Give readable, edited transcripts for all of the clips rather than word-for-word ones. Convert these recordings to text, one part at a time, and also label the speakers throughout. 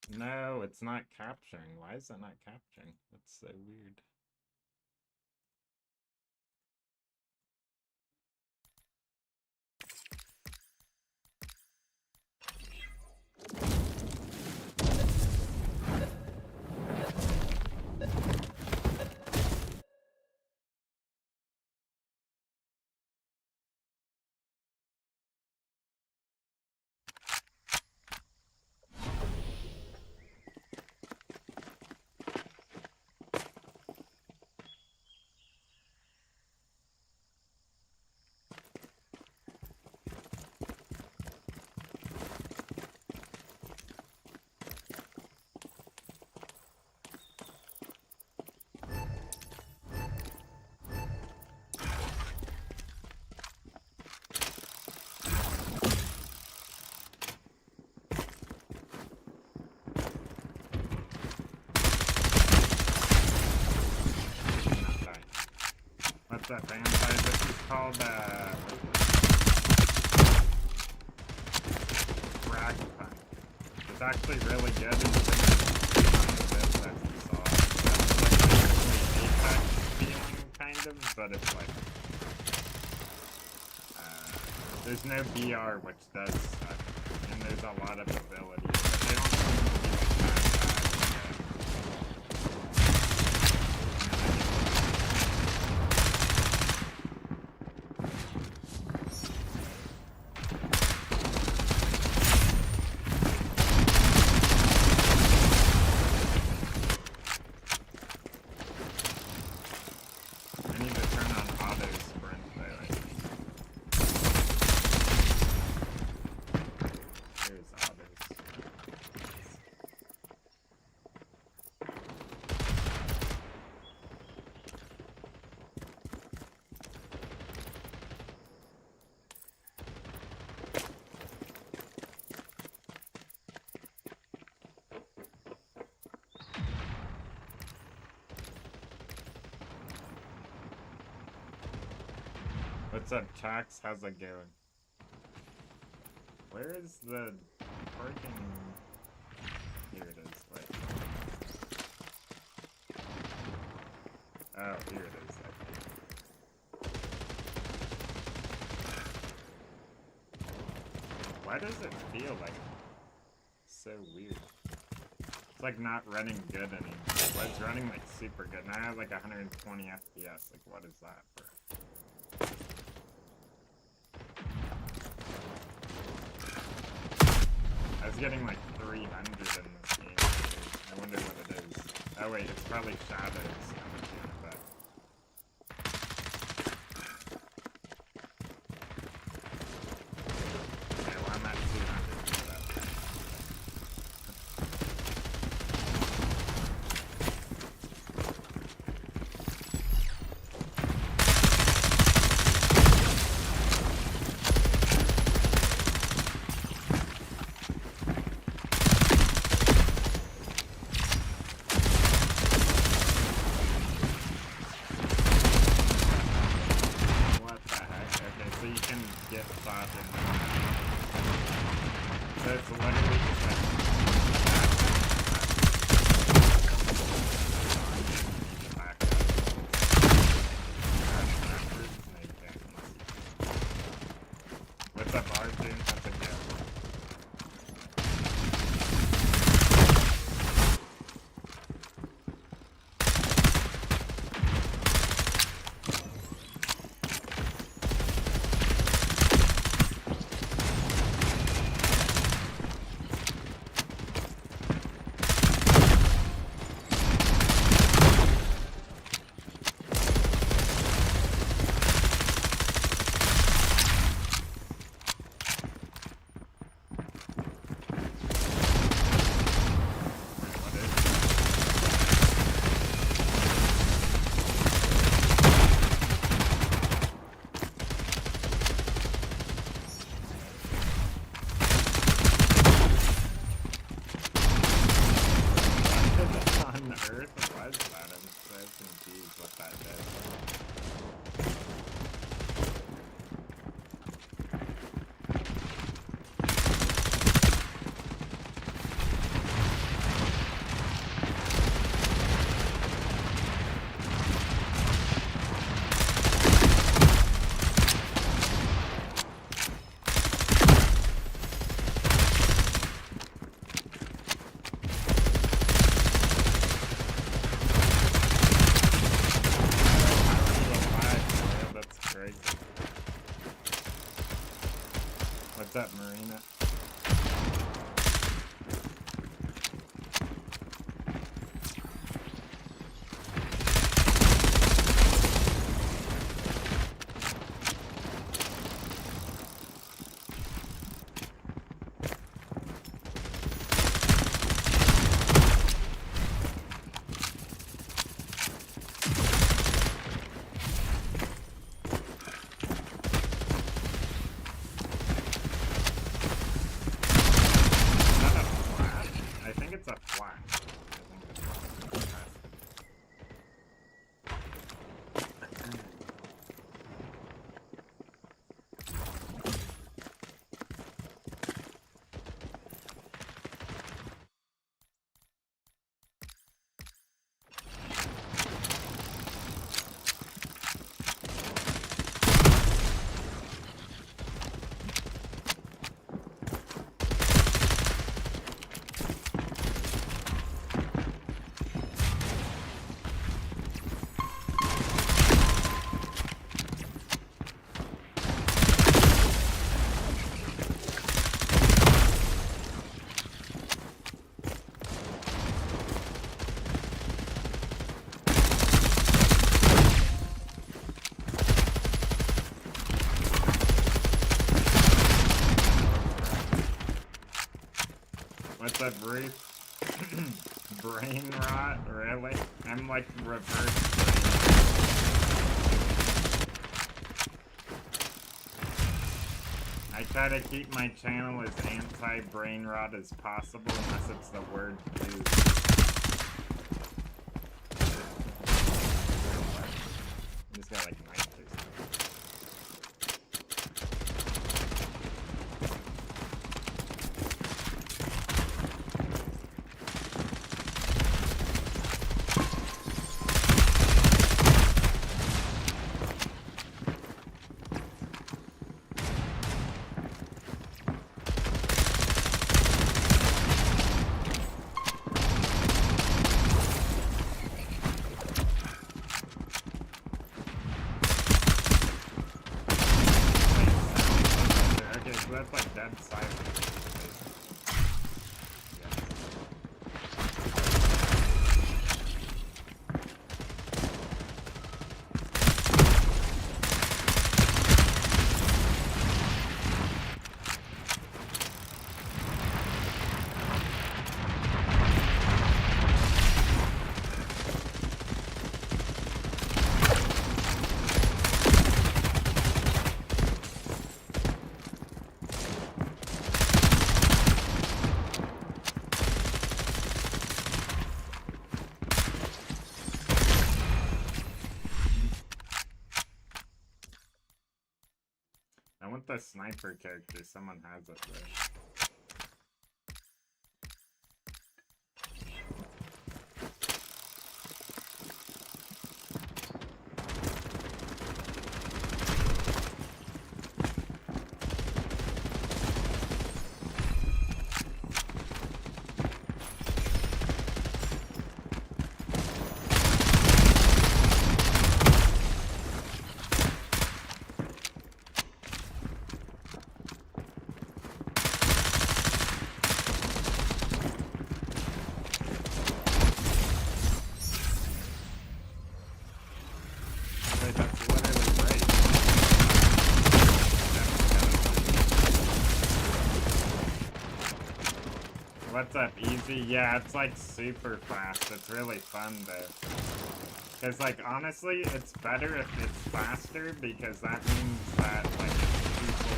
Speaker 1: No, it's not capturing. Why is it not capturing? That's so weird. What's that vampire? This is called, Fragpunk. It's actually really good. It's Apex feeling, kind of, but it's like, there's no BR, which does suck, and there's a lot of abilities, but they don't seem to be like that bad. What's up, Chax? How's it going? Where is the parking? Here it is. Wait. Oh, here it is. Why does it feel like so weird? It's like not running good anymore. Well, it's running like super good. And I have like 120 FPS. Like, what is that for? I was getting like 300 in this game. I wonder what it is. Oh wait, it's probably shadows. How much you want that? Okay, well I'm at 200 for that. it's a flat. I think it's flat. What's up, Bruce? Brain rot? Really? I'm like reverse brain. I try to keep my channel as anti-brain rot as possible, unless it's the word used. I just got like knife or something. That's like dead silent. I want the sniper character. Someone has it there. What's up, Easy? Yeah, it's like super fast. It's really fun though. Cause like honestly, it's better if it's faster because that means that like people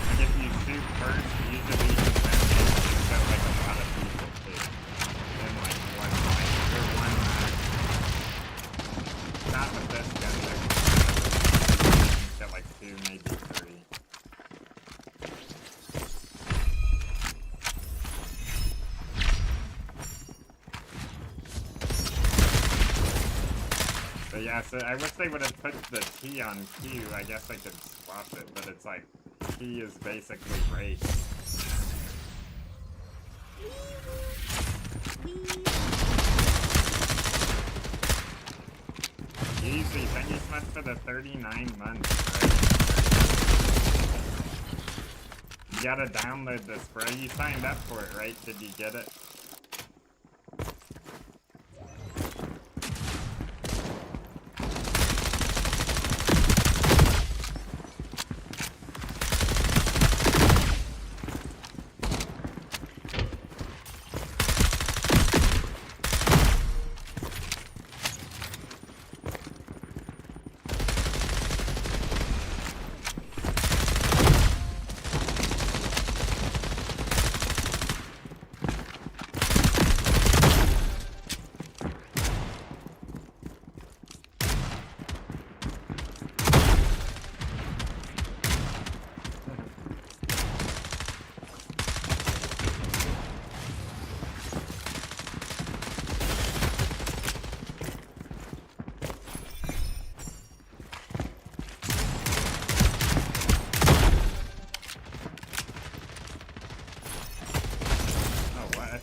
Speaker 1: like if you shoot first, usually you can get like a lot of people too. In like one match or one match. Not with this gun, get like 2, maybe 3. But yeah, so I wish they would have put the T on Q. I guess I could swap it, but it's like T is basically race. Easy, thank you so much for the 39 months, bro. You gotta download this, bro. You signed up for it, right? Did you get it?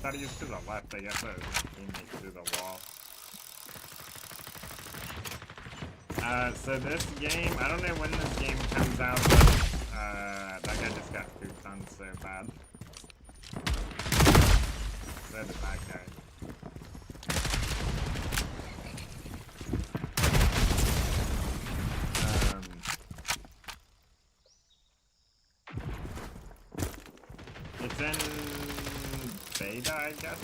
Speaker 1: thought he was to the left. I guess I was my teammate through the wall. So this game, I don't know when this game comes out, but that guy just got pooped on so bad. So did that guy. It's in beta, I guess.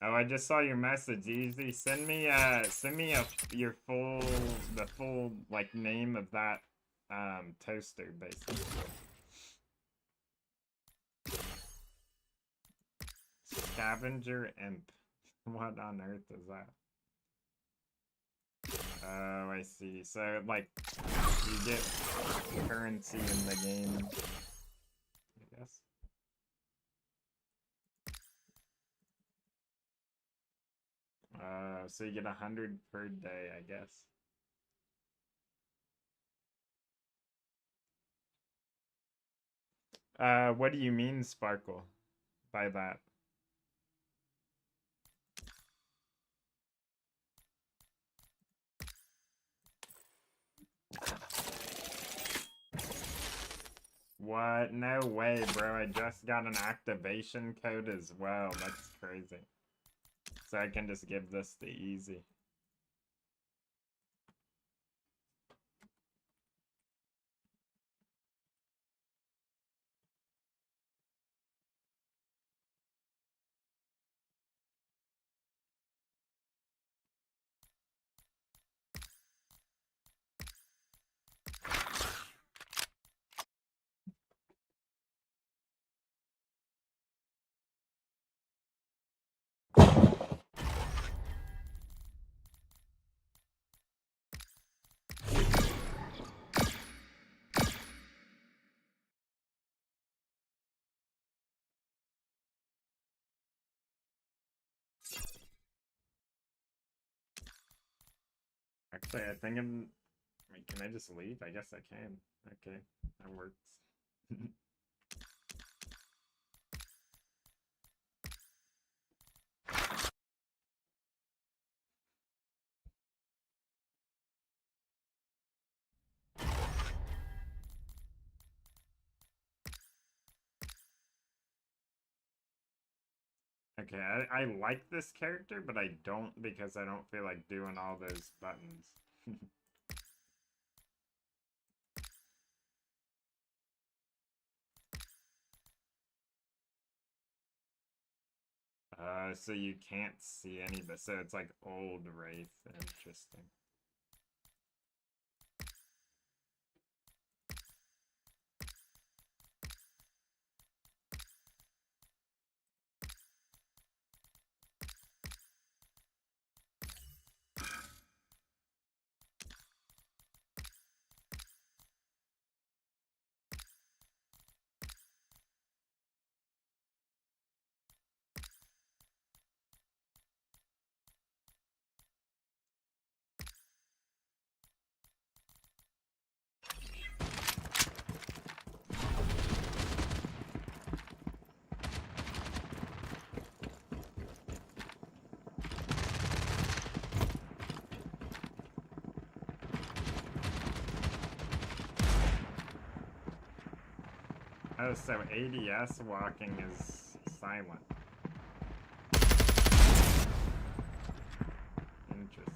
Speaker 1: Oh, I just saw your message. Easy. Send me the full like name of that toaster, basically. Scavenger Imp. What on earth is that? Oh, I see. So like you get currency in the game, I guess. So you get 100 per day, I guess. What do you mean, Sparkle, by that? What? No way, bro. I just got an activation code as well. That's crazy. So I can just give this to Easy. Actually, I think I'm... Wait, can I just leave? I guess I can. Okay, that works. Okay, I like this character, but I don't because I don't feel like doing all those buttons. So you can't see any of this. So it's like old Wraith. Interesting. Oh, so ADS walking is silent. Interesting.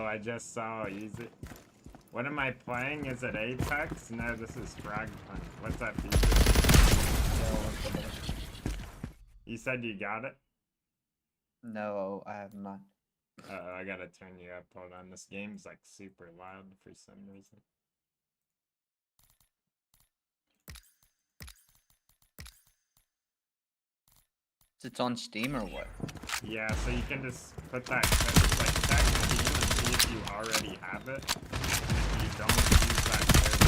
Speaker 1: I just saw easy. What am I playing? Is it Apex? No, this is Fragpunk. What's up, easy? You said you got it?
Speaker 2: No, I have not.
Speaker 1: Uh-oh, I gotta turn you up. Hold on. This game's like super loud for some reason.
Speaker 2: It's on Steam or what?
Speaker 1: Yeah, so you can just put that code, like check Steam and see if you already have it. And if you don't, use that
Speaker 2: code.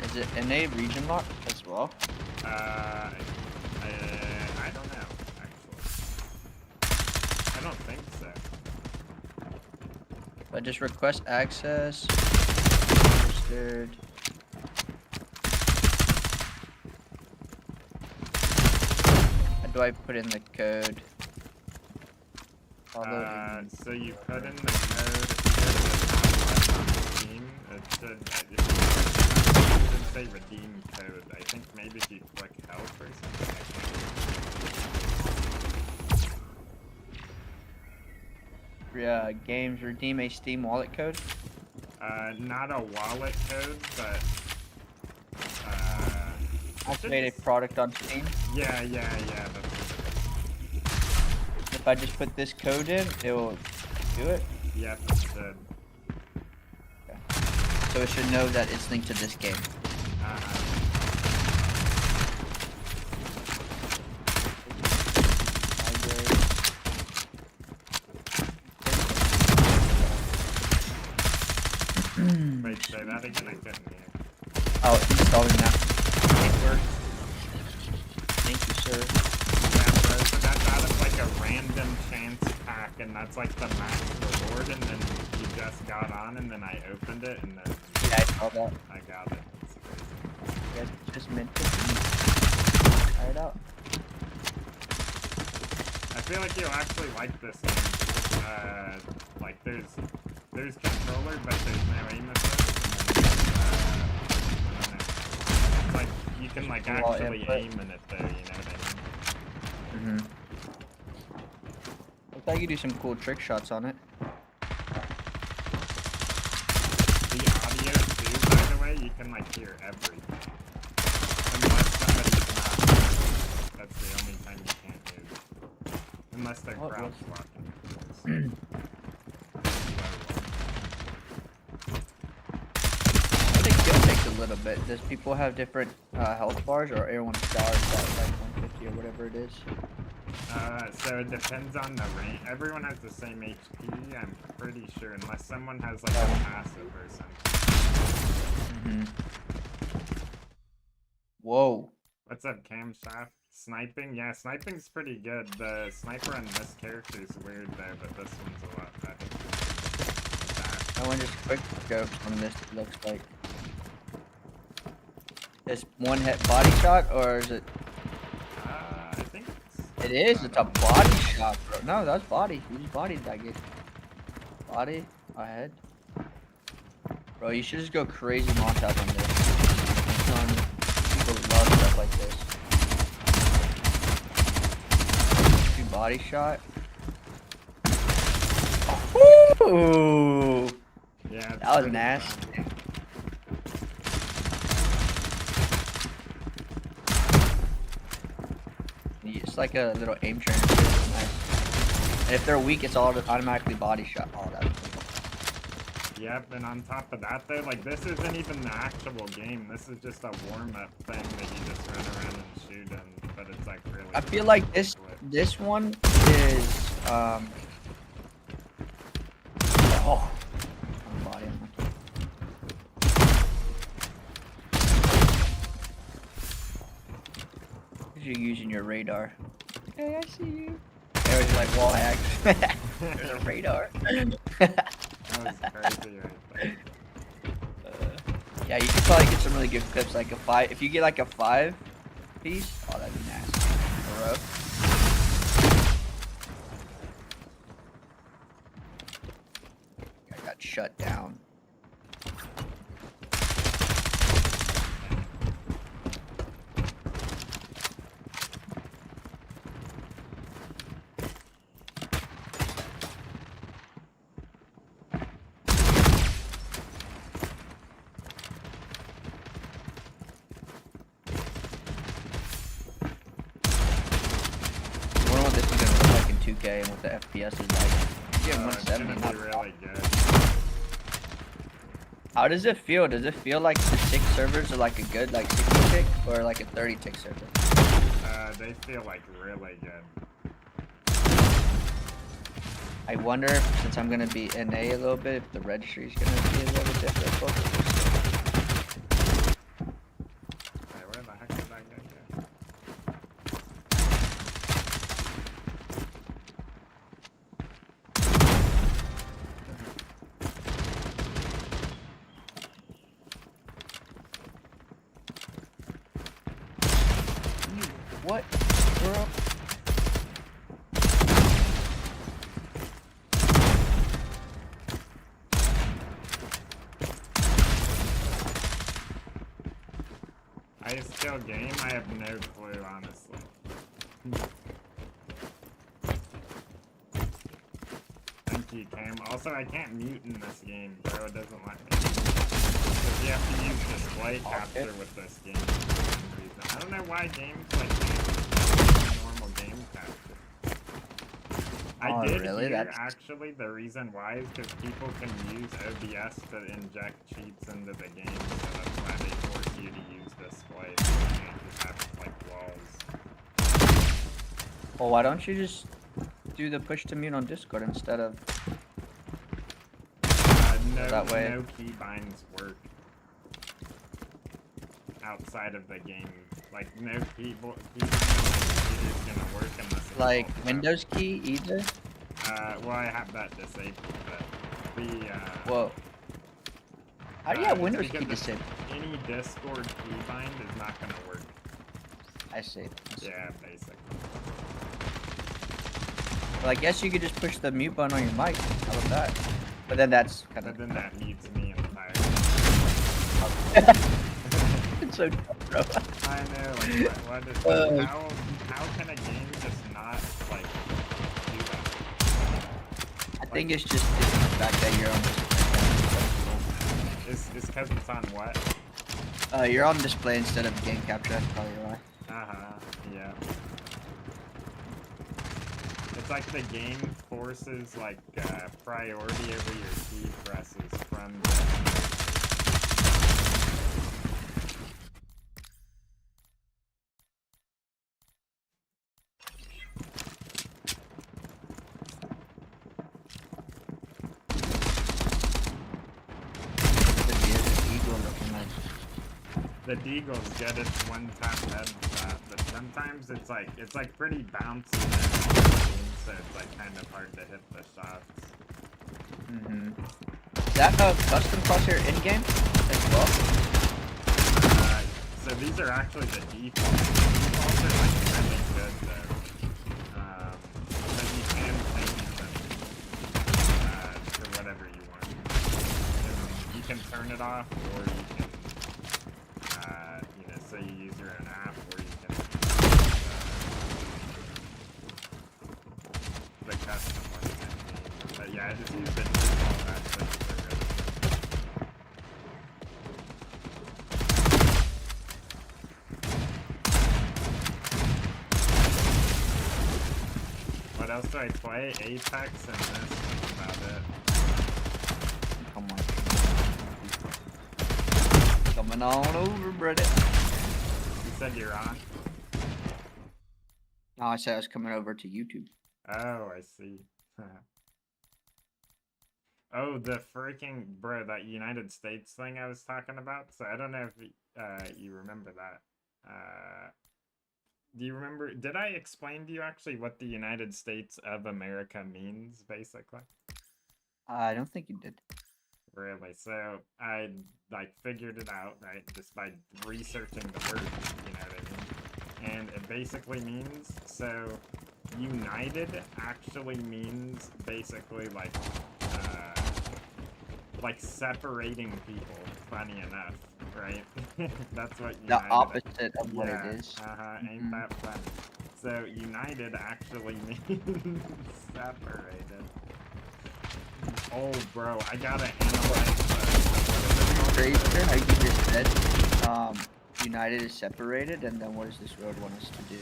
Speaker 2: Is it NA region lock as well?
Speaker 1: I don't know, actually. I don't think so.
Speaker 2: I just request access. Registered. How do I put in the code?
Speaker 1: So you put in the code, if you go to the top left on Steam, it should say redeem code. I think maybe if you click help or something.
Speaker 2: Yeah, games redeem a Steam wallet code.
Speaker 1: Not a wallet code, but
Speaker 2: Activate a product on Steam.
Speaker 1: Yeah, that's what it
Speaker 2: If I just put this code in, it will do it?
Speaker 1: Yep, it should.
Speaker 2: Okay. So it should know that it's linked to this game.
Speaker 1: Wait, say that again? I couldn't hear.
Speaker 2: Oh, it's installing now. Paperwork. Thank you, sir.
Speaker 1: Yeah, bro, so that's out of like a random chance pack, and that's like the max reward, and then you just got on, and then I opened it, and then...
Speaker 2: Yeah, I saw that.
Speaker 1: I got it. It's crazy.
Speaker 2: Yeah, just minted. Try it out.
Speaker 1: I feel like you'll actually like this game. Like there's controller, but there's no aim assist. And then, I don't know. It's like you can like actually aim in it though. You know what I mean?
Speaker 2: Looks like you do some cool trick shots on it.
Speaker 1: The audio too, by the way, you can like hear everything. Unless somebody's not. That's the only time you can't hear it. Unless they're crouch walking.
Speaker 2: I think skill takes a little bit. Does people have different health bars, or everyone starts at like 150 or whatever it is?
Speaker 1: So it depends on the range. Everyone has the same HP, I'm pretty sure, unless someone has like a passive or something.
Speaker 2: Whoa.
Speaker 1: What's up, Camshaft? Sniping? Yeah, sniping's pretty good. The sniper on this character is weird though, but this one's a lot better.
Speaker 2: I want just quick go from this. It looks like this one hit body shot, or is it?
Speaker 1: I think
Speaker 2: it is. It's a body shot, bro. No, that's body. Whose body did I get? Body, a head. Bro, you should just go crazy montage on this. People love stuff like this. Body shot. Ooh.
Speaker 1: Yeah,
Speaker 2: that was nasty. It's like a little aim trainer. Nice. And if they're weak, it's all automatically body shot. Oh, that's cool.
Speaker 1: Yep, and on top of that though, like this isn't even the actual game. This is just a warm-up thing that you just run around and shoot in, but it's like really
Speaker 2: I feel like this one is oh, body. You're using your radar. Hey, I see you. There's like wall hacks. There's a radar.
Speaker 1: That was crazy right there.
Speaker 2: Yeah, you could probably get some really good clips, like a 5. If you get like a 5 piece, oh, that'd be nasty. Bro. I got shut down. 2K and what the FPS is like. You get
Speaker 1: It's
Speaker 2: 170.
Speaker 1: gonna
Speaker 2: Not
Speaker 1: be really good.
Speaker 2: How does it feel? Does it feel like the tick servers are like a good like 60 tick or like a 30 tick server?
Speaker 1: They feel like really good.
Speaker 2: I wonder if, since I'm gonna be NA a little bit, if the registry is gonna be a little bit difficult.
Speaker 1: Hey, where the heck did I go here?
Speaker 2: What, bro?
Speaker 1: I still game? I have no clue, honestly. Thank you, Cam. Also, I can't mute in this game, bro. It doesn't let me. Because you have to use display capture with this game for some reason. I don't know why games like normal game capture. I did
Speaker 2: really?
Speaker 1: hear,
Speaker 2: That's...
Speaker 1: actually, the reason why is because people can use OBS to inject cheats into the game, so that's why they force you to use display, so you can't just have, like, walls.
Speaker 2: Well, why don't you just do the push to mute on Discord instead of... that way.
Speaker 1: No keybinds work outside of the game. Like, no keybind is gonna work unless it's
Speaker 2: like
Speaker 1: all
Speaker 2: Windows key either?
Speaker 1: well, I have that disabled, but the,
Speaker 2: Whoa. How do you have
Speaker 1: it's
Speaker 2: Windows
Speaker 1: because
Speaker 2: key disabled?
Speaker 1: any Discord keybind is not gonna work.
Speaker 2: I see.
Speaker 1: Yeah, basically.
Speaker 2: Well, I guess you could just push the mute button on your mic. How about that? But then that's kind
Speaker 1: But
Speaker 2: of...
Speaker 1: then that mutes me entirely.
Speaker 2: It's so dumb, bro.
Speaker 1: I know, like, what is, how can a game just not, like, do that?
Speaker 2: I think it's just the fact that you're on display.
Speaker 1: It's because it's on what?
Speaker 2: You're on display instead of game capture, that's probably why.
Speaker 1: Yeah. It's like the game forces, like, priority over your key presses from the... The Deagle's good, it's one tap headshot, but sometimes it's like pretty bouncy, so it's like kind of hard to hit the shots.
Speaker 2: Is that a custom crosshair in-game as well?
Speaker 1: So these are actually the defaults. The defaults are like really good though. But you can change them for whatever you want. You can turn it off, or you can so you use your own app, or you can the custom ones. But yeah, I just use the default actually. What else do I play? Apex and this. That's about it.
Speaker 2: Come on. Coming on over, brother.
Speaker 1: You said you're on?
Speaker 2: No, I said I was coming over to YouTube.
Speaker 1: Oh, I see. Oh, the freaking, bro, that United States thing I was talking about. So I don't know if you remember that. Do you remember, did I explain to you actually what the United States of America means, basically?
Speaker 2: I don't think you did.
Speaker 1: Really? So I, like, figured it out, right, just by researching the word, you know what I mean? And it basically means, so, united actually means basically, like separating people, funny enough, right? That's what united...
Speaker 2: The opposite of what it is.
Speaker 1: Ain't that funny? So, united actually means separated. Oh, bro, I gotta analyze
Speaker 2: Crazy how you just said, United is separated, and then what does this road want us to do?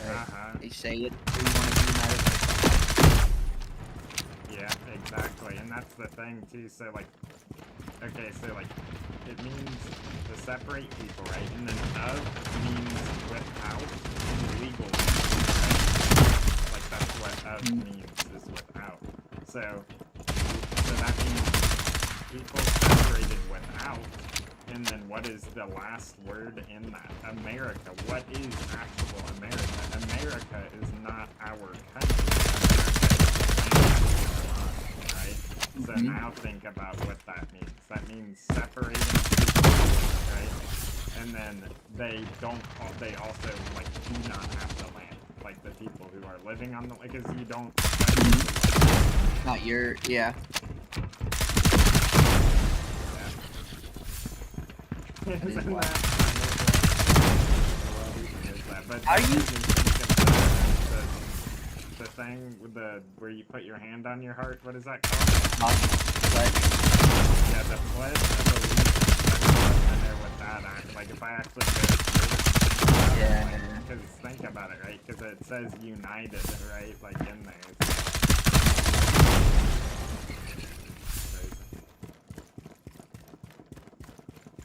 Speaker 2: Right? They say it, we want to be united.
Speaker 1: thing too. So like, okay, so like, it means to separate people, right? And then of means without and legal, right? Like that's what of means is without. So that means people separated without. And then what is the last word in that? America. What is actual America? America is not our country. America is right? So now think about what that means. That means separating people, right? And then they also like do not have the land. Like the people who are living on the land, because you don't.
Speaker 2: Not your, yeah.
Speaker 1: Isn't that but
Speaker 2: how do you
Speaker 1: think of the thing with the where you put your hand on your heart? What is that called? Yeah, the pledge of allegiance. That's what's in there with that act. Like if I actually go through it,
Speaker 2: yeah,
Speaker 1: because think about it, right? Because it says united, right? Like in there.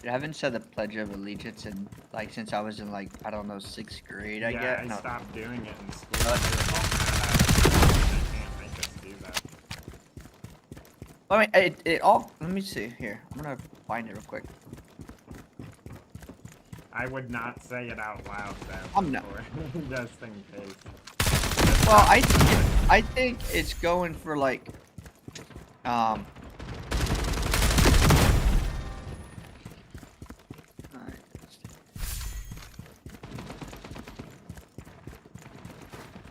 Speaker 2: I haven't said the Pledge of Allegiance in like since I was in like I don't know 6th grade. I guess.
Speaker 1: I
Speaker 2: No.
Speaker 1: stopped doing it in school.
Speaker 2: No.
Speaker 1: They can't make us do that.
Speaker 2: I mean, it all. Let me see here. I'm gonna find it real quick.
Speaker 1: I would not say it out loud though.
Speaker 2: I'm not.
Speaker 1: Just in case.
Speaker 2: Well, I think it's going for like,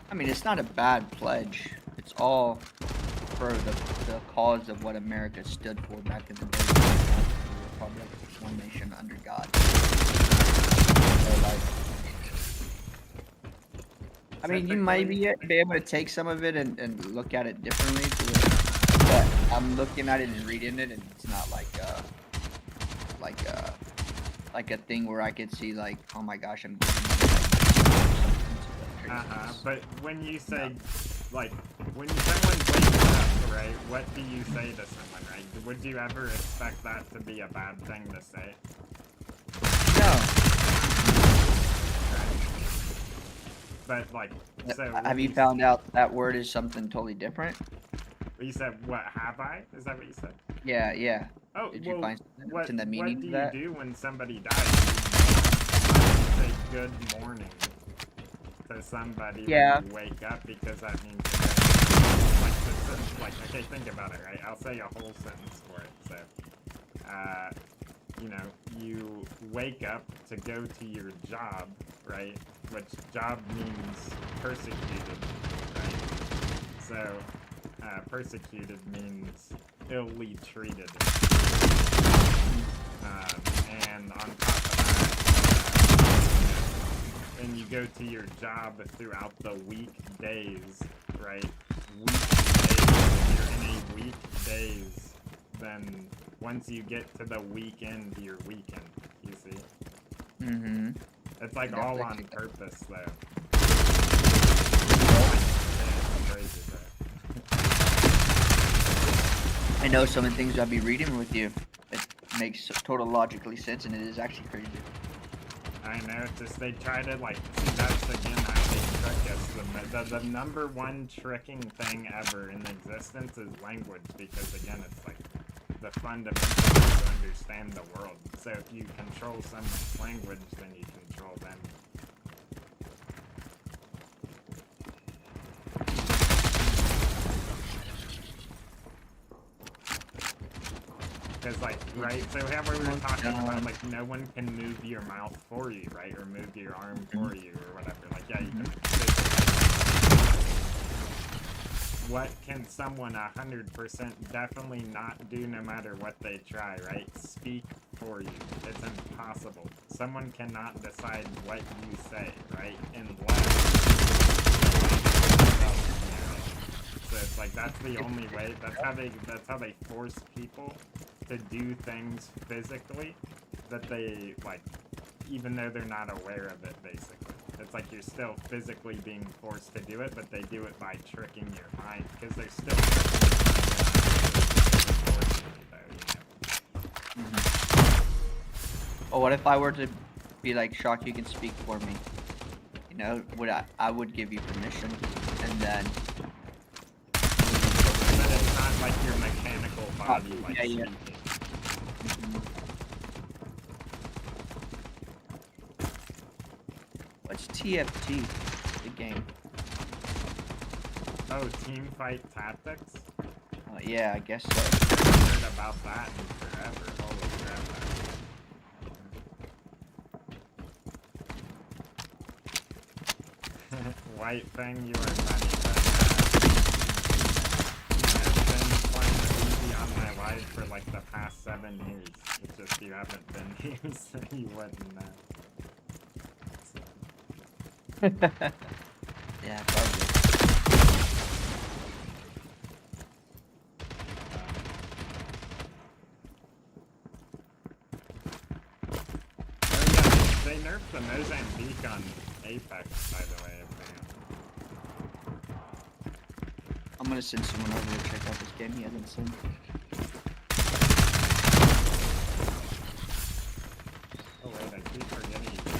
Speaker 2: I mean, it's not a bad pledge. It's all for the cause of what America stood for back in the day. The Republic, one nation under God. So, like, I mean, you might be able to take some of it and look at it differently, but I'm looking at it and reading it, and it's not like a thing where I could see like, oh my gosh, I'm giving
Speaker 1: But when you say, like, when someone wakes up, right, what do you say to someone, right? Would you ever expect that to be a bad thing to say?
Speaker 2: No.
Speaker 1: But, like, so...
Speaker 2: Have you found out that word is something totally different?
Speaker 1: You said, what, have I? Is that what you said?
Speaker 2: Yeah, yeah.
Speaker 1: Oh,
Speaker 2: Did you find something
Speaker 1: what,
Speaker 2: in the meaning of that?
Speaker 1: What do you do when somebody dies? You say good morning to somebody when you wake up, because that means like, okay, think about it, right? I'll say a whole sentence for it. So, you know, you wake up to go to your job, right? Which job means persecuted, right? So, persecuted means illy treated. And on top of that, and you go to your job throughout the weekdays, right? Weekdays. If you're in a weekdays, then once you get to the weekend, you're weekend. You see?
Speaker 2: Mm-hmm.
Speaker 1: It's like all on purpose, though. It's crazy, bro.
Speaker 2: I know some of the things I'll be reading with you. It makes total logically sense, and it is actually crazy.
Speaker 1: I know, it's just they try to, like, see, that's again how they trick us. The number one tricking thing ever in existence is language, because again, it's like the fundamental to understand the world. So if you control someone's language, then you control them. Because, like, right, so how we were talking about, like, no one can move your mouth for you, right, or move your arm for you, or whatever, like, yeah, you can, what can someone 100% definitely not do no matter what they try, right? Speak for you. It's impossible. Someone cannot decide what you say, right, unless, so it's like, that's the only way, that's how they force people to do things physically that they, like, even though they're not aware of it, basically. It's like you're still physically being forced to do it, but they do it by tricking your mind, because they're still
Speaker 2: Oh, what if I were to be like, Shock, you can speak for me? You know, I would give you permission, and then.
Speaker 1: But it's not like your mechanical body, like,
Speaker 2: yeah, yeah.
Speaker 1: speaking.
Speaker 2: What's TFT? The game.
Speaker 1: Oh, team fight tactics?
Speaker 2: Yeah, I guess so.
Speaker 1: I haven't heard about that in forever. Holy crap. White thing, you are funny, but I've been playing easy on my life for like the past 7 years. It's just you haven't been here, so you wouldn't know.
Speaker 2: Yeah, probably.
Speaker 1: Oh yeah, they nerfed the Mozambique on Apex, by the way, apparently.
Speaker 2: I'm gonna send someone over to check out this game he hasn't seen.
Speaker 1: Oh wait, I keep forgetting you can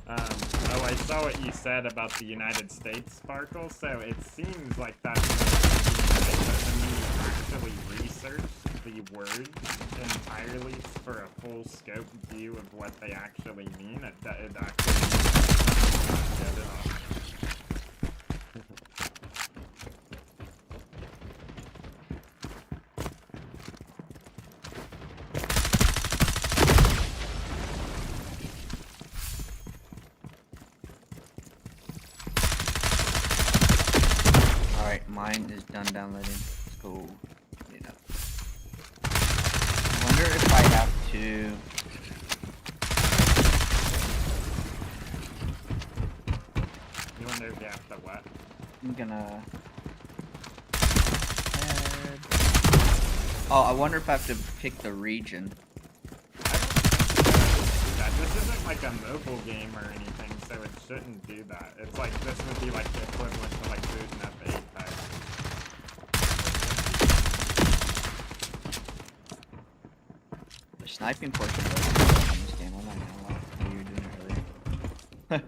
Speaker 1: oh, I saw what you said about the United States Sparkle, so it seems like that's right, but when you actually research the words entirely for a full scope view of what they actually mean, it actually not good at all.
Speaker 2: Alright, mine is done downloading. Let's go. You know. I wonder if I have to.
Speaker 1: You wonder if you have to what?
Speaker 2: I'm gonna. Oh, I wonder if I have to pick the region.
Speaker 1: I don't think that. This isn't like a mobile game or anything, so it shouldn't do that. It's like, this would be like the equivalent to like booting up Apex.
Speaker 2: The sniping portion doesn't work in this game. I'm not gonna lie. I knew you were doing it earlier.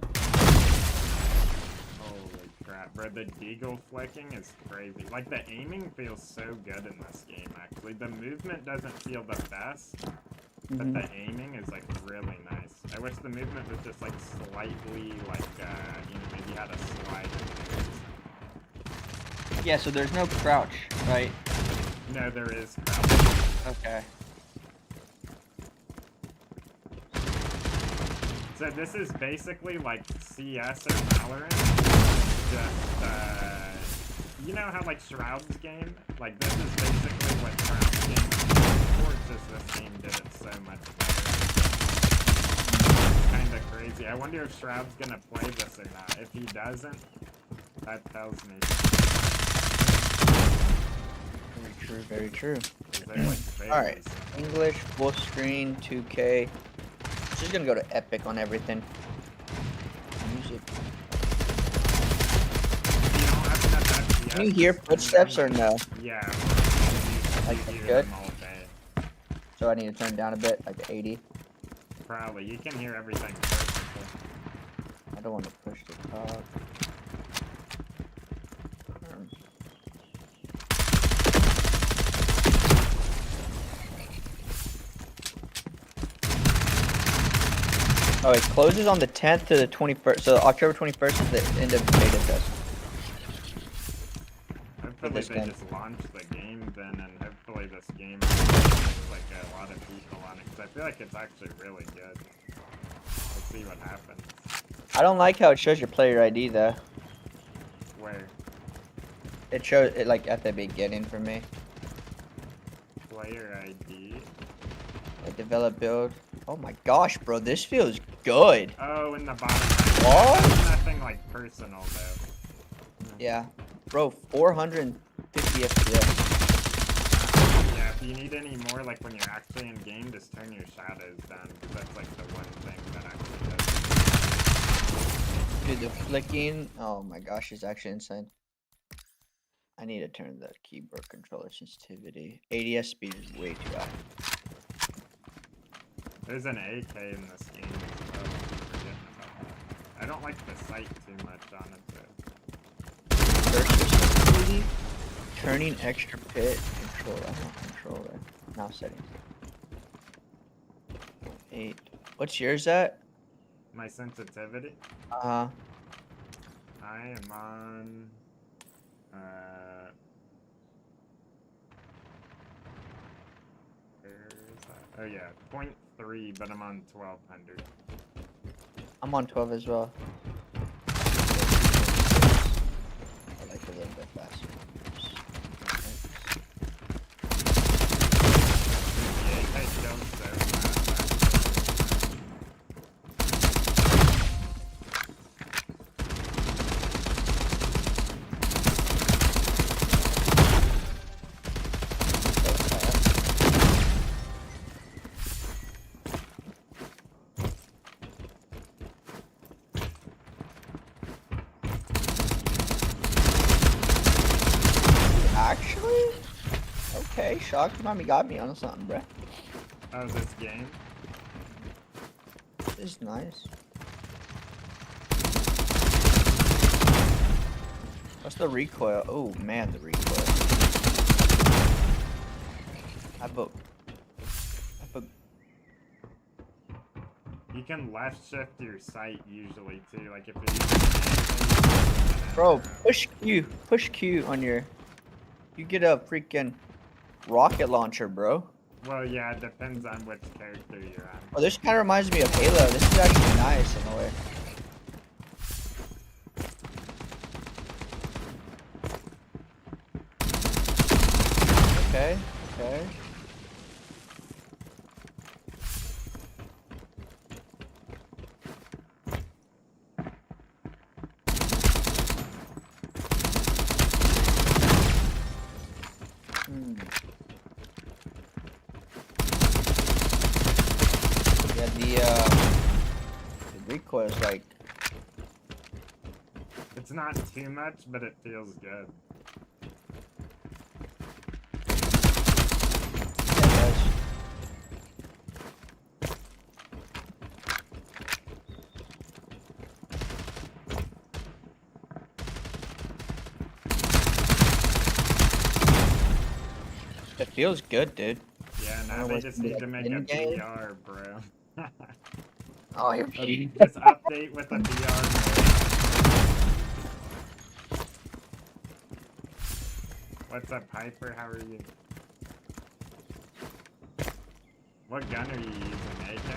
Speaker 1: Holy crap, bro, the deagle flicking is crazy. Like, the aiming feels so good in this game, actually. The movement doesn't feel the best, but the aiming is, like, really nice. I wish the movement was just, like, slightly, like, you know, maybe had a slide in there.
Speaker 2: Yeah, so there's no crouch, right?
Speaker 1: No, there is crouch.
Speaker 2: Okay.
Speaker 1: So this is basically like CS or Valorant, just, you know how like Shroud's game? Like this is basically what Shroud's game is. Of course this game did it so much better. Kinda crazy. I wonder if Shroud's gonna play this or not. If he doesn't, that tells me.
Speaker 2: Very true, very true.
Speaker 1: Like,
Speaker 2: alright, English, full screen, 2K. Just gonna go to Epic on everything. Music. Can you hear footsteps or no?
Speaker 1: Yeah.
Speaker 2: Like, good? So I need to turn it down a bit, like 80.
Speaker 1: Probably. You can hear everything perfectly.
Speaker 2: I don't want to push the top. Oh, it closes on the 10th to the 21st. So October 21st is the end of beta test.
Speaker 1: Hopefully they just launch the game then, and hopefully this game has like a lot of people on it, because I feel like it's actually really good. Let's see what happens.
Speaker 2: I don't like how it shows your player ID though.
Speaker 1: Where?
Speaker 2: It shows it like at the beginning for me.
Speaker 1: Player ID?
Speaker 2: Like develop build. Oh my gosh, bro, this feels good.
Speaker 1: Oh, in the bottom.
Speaker 2: What?
Speaker 1: That's nothing like personal though.
Speaker 2: Yeah. Bro, 450 FPS.
Speaker 1: Yeah, if you need any more, like when you're actually in game, just turn your shadows down, because that's like the one thing that actually does it.
Speaker 2: Dude, the flicking. Oh my gosh, is actually insane. I need to turn the keyboard controller sensitivity. ADS speed is way too high.
Speaker 1: There's an AK in this game as well. I keep forgetting about that. I don't like the sight too much on it though.
Speaker 2: Burst sensitivity. Turning extra pit controller. I don't controller. Now settings. 8. What's yours at?
Speaker 1: My sensitivity?
Speaker 2: Uh-huh.
Speaker 1: I am on where is that? Oh yeah, 0.3, but I'm on 1200.
Speaker 2: I'm on 12 as well. I like a little bit faster.
Speaker 1: Yeah, I don't so fast.
Speaker 2: Actually? Okay, Shock Mommy got me on something, bruh.
Speaker 1: Oh, this game?
Speaker 2: This is nice. What's the recoil? Oh man, the recoil. I vote.
Speaker 1: You can left shift your sight usually too, like if you're
Speaker 2: Bro, push Q on your. You get a freaking rocket launcher, bro.
Speaker 1: Well, yeah, it depends on which character you're on.
Speaker 2: Oh, this kind of reminds me of Halo. This is actually nice in a way. Okay, okay. Yeah, the recoil is like.
Speaker 1: It's not too much, but it feels good.
Speaker 2: Yeah, it does. It feels good, dude.
Speaker 1: Yeah, now they just need to make a VR, bro.
Speaker 2: Oh, you're
Speaker 1: Just update with a VR mode. What's up, Hyper? How are you? What gun are you using, AK?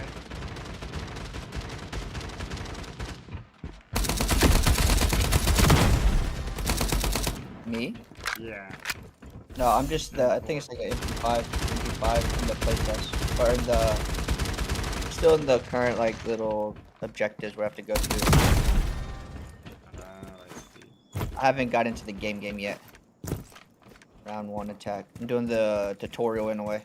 Speaker 2: Me?
Speaker 1: Yeah.
Speaker 2: No, I'm just the. I think it's like an MP5 in the playtest, or in the. Still in the current like little objectives we have to go through.
Speaker 1: I see.
Speaker 2: I haven't got into the game yet. Round 1 attack. I'm doing the tutorial in a way.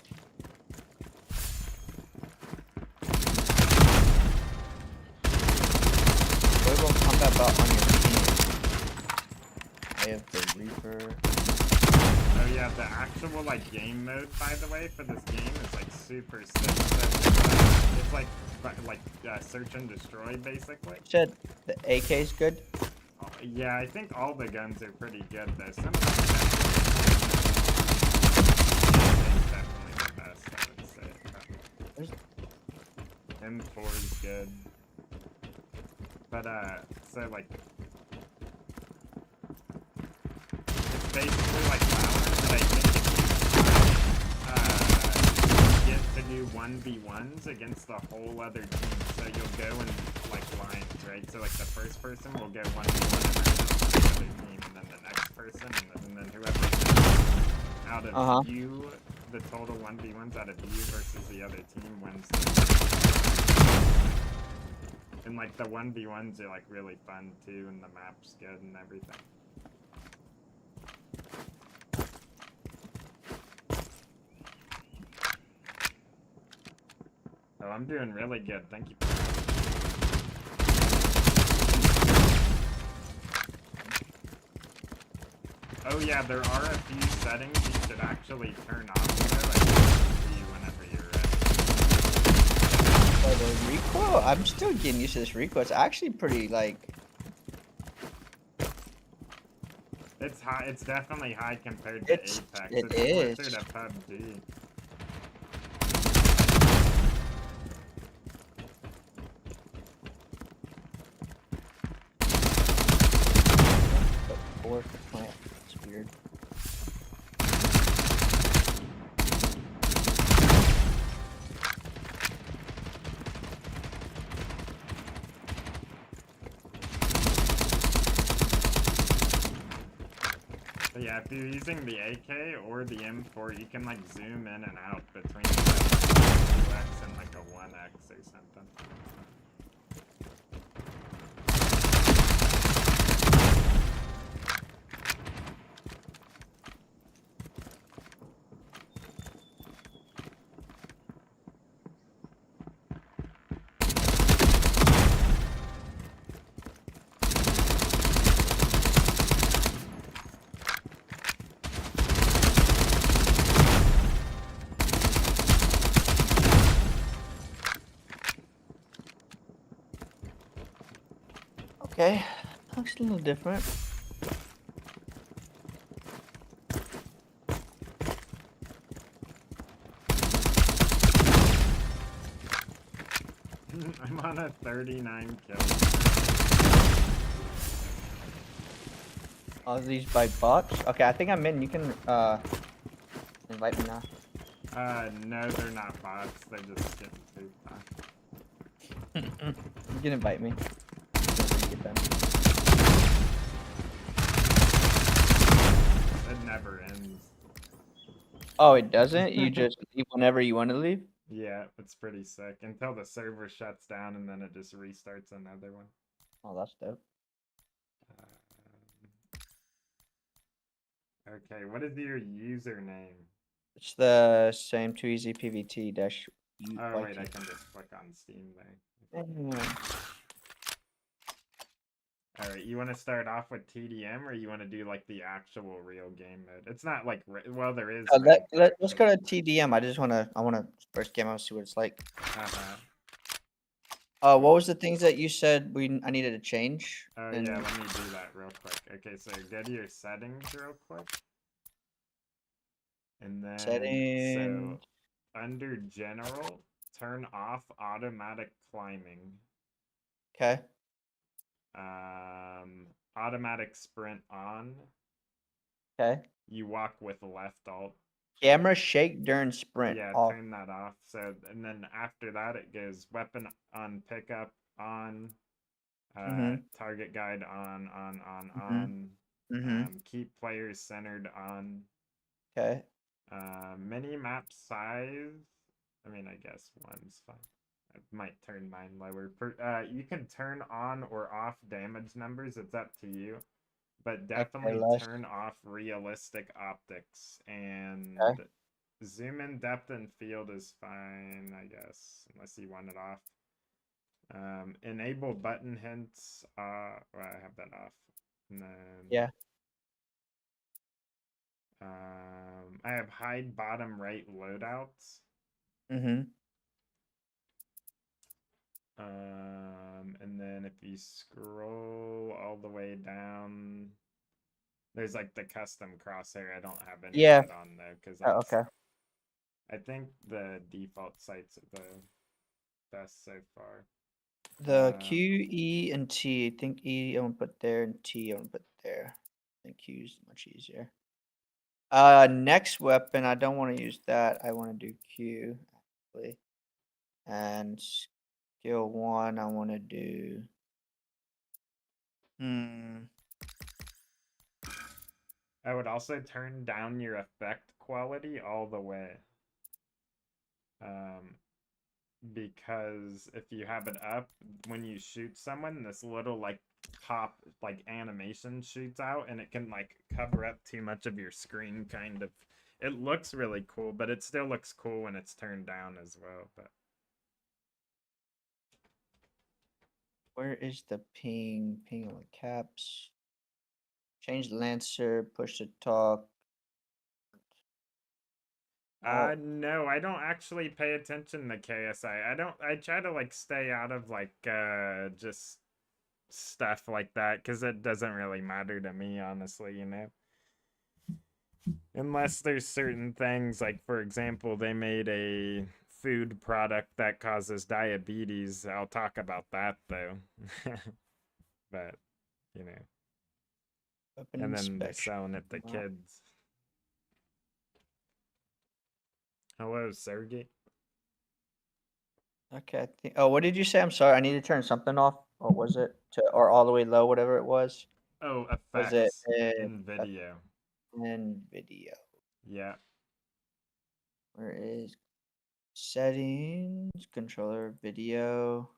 Speaker 2: Go combat bot on your team. I have the Reaper.
Speaker 1: Oh yeah, the actual like game mode, by the way, for this game is like super sick. So, it's like search and destroy basically.
Speaker 2: Said the AK is good.
Speaker 1: Oh, yeah, I think all the guns are pretty good though. Some of them definitely the best, I would say. M4 is good. But so like it's basically like Valorant, but I think you get to do 1v1s against the whole other team. So you'll go in like lines, right? So like the first person will go 1v1 against the other team, and then the next person, and then whoever out of you, the total 1v1s out of you versus the other team wins. And like the 1v1s are like really fun too, and the map's good and everything. Oh, I'm doing really good. Thank you. Oh yeah, there are a few settings you should actually turn off though. I can see you whenever you're ready.
Speaker 2: Oh, the recoil? I'm still getting used to this recoil. It's actually pretty like.
Speaker 1: It's high. It's definitely high compared to
Speaker 2: It
Speaker 1: Apex. It's
Speaker 2: is.
Speaker 1: closer to PUBG.
Speaker 2: Fourth plant. It's weird.
Speaker 1: But yeah, if you're using the AK or the M4, you can like zoom in and out between the 2x and like a 1x or something.
Speaker 2: Okay, looks a little different.
Speaker 1: I'm on a 39 kill.
Speaker 2: Are these by bots? Okay, I think I'm in. You can invite me now.
Speaker 1: No, they're not bots. They're just getting pooped on.
Speaker 2: You can invite me. Whenever you get them.
Speaker 1: It never ends.
Speaker 2: Oh, it doesn't? You just leave whenever you want to leave?
Speaker 1: Yeah, it's pretty sick. Until the server shuts down and then it just restarts another one.
Speaker 2: Oh, that's dope.
Speaker 1: Okay, what is your username?
Speaker 2: It's the same too easy PVT dash
Speaker 1: Oh wait, I can just click on Steam there. Alright, you want to start off with TDM or you want to do like the actual real game mode? It's not like, well, there is.
Speaker 2: Let's go to TDM. I wanna first game out, see what it's like.
Speaker 1: Uh-huh.
Speaker 2: What was the things that you said I needed to change?
Speaker 1: Oh yeah, let me do that real quick. Okay, so go to your settings real quick. And then,
Speaker 2: Settings.
Speaker 1: so under general, turn off automatic climbing.
Speaker 2: Okay.
Speaker 1: Automatic sprint on.
Speaker 2: Okay.
Speaker 1: You walk with left alt.
Speaker 2: Camera shake during sprint.
Speaker 1: Yeah,
Speaker 2: Off.
Speaker 1: turn that off. So, and then after that, it goes weapon on pickup on, target guide on. Keep players centered on.
Speaker 2: Okay.
Speaker 1: Mini map size. I mean, I guess one's fine. I might turn mine lower. You can turn on or off damage numbers. It's up to you. But definitely turn off realistic optics. And zoom in depth and field is fine, I guess. Unless you want it off. Enable button hints. Well, I have that off. And then...
Speaker 2: Yeah.
Speaker 1: I have hide bottom right loadouts. And then if you scroll all the way down, there's like the custom crosshair. I don't have any of that on there because
Speaker 2: Okay.
Speaker 1: I think the default sites are the best so far.
Speaker 2: The Q, E, and T. I think E I want to put there and T I want to put there. I think Q is much easier. Next weapon, I don't want to use that. I want to do Q actually. And skill 1, I want to do.
Speaker 1: I would also turn down your effect quality all the way. Because if you have it up, when you shoot someone, this little like pop like animation shoots out and it can like cover up too much of your screen kind of. It looks really cool, but it still looks cool when it's turned down as well. But
Speaker 2: where is the ping? Ping on caps. Change Lancer, push to talk. Oh,
Speaker 1: No, I don't actually pay attention to KSI. I try to like stay out of like just stuff like that because it doesn't really matter to me, honestly, you know. Unless there's certain things, like for example, they made a food product that causes diabetes. I'll talk about that though. But, you know,
Speaker 2: weapon
Speaker 1: and then they're
Speaker 2: inspection.
Speaker 1: selling it to
Speaker 2: Wow.
Speaker 1: kids. Hello, Sergey.
Speaker 2: Okay. Oh, what did you say? I'm sorry. I need to turn something off. What was it? Or all the way low, whatever it was.
Speaker 1: Oh,
Speaker 2: Was it
Speaker 1: effects in video.
Speaker 2: in video?
Speaker 1: Yeah.
Speaker 2: Where is settings, controller, video?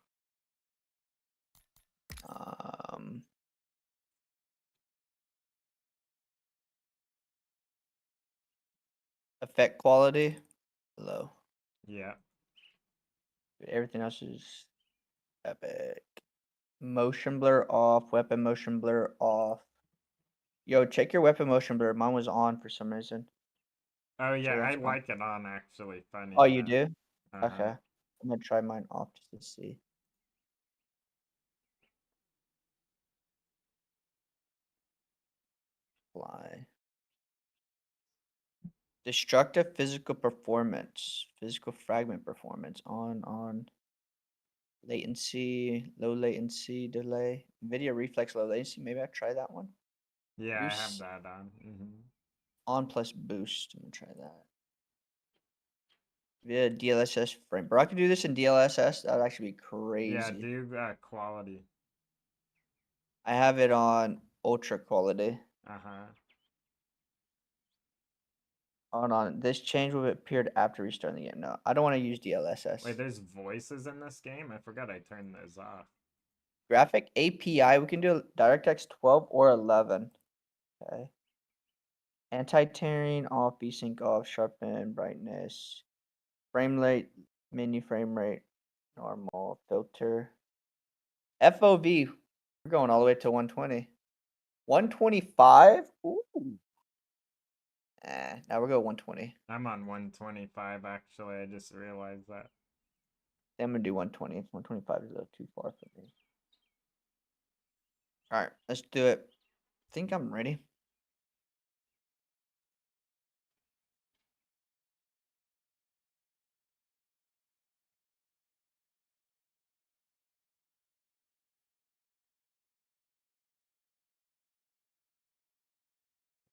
Speaker 2: Effect quality, low.
Speaker 1: Yeah.
Speaker 2: Everything else is epic. Motion blur off, weapon motion blur off. Yo, check your weapon motion blur. Mine was on for some reason.
Speaker 1: Oh yeah,
Speaker 2: So
Speaker 1: I
Speaker 2: that's fine.
Speaker 1: like it on actually. Funny
Speaker 2: Oh, you
Speaker 1: enough.
Speaker 2: do?
Speaker 1: Uh-huh.
Speaker 2: Okay. I'm gonna try mine off just to see. Fly. Destructive physical performance. Physical fragment performance. On. Latency, low latency, delay. Video reflex, low latency. Maybe I try that one.
Speaker 1: Yeah, I have
Speaker 2: Use
Speaker 1: that on.
Speaker 2: on plus boost. I'm gonna try that. Yeah, DLSS frame. Bro, I could do this in DLSS. That'd actually be
Speaker 1: Yeah,
Speaker 2: crazy.
Speaker 1: do quality.
Speaker 2: I have it on ultra quality.
Speaker 1: Uh-huh.
Speaker 2: Hold on. This change will appear after restarting the game. No, I don't want to use
Speaker 1: Wait,
Speaker 2: DLSS.
Speaker 1: there's voices in this game? I forgot I turned those off.
Speaker 2: Graphic API, we can do DirectX 12 or 11. Okay. Anti-tearing off, VSync off, sharpen, brightness, frame rate, menu frame rate, normal, filter. FOV, we're going all the way to 120. 125? Ooh. Now we're going 120.
Speaker 1: I'm on 125 actually. I just realized that.
Speaker 2: I'm gonna do 120. 125 is a little too far for me. All right, let's do it. I think I'm ready.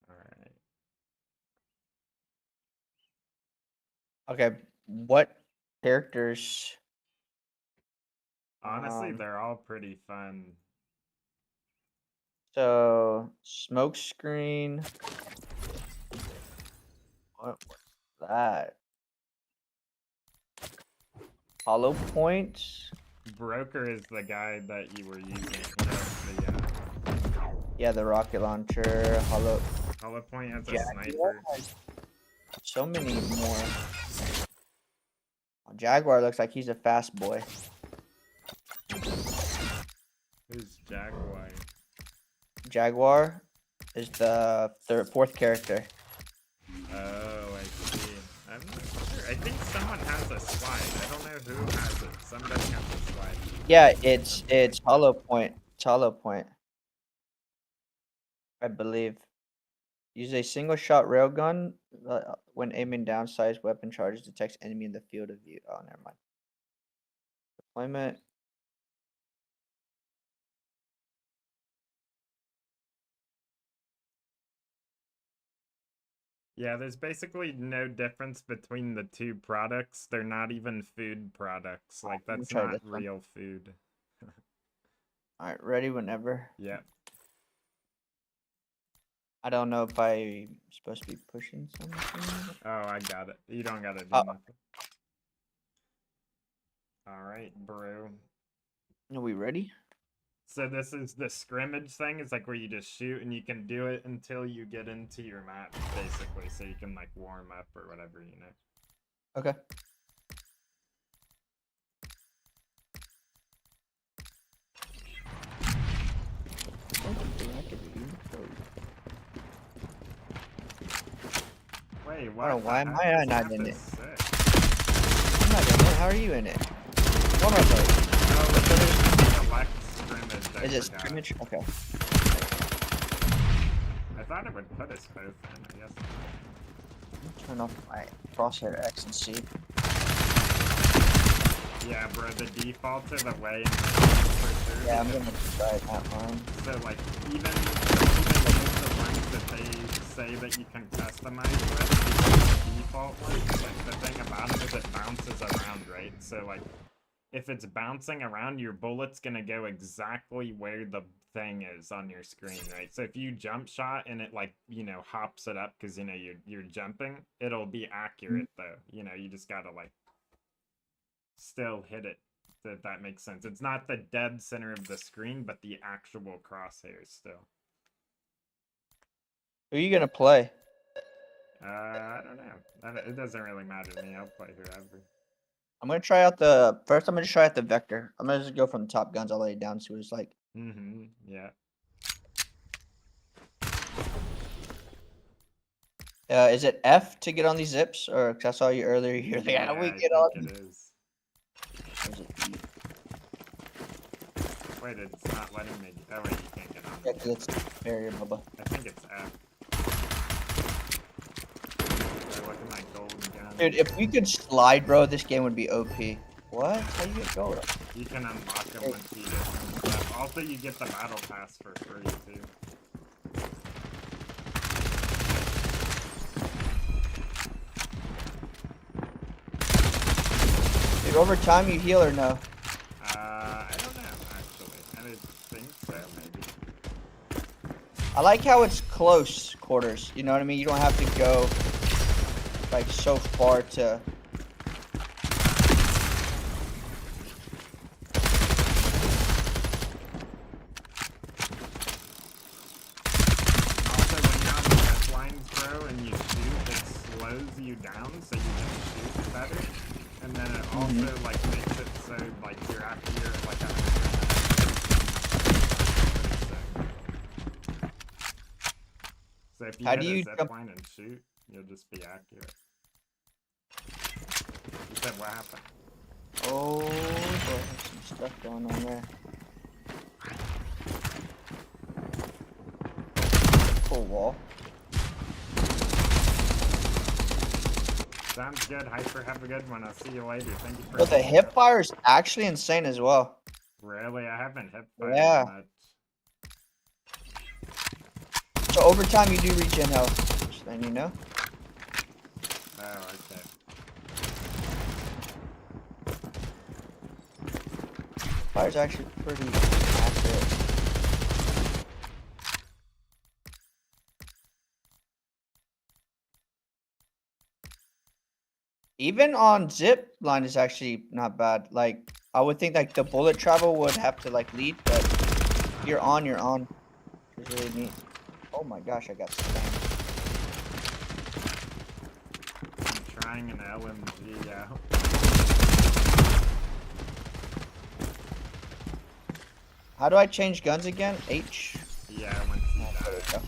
Speaker 1: All right.
Speaker 2: Okay, what characters?
Speaker 1: Honestly, they're all pretty fun.
Speaker 2: So smoke screen. What was that? Hollow point.
Speaker 1: Broker is the guy that you were using. The
Speaker 2: Yeah, the rocket launcher. Hollow.
Speaker 1: Hollow Point has a
Speaker 2: Jaguar
Speaker 1: sniper.
Speaker 2: has so many more. Jaguar looks like he's a fast boy.
Speaker 1: Who's Jaguar?
Speaker 2: Jaguar is the fourth character.
Speaker 1: Oh, I see. I'm not sure. I think someone has a slide. I don't know who has it. Somebody has a slide.
Speaker 2: Yeah, it's Hollow Point. It's Hollow Point. I believe. Use a single shot railgun when aiming down. Size weapon charges detects enemy in the field of view. Oh, never mind. Deployment.
Speaker 1: Yeah, there's basically no difference between the two products. They're not even food products. Like,
Speaker 2: Let me
Speaker 1: that's
Speaker 2: try
Speaker 1: not
Speaker 2: this one.
Speaker 1: real food.
Speaker 2: All right, ready whenever.
Speaker 1: Yeah.
Speaker 2: I don't know if I'm supposed to be pushing something.
Speaker 1: Oh, I got it. You don't gotta do
Speaker 2: Oh.
Speaker 1: nothing. Alright, bro.
Speaker 2: Are we ready?
Speaker 1: So this is the scrimmage thing. It's like where you just shoot and you can do it until you get into your match, basically. So you can like warm up or whatever, you know.
Speaker 2: Okay.
Speaker 1: Wait, what?
Speaker 2: I don't know, why am I not in it?
Speaker 1: Sick.
Speaker 2: I'm not in it. How are you in it? One more vote.
Speaker 1: Oh, it's select scrimmage. I
Speaker 2: Is it
Speaker 1: forgot.
Speaker 2: scrimmage? Okay.
Speaker 1: I thought it would put us both in, I guess.
Speaker 2: Turn off my crosshair X and C.
Speaker 1: Yeah, bro, the default to the way in for sure.
Speaker 2: Yeah, I'm gonna try that one.
Speaker 1: So, like, even the ones that they say that you can customize with, the default ones, like, the thing about it is it bounces around, right? So, like, if it's bouncing around, your bullet's gonna go exactly where the thing is on your screen, right? So if you jump shot and it, like, you know, hops it up because, you know, you're jumping, it'll be accurate, though. You know, you just gotta, like, still hit it, if that makes sense. It's not the dead center of the screen, but the actual crosshairs still.
Speaker 2: Who are you gonna play?
Speaker 1: I don't know. It doesn't really matter to me. I'll play whoever.
Speaker 2: I'm gonna try out the first. I'm gonna try out the vector. I'm gonna just go from the top guns. I'll lay it down. See what it's like.
Speaker 1: Yeah.
Speaker 2: Is it F to get on these zips, or because I saw you earlier? You're like, how do we get on?
Speaker 1: I think it is.
Speaker 2: Or is it E?
Speaker 1: Wait, it's not letting me. Oh wait, you can't get on.
Speaker 2: Yeah, because it's barrier, Bubba.
Speaker 1: I think it's F. Look at my gold gun.
Speaker 2: Dude, if we could slide, bro, this game would be OP. What? How do you get gold?
Speaker 1: You can unlock them once you get them. Also, you get the battle pass for free too.
Speaker 2: Dude, over time you heal or no?
Speaker 1: I don't know actually. I didn't think so. Maybe.
Speaker 2: I like how it's close quarters. You know what I mean? You don't have to go like so far to.
Speaker 1: Also, when you're on the red line, bro, and you shoot, it slows you down so you can shoot better. And then it also like makes it so like you're like a So if you
Speaker 2: How
Speaker 1: hit
Speaker 2: do
Speaker 1: a
Speaker 2: you
Speaker 1: zip
Speaker 2: jump-
Speaker 1: line and shoot, you'll just be accurate. You said what happened?
Speaker 2: Oh, boy, there's some stuff going on there. Cool wall.
Speaker 1: Sounds good. Hyper, have a good one. I'll see you later. Thank you for
Speaker 2: But the hip fire is actually insane as well.
Speaker 1: Really? I haven't hip fired
Speaker 2: Yeah.
Speaker 1: much.
Speaker 2: So over time you do regen health. Just then you know.
Speaker 1: Oh, okay.
Speaker 2: Fire's actually pretty accurate. Even on zip line is actually not bad. Like I would think like the bullet travel would have to like lead, but you're on, you're on. It's really neat. Oh my gosh, I got slammed.
Speaker 1: I'm trying an LMG out.
Speaker 2: How do I change guns again? H.
Speaker 1: Yeah, once you
Speaker 2: There we
Speaker 1: die.
Speaker 2: go.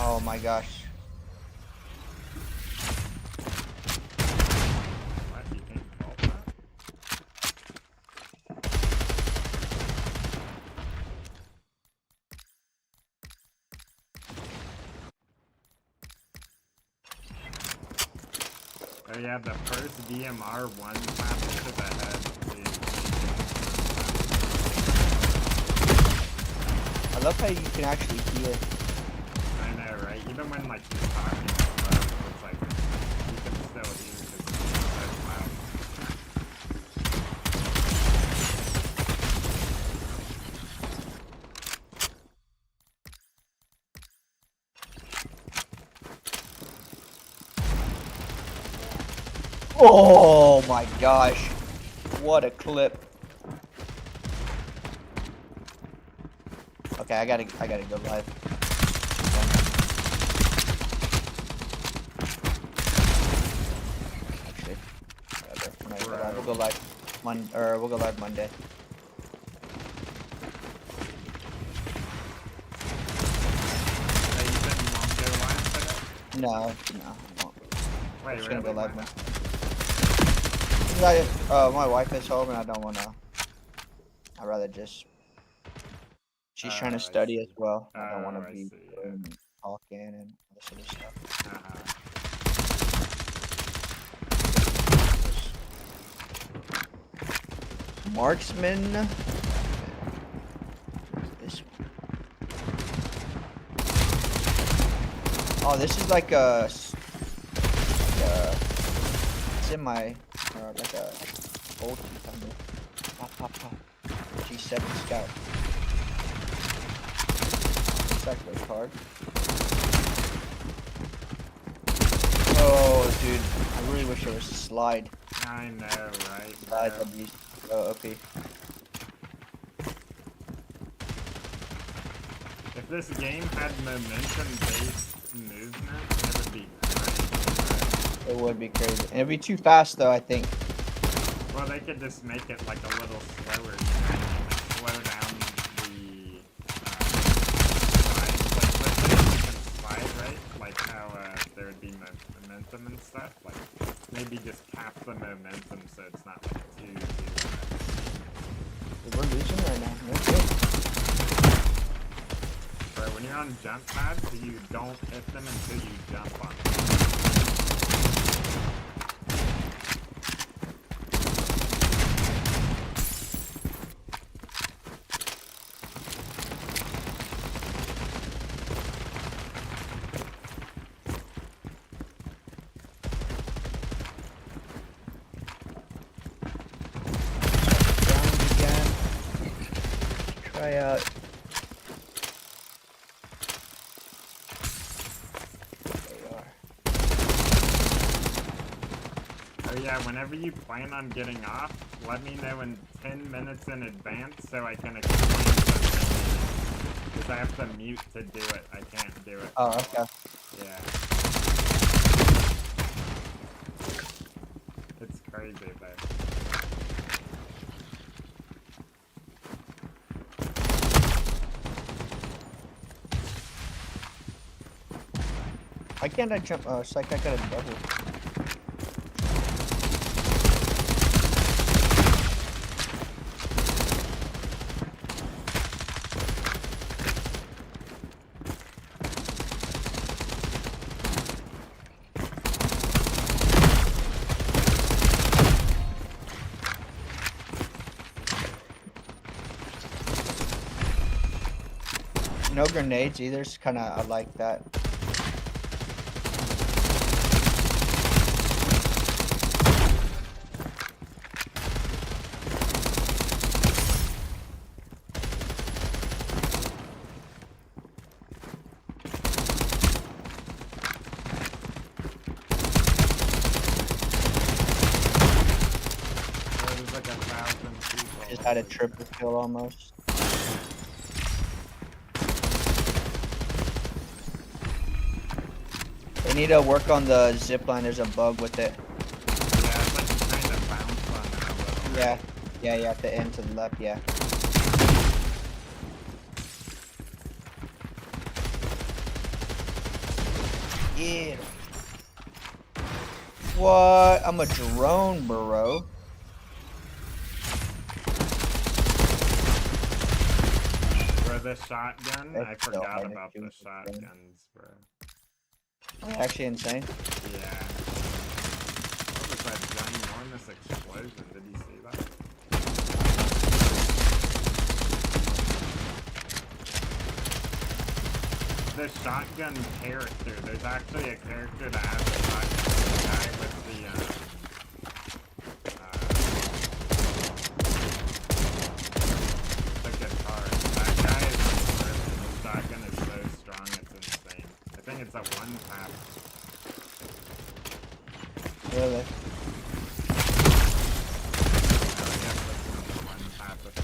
Speaker 2: Oh my gosh.
Speaker 1: What? You can't fault that? Oh yeah, the first DMR one map to the head is...
Speaker 2: I love how you can actually hear.
Speaker 1: I know, right? Even when like you're talking, it's like you can still hear because it's so loud.
Speaker 2: Oh my gosh. What a clip. Okay, I gotta go live. Actually, whatever. Might go live a go live we'll go live Monday.
Speaker 1: So you said you won't go live today?
Speaker 2: No, I won't.
Speaker 1: Wait,
Speaker 2: Just gonna
Speaker 1: really?
Speaker 2: go live
Speaker 1: Why
Speaker 2: Monday.
Speaker 1: not?
Speaker 2: My wife is home and I don't wanna. I'd rather just. She's trying to
Speaker 1: I
Speaker 2: study
Speaker 1: see.
Speaker 2: as well. I don't want
Speaker 1: Oh,
Speaker 2: to
Speaker 1: I
Speaker 2: be
Speaker 1: see, yeah.
Speaker 2: talking and all this other stuff. Marksman. This one. Oh, this is like a semi, or like a old kind of pop. G7 Scout. It's actually hard. Oh, dude, I really wish there was a slide.
Speaker 1: I know, right?
Speaker 2: Slide
Speaker 1: bro?
Speaker 2: would be so OP.
Speaker 1: If this game had momentum-based movement, it would be crazy.
Speaker 2: It would be crazy. And it'd be too fast, though, I think.
Speaker 1: Well, they could just make it like a little slower, slow down the slide, right? Like how there would be momentum and stuff. Like maybe just cap the momentum so it's not like too.
Speaker 2: We're losing right now. No good.
Speaker 1: But when you're on jump pads, you don't hit them until you jump on them.
Speaker 2: Try out. They are.
Speaker 1: Oh yeah, whenever you plan on getting off, let me know in 10 minutes in advance so I can explain something. Because I have to mute to do it. I can't do it.
Speaker 2: Oh, okay.
Speaker 1: Yeah. It's crazy though.
Speaker 2: Why can't I jump? Oh, it's like I got a double. No grenades either. It's kind of I like that.
Speaker 1: There's like 1,000 people.
Speaker 2: Just had a triple kill almost. They need to work on the zip line. There's a bug with it.
Speaker 1: Yeah, it's like you kind of bounce on it a little.
Speaker 2: Yeah, at the end to the left, yeah. Yeah. What? I'm a drone, bro.
Speaker 1: Bro, the shotgun, I
Speaker 2: That's so
Speaker 1: forgot
Speaker 2: hard to
Speaker 1: about
Speaker 2: shoot
Speaker 1: the
Speaker 2: with this gun.
Speaker 1: shotguns, bro.
Speaker 2: Actually insane.
Speaker 1: Yeah. What was that ginormous explosion? Did you see that? The shotgun character. There's actually a character that has a shotgun. The guy with the guitar. That guy is perfect. His shotgun is so strong, it's insane. I think it's a one tap.
Speaker 2: Really?
Speaker 1: I guess this one's a one tap with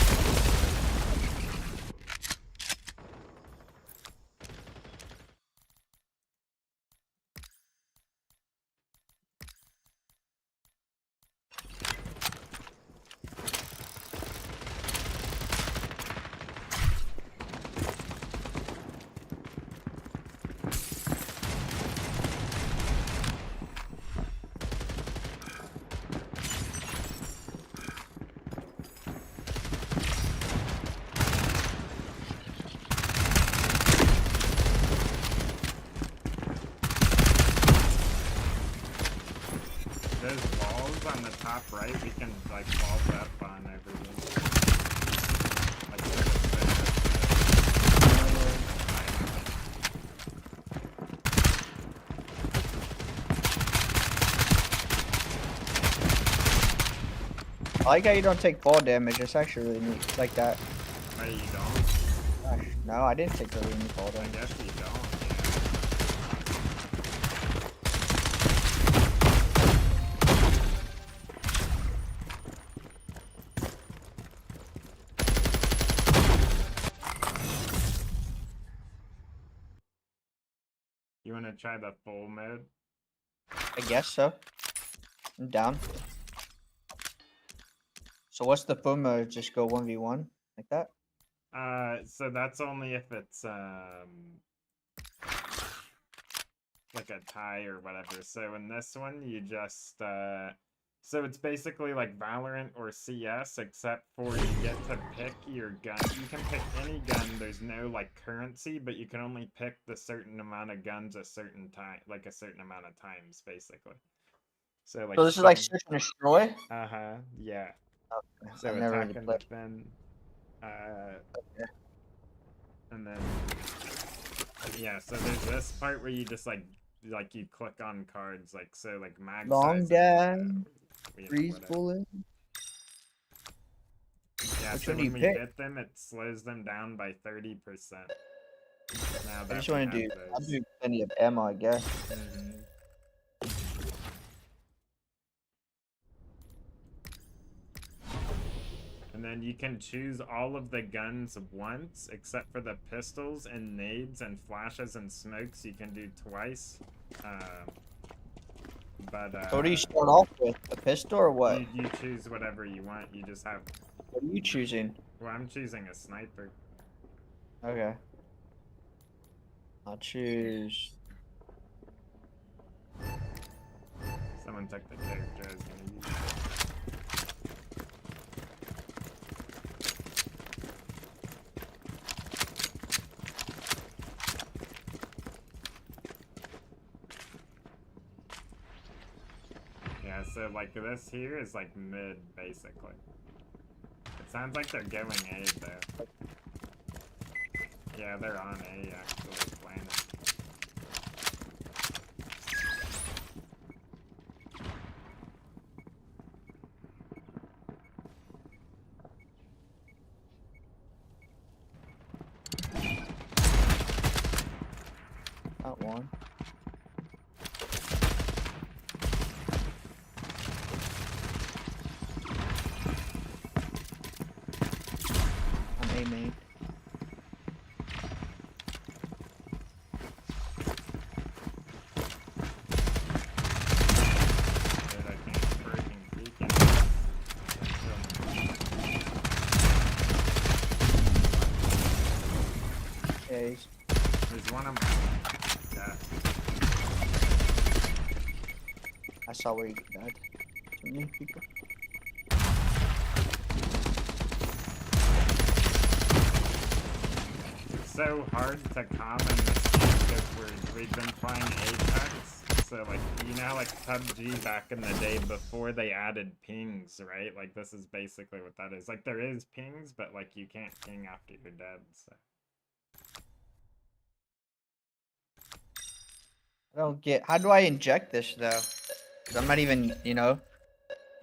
Speaker 1: on the top right, we can like vault up on everything. Like
Speaker 2: I like how you don't take fall damage. It's actually really neat. Like that.
Speaker 1: Wait, you don't?
Speaker 2: Gosh, no, I didn't take really any fall
Speaker 1: I
Speaker 2: damage.
Speaker 1: guess you don't. You wanna try the full mode?
Speaker 2: I guess so. I'm down. So what's the full mode? Just go 1v1 like that?
Speaker 1: So that's only if it's like a tie or whatever. So in this one, you just so it's basically like Valorant or CS, except for you get to pick your gun. You can pick any gun. There's no like currency, but you can only pick the certain amount of guns a certain time, like a certain amount of times, basically. So like.
Speaker 2: So this is like search and destroy?
Speaker 1: Yeah.
Speaker 2: Okay.
Speaker 1: So
Speaker 2: I've never
Speaker 1: attack
Speaker 2: really
Speaker 1: and
Speaker 2: played.
Speaker 1: defend.
Speaker 2: Okay.
Speaker 1: And then yeah, so there's this part where you just like you click on cards, like so like mag
Speaker 2: Long
Speaker 1: size
Speaker 2: dash, freeze
Speaker 1: whatever.
Speaker 2: bullet.
Speaker 1: Yeah,
Speaker 2: Which
Speaker 1: so
Speaker 2: one do
Speaker 1: when
Speaker 2: you
Speaker 1: we
Speaker 2: pick?
Speaker 1: hit them, it slows them down by 30%. Now
Speaker 2: I
Speaker 1: that
Speaker 2: just
Speaker 1: we
Speaker 2: want to
Speaker 1: have
Speaker 2: do. I'll
Speaker 1: those.
Speaker 2: do plenty of ammo, I guess.
Speaker 1: Mhm. And then you can choose all of the guns once, except for the pistols and nades and flashes and smokes. You can do twice.
Speaker 2: So what do you start off with? A pistol or what?
Speaker 1: You choose whatever you want. You just have.
Speaker 2: What are you choosing?
Speaker 1: Well, I'm choosing a sniper.
Speaker 2: Okay. I'll choose.
Speaker 1: Someone took the character I was gonna use. Yeah, so like this here is like mid, basically. It sounds like they're going A though. Yeah, they're on A actually, playing it.
Speaker 2: Not one. I'm A main.
Speaker 1: Dude, I can't freaking peek it.
Speaker 2: Okay.
Speaker 1: There's one of yeah.
Speaker 2: I saw where you died. Too many people.
Speaker 1: It's so hard to calm in this game because we've been playing Apex. So like you know like PUBG back in the day before they added pings, right? Like this is basically what that is. Like there is pings, but like you can't ping after you're dead. So.
Speaker 2: I don't get. How do I inject this though? 'Cause I'm not even. You know.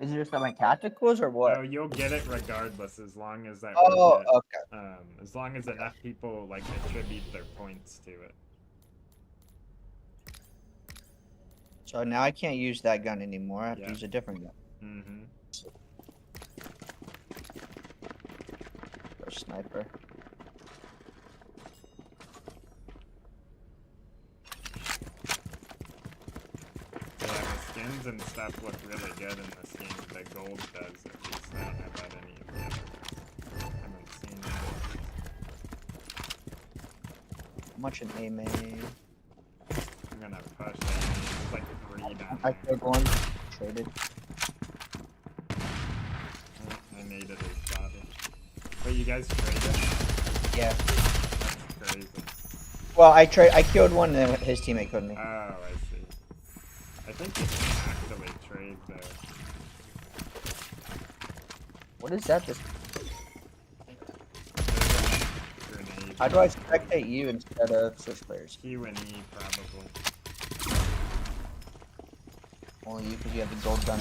Speaker 2: Is it just on my tacticals or what?
Speaker 1: Oh, you'll get it regardless as long as that.
Speaker 2: Oh,
Speaker 1: we
Speaker 2: okay.
Speaker 1: get, as long as enough people like attribute their points to it.
Speaker 2: So now I can't use that gun anymore. I have
Speaker 1: Yeah.
Speaker 2: to use a different gun.
Speaker 1: Mm-hmm.
Speaker 2: Go sniper.
Speaker 1: Yeah, the skins and stuff look really good in this game. The gold does, at least. I don't know about any of the others. I haven't seen it.
Speaker 2: How much an A main?
Speaker 1: I'm gonna push it. There's like 3 down
Speaker 2: I
Speaker 1: there.
Speaker 2: killed one. Traded.
Speaker 1: I needed his body. Wait, you guys traded?
Speaker 2: Yeah.
Speaker 1: That's crazy.
Speaker 2: Well, I killed one, and then his teammate killed me.
Speaker 1: Oh, I see. I think you can actually trade though.
Speaker 2: What is that? This.
Speaker 1: Grenade.
Speaker 2: How do I spectate you instead of Switch players?
Speaker 1: Q and E probably.
Speaker 2: Only you because you have the gold gun.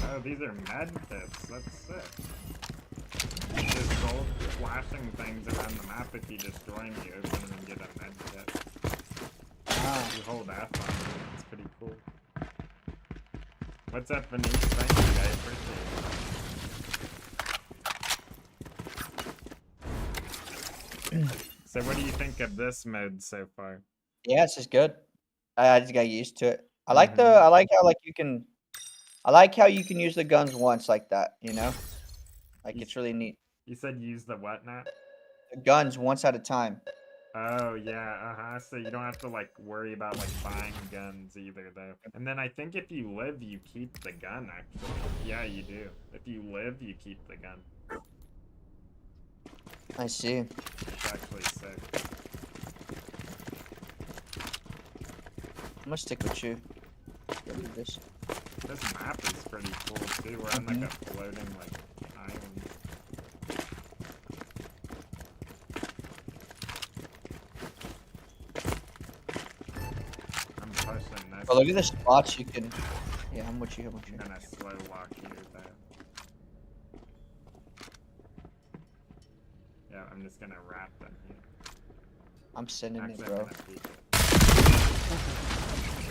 Speaker 1: Oh, these are med kits. That's sick. There's gold flashing things around the map. If you destroy them, you open them and get a med kit.
Speaker 2: Ah.
Speaker 1: You hold F on it. It's pretty cool. What's up, Venice? Thank you. I appreciate it. So what do you think of this mode so far?
Speaker 2: Yeah, it's just good. I just got used to it. I like how like you can. I like how you can use the guns once like that. You know, like it's really neat.
Speaker 1: You said use the what now?
Speaker 2: The guns once at a time.
Speaker 1: Oh yeah, so you don't have to like worry about like buying guns either though. And then I think if you live, you keep the gun actually. Yeah, you do. If you live, you keep the gun.
Speaker 2: I see.
Speaker 1: It's actually sick.
Speaker 2: I'm gonna stick with you. Go do this.
Speaker 1: This map is pretty cool too. We're on like a floating like island. I'm pushing this.
Speaker 2: Oh, look at the spots you can. Yeah, I'm with you. I'm with you.
Speaker 1: I'm gonna slow walk you there. Yeah, I'm just gonna wrap them here.
Speaker 2: I'm sending
Speaker 1: Actually,
Speaker 2: it,
Speaker 1: I'm
Speaker 2: bro.
Speaker 1: gonna peek it.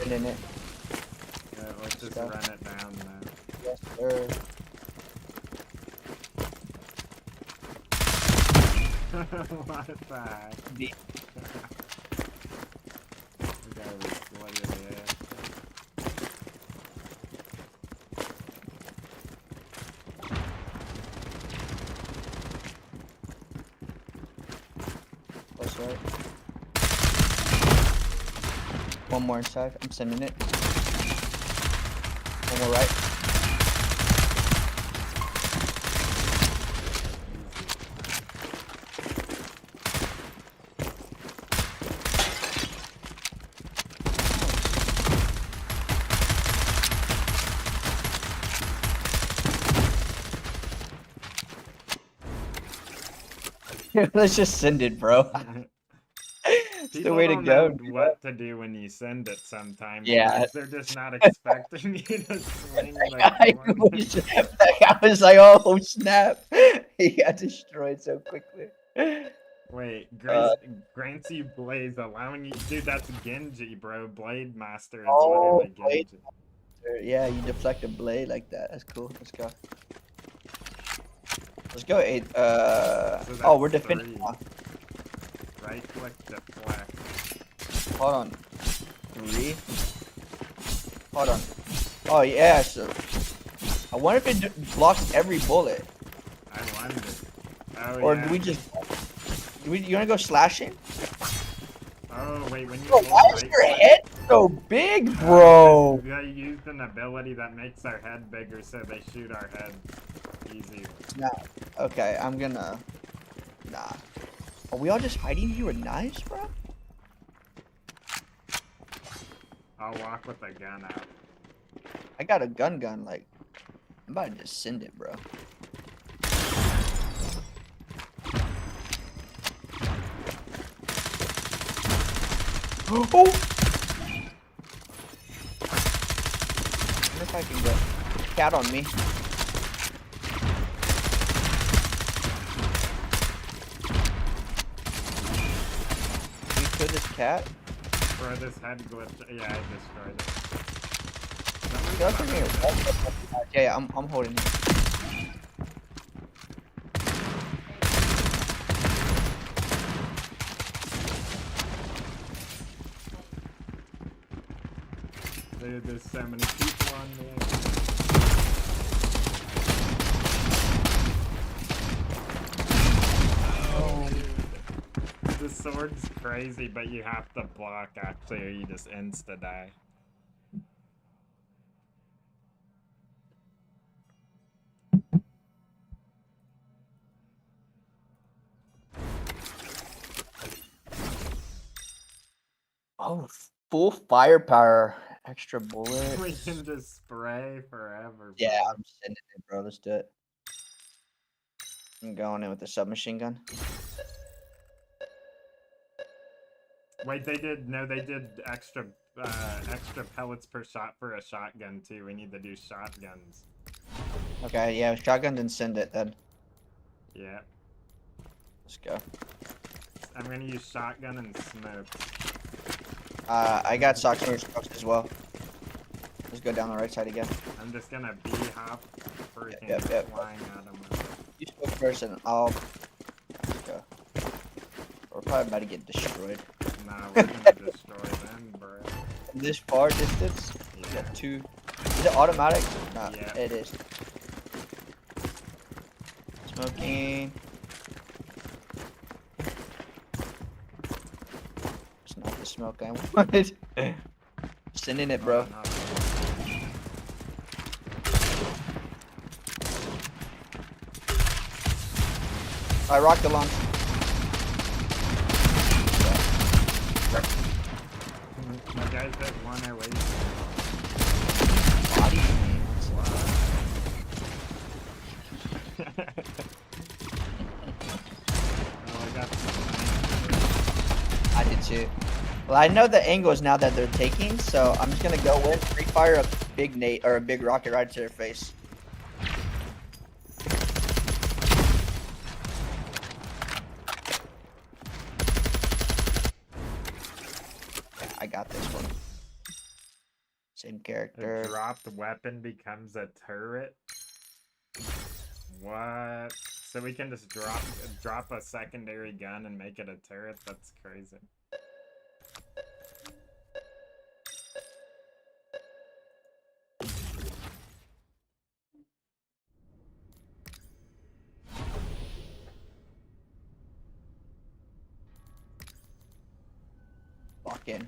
Speaker 2: Sending it.
Speaker 1: Yeah, let's just
Speaker 2: go.
Speaker 1: run it down now.
Speaker 2: Yes, sir.
Speaker 1: What the heck?
Speaker 2: The
Speaker 1: The guy was flooded in the air.
Speaker 2: Close right. One more inside. I'm sending it. One more right. Let's just send it, bro. It's the
Speaker 1: People
Speaker 2: way to
Speaker 1: don't
Speaker 2: go.
Speaker 1: know what to do when you send it sometimes.
Speaker 2: Yeah.
Speaker 1: because they're just not expecting you to swing the
Speaker 2: I
Speaker 1: gun.
Speaker 2: was like, oh snap! He got destroyed so quickly.
Speaker 1: Wait, Grace grants you Blaze, allowing you. Dude, that's Genji, bro. Blade Master is
Speaker 2: Oh,
Speaker 1: literally
Speaker 2: Blade
Speaker 1: Genji.
Speaker 2: Yeah, you deflect a blade like that. That's cool. Let's go. Let's go. Oh, we're
Speaker 1: that's
Speaker 2: defending.
Speaker 1: 3. Right click deflect.
Speaker 2: Hold on. 3. Hold on. Oh yeah. So I wonder if it blocks every bullet,
Speaker 1: I wonder. Oh,
Speaker 2: or
Speaker 1: yeah.
Speaker 2: do we just? You wanna go slashing?
Speaker 1: Oh, wait, when you
Speaker 2: Bro,
Speaker 1: hold
Speaker 2: why is
Speaker 1: right
Speaker 2: your
Speaker 1: click-
Speaker 2: head so big, bro?
Speaker 1: They used an ability that makes our head bigger, so they shoot our head easier.
Speaker 2: Nah. Okay, I'm gonna. Nah. Are we all just hiding? You were nice, bro.
Speaker 1: I'll walk with a gun out.
Speaker 2: I got a gun. Like, I'm about to just send it, bro. Oh! I wonder if I can get cat on me. We kill this cat?
Speaker 1: For this head glitch, yeah, I destroyed it.
Speaker 2: Go from here. Yeah, I'm holding it.
Speaker 1: Dude, there's so many people on there. Oh, dude. The sword's crazy, but you have to block actually, or you just insta die.
Speaker 2: Oh, full firepower. Extra bullet.
Speaker 1: We can just spray forever, bro.
Speaker 2: Yeah, I'm sending it, bro. Let's do it. I'm going in with the submachine gun.
Speaker 1: Wait, they did extra extra pellets per shot for a shotgun too. We need to do shotguns.
Speaker 2: Okay, yeah, shotgun, then send it then.
Speaker 1: Yeah.
Speaker 2: Let's go.
Speaker 1: I'm gonna use shotgun and smoke.
Speaker 2: I got socks as well. Let's go down the right side again.
Speaker 1: I'm just gonna hop freaking
Speaker 2: Yep.
Speaker 1: flying at them.
Speaker 2: You smoke first and I'll go. We're probably about to get destroyed.
Speaker 1: Nah, we're gonna destroy them, bro.
Speaker 2: This far distance?
Speaker 1: Yeah.
Speaker 2: You got two. Is it automatic? Nah,
Speaker 1: Yeah.
Speaker 2: it is. Smoking. It's not the smoke I wanted. Sending it, bro.
Speaker 1: Oh,
Speaker 2: I rocked the launch.
Speaker 1: my guy's at 108.
Speaker 2: Body.
Speaker 1: Oh, I got
Speaker 2: I did too. Well, I know the angles now that they're taking, so I'm just gonna go in, free fire a big nade or a big rocket right to their face. Yeah, I got this one. Same character.
Speaker 1: A dropped weapon becomes a turret. What? So we can just drop a secondary gun and make it a turret? That's crazy.
Speaker 2: Lock in.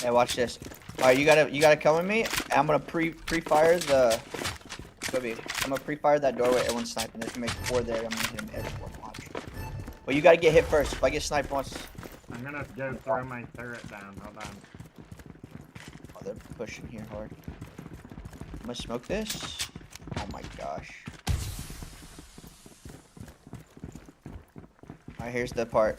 Speaker 2: Hey, watch this. All right, you gotta come with me. I'm gonna pre-fire the. I'm gonna pre-fire that doorway. Everyone's sniping. There's gonna make 4 there. I'm gonna hit him everywhere. Watch. But you gotta get hit first. If I get sniped once.
Speaker 1: I'm gonna go throw my turret down. Hold on.
Speaker 2: Oh, they're pushing here hard. I'm gonna smoke this. Oh my gosh. All right, here's the part.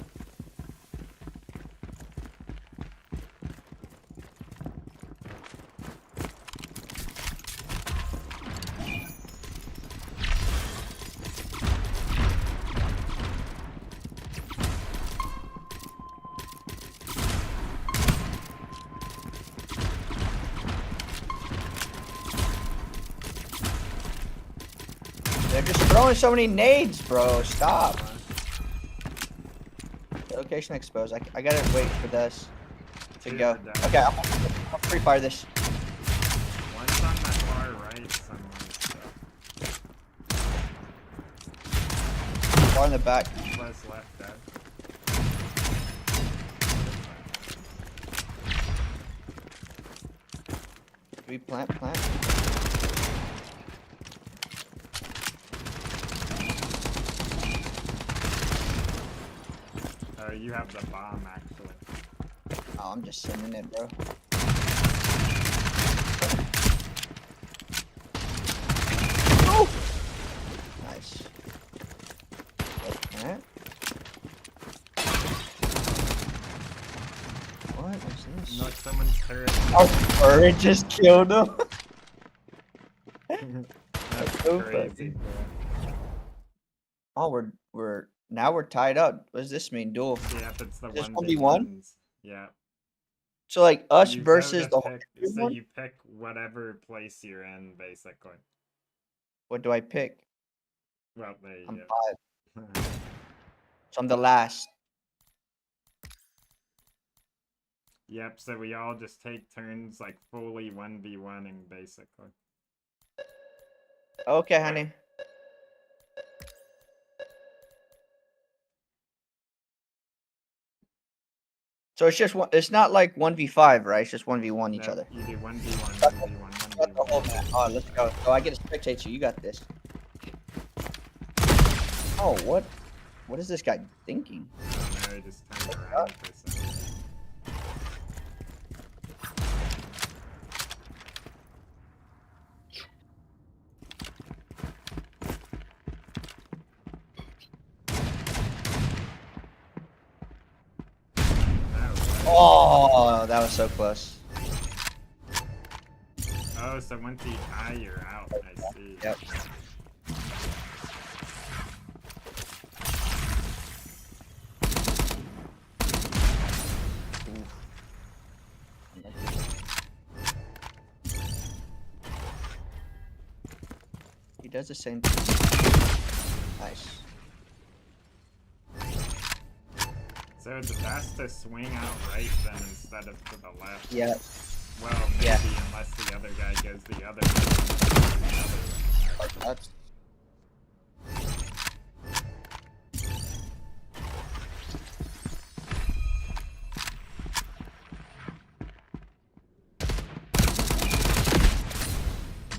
Speaker 2: They're just throwing so many nades, bro. Stop. The location exposed. I gotta wait for this to go. Okay, I'll free fire this.
Speaker 1: One's on the far right somewhere.
Speaker 2: Far in the back.
Speaker 1: Plus left dead.
Speaker 2: Do we plant?
Speaker 1: Oh, you have the bomb actually.
Speaker 2: Oh, I'm just sending it, bro. Oh! Nice. Plant. What was this?
Speaker 1: Knock someone's turret.
Speaker 2: Oh, bird just killed him.
Speaker 1: That's
Speaker 2: so
Speaker 1: crazy,
Speaker 2: funny.
Speaker 1: bro.
Speaker 2: Oh, we're now we're tied up. What does this mean? Duel.
Speaker 1: Yep, it's the
Speaker 2: Just 1v1?
Speaker 1: 1v1s. Yeah.
Speaker 2: So like us
Speaker 1: You go
Speaker 2: versus
Speaker 1: to
Speaker 2: the whole
Speaker 1: pick, so
Speaker 2: one?
Speaker 1: you pick whatever place you're in, basically.
Speaker 2: What do I pick?
Speaker 1: Well, there you
Speaker 2: I'm
Speaker 1: go.
Speaker 2: 5. So I'm the last.
Speaker 1: Yep, so we all just take turns, like, fully 1v1ing, basically.
Speaker 2: Okay, honey. So it's just one. It's not like 1v5, right? It's just 1v1 each
Speaker 1: No,
Speaker 2: other.
Speaker 1: you do 1v1, 1v1,
Speaker 2: Got the whole
Speaker 1: 1v1.
Speaker 2: map. Oh, let's go. So I get to spectate you. You got this. Oh, what? What is this guy thinking?
Speaker 1: I don't know, he just turned around for some reason.
Speaker 2: Oh, that was so close.
Speaker 1: Oh, so once you die, you're out. I see.
Speaker 2: Yep. He does the same thing. Nice.
Speaker 1: So it's best to swing out right then instead of to the left.
Speaker 2: Yeah.
Speaker 1: Well, maybe
Speaker 2: Yeah.
Speaker 1: unless the other guy goes the other way.
Speaker 2: That's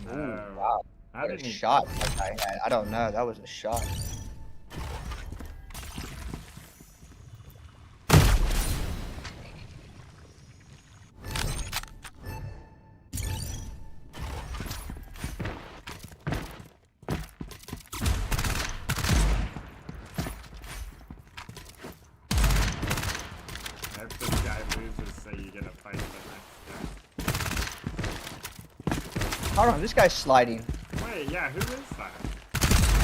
Speaker 1: No.
Speaker 2: wow.
Speaker 1: How
Speaker 2: What a
Speaker 1: did he?
Speaker 2: shot that guy had. I don't know. That was a shot.
Speaker 1: If this guy loses, so you get a fight the next guy.
Speaker 2: Hold on, this guy's sliding.
Speaker 1: Wait, yeah, who is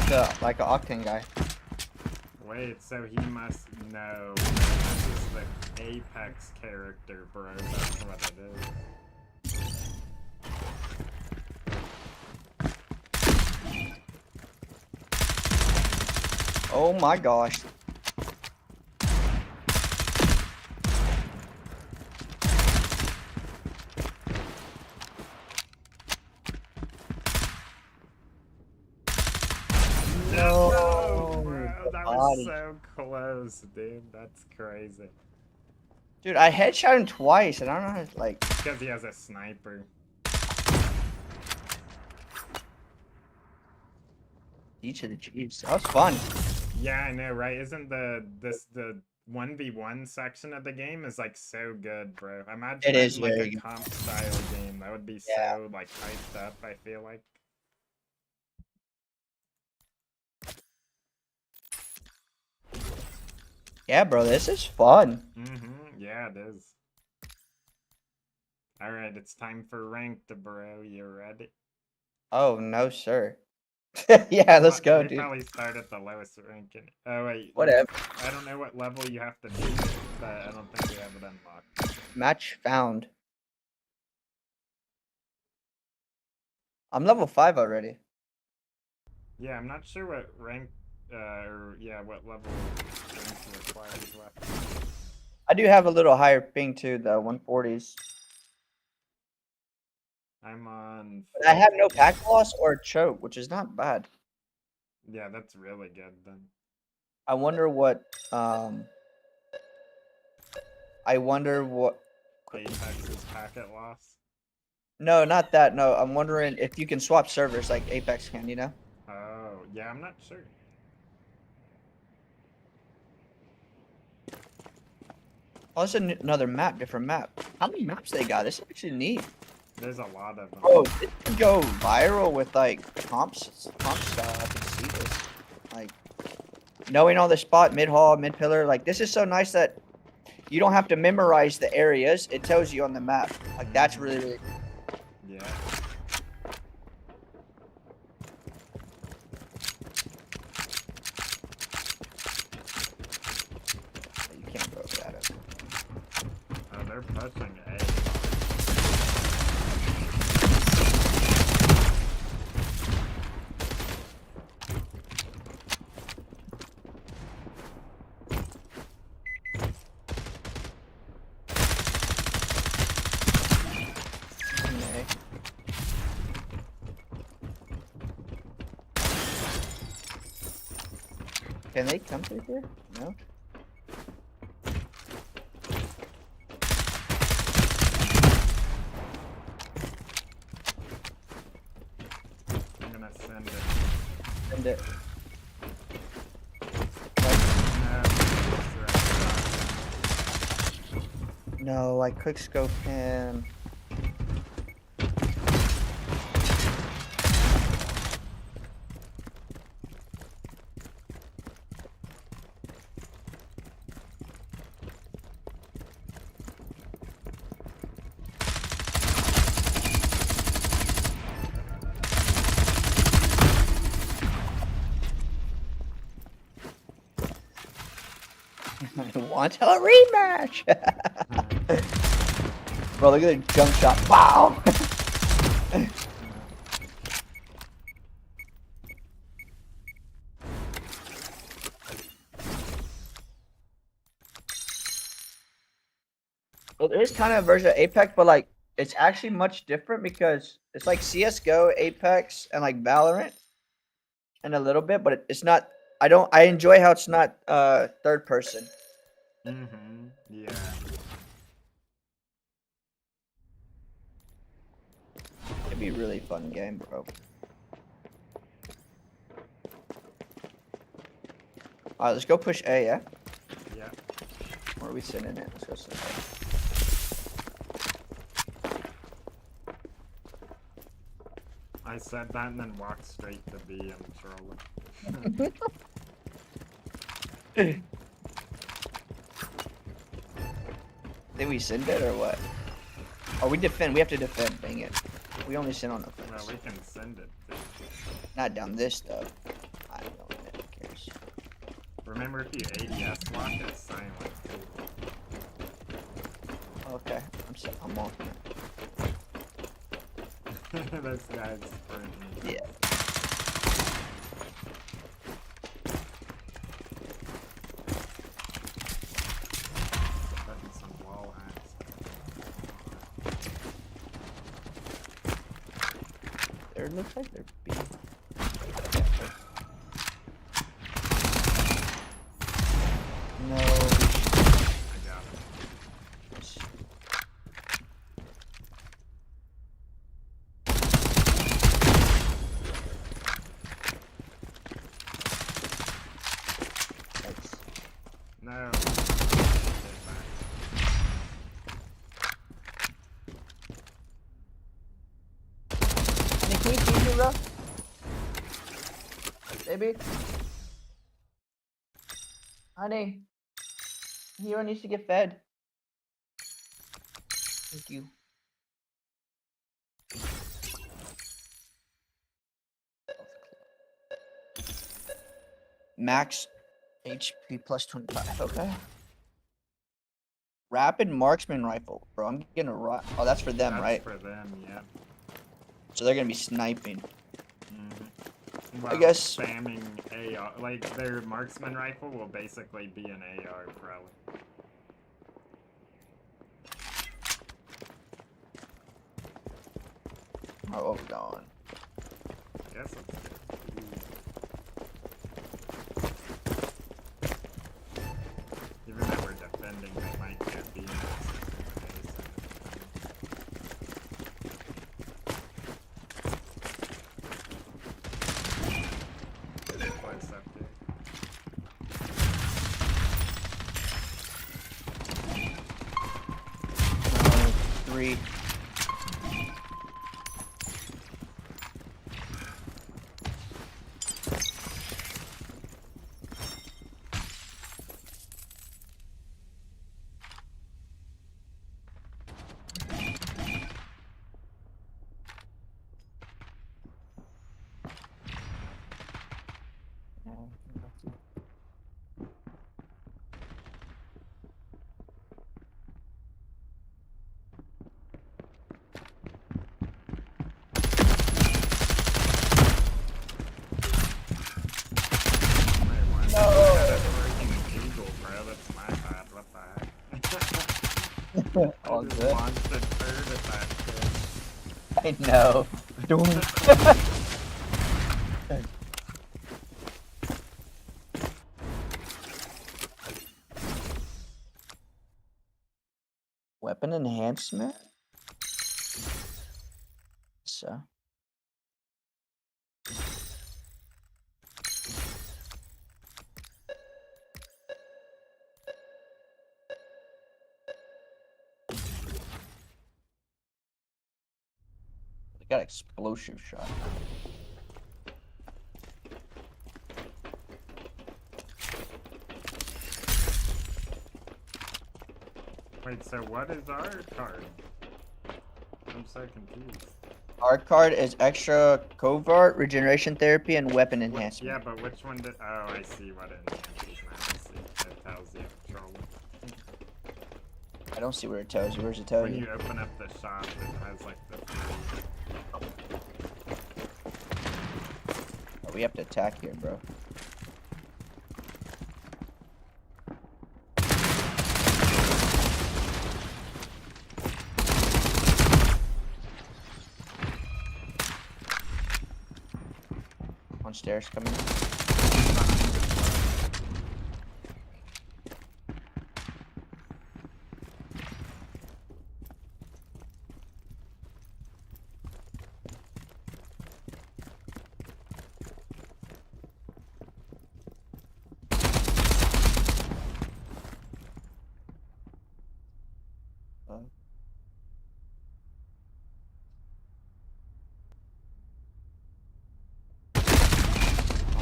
Speaker 1: that?
Speaker 2: Like an octane guy.
Speaker 1: Wait, so he must know. This is the Apex character, bro. That's what it is.
Speaker 2: Oh my gosh.
Speaker 1: No, bro, that was
Speaker 2: body.
Speaker 1: so close, dude. That's crazy.
Speaker 2: Dude, I headshot him twice, and I don't know how to, like...
Speaker 1: Because he has a sniper.
Speaker 2: Each of the Chiefs. That was fun.
Speaker 1: Yeah, I know, right? Isn't the 1v1 section of the game is like so good, bro. Imagine
Speaker 2: It
Speaker 1: that
Speaker 2: is
Speaker 1: in like
Speaker 2: very
Speaker 1: a
Speaker 2: good.
Speaker 1: comp style game. That would be
Speaker 2: Yeah.
Speaker 1: so like hyped up, I feel like.
Speaker 2: Yeah, bro, this is fun.
Speaker 1: Yeah, it is. Alright, it's time for ranked, bro. You ready?
Speaker 2: Oh, no, sir. Yeah, let's go,
Speaker 1: We
Speaker 2: dude.
Speaker 1: probably start at the lowest ranking. Oh, wait.
Speaker 2: Whatever.
Speaker 1: I don't know what level you have to be, but I don't think we have it unlocked.
Speaker 2: Match found. I'm level 5 already.
Speaker 1: Yeah, I'm not sure what rank, or yeah, what level rank requires left.
Speaker 2: I do have a little higher ping too, the 140s.
Speaker 1: I'm on.
Speaker 2: But I have no pack loss or choke, which is not bad.
Speaker 1: Yeah, that's really good then.
Speaker 2: I wonder what
Speaker 1: Apex's packet loss.
Speaker 2: No, not that. No, I'm wondering if you can swap servers like Apex can, you know?
Speaker 1: Oh, yeah, I'm not sure.
Speaker 2: Oh, it's another map, different map. How many maps they got? This is actually neat.
Speaker 1: There's a lot of them.
Speaker 2: Oh, this could go viral with like comp style. I can see this. Like knowing all the spot, mid hall, mid pillar. Like this is so nice that you don't have to memorize the areas. It tells you on the map. Like that's really, really
Speaker 1: Yeah. they're pushing A.
Speaker 2: Okay. Can they come through here? No.
Speaker 1: I'm gonna send it.
Speaker 2: Send it. No, I quick scope him. Want a rematch? Bro, look at the jump shot. Wow! Well, there is kind of a version of Apex, but like it's actually much different because it's like CS:GO, Apex, and like Valorant, and a little bit, but it's not. I enjoy how it's not third person.
Speaker 1: Mm-hmm. Yeah.
Speaker 2: It'd be a really fun game, bro. Alright, let's go push A, yeah?
Speaker 1: Yeah.
Speaker 2: Where are we sitting it? Let's go sit
Speaker 1: I said that and then walked straight to B and trolling.
Speaker 2: there. Did we send it or what? Oh, we defend. We have to defend. Dang it. We only send on offense.
Speaker 1: Well, we can send it too.
Speaker 2: Not down this stuff. I don't know. Who cares?
Speaker 1: Remember, if you ADS lock, it's silent too.
Speaker 2: Okay. I'm walking it.
Speaker 1: This guy's sprinting.
Speaker 2: Yeah.
Speaker 1: Putting some wall hacks.
Speaker 2: There looks like they're B. No.
Speaker 1: I got it.
Speaker 2: Thanks.
Speaker 1: No.
Speaker 2: Can you teach me, bro? Baby? Honey? Hero needs to get fed. Thank you. Max HP plus 25. Okay. Rapid marksman rifle, bro. I'm getting a rock. Oh, that's for them,
Speaker 1: That's
Speaker 2: right?
Speaker 1: for them, yeah.
Speaker 2: So they're gonna be sniping.
Speaker 1: Mm-hmm. Well,
Speaker 2: I guess.
Speaker 1: spamming AR, like their marksman rifle will basically be an AR probably.
Speaker 2: Oh, we're going.
Speaker 1: I guess it's good. Even though we're defending, they might get beat. Close up there.
Speaker 2: Three. All
Speaker 1: I just
Speaker 2: good.
Speaker 1: launched a turd at that kid.
Speaker 2: I know. Don't. Weapon enhancement? So. They got explosive shot.
Speaker 1: Wait, so what is our card? I'm so confused.
Speaker 2: Our card is extra covert, regeneration therapy, and weapon enhancement.
Speaker 1: Yeah, but which one did... Oh, I see what it enhances now. I see. It tells you. Troll.
Speaker 2: I don't see where it tells you. Where's it tell
Speaker 1: When
Speaker 2: you?
Speaker 1: you open up the shop, it has like the three.
Speaker 2: Oh, we have to attack here, bro. On stairs coming.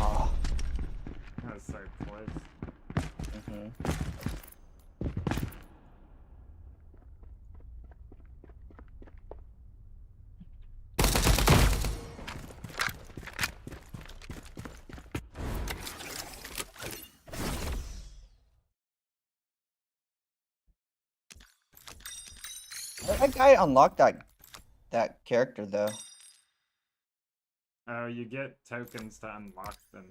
Speaker 2: Oh.
Speaker 1: That was so close.
Speaker 2: That guy unlocked that character though.
Speaker 1: Oh, you get tokens to unlock them.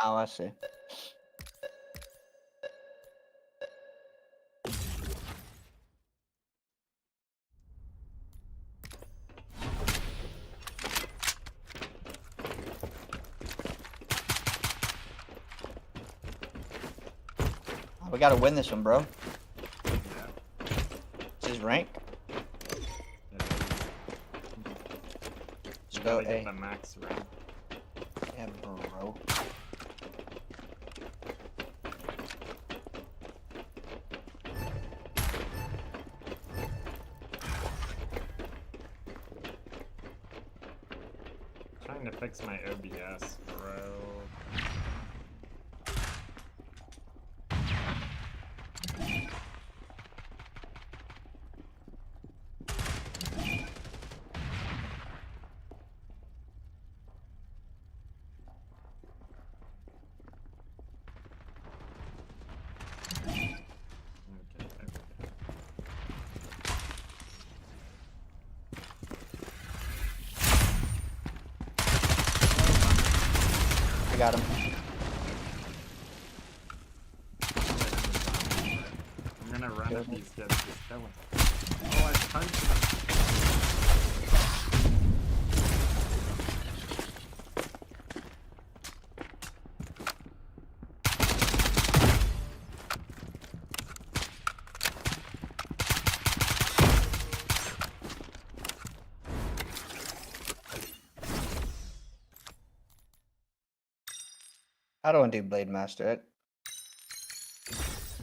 Speaker 2: Oh, I see. Oh, we gotta win this one, bro.
Speaker 1: Yeah.
Speaker 2: It's his rank.
Speaker 1: You
Speaker 2: go
Speaker 1: gotta get
Speaker 2: A.
Speaker 1: the max rank.
Speaker 2: Yeah, bro.
Speaker 1: Trying to fix my OBS, bro. Okay, there we go.
Speaker 2: I got him.
Speaker 1: I'm gonna run at these kids, just kill them. Oh, I punched them.
Speaker 2: I don't want to do Blade Master.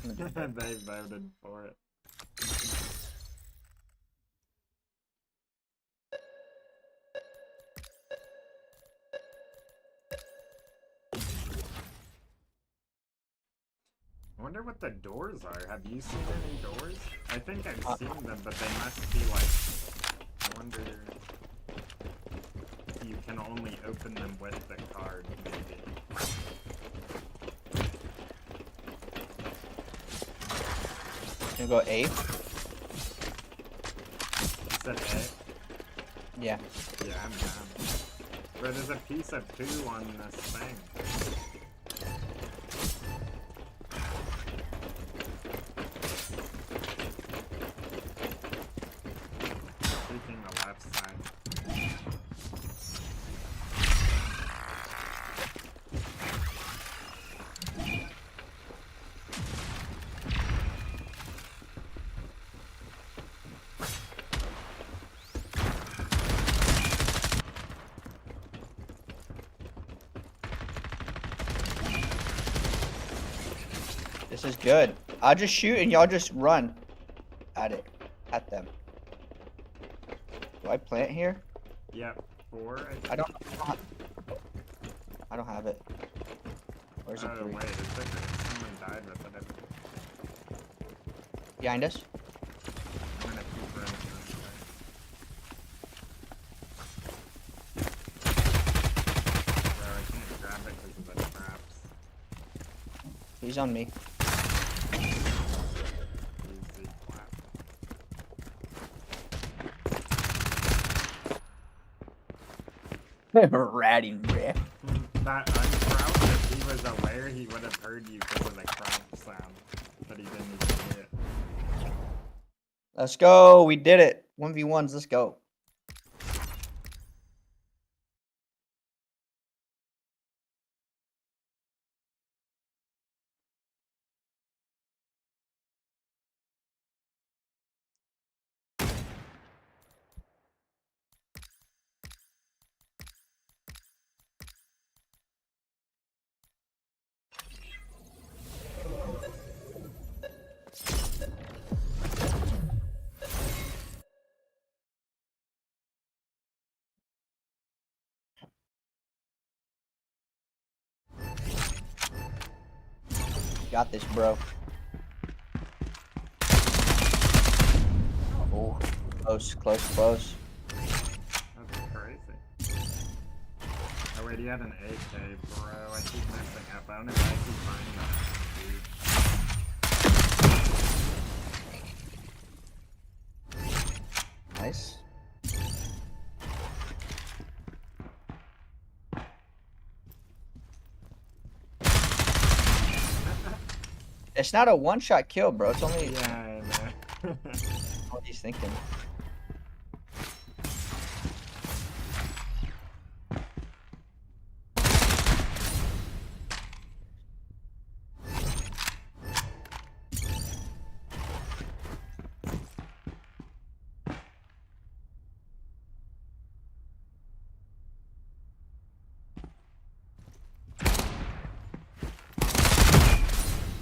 Speaker 1: They voted for it. I wonder what the doors are. Have you seen any doors? I think I've seen them, but they must be like... I wonder... if you can only open them with the card, maybe.
Speaker 2: Gonna go A?
Speaker 1: You said A?
Speaker 2: Yeah.
Speaker 1: Yeah, I'm down. Bro, there's a piece of poo on this thing.
Speaker 2: This is good. I'll just shoot and y'all just run at it. At them. Do I plant here?
Speaker 1: Yep. 4.
Speaker 2: I don't know. I don't have it. Where's the 3?
Speaker 1: Wait, it's okay. Someone died with it.
Speaker 2: Behind us?
Speaker 1: I'm gonna keep running this way. Bro, I can't grab it because of the traps.
Speaker 2: He's on me.
Speaker 1: Easy clap.
Speaker 2: Ratting rip.
Speaker 1: That uncrouch, if he was aware, he would have heard you because of the crouch sound. But he didn't even do it.
Speaker 2: Let's go. We did it. 1v1s. Let's go. Got this, bro. Oh, close, close, close.
Speaker 1: That's crazy. Oh wait, he had an AK, bro. I keep messing up. I don't know why I keep finding that.
Speaker 2: Nice. It's not a one-shot kill, bro. It's only.
Speaker 1: Yeah, I know.
Speaker 2: What he's thinking.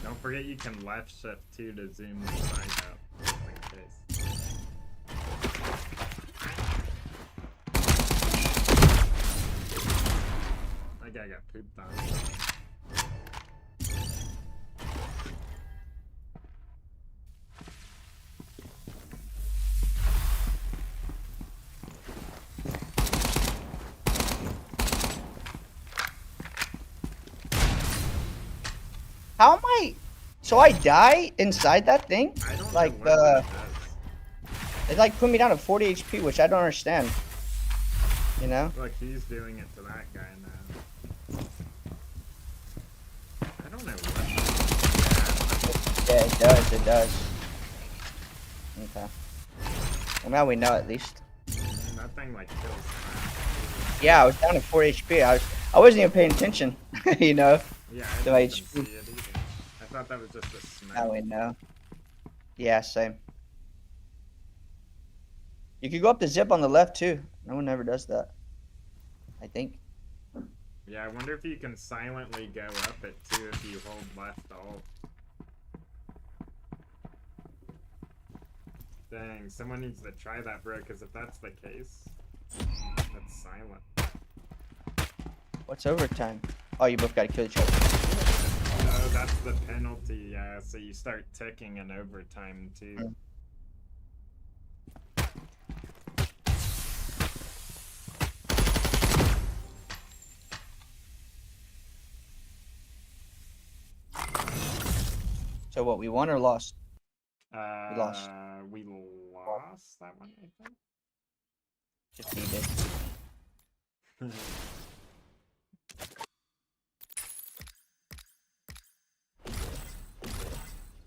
Speaker 1: Don't forget you can left shift too to zoom the side out, just in case. That guy got pooped on.
Speaker 2: How am I? So I die inside that thing?
Speaker 1: I don't
Speaker 2: Like,
Speaker 1: know what that does.
Speaker 2: It like put me down to 40 HP, which I don't understand. You know?
Speaker 1: Look, he's doing it to that guy now. I don't know what.
Speaker 2: Yeah, it does. It does. Okay. Well, now we know at least.
Speaker 1: That thing like kills fast.
Speaker 2: Yeah, I was down to 4 HP. I wasn't even paying attention. You know?
Speaker 1: Yeah,
Speaker 2: So
Speaker 1: I
Speaker 2: I
Speaker 1: didn't even see it either. I thought that was just a smell.
Speaker 2: Now we know. Yeah, same. You could go up the zip on the left too. No one ever does that. I think.
Speaker 1: Yeah, I wonder if you can silently go up it too if you hold left alt. Dang, someone needs to try that, bro, because if that's the case, that's silent.
Speaker 2: What's overtime? Oh, you both gotta kill each other.
Speaker 1: No, that's the penalty, yeah, so you start ticking in overtime too.
Speaker 2: So what, we won or lost?
Speaker 1: We
Speaker 2: lost.
Speaker 1: We lost that one, I think.
Speaker 2: Just needed.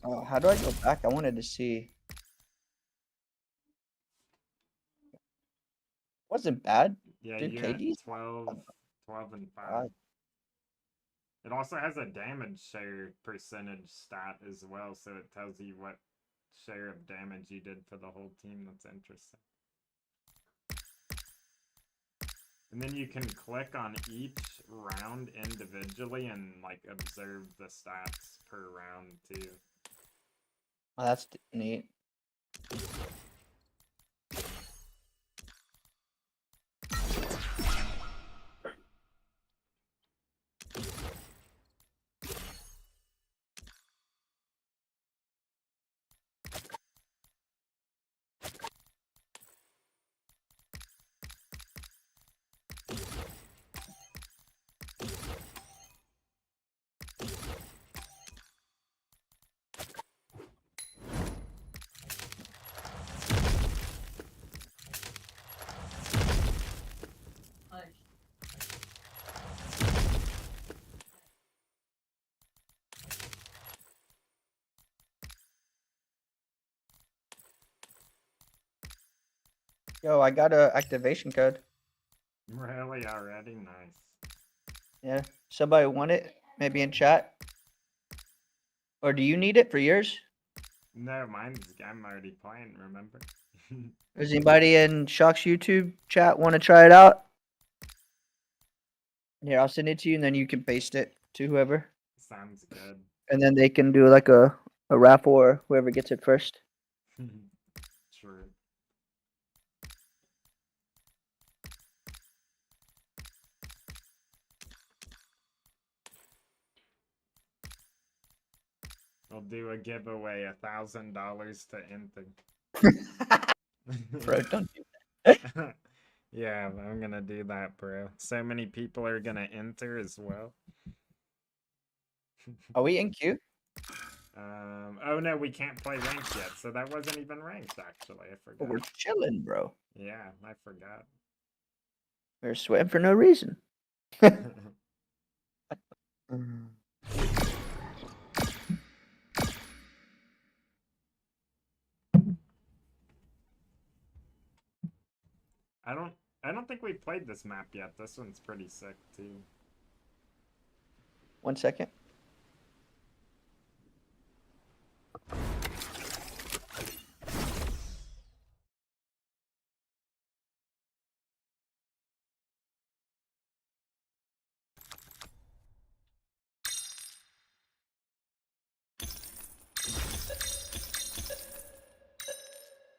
Speaker 2: Oh, how do I go back? I wanted to see. Wasn't bad.
Speaker 1: Yeah,
Speaker 2: Did
Speaker 1: you got
Speaker 2: KD's?
Speaker 1: 12 and 5.
Speaker 2: God.
Speaker 1: It also has a damage share percentage stat as well, so it tells you what share of damage you did for the whole team. That's interesting. And then you can click on each round individually and like observe the stats per round too.
Speaker 2: Oh, that's neat. Yo, I got a activation code.
Speaker 1: Really already nice.
Speaker 2: Yeah. Somebody want it? Maybe in chat? Or do you need it for yours?
Speaker 1: No, I'm already playing, remember?
Speaker 2: Does anybody in Shock's YouTube chat want to try it out? Here, I'll send it to you, and then you can paste it to whoever.
Speaker 1: Sounds good.
Speaker 2: And then they can do like a raffle or whoever gets it first.
Speaker 1: True. I'll do a giveaway, $1,000 to enter.
Speaker 2: Bro, don't do that.
Speaker 1: Yeah, I'm gonna do that, bro. So many people are gonna enter as well.
Speaker 2: Are we in queue?
Speaker 1: Oh no, we can't play ranked yet, so that wasn't even ranked actually. I
Speaker 2: Oh,
Speaker 1: forgot.
Speaker 2: we're chilling, bro.
Speaker 1: Yeah, I forgot.
Speaker 2: We're sweating for no reason.
Speaker 1: I don't think we played this map yet. This one's pretty sick too.
Speaker 2: 1 second. I'm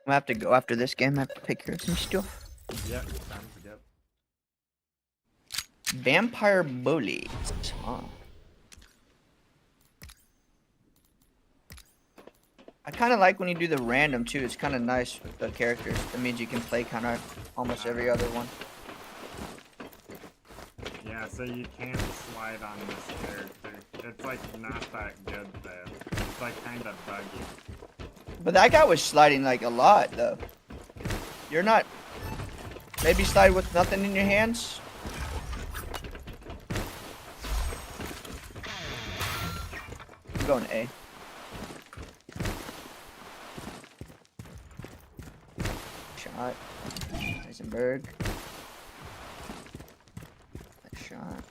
Speaker 2: gonna have to go after this game. I have to take care of some stuff.
Speaker 1: Yep, sounds good.
Speaker 2: Vampire bullies. Huh. I kind of like when you do the random too. It's kind of nice with the characters. That means you can play kind of almost every other one.
Speaker 1: Yeah, so you can slide on this character. It's like not that good though. It's like kind of buggy.
Speaker 2: But that guy was sliding like a lot though. You're not. Maybe slide with nothing in your hands. I'm going A. Shot. Heisenberg. Nice shot.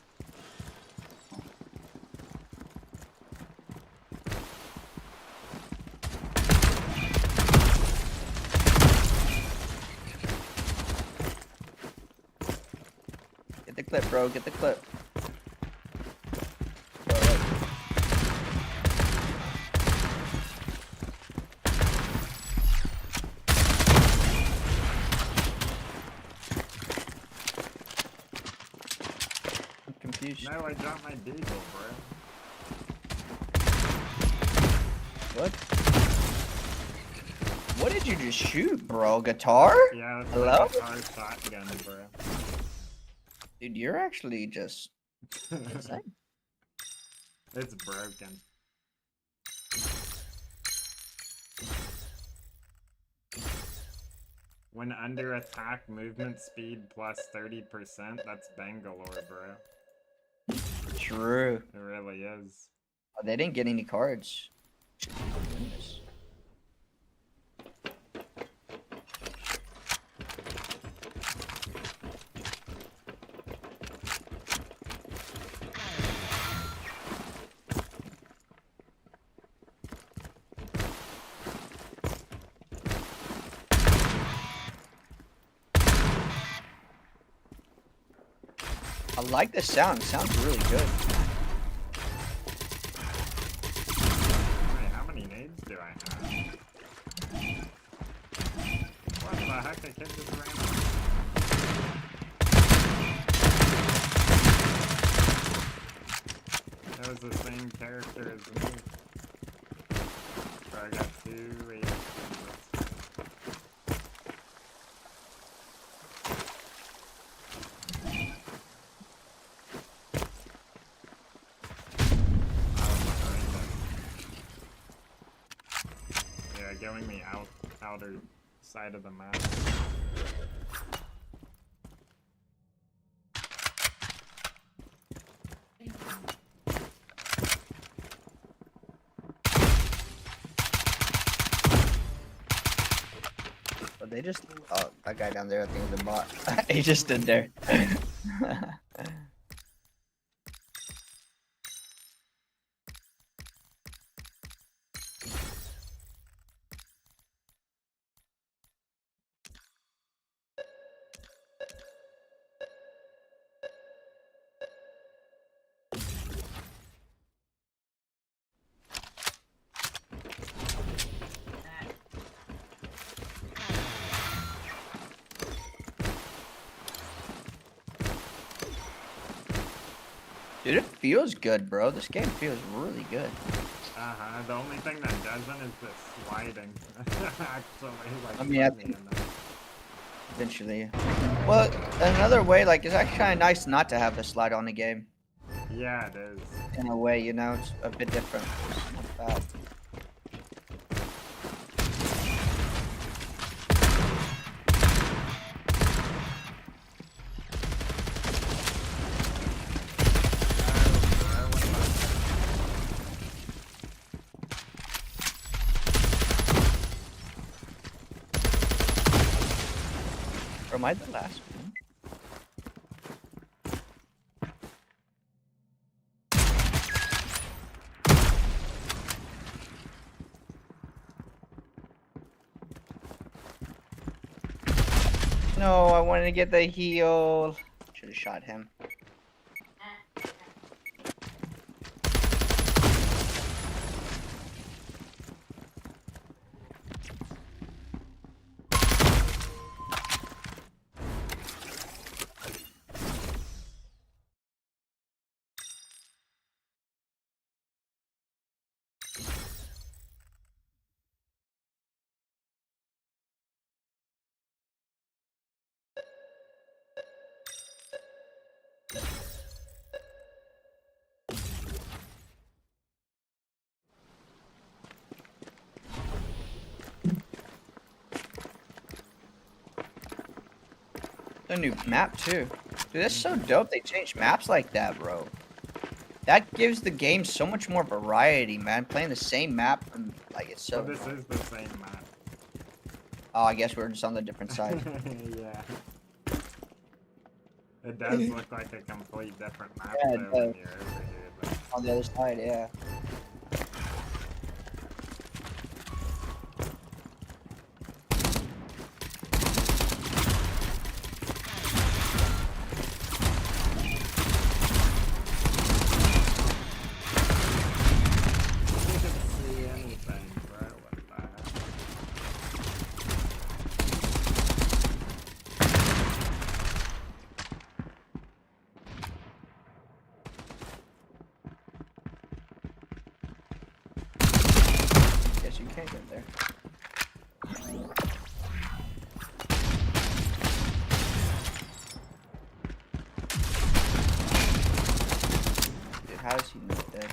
Speaker 2: Get the clip, bro. Get the clip. I'm confused.
Speaker 1: No, I dropped my deagle, bro.
Speaker 2: What? What did you just shoot, bro? Guitar?
Speaker 1: Yeah, that's
Speaker 2: Hello?
Speaker 1: like a car shotgun, bro.
Speaker 2: Dude, you're actually just insane.
Speaker 1: It's broken. When under attack, movement speed plus 30%, that's Bangalore, bro.
Speaker 2: True.
Speaker 1: It really is.
Speaker 2: Oh, they didn't get any cards. Goodness. I like the sound. It sounds really good.
Speaker 1: Wait, how many nades do I have? What the heck? The kid just ran off. That was the same character as me. So I got 2 HP. Yeah, going the outer side of the map.
Speaker 2: But they just, oh, that guy down there, I think is a bot. He just stood there. Dude, it feels good, bro. This game feels really good.
Speaker 1: Uh-huh. The only thing that doesn't is the sliding. Actually, like,
Speaker 2: I mean, I
Speaker 1: funny
Speaker 2: think-
Speaker 1: enough.
Speaker 2: Eventually. Well, another way, like, it's actually kind of nice not to have the slide on the game.
Speaker 1: Yeah, it is.
Speaker 2: In a way, you know, it's a bit different. It's not bad. Or am I the last one? No, I wanted to get the heal. Should have shot him. A new map too. Dude, that's so dope. They changed maps like that, bro. That gives the game so much more variety, man. Playing the same map, and, like, it's so.
Speaker 1: So this is the same map.
Speaker 2: Oh, I guess we're just on the different side.
Speaker 1: Yeah. It does look like a complete different map
Speaker 2: Yeah, it
Speaker 1: though when
Speaker 2: does.
Speaker 1: you're over here. But...
Speaker 2: On the other side, yeah.
Speaker 1: I didn't see anything, bro. What the heck?
Speaker 2: Guess you can't get there. Dude, how is he not dead?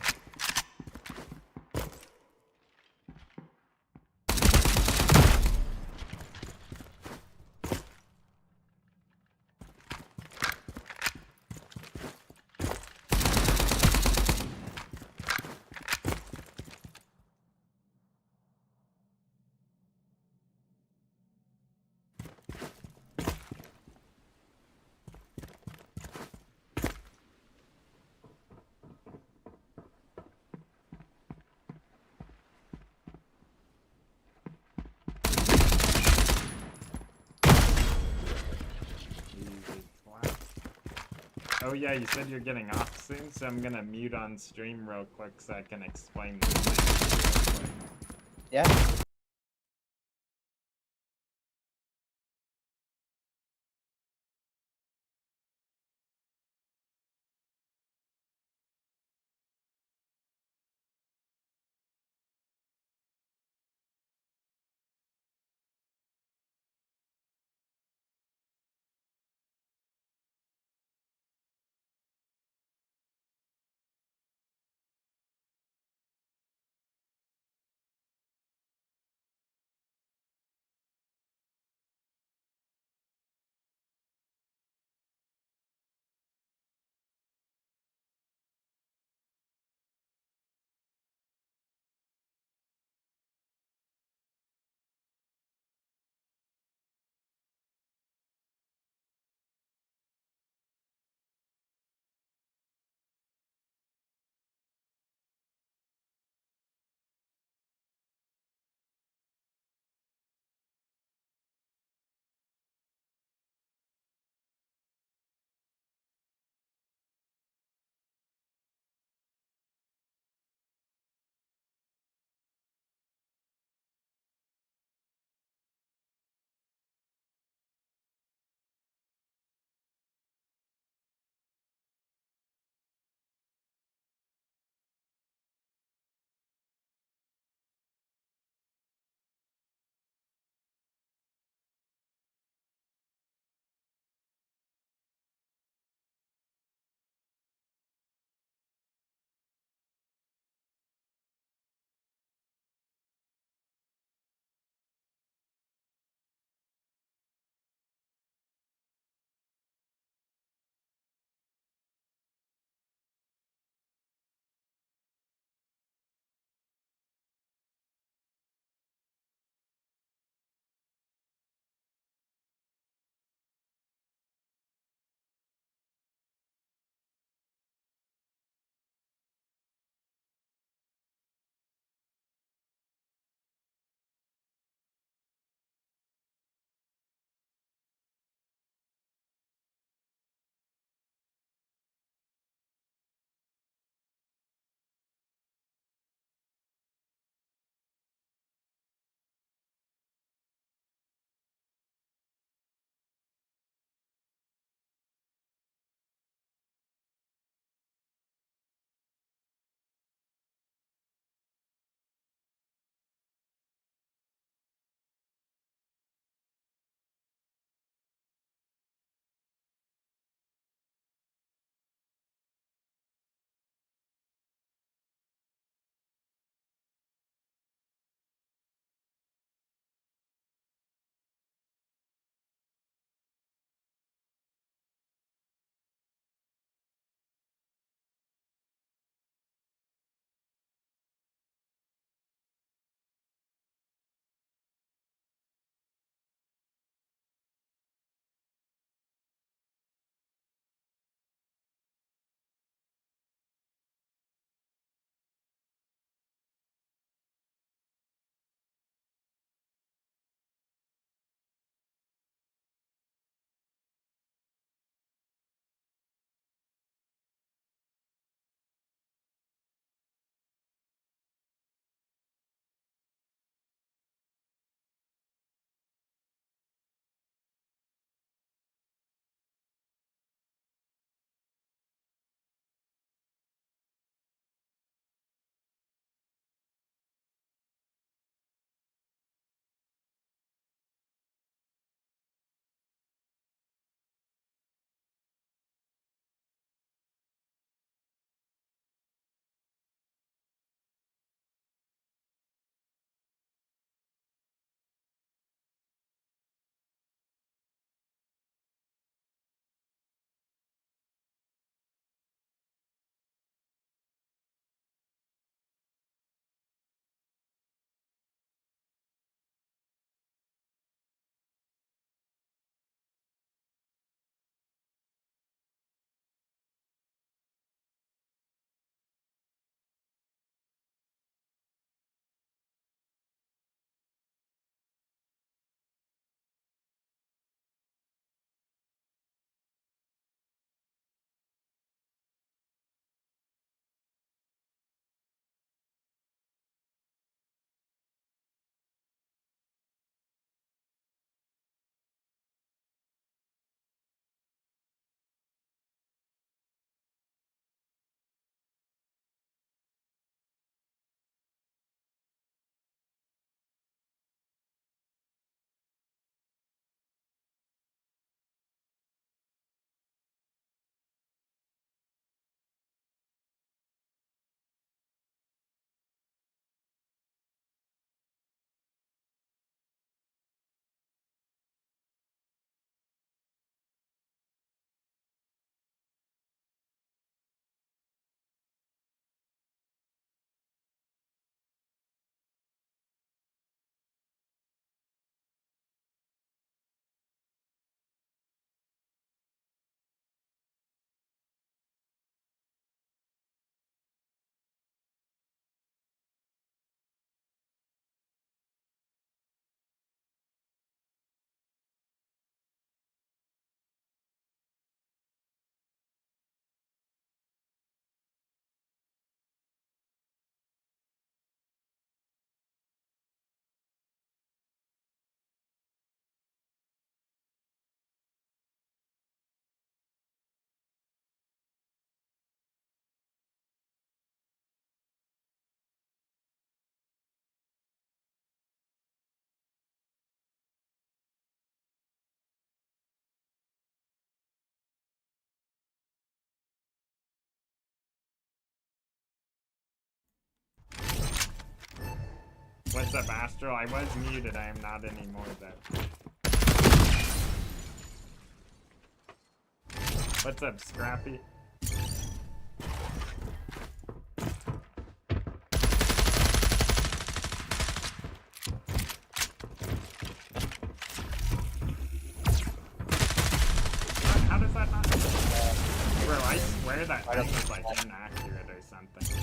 Speaker 1: Oh yeah, you said you're getting off soon, so I'm gonna mute on stream real quick so I can explain this.
Speaker 2: Yeah.
Speaker 1: What's up, Astral? I was muted. I am not anymore, though. What's up, Scrappy? How does that not? Bro, I swear that thing is like inaccurate or something.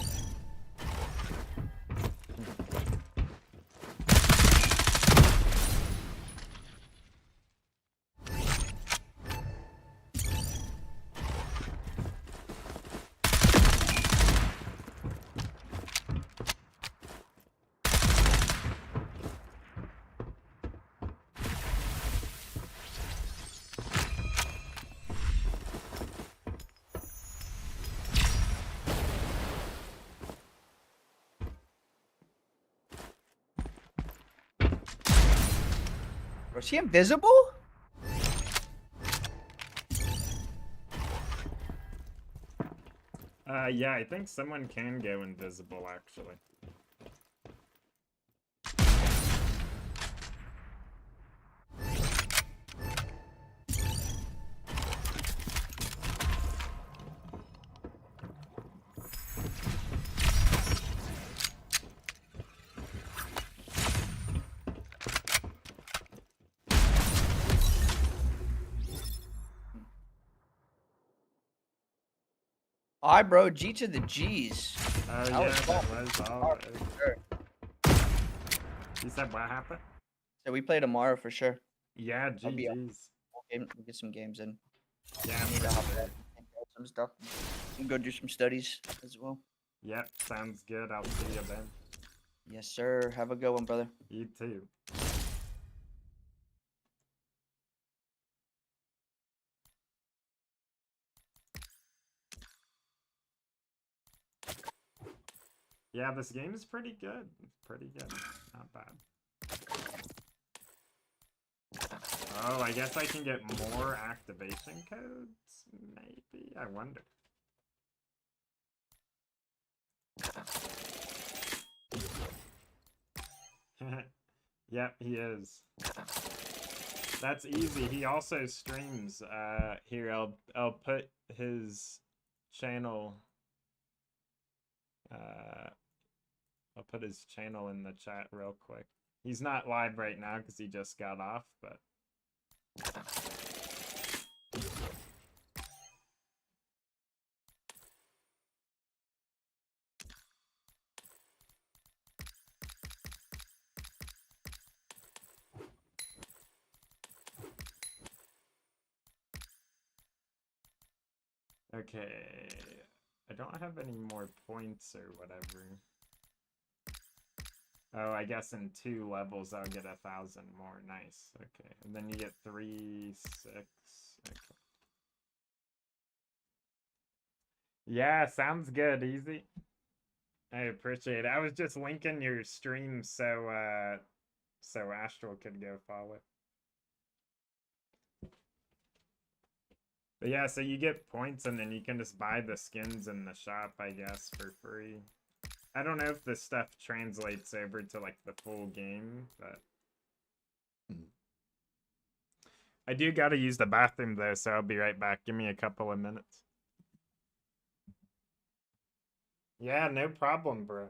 Speaker 2: Was he invisible?
Speaker 1: Yeah, I think someone can go invisible, actually.
Speaker 2: Alright, bro. G to the G's.
Speaker 1: Oh,
Speaker 2: That
Speaker 1: yeah,
Speaker 2: was
Speaker 1: that
Speaker 2: fun.
Speaker 1: was all.
Speaker 2: Sure.
Speaker 1: You said what happened?
Speaker 2: So we play tomorrow for sure.
Speaker 1: Yeah,
Speaker 2: I'll be
Speaker 1: GG's.
Speaker 2: We'll get some games in.
Speaker 1: Yeah,
Speaker 2: I need
Speaker 1: for
Speaker 2: to hop
Speaker 1: sure.
Speaker 2: out and grab some stuff and go do some studies as well.
Speaker 1: Yep, sounds good. I'll see you then.
Speaker 2: Yes, sir. Have a good one, brother.
Speaker 1: You too. Yeah, this game is pretty good. It's pretty good. Not bad. Oh, I guess I can get more activation codes? Maybe? I wonder. Yep, he is. That's easy. He also streams. Here, I'll put his channel. I'll put his channel in the chat real quick. He's not live right now because he just got off, but. Okay. I don't have any more points or whatever. Oh, I guess in 2 levels I'll get 1,000 more. Nice. Okay. And then you get 3, 6. Okay. Yeah, sounds good. Easy. I appreciate it. I was just linking your stream so Astral could go follow. But yeah, so you get points and then you can just buy the skins in the shop, I guess, for free. I don't know if this stuff translates over to like the full game, but I do gotta use the bathroom though, so I'll be right back. Give me a couple of minutes. Yeah, no problem, bro.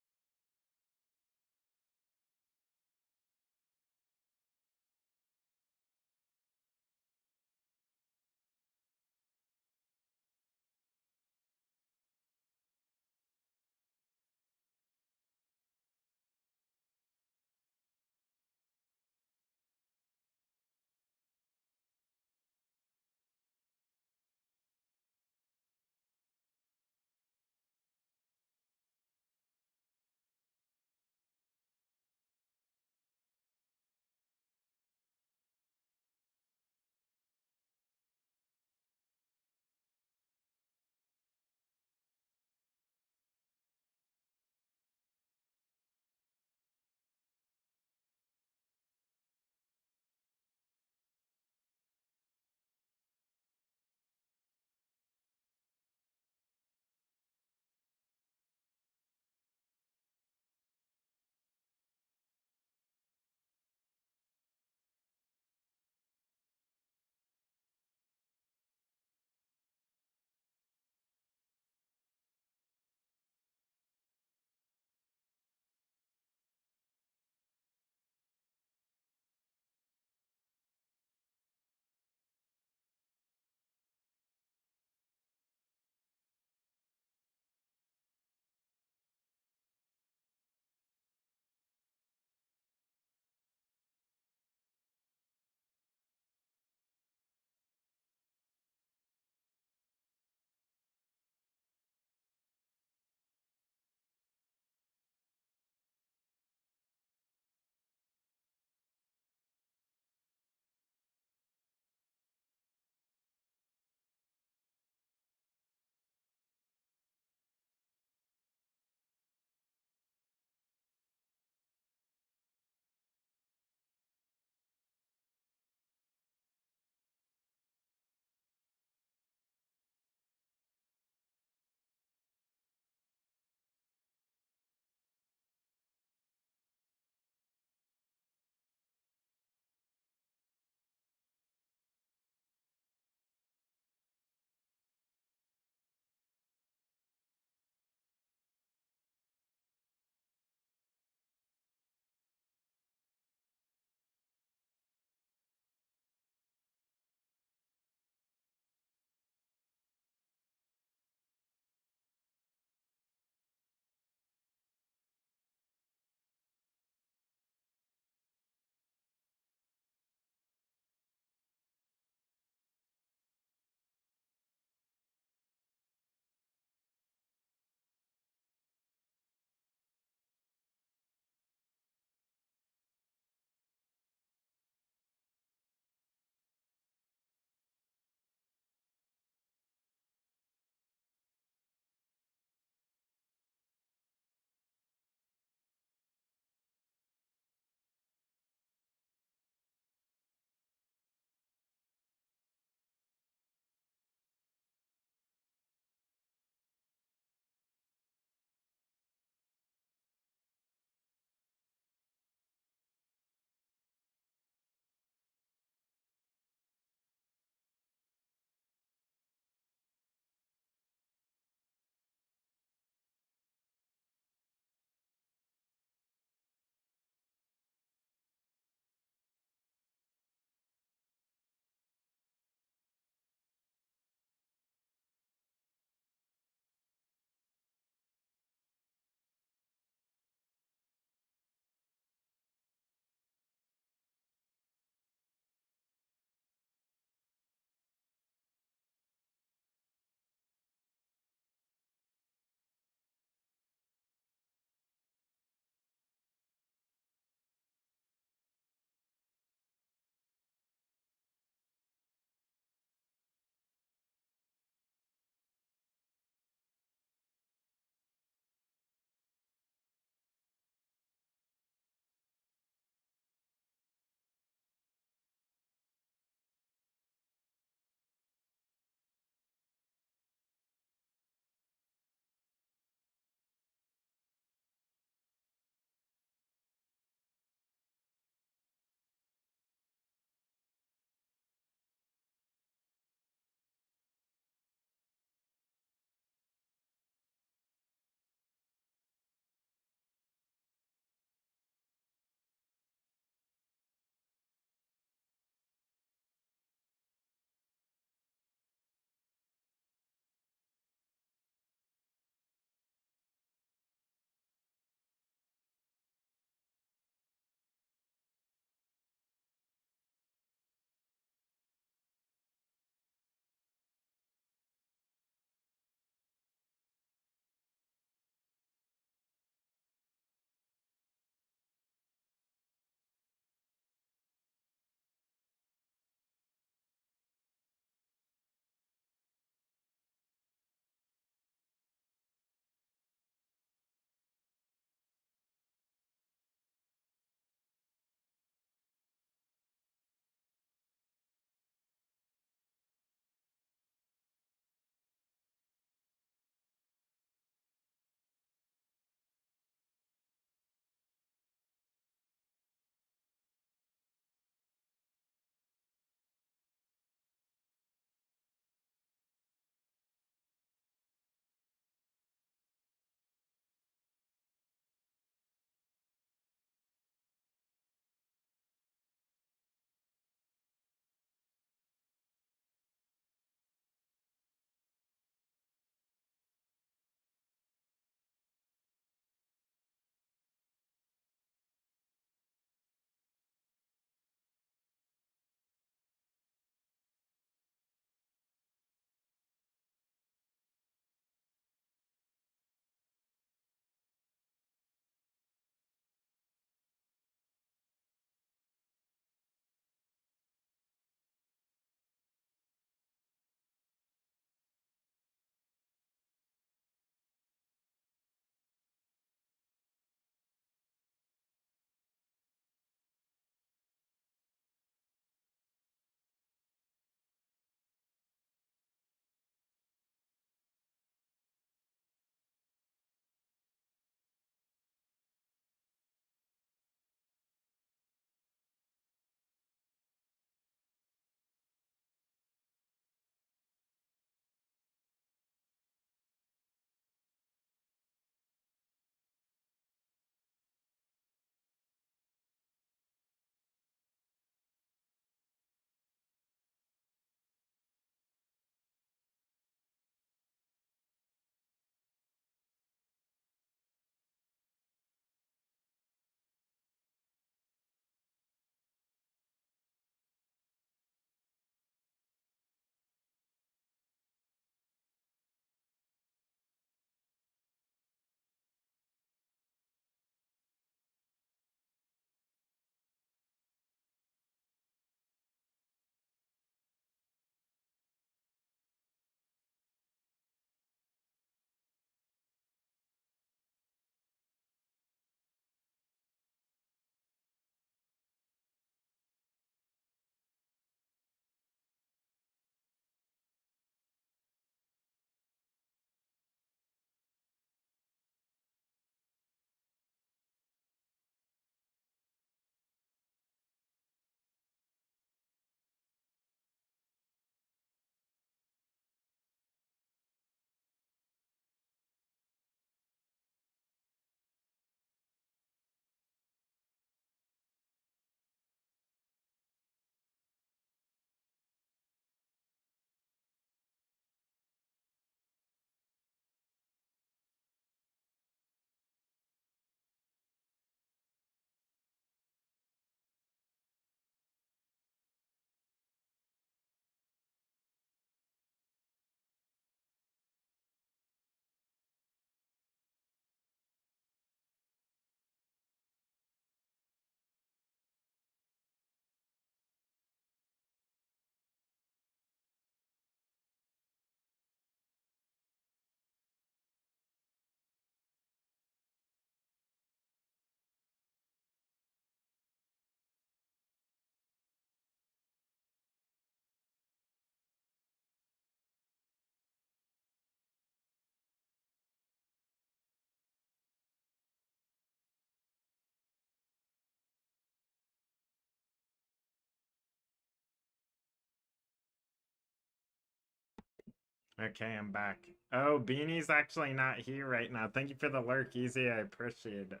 Speaker 1: Okay, I'm back. Oh, Beanie's actually not here right now. Thank you for the lurk, Easy. I appreciate it.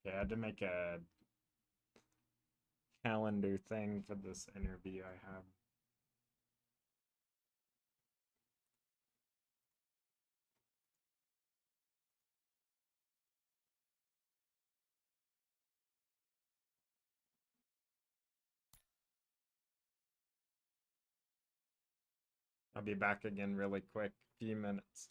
Speaker 1: Yeah, I had to make a calendar thing for this interview I have. I'll be back again really quick, few minutes.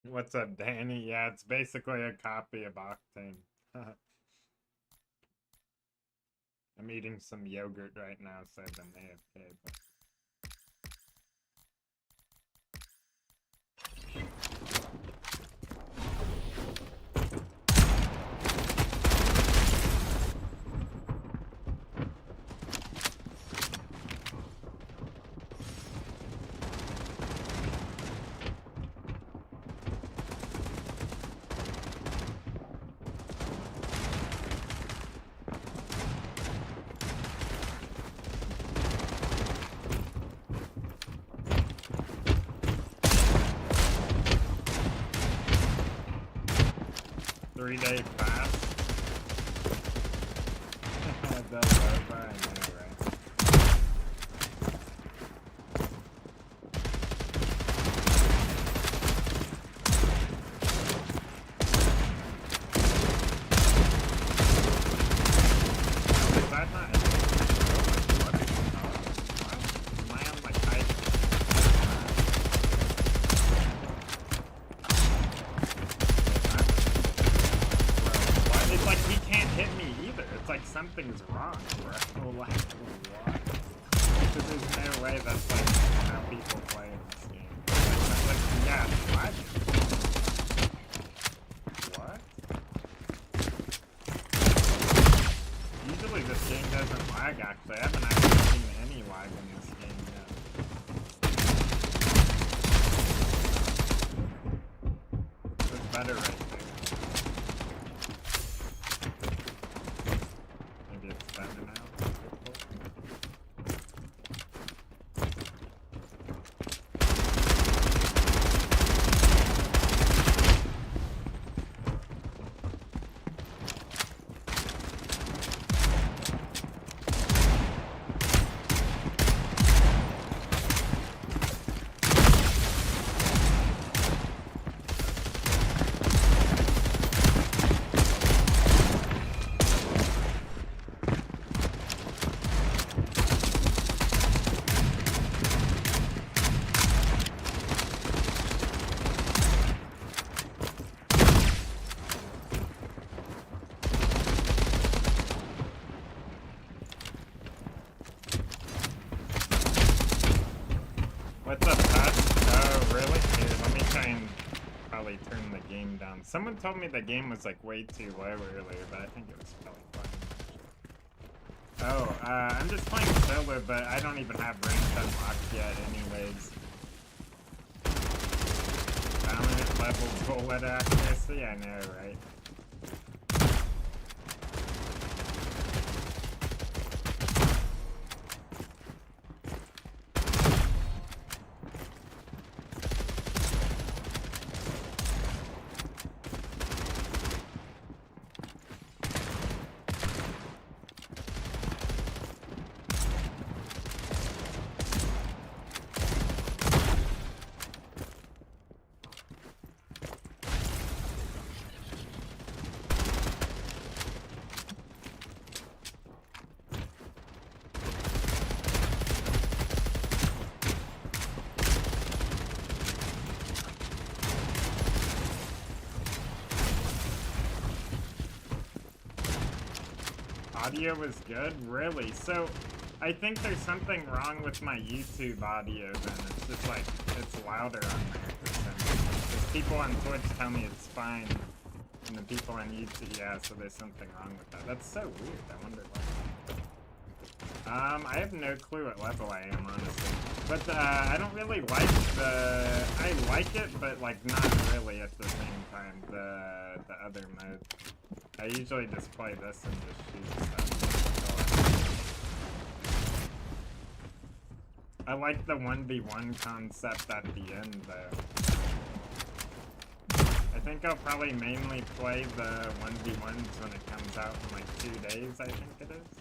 Speaker 1: What's up, Danny? Yeah, it's basically a copy of Octane. I'm eating some yogurt right now, so I've been AFK, but... 3-day fast. That's over, I know, right? Is that not? What is am I on like high? It's like he can't hit me either. It's like something's wrong, bro. Like, what? Because there's no way that's like how people play in this game. Like, yeah, what? What? Usually this game doesn't lag, actually. I haven't actually seen any lag in this game yet. It's better right there. Maybe it's better now. What's up, Pat? Oh, really? Here, let me try and probably turn the game down. Someone told me the game was like way too low earlier, but I think it was probably fine. Oh, I'm just playing solo, but I don't even have range unlocked yet anyways. Dominant level bullet accuracy? I know, right? Audio was good? Really? So, I think there's something wrong with my YouTube audio then. It's just like, it's louder on there for some reason. Because people on Twitch tell me it's fine, and the people on YouTube, yeah, so there's something wrong with that. That's so weird, I wonder why. I have no clue what level I am, honestly. But, I don't really like the... I like it, but, like, not really at the same time, the other mode. I usually just play this and just shoot stuff. I like the 1v1 concept at the end, though. I think I'll probably mainly play the 1v1s when it comes out in like 2 days, I think it is.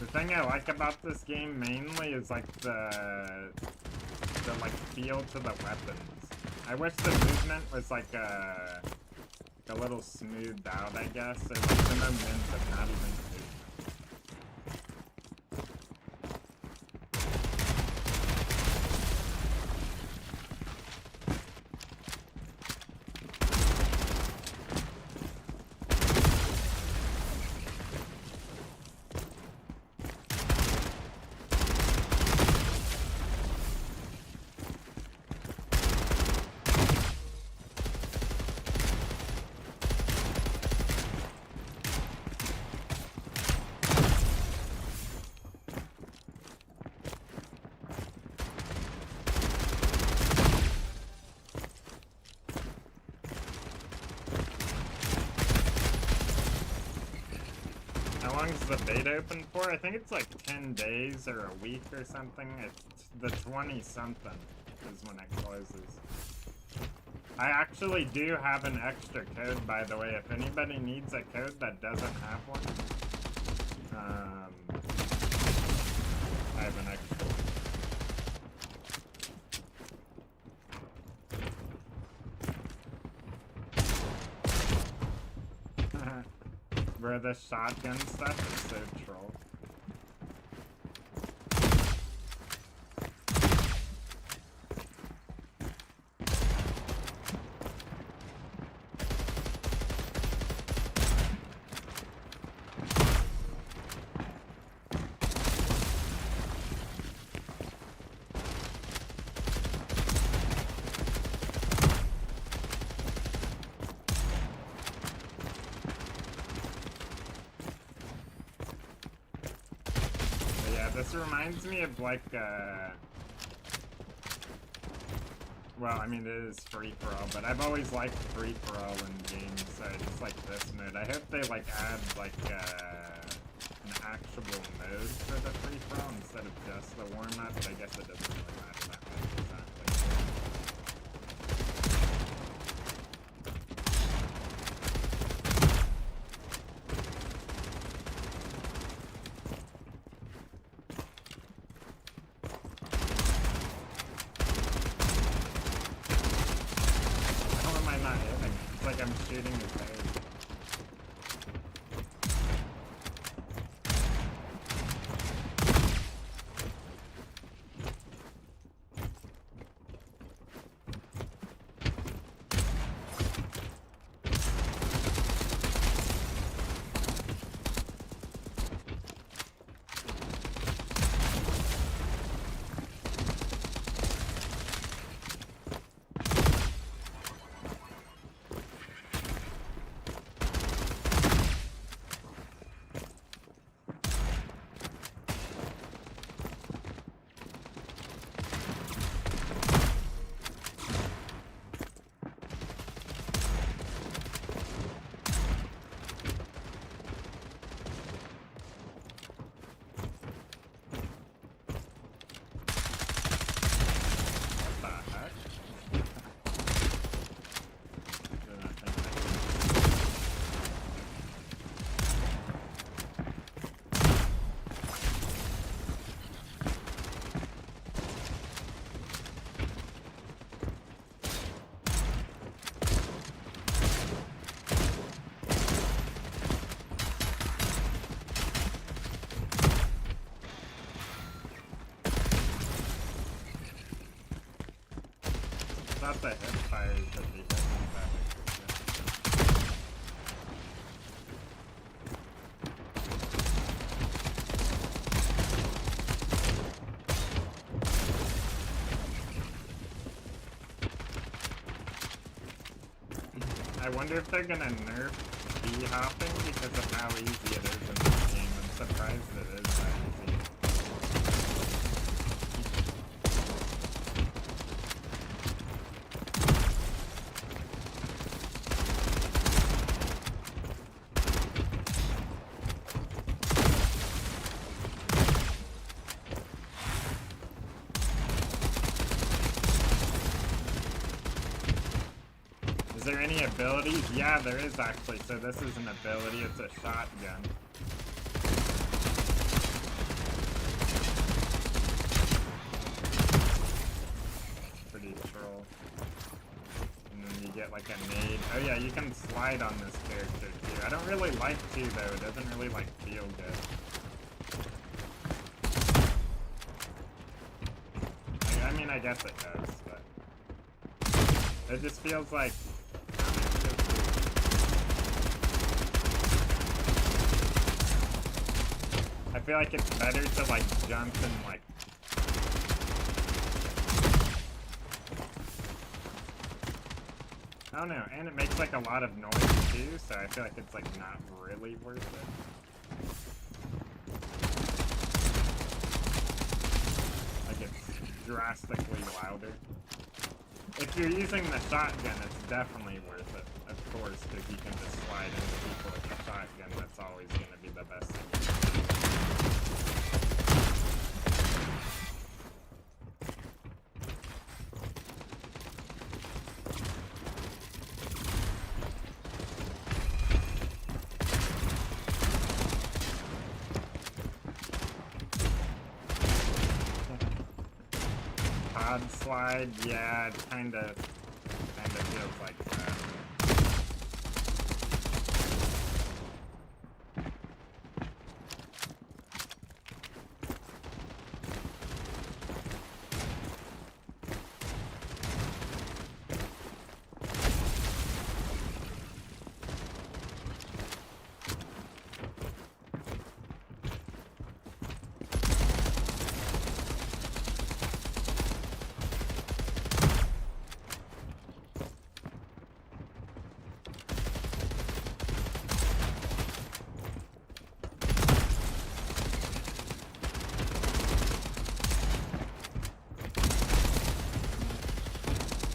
Speaker 1: The thing I like about this game mainly is like the like feel to the weapons. I wish the movement was like a little smoothed out, I guess, or like the momentum, not even movement. How long is the beta open for? I think it's like 10 days or a week or something. It's the 20-something is when it closes. I actually do have an extra code, by the way. If anybody needs a code that doesn't have one, I have an extra. Bro, the shotgun stuff is so troll. This reminds me of like, well, I mean, it is free-for-all, but I've always liked free-for-all in games, so I just like this mode. I hope they like add like, an actual mode for the free-for-all instead of just the warm-up, but I guess it doesn't really matter that much exactly. I'm shooting his head. Not the hip fires that they hit back. I wonder if they're gonna nerf B-hopping because of how easy it is in this game. I'm surprised it is that easy. Is there any abilities? Yeah, there is actually. So this is an ability. It's a shotgun. Oh yeah, you can slide on this character too. I don't really like to though. It doesn't really like feel good. I mean, I guess it does, but it just feels like. I feel like it's better to like jump and like. I don't know, and it makes like a lot of noise too, so I feel like it's like not really worth it. Like it's drastically louder. If you're using the shotgun, it's definitely worth it, of course, because you can just slide into people with the shotgun. That's always going to be the best thing. Pod slide, yeah, it kinda feels like that.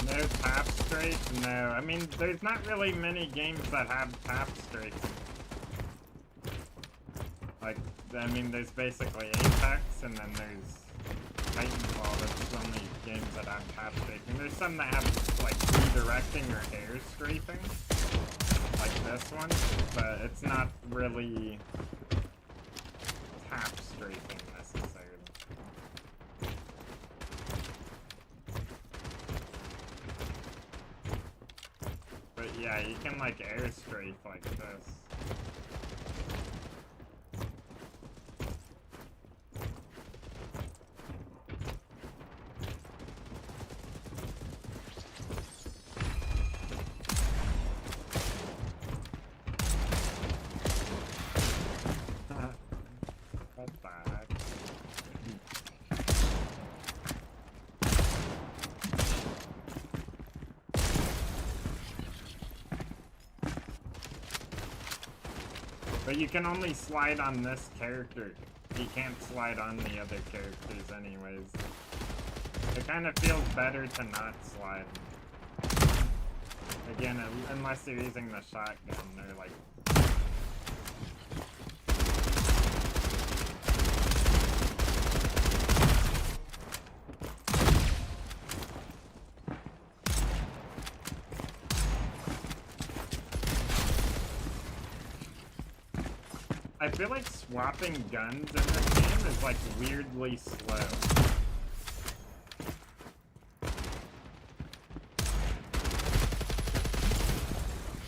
Speaker 1: No tap straight? No. I mean, there's not really many games that have tap straight. Like, I mean, there's basically Apex, and then there's Titanfall. That's the only games that have tap strafing. There's some that have, like, redirecting or air strafing. Like this one. But it's not really tap strafing necessarily. But yeah, you can like air strafe like this. What the heck? But you can only slide on this character. You can't slide on the other characters anyways. It kind of feels better to not slide. Again, unless you're using the shotgun, they're like... I feel like swapping guns in this game is like weirdly slow.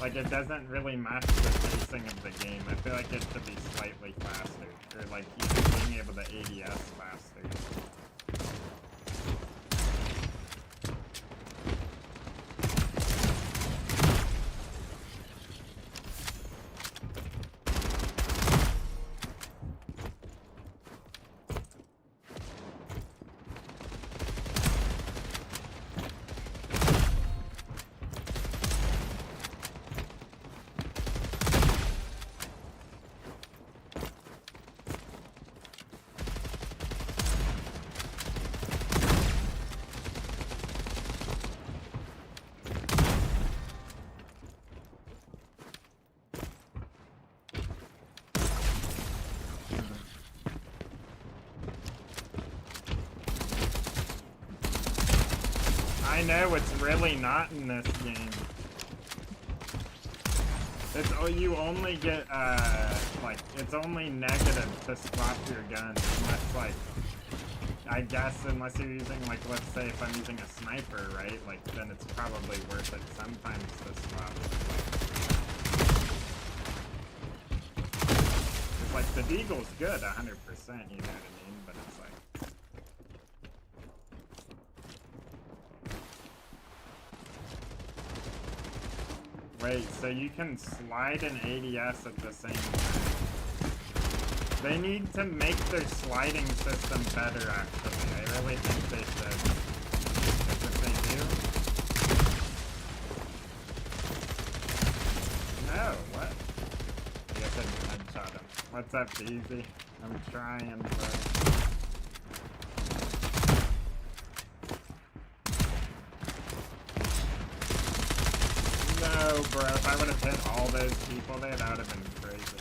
Speaker 1: Like it doesn't really match the pacing of the game. I feel like it should be slightly faster. Or like even being able to ADS faster. I know, it's really not in this game. It's, oh, you only get, like, it's only negative to swap your gun. Unless, like, I guess unless you're using, like, let's say if I'm using a sniper, right? Like, then it's probably worth it sometimes to swap. It's like, the Deagle's good 100%, you know what I mean? But it's like... Wait, so you can slide and ADS at the same time. They need to make their sliding system better, actually. I really think they should. Because if they do... No, what? I guess I didn't headshot him. What's up, Easy? I'm trying, but... No, bro. If I would have hit all those people there, that would have been crazy.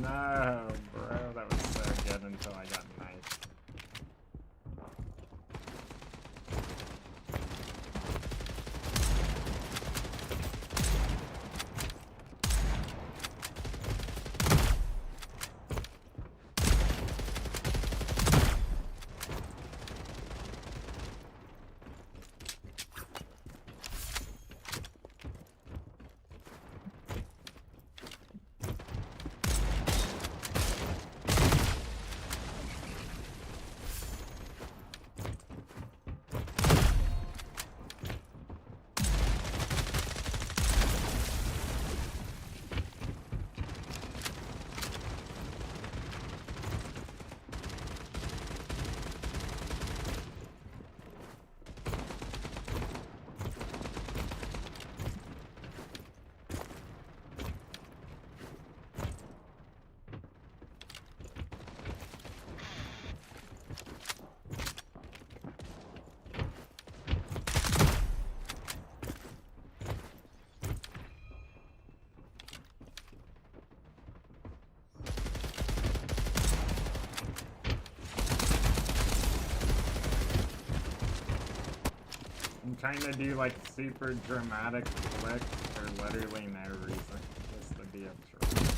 Speaker 1: No, bro, that was so good until I got knifed. I'm trying to do like super dramatic flick for literally no reason. Just to be a troll.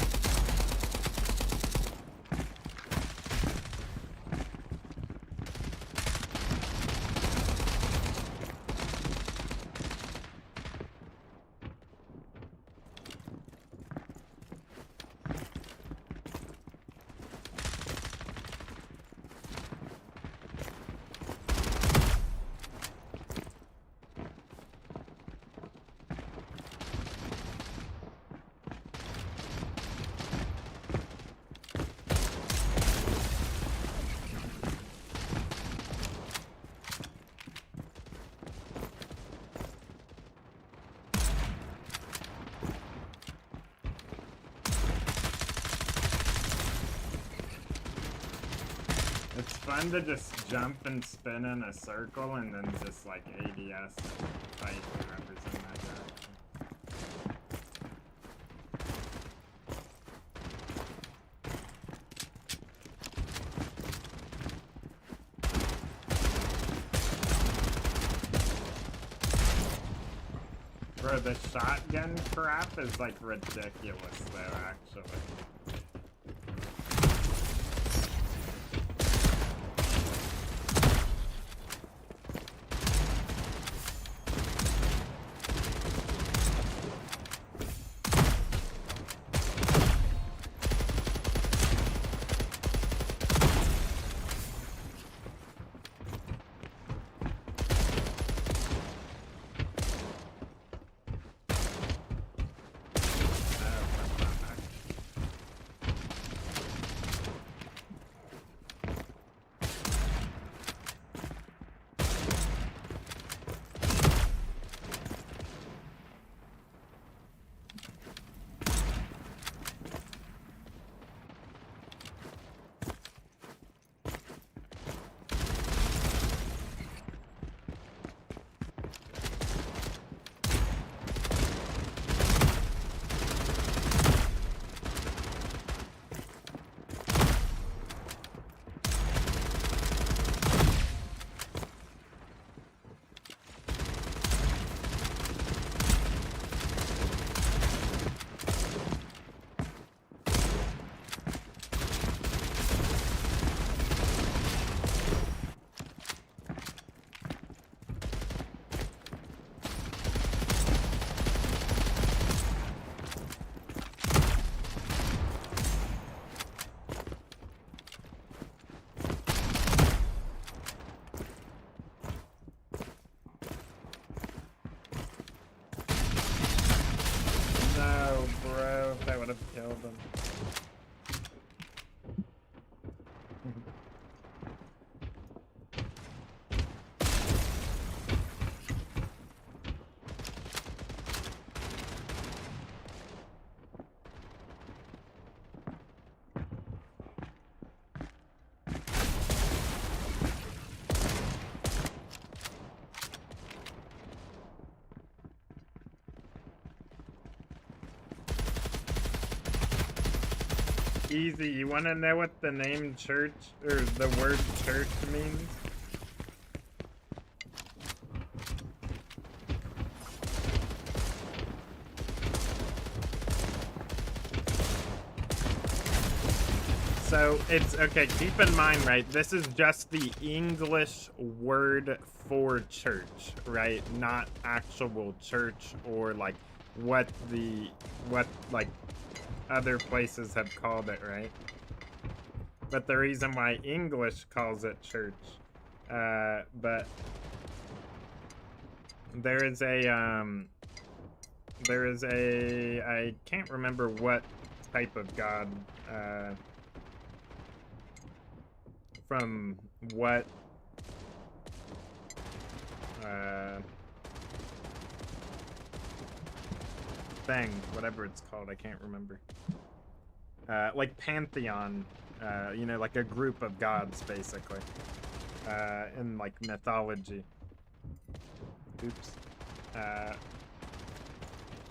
Speaker 1: It's fun to just jump and spin in a circle and then just like ADS fight whoever's in that direction. Bro, the shotgun crap is like ridiculous though, actually. would have killed him. Easy, you want to know what the name church, or the word church means? So, it's, okay, keep in mind, right, this is just the English word for church, right? Not actual church or, like, what, like, other places have called it, right? But the reason why English calls it church, but there is a, I can't remember what type of god, from what, thing, whatever it's called, I can't remember. Like pantheon, you know, like a group of gods, basically, in like mythology. Oops.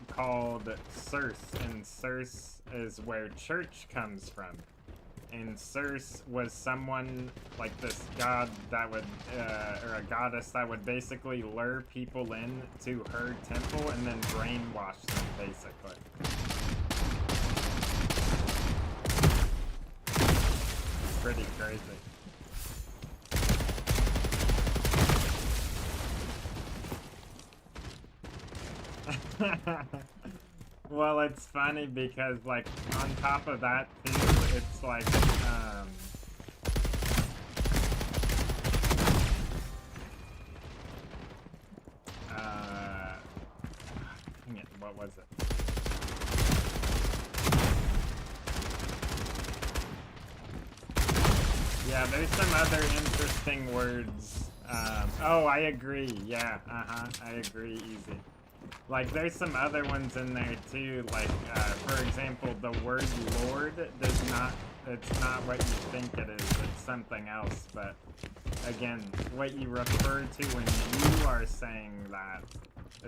Speaker 1: Called Circe, and Circe is where church comes from. And Circe was someone like this god that would, or a goddess that would basically lure people in to her temple and then brainwash them, basically. It's pretty crazy. Well, it's funny because, like, on top of that, too, it's like, dang it, what was it? Yeah, there's some other interesting words. Oh, I agree, yeah, I agree, easy. Like, there's some other ones in there, too, like, for example, the word Lord does not, it's not what you think it is, it's something else, but, again, what you refer to when you are saying that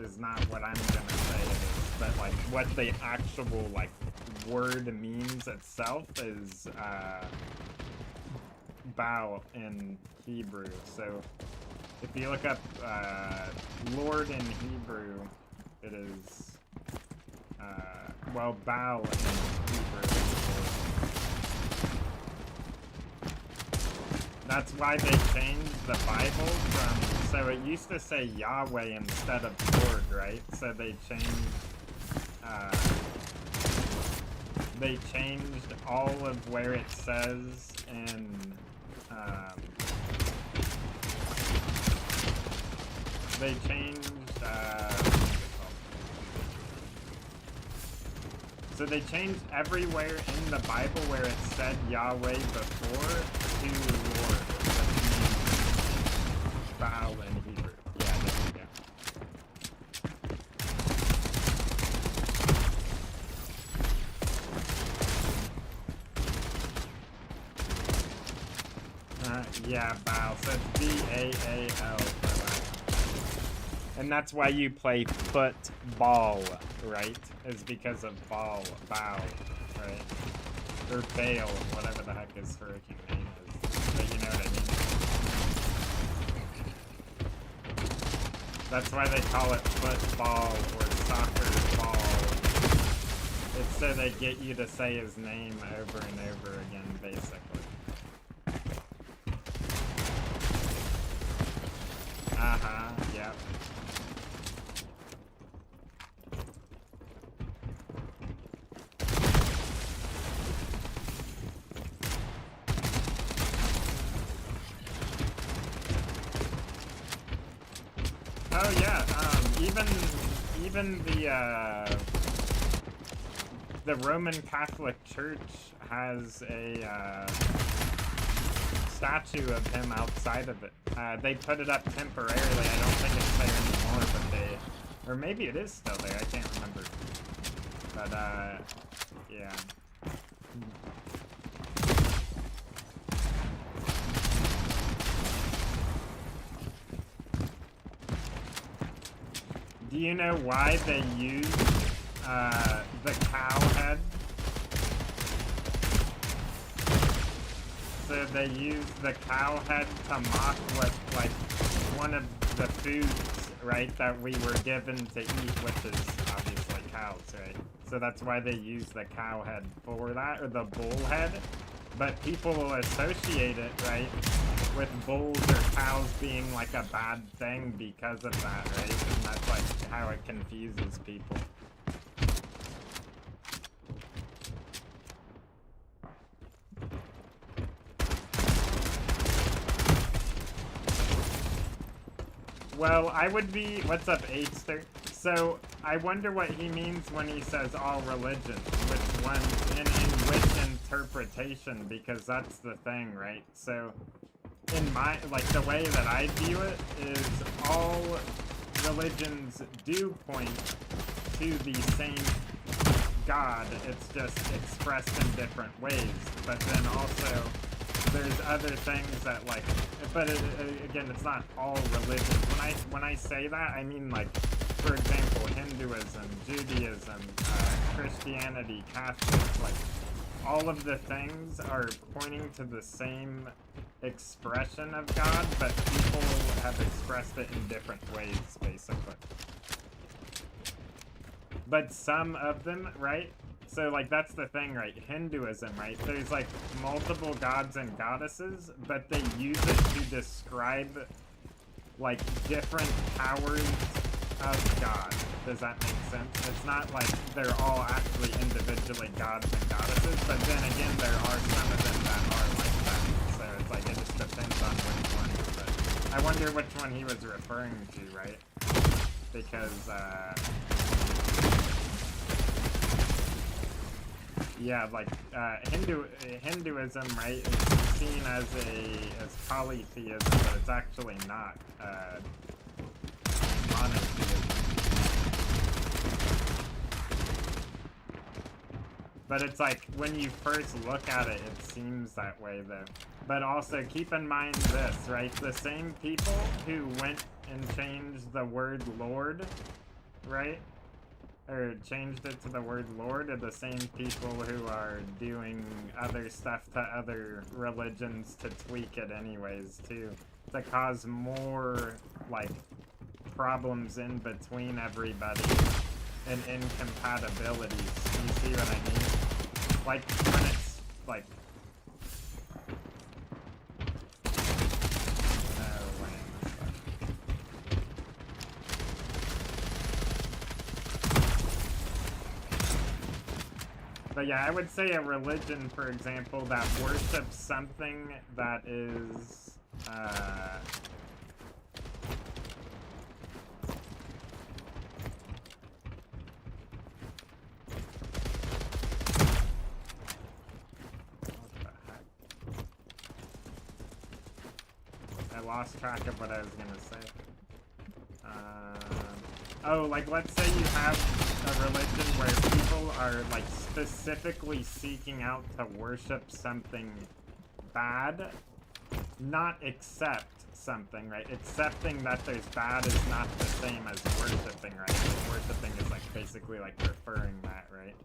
Speaker 1: is not what I'm gonna say it is, but, like, what the actual, like, word means itself is, bow in Hebrew, so, if you look up, Lord in Hebrew, it is, well, bow in Hebrew. That's why they changed the Bible from, so it used to say Yahweh instead of Lord, right? So they changed all of where it says in, they changed, so they changed everywhere in the Bible where it said Yahweh before to Lord, which means bow in Hebrew. Yeah, there you go. Yeah, bow. So it's B-A-A-L for that. And that's why you play football, right? Is because of bow, right? Or bail, whatever the heck his freaking name is. But you know what I mean. That's why they call it football or soccer ball. It's so they get you to say his name over and over again, basically. Yep. Oh yeah, even the Roman Catholic Church has a statue of him outside of it. They put it up temporarily. I don't think it's there anymore, but they, or maybe it is still there. I can't remember. But yeah. Do you know why they use the cow head? So they use the cow head to mock what, like, one of the foods, right, that we were given to eat, which is obviously cows, right? So that's why they use the cow head for that, or the bull head. But people will associate it, right, with bulls or cows being like a bad thing because of that, right? And that's like how it confuses people. Well, I would be... What's up, Aidster? So, I wonder what he means when he says all religions. Which ones, in which interpretation, because that's the thing, right? So, in my... Like, the way that I view it is all religions do point to the same God. It's just expressed in different ways. But then also... there's other things that, like, but again, it's not all religions. When I say that, I mean, like, for example, Hinduism, Judaism, Christianity, Catholic, like, all of the things are pointing to the same expression of God, but people have expressed it in different ways, basically. But some of them, right? So, like, that's the thing, right? Hinduism, right? There's, like, multiple gods and goddesses, but they use it to describe, like, different powers of God. Does that make sense? It's not like they're all actually individually gods and goddesses, but then again, there are some of them that are like that. So it's like, it just depends on which one. But I wonder which one he was referring to, right? Because, yeah, like, Hinduism, right, is seen as polytheism, but it's actually not, monotheism. But it's like, when you first look at it, it seems that way, though. But also, keep in mind this, right, the same people who went and changed the word Lord, right? Or changed it to the word Lord are the same people who are doing other stuff to other religions to tweak it anyways, too. To cause more, like, problems in between everybody and incompatibilities. You see what I mean? Like, when it's, like... But yeah, I would say a religion, for example, that worships something that is, what the heck? I lost track of what I was gonna say. Oh, like, let's say you have a religion where people are, like, specifically seeking out to worship something bad, not accept something, right? Accepting that there's bad is not the same as worshiping, right? Like, worshiping is, like, basically, like, preferring that, right?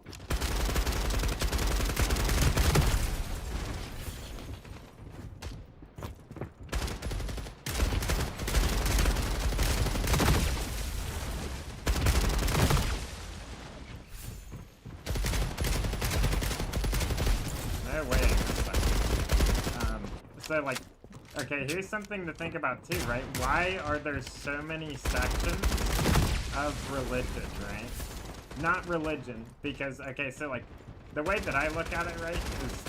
Speaker 1: So, like, okay, here's something to think about too, right? Why are there so many sections of religion, right? Not religion, because, okay, so, like, the way that I look at it, right, is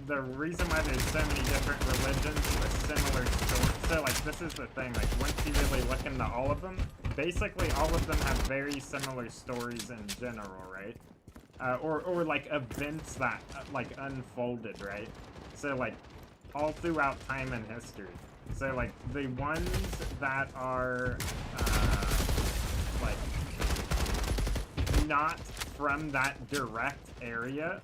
Speaker 1: the reason why there's so many different religions with similar stories. So, like, this is the thing, like, once you really look into all of them, basically all of them have very similar stories in general, right? or like events that like unfolded, right? So like all throughout time and history. So like the ones that are like not from that direct area,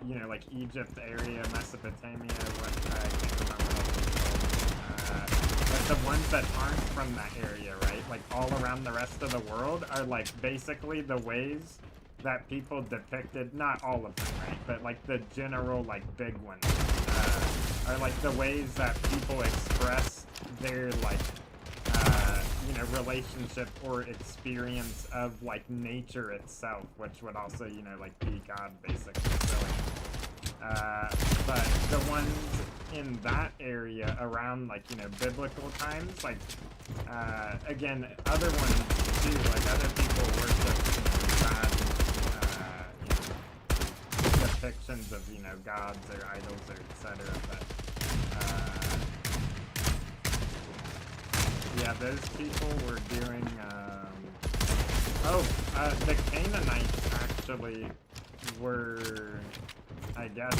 Speaker 1: you know, like Egypt area, Mesopotamia, what I can't remember what else it's called. But the ones that aren't from that area, right? Like all around the rest of the world are like basically the ways that people depicted, not all of them, right? But like the general, like big ones, are like the ways that people express their like, you know, relationship or experience of like nature itself, which would also, you know, like be God basically. So but the ones in that area around like, you know, biblical times, like, again, other ones too, like other people worship, you know, bad, you know, depictions of, you know, gods or idols or etc. But, yeah, those people were doing, the Canaanites actually were, I guess,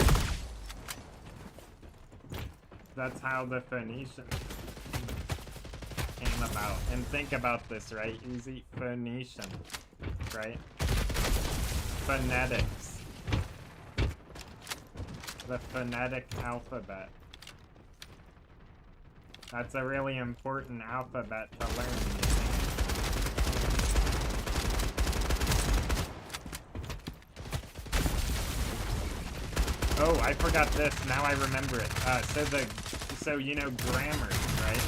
Speaker 1: that's how the Phoenicians came about. And think about this, right? Easy. Phoenician, right? Phonetics. The phonetic alphabet. That's a really important alphabet to learn, you think? Oh, I forgot this. Now I remember it. So you know grammar, right?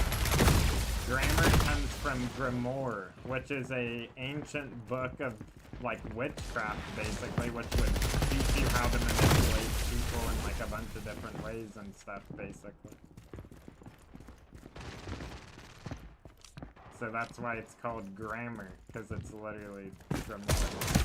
Speaker 1: Grammar comes from grimoire, which is a ancient book of like witchcraft, basically, which would teach you how to manipulate people in like a bunch of different ways and stuff, basically. So that's why it's called grammar, because it's literally grimoire.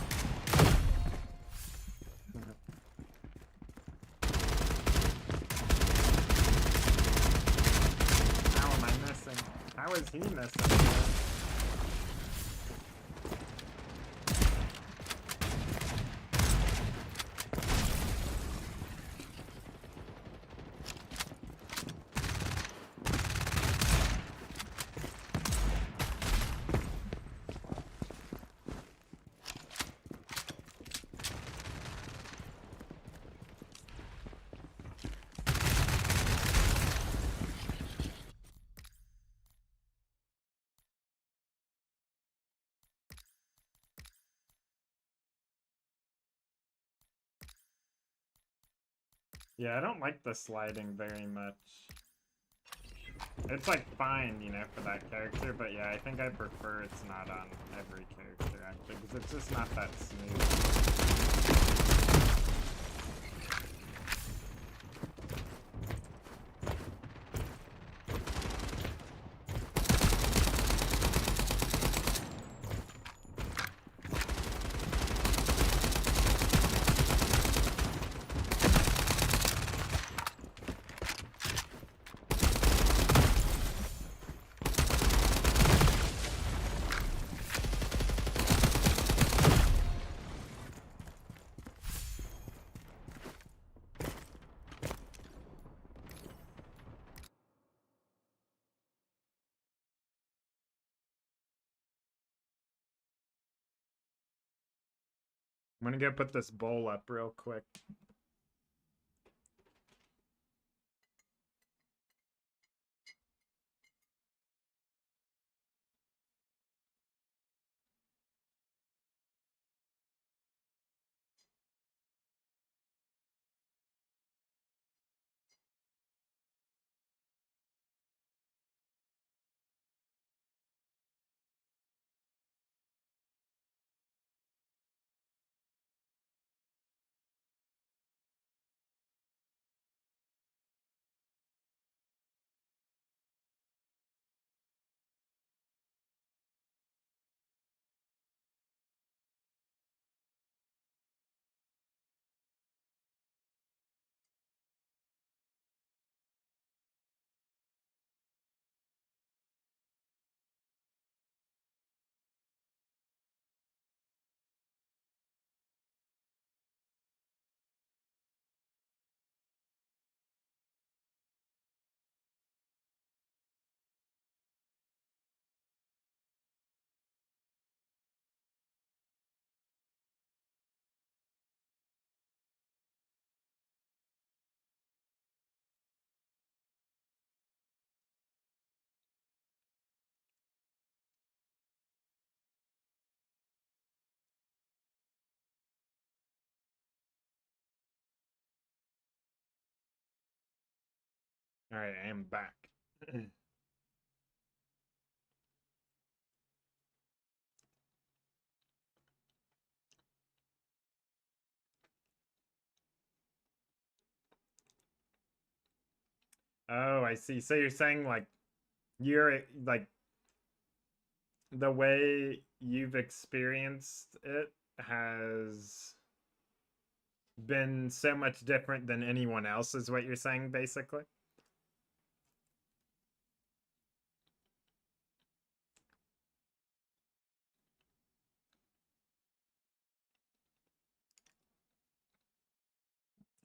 Speaker 1: How am I missing? How is he missing? Yeah, I don't like the sliding very much. It's like fine, you know, for that character, but yeah, I think I prefer it's not on every character, actually, because it's just not that smooth. I'm gonna go put this bowl up real quick. Alright, I am back. Oh, I see. So you're saying like you're like the way you've experienced it has been so much different than anyone else is what you're saying basically?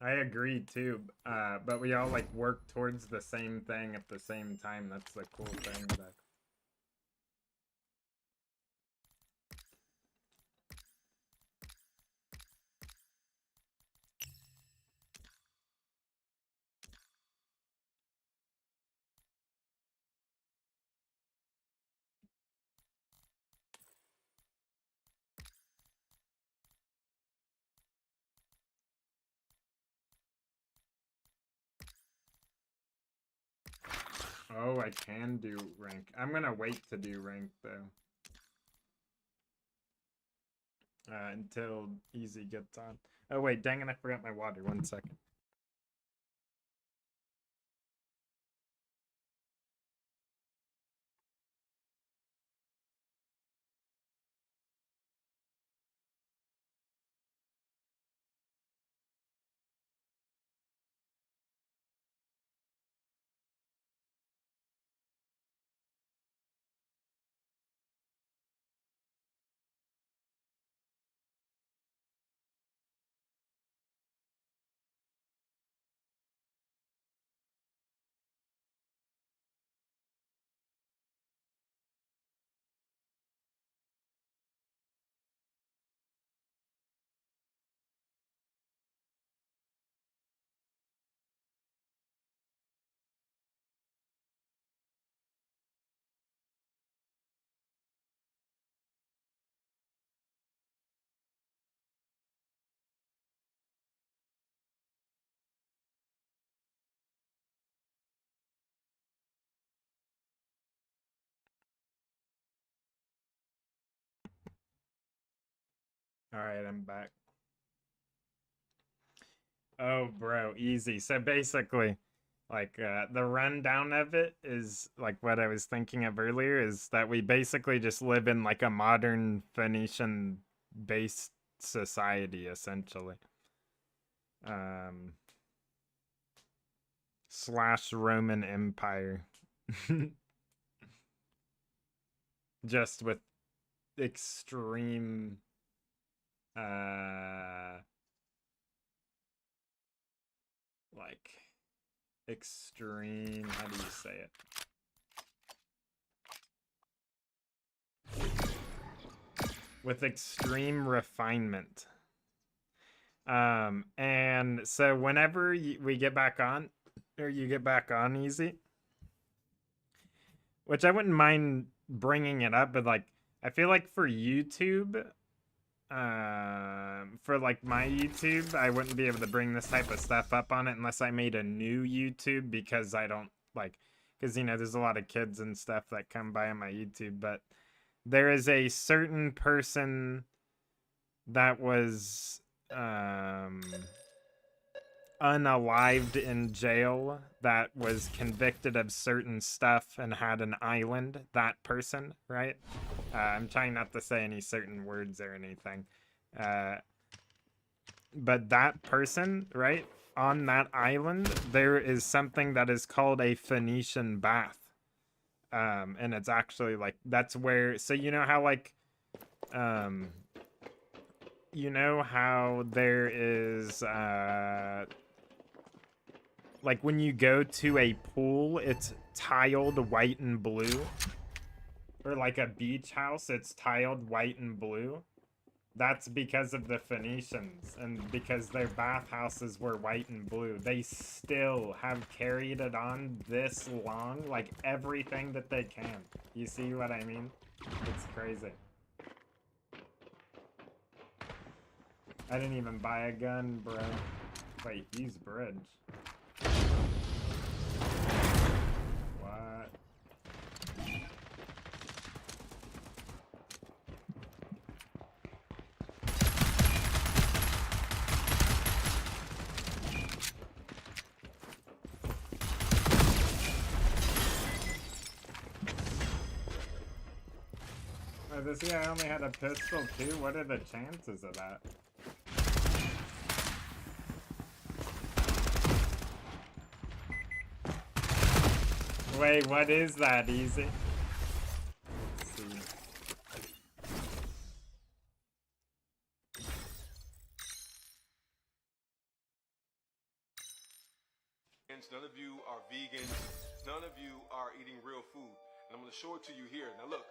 Speaker 1: I agree too, but we all like work towards the same thing at the same time. That's the cool thing. That oh, I can do rank. I'm gonna wait to do rank though. Until easy gets on. Oh wait, dang it, I forgot my water. 1 second. Alright, I'm back. Oh, bro, easy. So basically, like, the rundown of it is, like, what I was thinking of earlier is that we basically just live in, like, a modern Phoenician-based society, essentially. Slash Roman Empire. Just with extreme, like extreme, how do you say it, with extreme refinement. And so whenever we get back on, or you get back on easy, which I wouldn't mind bringing it up, but like I feel like for YouTube, for like my YouTube, I wouldn't be able to bring this type of stuff up on it unless I made a new YouTube, because I don't like, because you know there's a lot of kids and stuff that come by on my YouTube, but there is a certain person that was unalived in jail that was convicted of certain stuff and had an island. That person, right? I'm trying not to say any certain words or anything, but that person, right, on that island, there is something that is called a Phoenician bath, and it's actually like, that's where, so you know how like you know how there is like when you go to a pool, it's tiled white and blue, or like a beach house, it's tiled white and blue. That's because of the Phoenicians, and because their bathhouses were white and blue. They still have carried it on this long, like everything that they can. You see what I mean? It's crazy. I didn't even buy a gun, bro. Wait, use bridge. Oh, this guy only had a pistol too? What are the chances of that? Wait, what is that, Easy? Let's see.
Speaker 3: None of you are vegans. None of you are eating real food. And I'm going to show it to you here. Now look,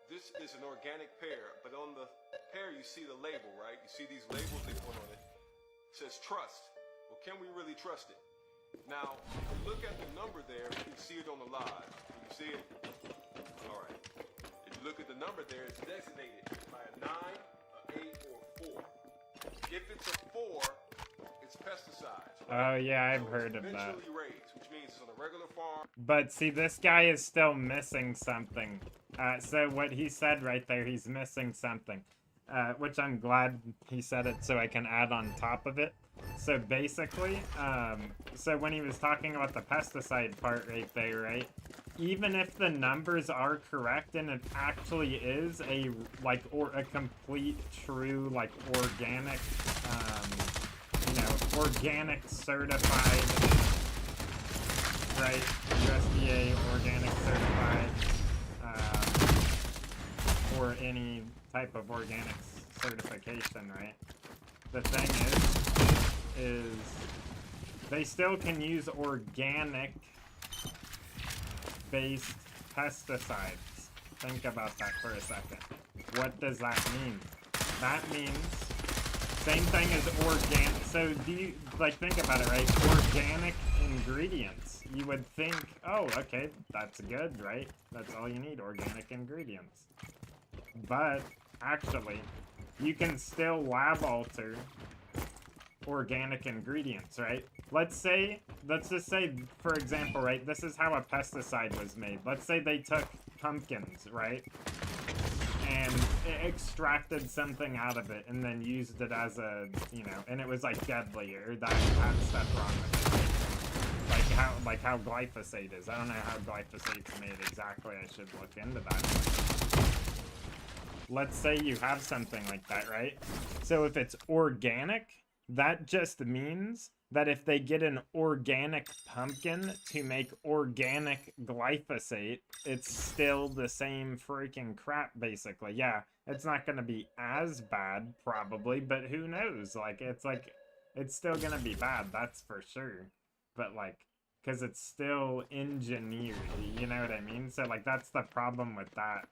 Speaker 3: this is an organic pear, but on the pear you see the label, right? You see these labels they put on it. It says trust. Well, can we really trust it? Now, if you look at the number there, you can see it on the live. Can you see it? All right. If you look at the number there, it's designated by a 9, an 8, or a 4. If it's a 4, it's pesticides.
Speaker 1: Oh yeah, I've heard of that.
Speaker 3: Conventionally raised, which means it's on a regular farm.
Speaker 1: But see, this guy is still missing something. So what he said right there, he's missing something. Which I'm glad he said it so I can add on top of it. So basically, so when he was talking about the pesticide part right there, right? Even if the numbers are correct and it actually is a, like, or a complete, true, like, organic, you know, organic certified, right? USDA organic certified, or any type of organic certification, right? The thing is they still can use organic based pesticides. Think about that for a second. What does that mean? That means same thing as organic. So do you, like, think about it, right? Organic ingredients. You would think, oh, okay, that's good, right? That's all you need, organic ingredients. But actually, you can still lab alter organic ingredients, right? Let's just say, for example, right, this is how a pesticide was made. Let's say they took pumpkins, right? And it extracted something out of it and then used it as a, you know, and it was like deadly or that had stuff wrong with it. Like how glyphosate is. I don't know how glyphosate's made exactly. I should look into that. Let's say you have something like that, right? So if it's organic, that just means that if they get an organic pumpkin to make organic glyphosate, it's still the same freaking crap, basically. Yeah, it's not going to be as bad, probably, but who knows? Like, it's still going to be bad, that's for sure. But, like, because it's still engineered, you know what I mean? So, like, that's the problem with that.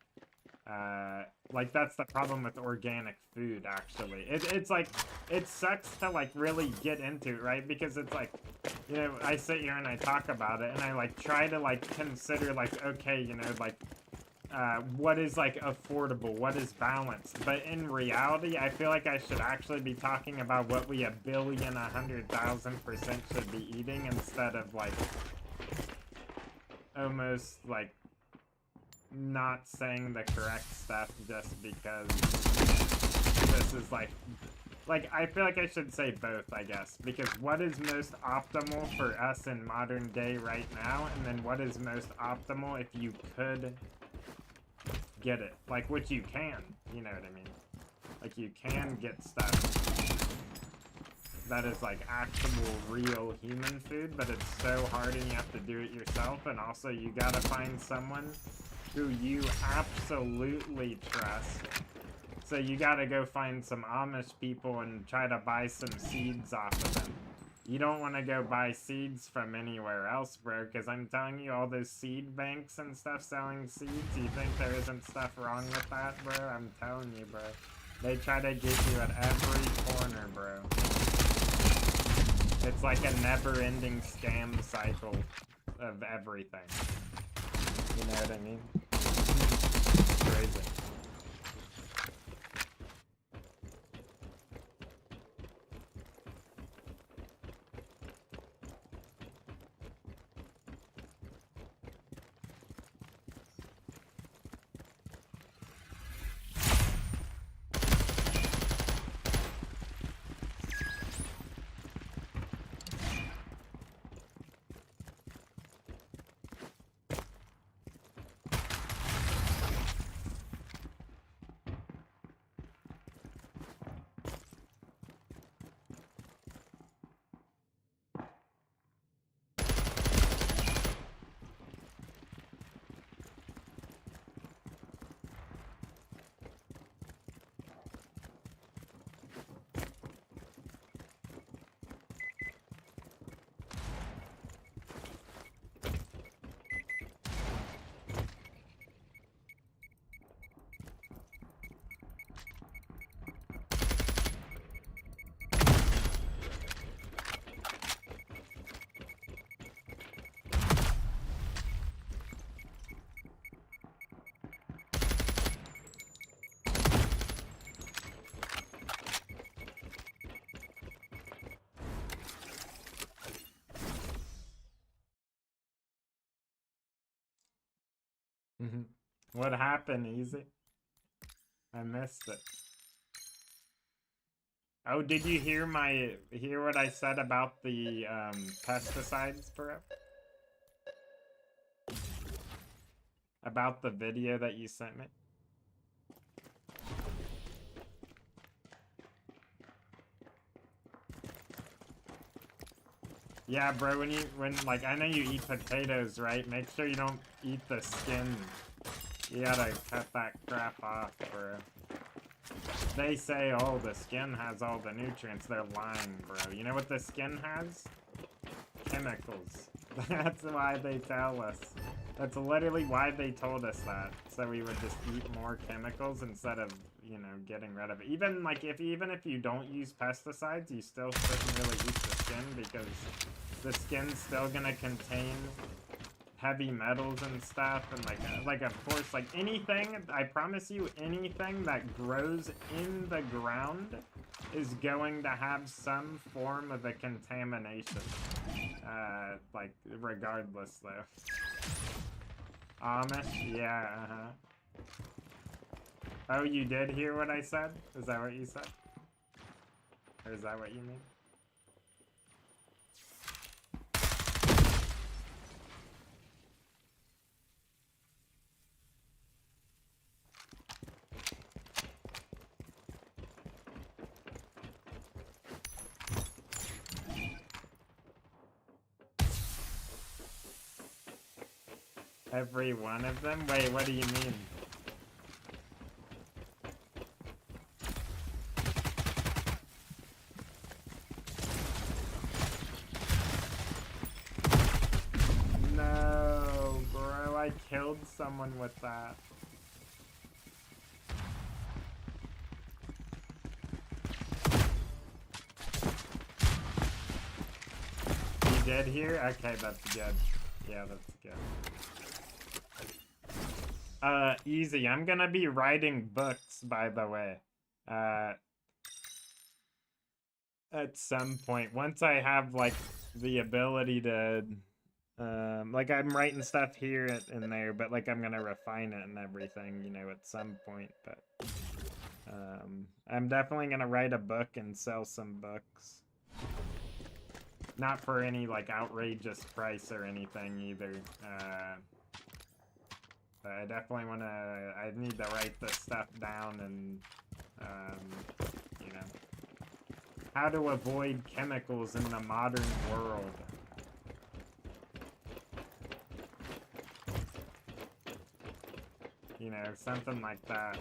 Speaker 1: Like, that's the problem with organic food, actually. It's like, it sucks to, like, really get into it, right? Because it's like, you know, I sit here and I talk about it, and I, like, try to, like, consider, like, okay, you know, like, what is, like, affordable? What is balanced? But in reality, I feel like I should actually be talking about what we 1,100,000% should be eating instead of, like, almost, like, not saying the correct stuff just because this is like I feel like I should say both, I guess, because what is most optimal for us in modern day right now, and then what is most optimal if you could get it, like, which you can, you know what I mean, like, you can get stuff that is like actual real human food, but it's so hard and you have to do it yourself, and also you gotta find someone who you absolutely trust. So you gotta go find some Amish people and try to buy some seeds off of them. You don't want to go buy seeds from anywhere else, bro, because I'm telling you, all those seed banks and stuff selling seeds, you think there isn't stuff wrong with that, bro? I'm telling you, bro. They try to get you at every corner, bro. It's like a never-ending scam cycle of everything. You know what I mean? Crazy. What happened, Easy? I missed it. Oh, did you hear what I said about the pesticides, bro? About the video that you sent me? Yeah, bro, when like, I know you eat potatoes, right? Make sure you don't eat the skin. You gotta cut that crap off, bro. They say, oh, the skin has all the nutrients. They're lying, bro. You know what the skin has? Chemicals. That's why they tell us. That's literally why they told us that. So we would just eat more chemicals instead of, you know, getting rid of it. Even, like, even if you don't use pesticides, you still shouldn't really eat the skin because the skin's still gonna contain heavy metals and stuff, and like of course, like anything, I promise you, anything that grows in the ground is going to have some form of a contamination, like regardless though. Amish, yeah, Oh, you did hear what I said? Is that what you said? Or is that what you mean? Every one of them? Wait, what do you mean? No, bro, I killed someone with that. You did hear? Okay, that's good. Yeah, that's good. Easy. I'm gonna be writing books, by the way. At some point. Once I have, like, the ability to, like, I'm writing stuff here and there, but, like, I'm gonna refine it and everything, you know, at some point, but, I'm definitely gonna write a book and sell some books. Not for any, like, outrageous price or anything, either, but I definitely I need to write this stuff down and, you know, how to avoid chemicals in the modern world. You know, something like that.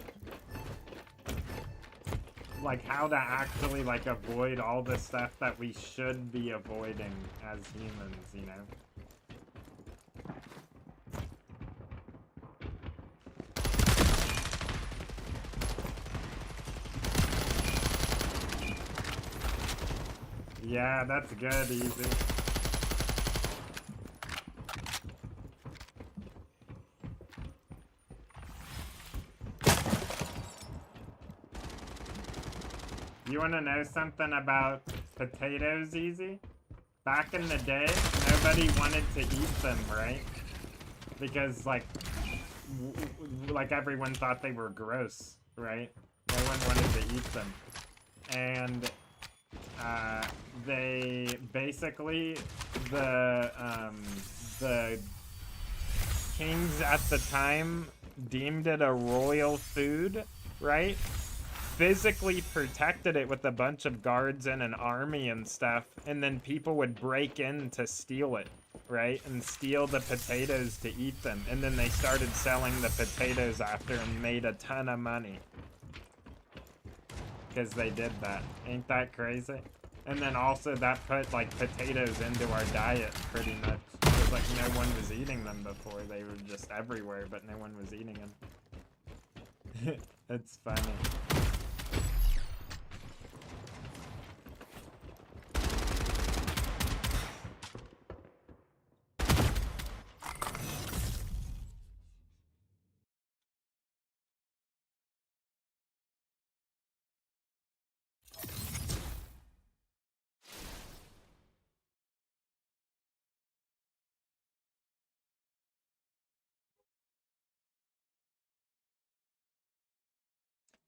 Speaker 1: Like, how to actually, like, avoid all the stuff that we should be avoiding as humans, you know? Yeah, that's good, Easy. You want to know something about potatoes, Easy? Back in the day, nobody wanted to eat them, right? Because, like, like everyone thought they were gross, right? No one wanted to eat them. And they basically, the kings at the time deemed it a royal food, right? Physically protected it with a bunch of guards and an army and stuff, and then people would break in to steal it, right? And steal the potatoes to eat them, and then they started selling the potatoes after and made a ton of money. Because they did that. Ain't that crazy? And then also that put, like, potatoes into our diet pretty much. Because, like, no one was eating them before. They were just everywhere, but no one was eating them. It's funny.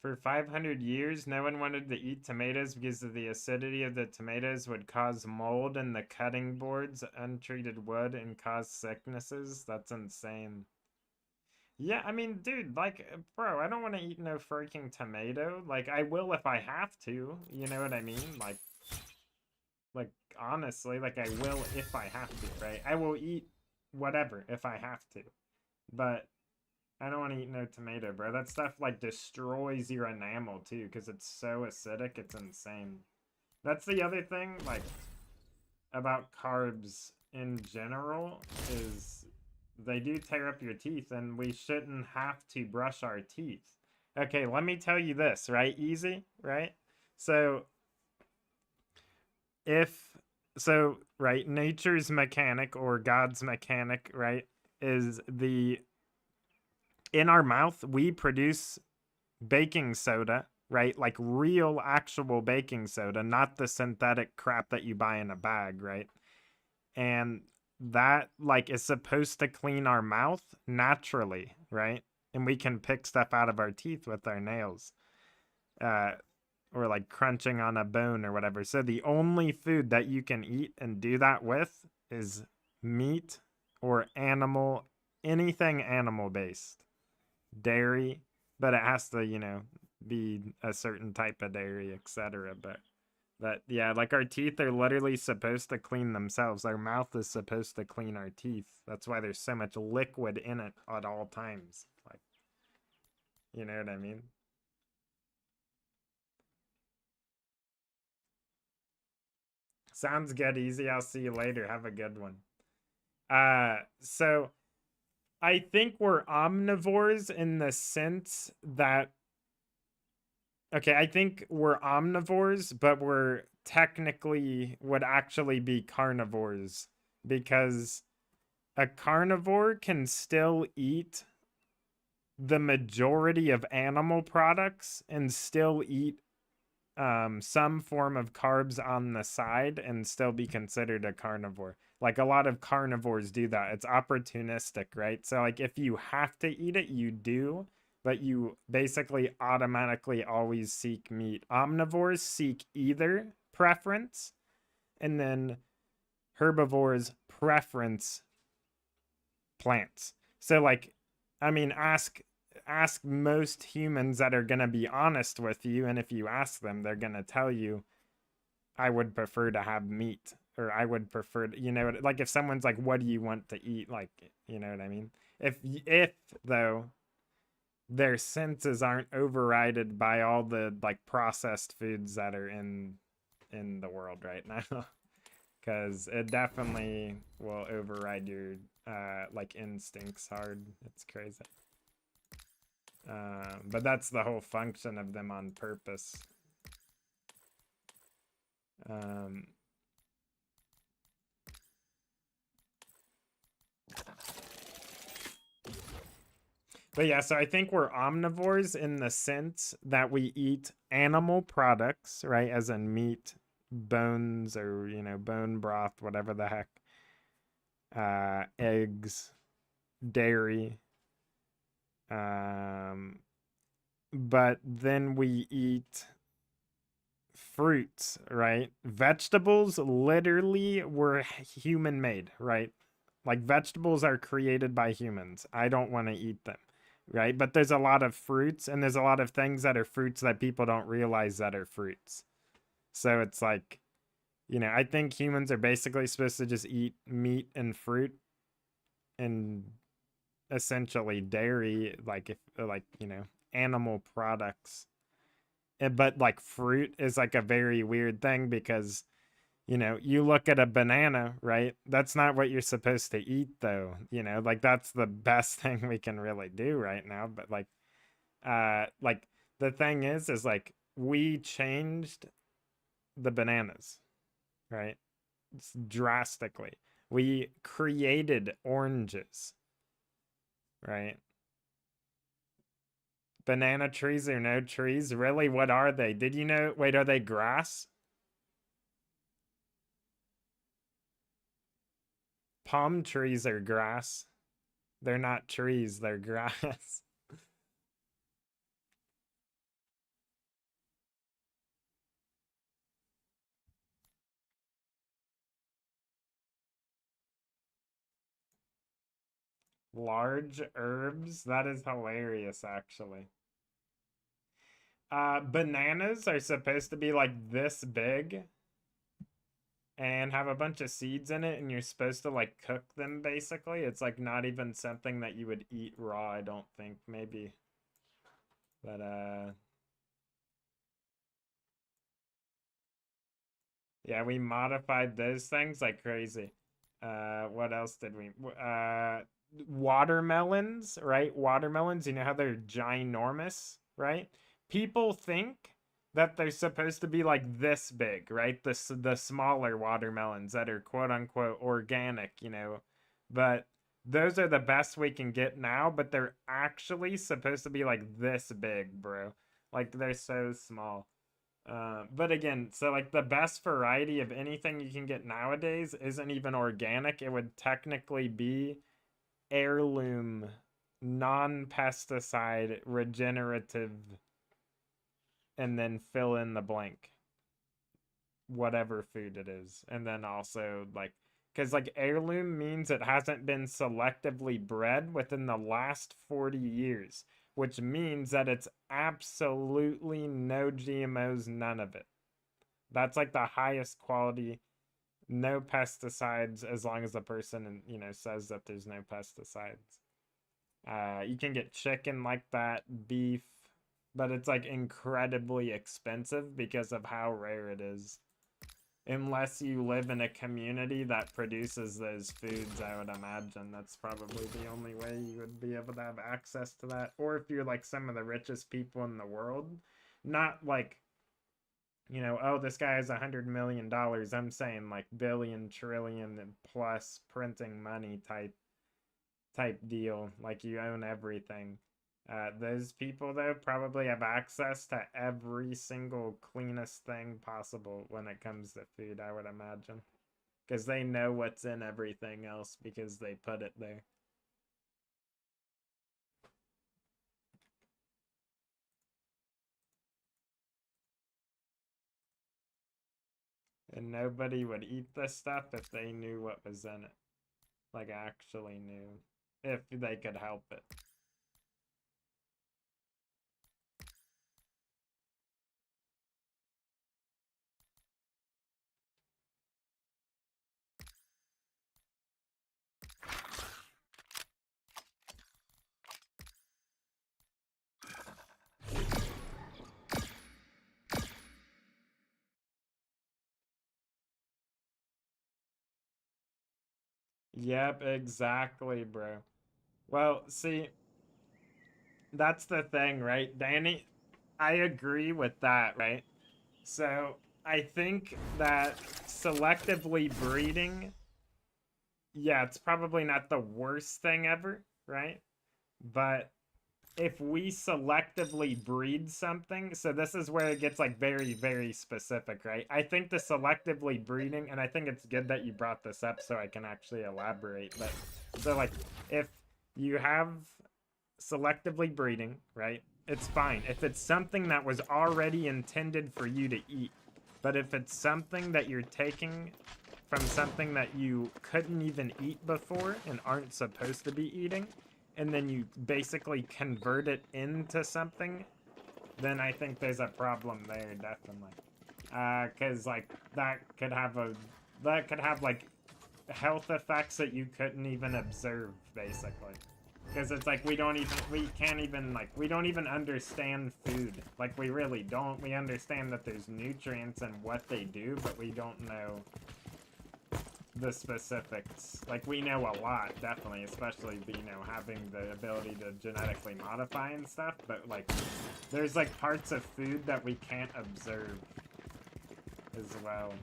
Speaker 1: For 500 years, no one wanted to eat tomatoes because of the acidity of the tomatoes would cause mold in the cutting boards, untreated wood, and cause sicknesses. That's insane. Yeah, I mean, dude, like, bro, I don't want to eat no freaking tomato. Like, I will if I have to. You know what I mean? Like, honestly, like, I will if I have to, right? I will eat whatever if I have to. But I don't want to eat no tomato, bro. That stuff, like, destroys your enamel, too, because it's so acidic. It's insane. That's the other thing, like, about carbs in general, is they do tear up your teeth, and we shouldn't have to brush our teeth. Okay, let me tell you this, right? Easy, right? So, right, nature's mechanic or God's mechanic, right, is in our mouth, we produce baking soda, right? Like real, actual baking soda, not the synthetic crap that you buy in a bag, right? And that, like, is supposed to clean our mouth naturally, right? And we can pick stuff out of our teeth with our nails. Or like crunching on a bone or whatever. So the only food that you can eat and do that with is meat or anything animal based. Dairy, but it has to, be a certain type of dairy, etc. But yeah, like our teeth are literally supposed to clean themselves. Our mouth is supposed to clean our teeth. That's why there's so much liquid in it at all times. Like, you know what I mean? Sounds good, Easy. I'll see you later. Have a good one. So I think we're omnivores in the sense that, okay, I think we're omnivores, but we're technically would actually be carnivores because a carnivore can still eat the majority of animal products and still eat some form of carbs on the side and still be considered a carnivore. Like a lot of carnivores do that. It's opportunistic, right? So like if you have to eat it, you do, but you basically automatically always seek meat. Omnivores seek either preference, and then herbivores preference plants. So like, I mean, ask most humans that are going to be honest with you, and if you ask them, they're going to tell you, I would prefer to have meat, or I would prefer to, like if someone's like, what do you want to eat, like, you know what I mean? If though their senses aren't overridden by all the like processed foods that are in the world right now. Because it definitely will override your like instincts hard. It's crazy. But that's the whole function of them on purpose. But yeah, so I think we're omnivores in the sense that we eat animal products, right? As in meat, bones, or, bone broth, whatever the heck. Eggs, dairy. But then we eat fruits, right? Vegetables literally were human made, right? Like vegetables are created by humans. I don't want to eat them, right? But there's a lot of fruits and there's a lot of things that are fruits that people don't realize that are fruits. So it's like, I think humans are basically supposed to just eat meat and fruit and essentially dairy, like animal products. But like fruit is like a very weird thing because you look at a banana, right? That's not what you're supposed to eat though. Like that's the best thing we can really do right now. But like the thing is like we changed the bananas, right? Drastically. We created oranges, right? Banana trees or no trees? Really? What are they? Did you know? Wait, are they grass? Palm trees are grass. They're not trees, they're grass. Large herbs? That is hilarious, actually. Bananas are supposed to be like this big and have a bunch of seeds in it, and you're supposed to like cook them basically. It's like not even something that you would eat raw, I don't think, maybe. But yeah, we modified those things like crazy. What else did we watermelons, right? Watermelons, you know how they're ginormous, right? People think that they're supposed to be like this big, right? The smaller watermelons that are quote unquote organic, you know. But those are the best we can get now, but they're actually supposed to be like this big, bro. Like they're so small. But again, so like the best variety of anything you can get nowadays isn't even organic. It would technically be heirloom, non-pesticide, regenerative, and then fill in the blank. Whatever food it is. And then also like, because like heirloom means it hasn't been selectively bred within the last 40 years. Which means that it's absolutely no GMOs, none of it. That's like the highest quality, no pesticides, as long as the person, you know, says that there's no pesticides. You can get chicken like that, beef, but it's like incredibly expensive because of how rare it is. Unless you live in a community that produces those foods, I would imagine that's probably the only way you would be able to have access to that. Or if you're like some of the richest people in the world, not like, you know, oh, this guy has $100 million. I'm saying like billion, trillion, and plus printing money type deal. Like you own everything. Those people, though, probably have access to every single cleanest thing possible when it comes to food, I would imagine. Because they know what's in everything else because they put it there. And nobody would eat this stuff if they knew what was in it. Like, actually knew. If they could help it. Yep, exactly, bro. Well, see, that's the thing, right, Danny? I agree with that, right? So, I think that selectively breeding, yeah, it's probably not the worst thing ever, right? But if we selectively breed something, so this is where it gets like very, very specific, right? I think the selectively breeding, and I think it's good that you brought this up so I can actually elaborate, but so like if you have selectively breeding, right? It's fine. If it's something that was already intended for you to eat, but if it's something that you're taking from something that you couldn't even eat before and aren't supposed to be eating, and then you basically convert it into something, then I think there's a problem there, definitely. Cause like that could have like health effects that you couldn't even observe, basically. Cause it's like we don't even understand food. Like we really don't. We understand that there's nutrients and what they do, but we don't know the specifics. Like we know a lot, definitely, especially, you know, having the ability to genetically modify and stuff, but like there's like parts of food that we can't observe as well.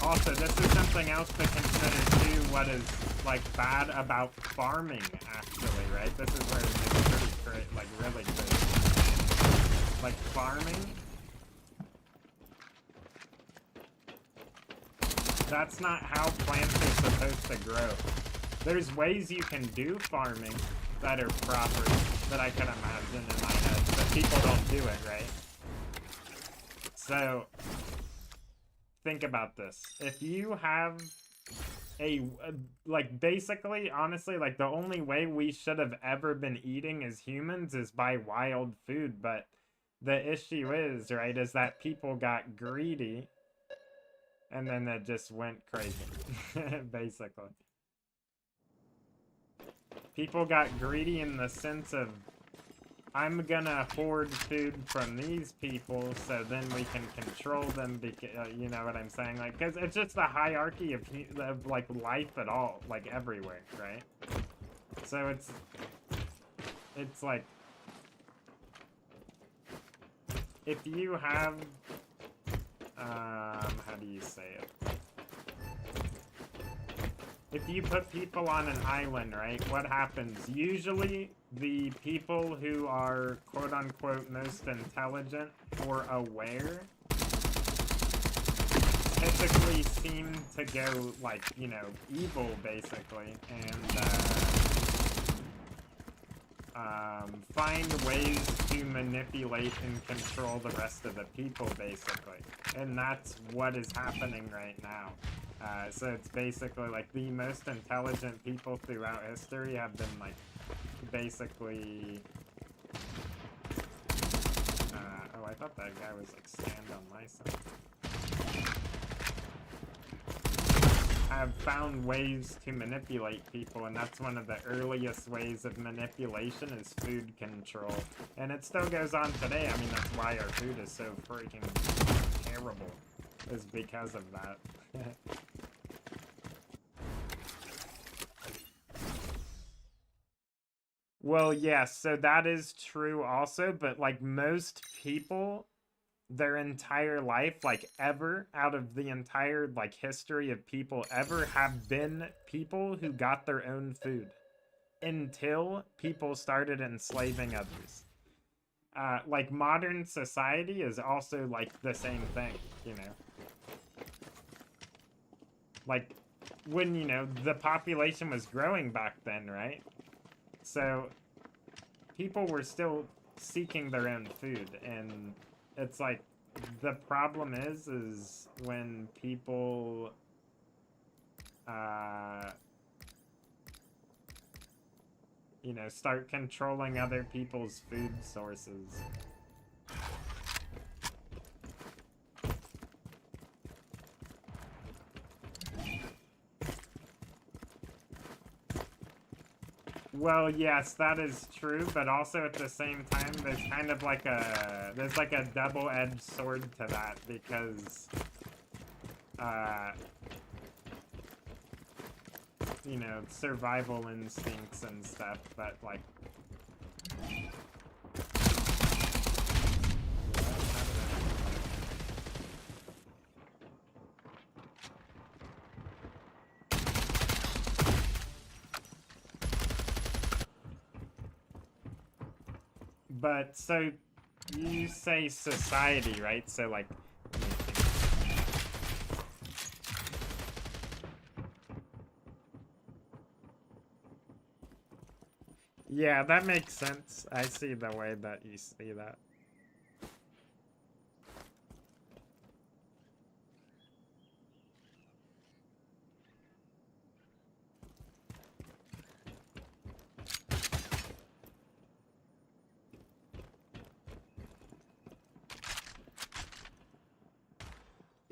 Speaker 1: Also, this is something else to consider too, what is like bad about farming, actually, right? This is where it gets pretty like really crazy. Like farming, that's not how plants are supposed to grow. There's ways you can do farming that are proper, that I can imagine in my head, but people don't do it, right? So, think about this. If you have like, basically, honestly, like, the only way we should have ever been eating as humans is by wild food, but the issue is, right, is that people got greedy, and then it just went crazy, basically. People got greedy in the sense of, I'm gonna hoard food from these people so then we can control them, because, you know what I'm saying? Like, because it's just the hierarchy of, like, life at all, like, everywhere, right? So it's like, if you have, how do you say it? If you put people on an island, right, what happens? Usually, the people who are quote-unquote most intelligent or aware typically seem to go, like, you know, evil, basically, and find ways to manipulate and control the rest of the people, basically. And that's what is happening right now. So it's basically like the most intelligent people throughout history have been, like, basically... oh, I thought that guy was, like, stand on my side. Have found ways to manipulate people, and that's one of the earliest ways of manipulation is food control. And it still goes on today. I mean, that's why our food is so freaking terrible, is because of that. Well, yes, so that is true also, but, like, most people, their entire life, like, ever, out of the entire, like, history of people ever, have been people who got their own food. Until people started enslaving others. Like, modern society is also, like, the same thing, you know? Like, when, you know, the population was growing back then, right? So, people were still seeking their own food, and it's like, the problem is when people, you know, start controlling other people's food sources. Well, yes, that is true, but also at the same time, there's kind of like a, there's like a double-edged sword to that, because, you know, survival instincts and stuff, but, like... But, so, you say society, right? So, like... Yeah, that makes sense. I see the way that you see that.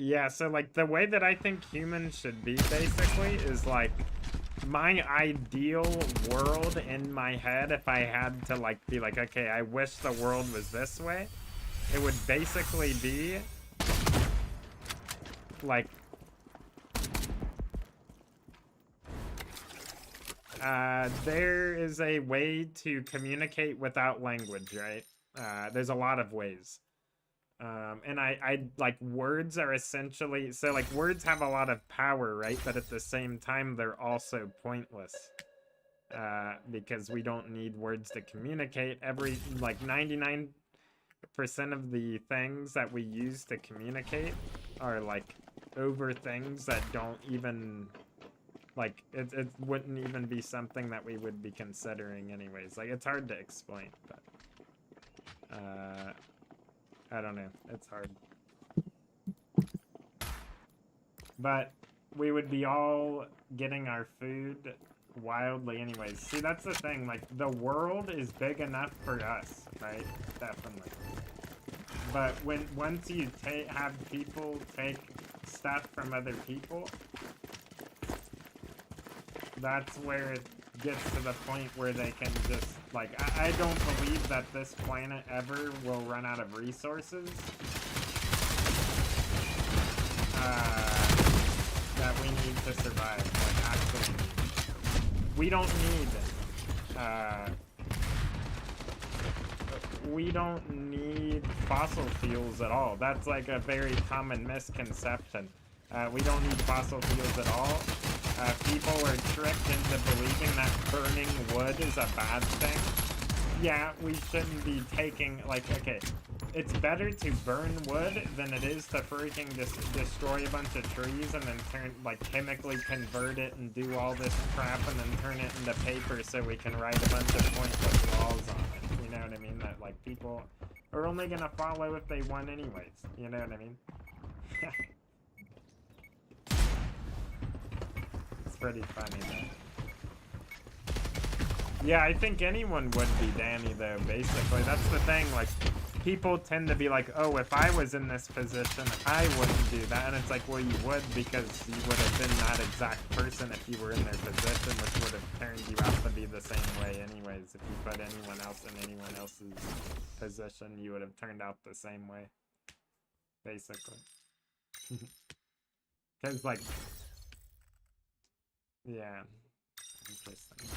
Speaker 1: Yeah, so, like, the way that I think humans should be, basically, is, like, my ideal world in my head, if I had to, like, be like, okay, I wish the world was this way, it would basically be, like, there is a way to communicate without language, right? There's a lot of ways. And I like, words are essentially, so, like, words have a lot of power, right? But at the same time, they're also pointless. Because we don't need words to communicate. Like, 99% of the things that we use to communicate are, like, over things that don't even, like, it wouldn't even be something that we would be considering anyways. Like, it's hard to explain, but, I don't know. It's hard. But we would be all getting our food wildly anyways. See, that's the thing, like, the world is big enough for us, right? Definitely. But once you have people take stuff from other people, that's where it gets to the point where they can just, like, I don't believe that this planet ever will run out of resources. That we need to survive, like, actually need. We don't need fossil fuels at all. That's like a very common misconception. We don't need fossil fuels at all. People are tricked into believing that burning wood is a bad thing. Yeah, we shouldn't be taking, like, okay, it's better to burn wood than it is to freaking destroy a bunch of trees and then chemically convert it and do all this crap and then turn it into paper so we can write a bunch of pointless laws on it. You know what I mean? That, like, people are only gonna follow if they want anyways. You know what I mean? It's pretty funny, though. Yeah, I think anyone would be Danny, though, basically. That's the thing, like, people tend to be like, oh, if I was in this position, I wouldn't do that. And it's like, well, you would, because you would have been that exact person if you were in their position, which would have turned you out to be the same way anyways. If you put anyone else in anyone else's position, you would have turned out the same way, basically. Because, like, yeah, interesting.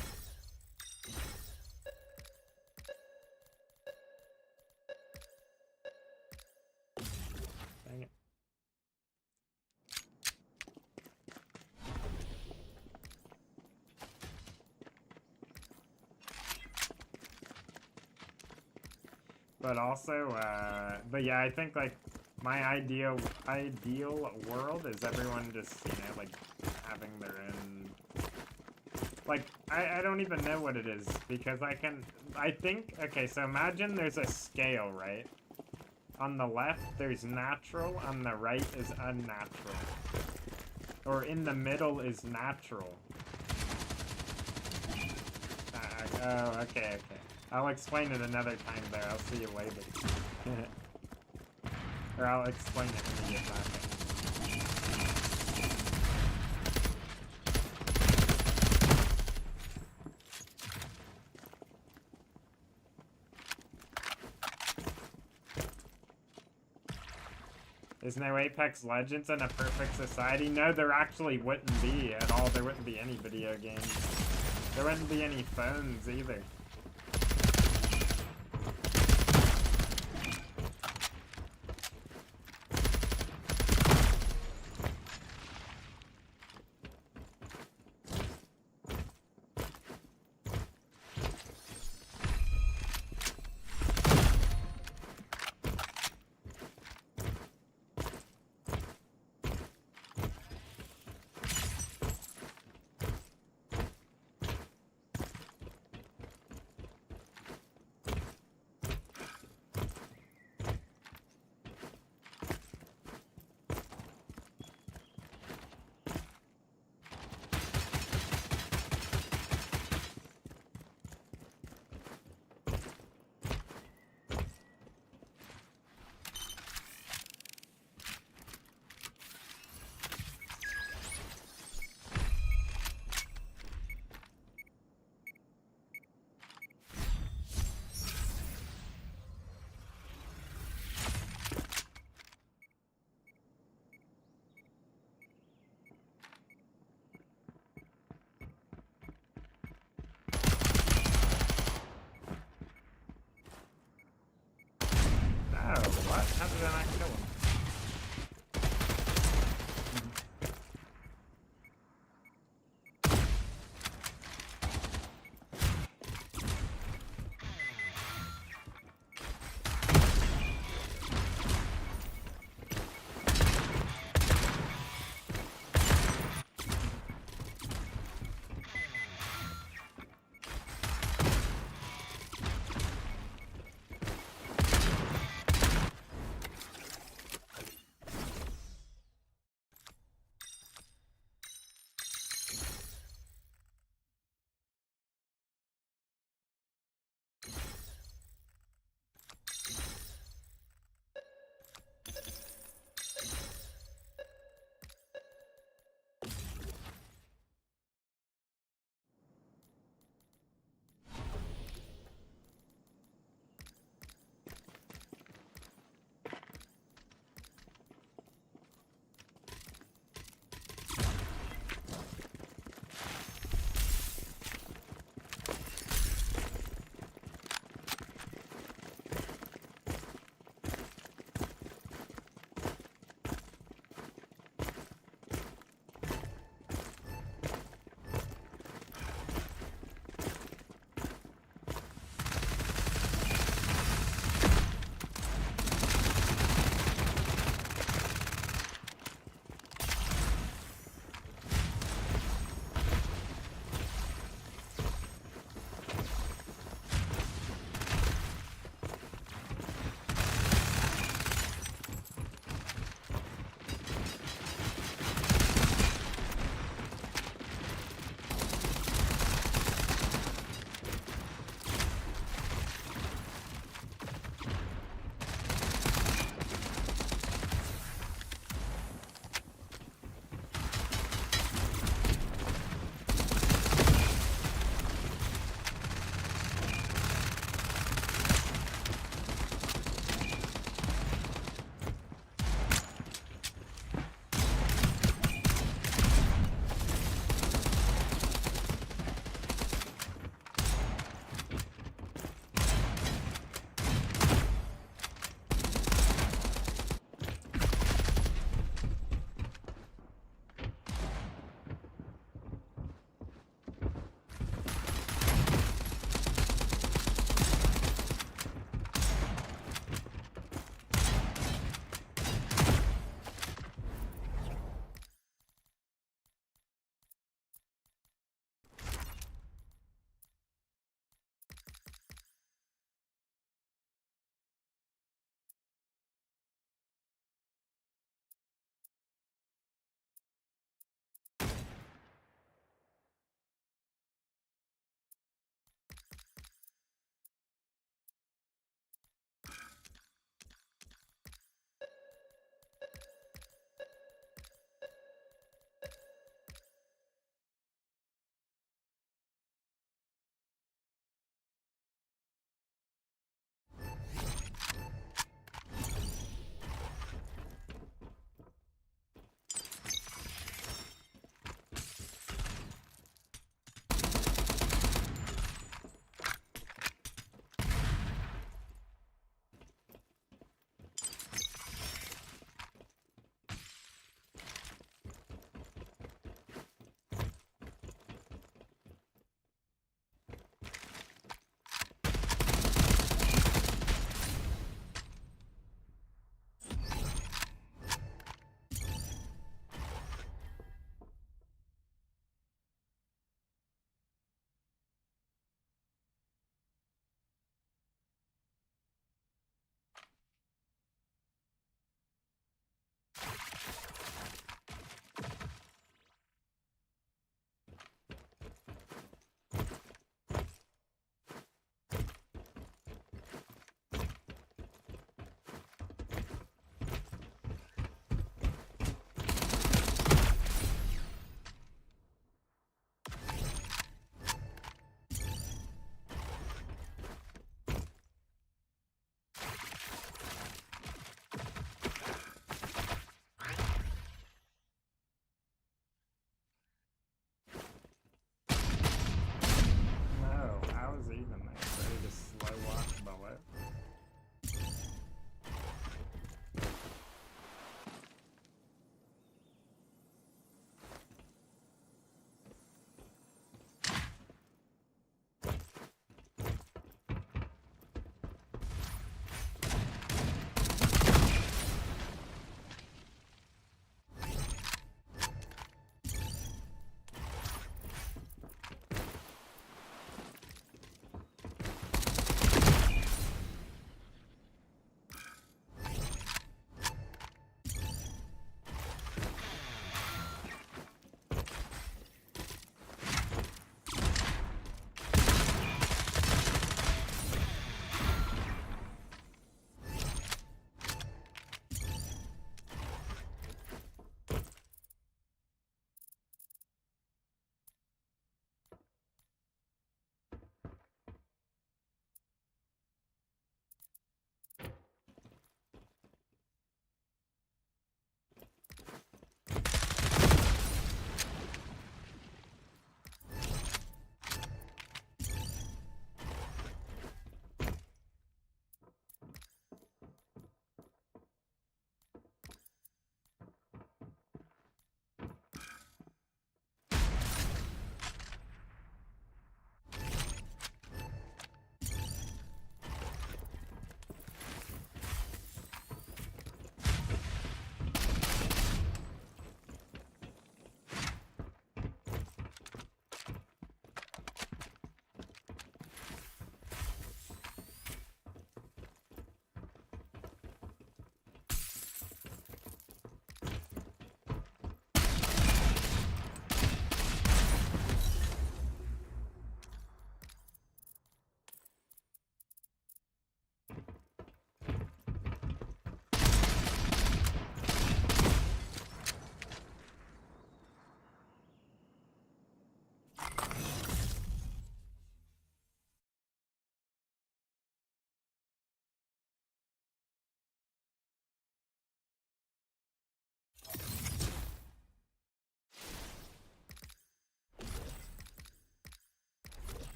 Speaker 1: Dang it. But also, but yeah, I think, like, my ideal world is everyone just, you know, like, having their own, like, I don't even know what it is, because I think, okay, so imagine there's a scale, right? On the left, there's natural, on the right is unnatural. Or in the middle is natural. Oh, okay. I'll explain it another time there. I'll see you later. Or I'll explain it when we get back. There's no Apex Legends in a perfect society? No, there actually wouldn't be at all. There wouldn't be any video games. There wouldn't be any phones either.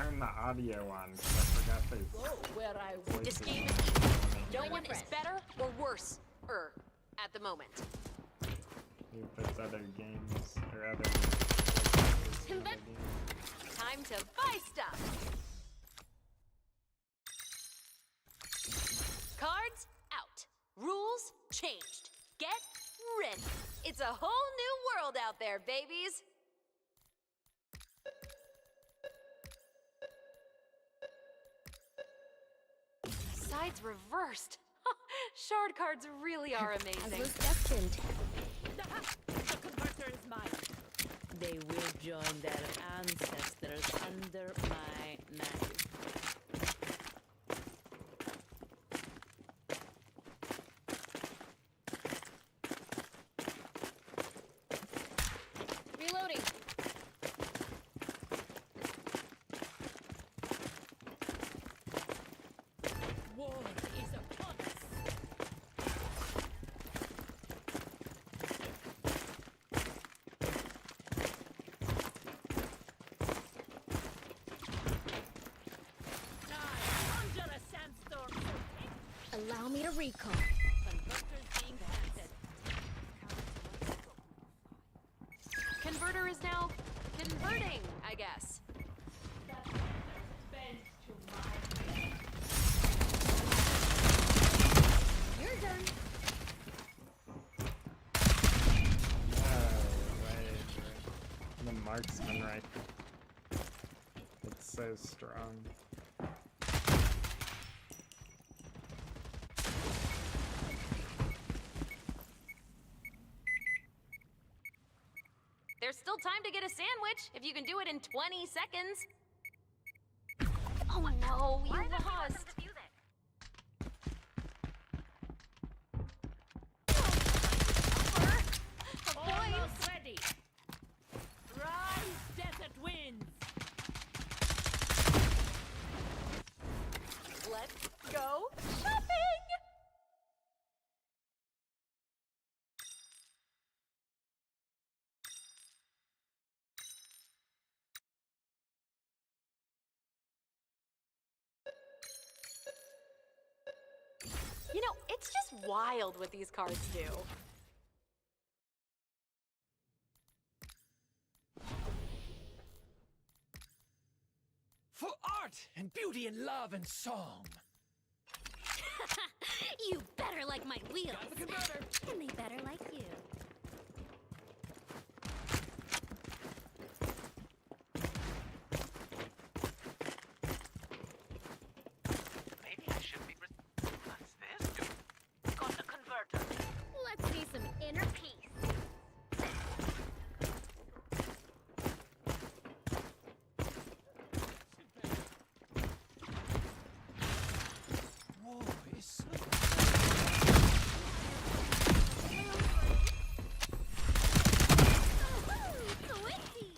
Speaker 1: turn the audio on because I forgot they
Speaker 4: Where I
Speaker 1: voices.
Speaker 5: This game, no one is better or worse at the moment.
Speaker 1: If it's other games or other voices in other games.
Speaker 5: Time to buy stuff. Cards out. Rules changed. Get ready. It's a whole new world out there, babies. Sides reversed. Shard cards really are
Speaker 4: As
Speaker 5: amazing.
Speaker 4: was destined. The converter is mine. They will join their ancestors under my knife.
Speaker 5: Reloading.
Speaker 4: War is upon us. Conjure a sandstorm.
Speaker 6: Allow me to recall.
Speaker 4: Converters being planted.
Speaker 5: Converter is now converting, I guess.
Speaker 6: You're done.
Speaker 1: The marksman rifle. It's so strong.
Speaker 5: There's still time to get a sandwich if you can do it in 20 seconds. Oh no, you lost. A point.
Speaker 4: Almost ready. Rise, desert winds.
Speaker 5: Let's go shopping. You know, it's just wild what these cards do.
Speaker 7: For art and beauty and love and song.
Speaker 6: You better like my wheels.
Speaker 7: Got the converter.
Speaker 6: And they better like you.
Speaker 7: Maybe I should be. What's this? Got the converter.
Speaker 6: Let's see some inner peace.
Speaker 7: Whoa, it's so.
Speaker 6: Ooh, sweetie.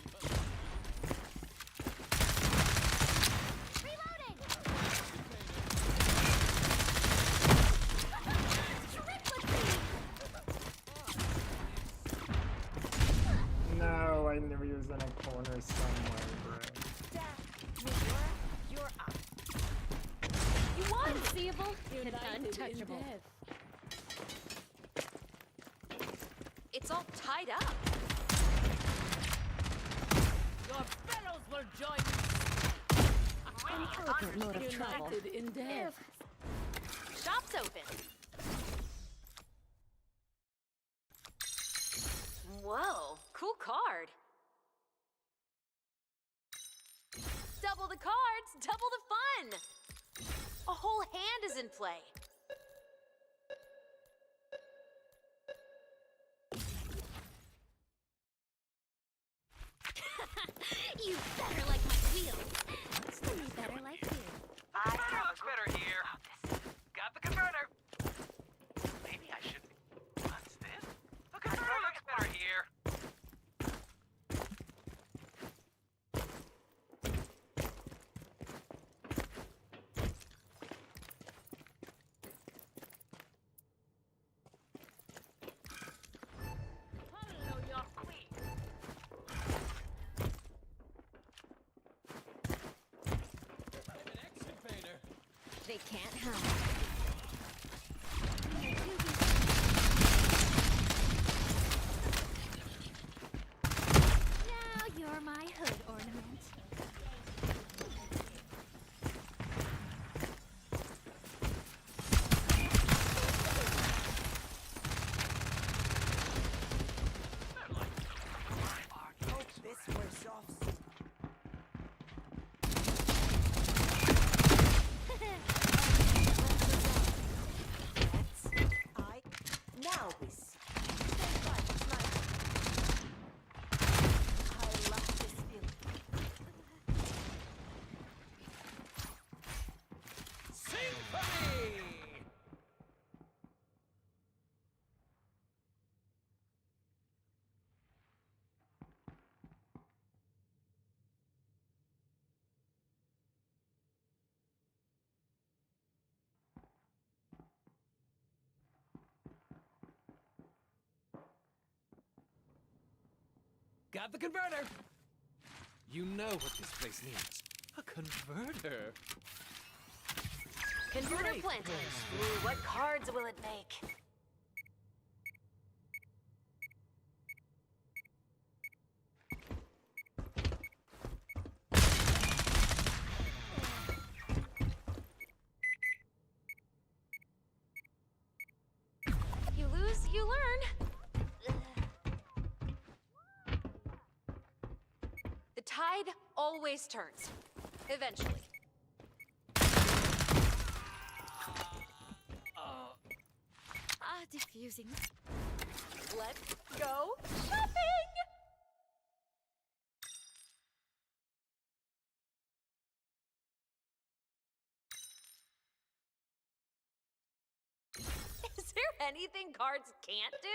Speaker 6: Reloading. Triplicity.
Speaker 1: No, I knew he was in a corner somewhere, bro.
Speaker 4: You're up.
Speaker 5: You won.
Speaker 6: Unseeable and
Speaker 4: United in
Speaker 6: untouchable.
Speaker 4: death.
Speaker 5: It's all tied up.
Speaker 4: Your fellows will join
Speaker 6: An eloquent mode of travel.
Speaker 4: united in death.
Speaker 5: Shop's open. Whoa, cool card. Double the cards, double the fun. A whole hand is in play.
Speaker 6: You better like my wheels. And they better like you.
Speaker 7: Converter looks better here. Got the converter. Maybe I should. What's this? The converter looks better here.
Speaker 6: can't hide. Now you're my hood ornament.
Speaker 8: Now we see. I love this feeling.
Speaker 7: Symphony! Got the converter! You know what this place needs. A converter.
Speaker 5: Converter planted. Ooh, what cards will it make? You lose, you learn. The tide always turns. Eventually.
Speaker 6: Diffusing.
Speaker 5: Let's go shopping! Is there anything cards can't do?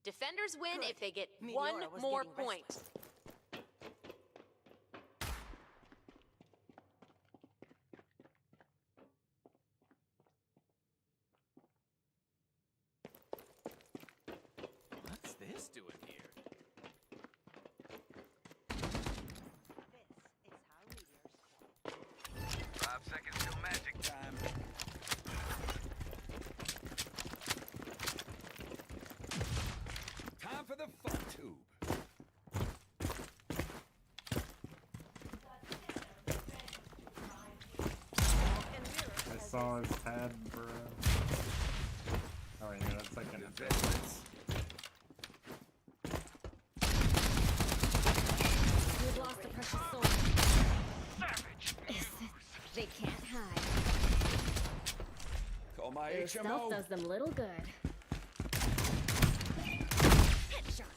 Speaker 5: Defenders win if they get one
Speaker 8: Meteora was
Speaker 5: more
Speaker 8: getting
Speaker 5: point.
Speaker 8: restless.
Speaker 7: What's this doing here?
Speaker 8: This is how meteors form.
Speaker 7: 5 seconds till magic time. Time for the fun tube.
Speaker 1: I saw his head, bro. Oh, yeah, that's like an
Speaker 7: Defense.
Speaker 6: We've lost a precious soul. They can't hide.
Speaker 7: Call my
Speaker 6: Their stuff
Speaker 7: HMO.
Speaker 6: does them little good. Headshot.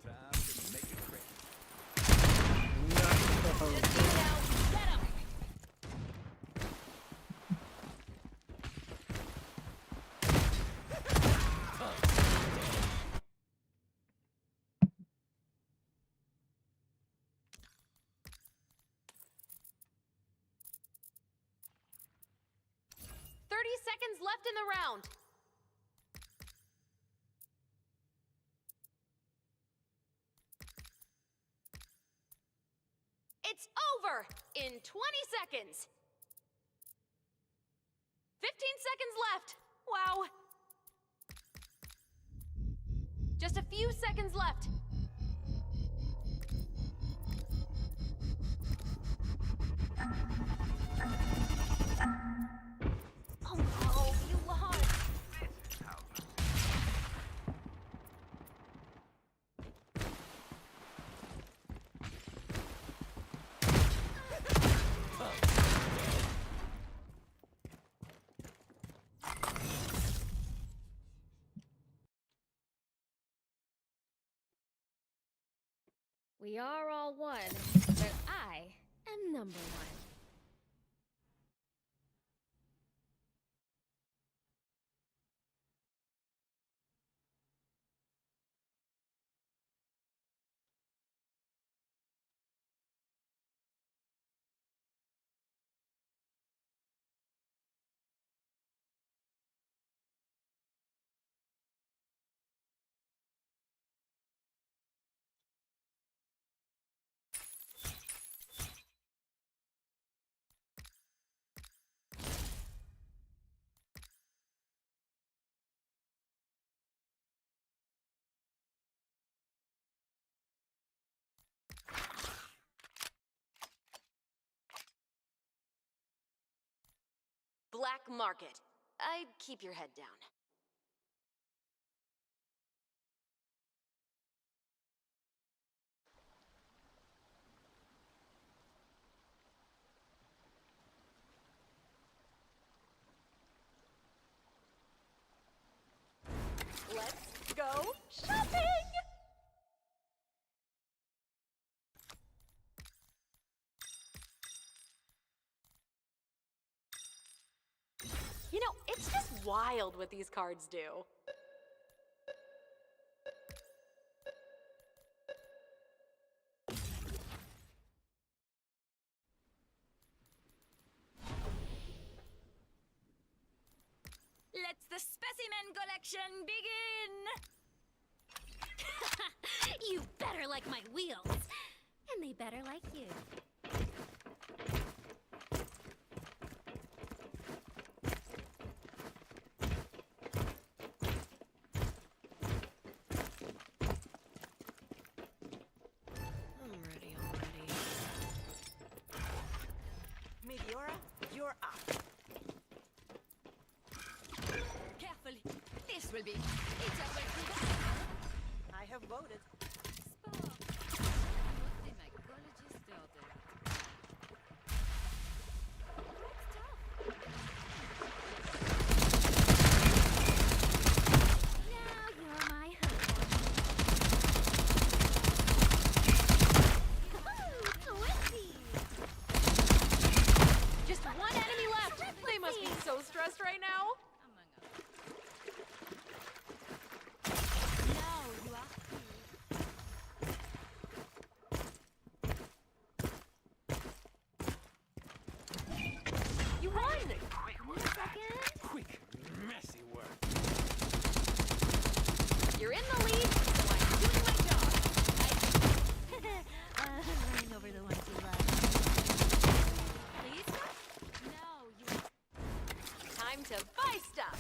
Speaker 7: Time to make it rain.
Speaker 5: Just you now, get 'em! Seconds left in the round. It's over in 20 seconds. 15 seconds left. Wow. Just a few seconds left. Oh no, you lost.
Speaker 6: We are all one, but I am number one.
Speaker 5: market. I'd keep your head down. Let's go shopping! You know, it's just wild what these cards do.
Speaker 6: Let's the specimen collection begin! You better like my wheels, and they better like you.
Speaker 4: I'm ready already.
Speaker 8: Meteora, you're up.
Speaker 6: Carefully, this will be. It's a
Speaker 8: I have voted.
Speaker 4: What did my mycologist tell them?
Speaker 6: Now you're my husband. Twisty!
Speaker 5: Just one enemy left! They must be so stressed right now.
Speaker 4: Among us.
Speaker 6: Now you are
Speaker 5: You won!
Speaker 6: One second.
Speaker 7: Quick, messy work.
Speaker 5: You're in the lead, so I'm doing my job.
Speaker 6: Running over the ones you love. Please? No, you.
Speaker 5: Time to buy stuff.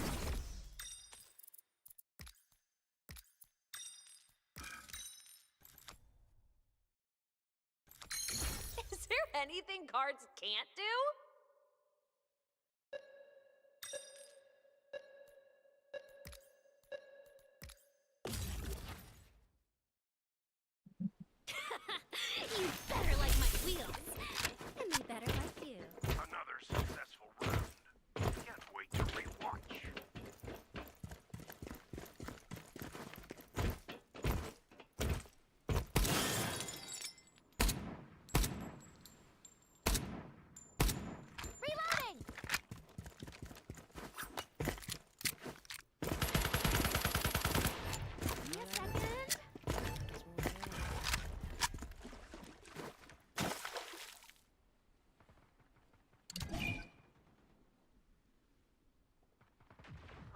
Speaker 5: Is there anything cards can't do?
Speaker 6: You better like my wheels, and they better like you.
Speaker 7: Another successful round. Can't wait to rewatch.
Speaker 6: Reloading! Give me a second.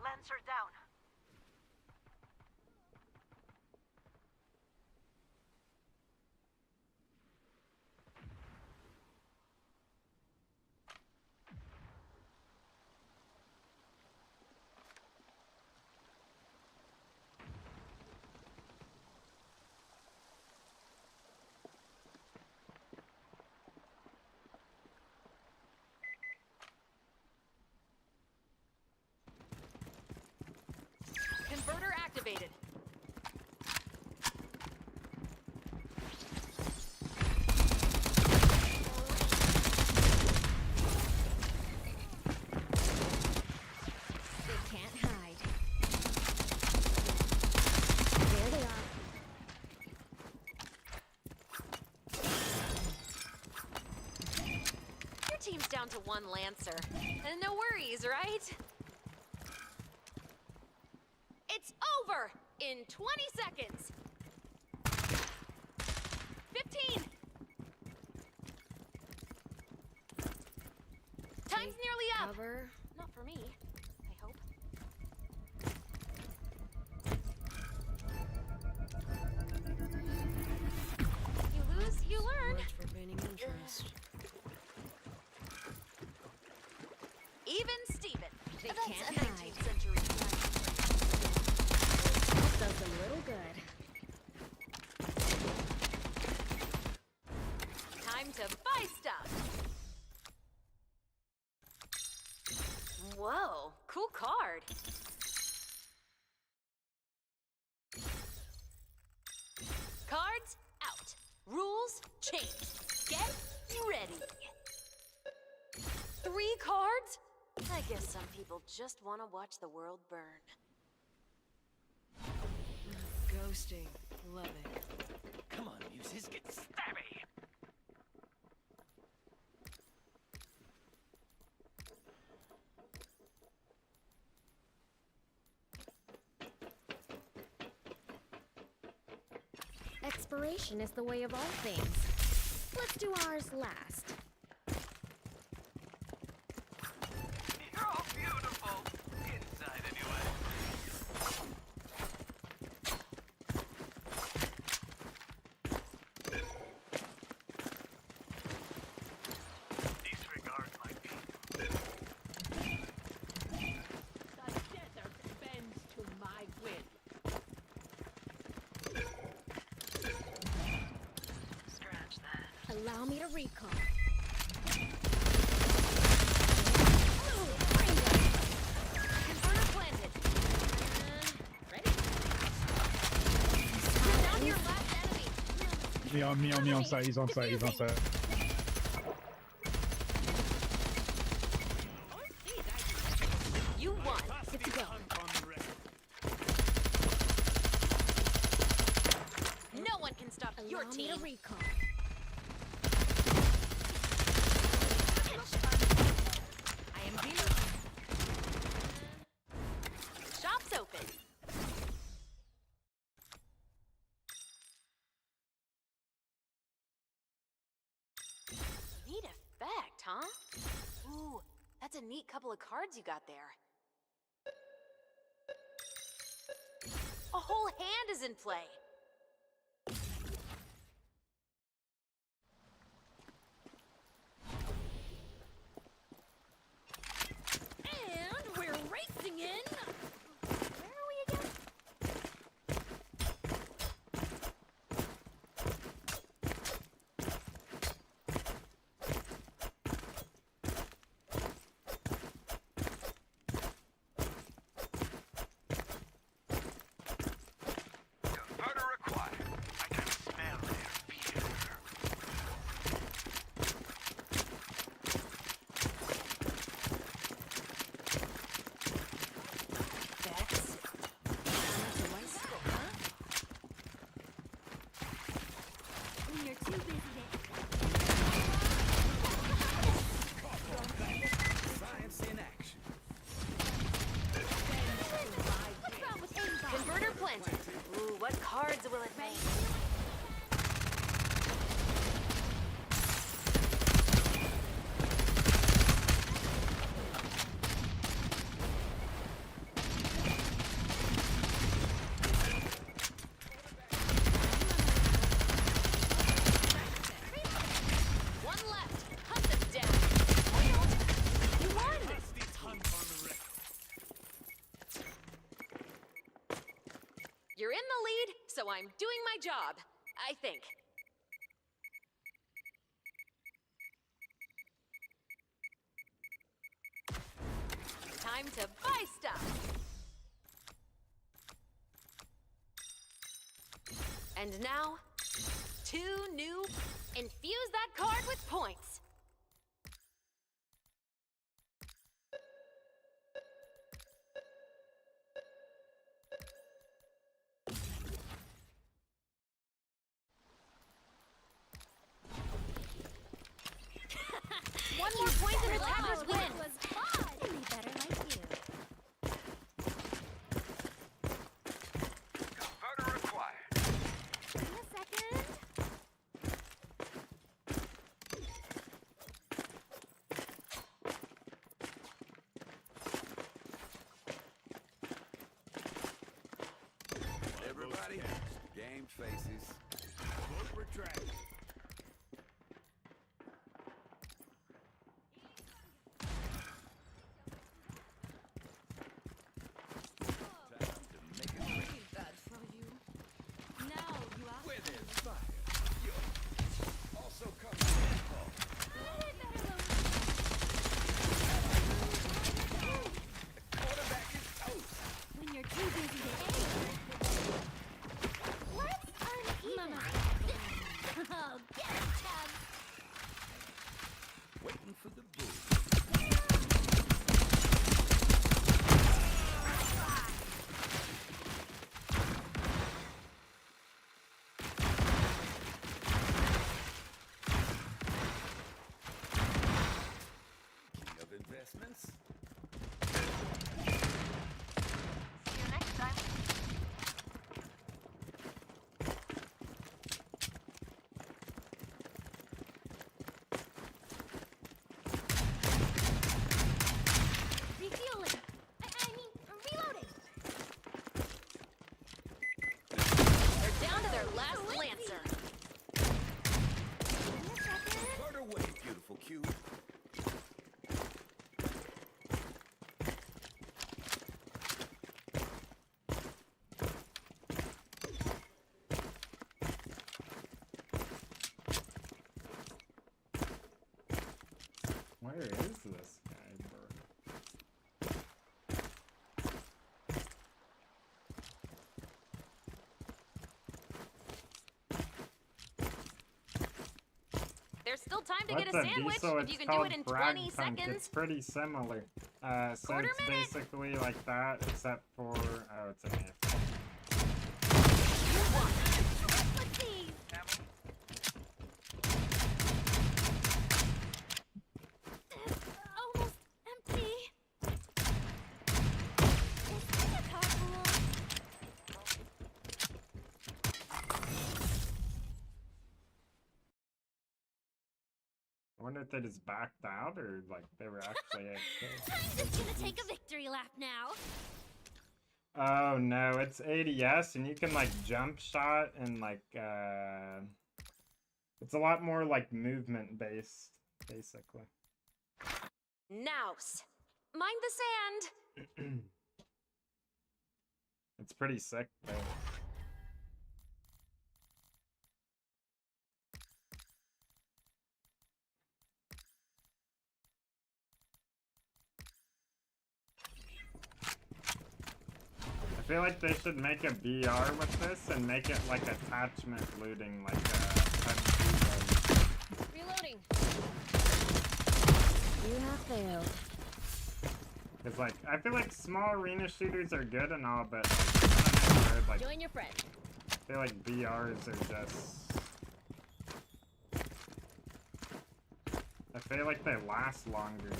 Speaker 8: Lancer down.
Speaker 5: Converter activated.
Speaker 6: They can't hide. There they are.
Speaker 5: Your team's down to one Lancer. And no worries, right? It's over in 20 seconds. 15. Time's nearly up.
Speaker 4: Cover.
Speaker 5: Not for me, I hope. You lose, you learn.
Speaker 4: Much for feigning interest.
Speaker 5: Even Steven.
Speaker 6: They
Speaker 5: That's
Speaker 6: can't
Speaker 5: a 19th
Speaker 6: hide.
Speaker 5: century slang.
Speaker 6: Does a little good.
Speaker 5: Time to buy stuff. Whoa, cool card. Cards out. Rules changed. Get ready. 3 cards? I guess some people just want to watch the world burn.
Speaker 4: Ghosting. Love it.
Speaker 7: Come on, muses, get stabby!
Speaker 6: Expiration is the way of all things. Let's do ours last.
Speaker 7: You're all beautiful. Inside, anyway. Disregard my people.
Speaker 4: The desert bends to my will.
Speaker 7: Scratch that.
Speaker 6: Allow me to recall.
Speaker 5: Converter planted.
Speaker 6: Ready?
Speaker 5: You're down to your last enemy.
Speaker 9: Me on site, he's on site, he's on site.
Speaker 5: You won.
Speaker 6: Good to go.
Speaker 5: No one can stop your
Speaker 6: Allow me
Speaker 5: team.
Speaker 6: to recall.
Speaker 5: I am dealing. Shop's open. Neat effect, huh? Ooh, that's a neat couple of cards you got there. A whole hand is in play.
Speaker 6: And we're racing in. Where are we again?
Speaker 7: Converter required. I can smell their fear.
Speaker 5: That's delightful, huh?
Speaker 6: When you're too busy
Speaker 7: Science in action.
Speaker 6: What's wrong with anybody?
Speaker 5: Converter planted. Ooh, what cards will it make? One left. Hunt them down. You won! You're in the lead, so I'm doing my job. I think. Time to buy stuff. And now, 2 new. Infuse that card with points. One more point and the Packers win.
Speaker 6: That was fun. Be better like you.
Speaker 7: Converter required.
Speaker 6: Wait a second.
Speaker 10: Everybody, game faces. Book retract. Time to make it rain.
Speaker 4: Bad for you. Now you ask.
Speaker 10: Where there's fire, you also come to that call.
Speaker 6: Get him, Chad!
Speaker 10: Waiting for the bull. King of investments.
Speaker 8: See you next time.
Speaker 6: Refueling! I mean, reloading!
Speaker 5: They're down to their last Lancer.
Speaker 10: Run away, beautiful cube.
Speaker 1: Where is this guy, bro?
Speaker 5: There's still time to
Speaker 1: What's
Speaker 5: get a sandwich
Speaker 1: diesel?
Speaker 5: if
Speaker 1: It's
Speaker 5: you can do
Speaker 1: called
Speaker 5: it in
Speaker 1: Fragpunk.
Speaker 5: 20 seconds.
Speaker 1: It's pretty similar. So
Speaker 5: Quarter
Speaker 1: it's
Speaker 5: minute.
Speaker 1: basically like that, except for it's an AFK.
Speaker 6: Let's see! Almost empty. Is this a carpool?
Speaker 1: I wonder if they just backed out or like they were actually AFK.
Speaker 6: I'm just gonna take a victory lap now.
Speaker 1: Oh no, it's ADS and you can like jump shot and like it's a lot more like movement based, basically.
Speaker 5: Nouse. Mind the sand.
Speaker 1: It's pretty sick though. I feel like they should make a BR with this and make it like attachment looting, like
Speaker 6: Reloading. You have failed.
Speaker 1: Cause like I feel like small arena shooters are good and all, but like,
Speaker 6: Join your friend.
Speaker 1: I feel like BRs are just. I feel like they last longer.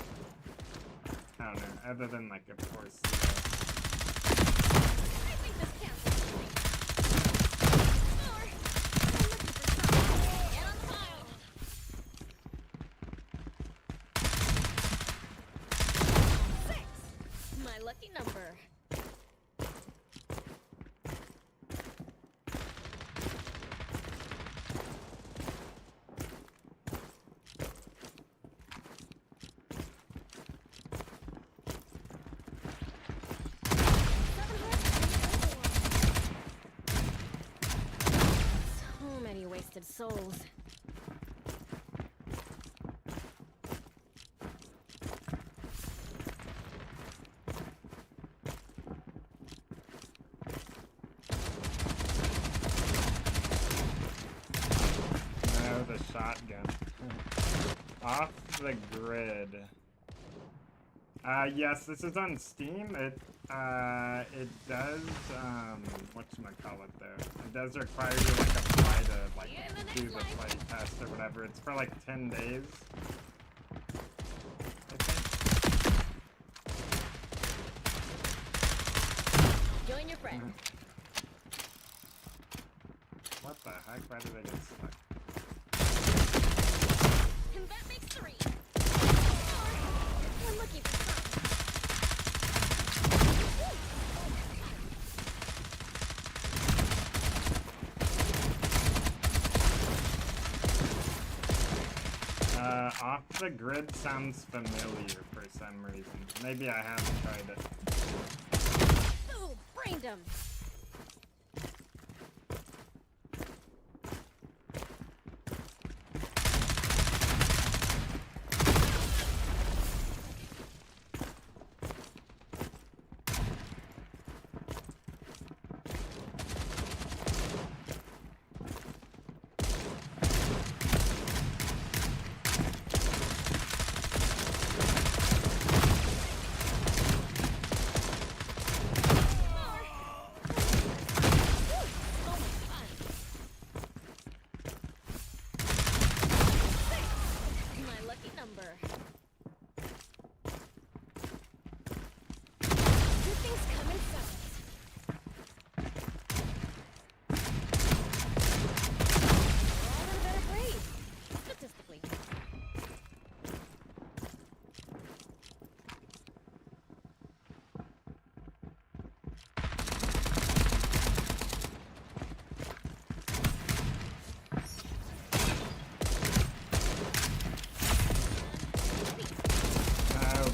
Speaker 1: I don't know, other than like of course.
Speaker 6: I think this counts. Or, I'm looking for something. Get on the pile. My lucky number. So many wasted souls.
Speaker 1: No, the shotgun. Off the grid. Yes, this is on Steam. It does whatchamacallit though. It does require you to like apply to like do the play test or whatever. It's for like 10 days. I think.
Speaker 6: Join your friend.
Speaker 1: What the heck? Why did I get stuck?
Speaker 6: And that makes 3. I'm looking for some.
Speaker 1: Off the grid sounds familiar for some reason. Maybe I haven't tried it.
Speaker 6: Ooh, brained him.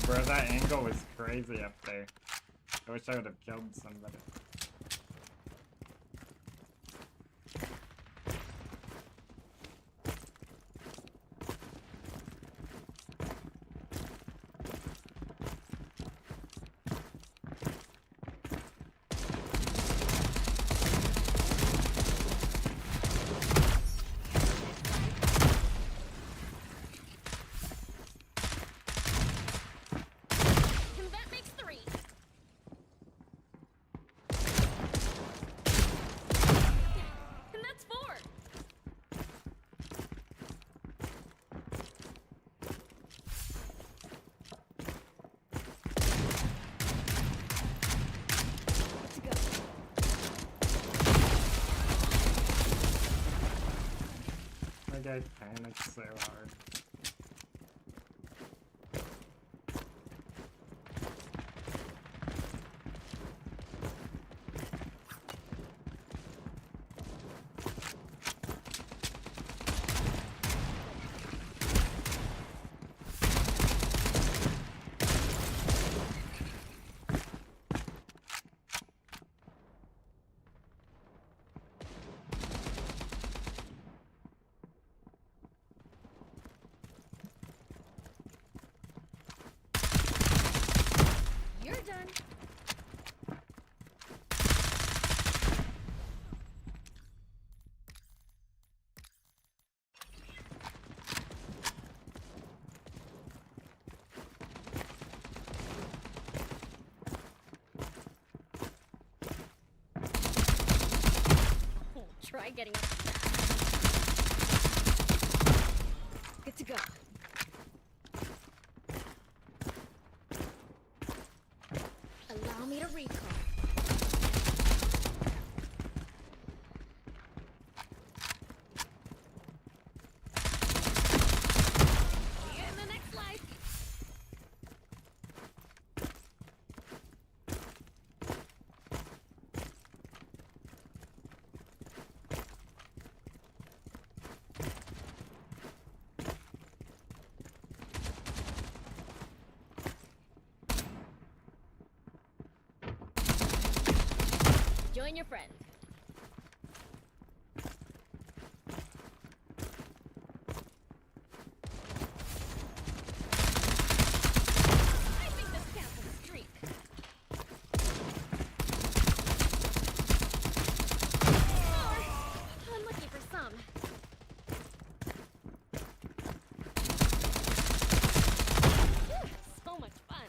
Speaker 1: Bro, that angle was crazy up there. I wish I would have killed somebody.
Speaker 6: And that makes 3. And that's 4. Good to go.
Speaker 1: My guy panicked so hard.
Speaker 6: You're done. Oh, try getting up. Good to go. Allow me to recall. See you in the next life. Join your friend. I think this counts as a streak. Or, unlucky for some. Whew, so much fun.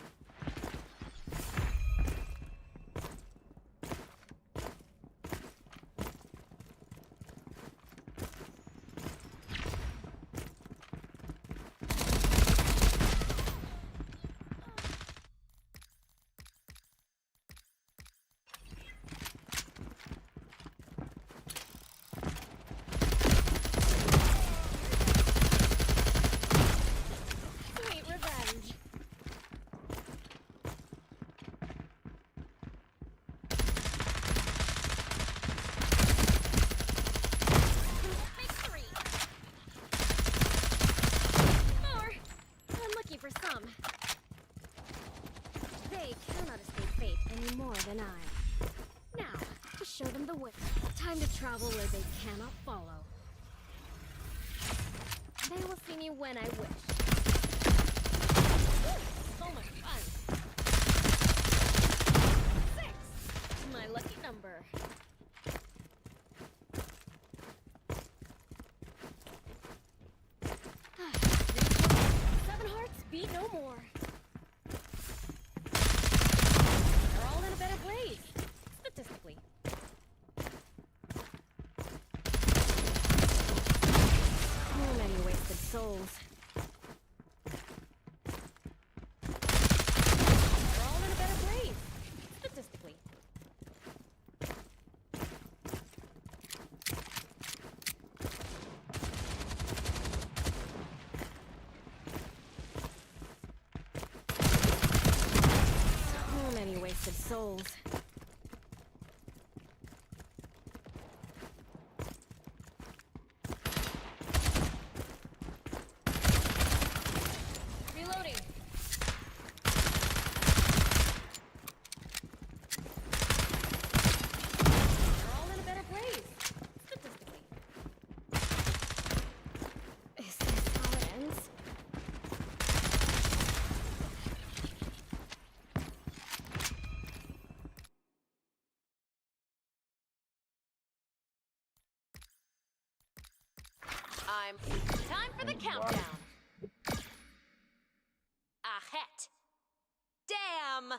Speaker 6: Sweet revenge. Make 3. Or, unlucky for some. They cannot escape fate any more than I. Now, to show them the way. Time to travel where they cannot follow. They will see me when I wish. Woo, so much fun. 6, my lucky number. 7 hearts beat no more. They're all in a better place, statistically. So many wasted souls. They're all in a better place, statistically. So many wasted souls. Reloading.
Speaker 5: time. Time for the countdown. Ahet. Damn!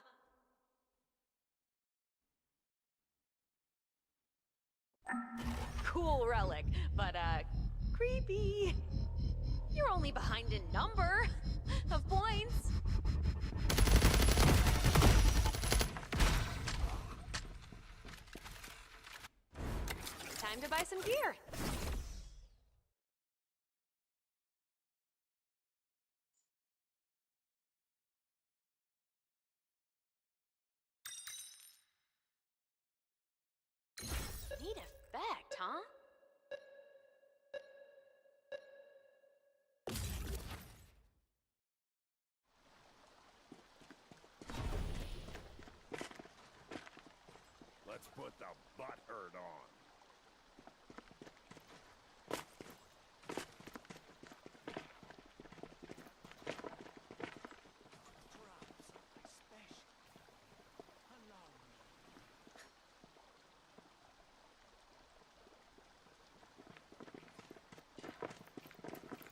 Speaker 5: Cool relic, but creepy. You're only behind in number of points. Time to buy some gear. Neat effect, huh?
Speaker 10: Let's put the butt hurt on.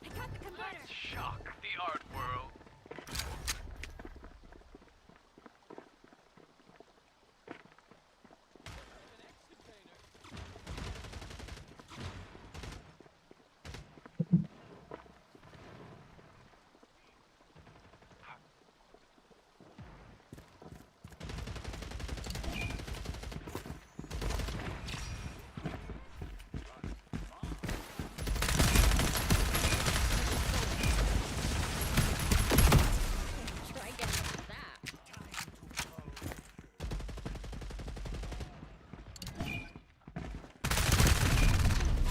Speaker 6: I got the converter.
Speaker 7: Let's shock the art world.
Speaker 6: Try getting that.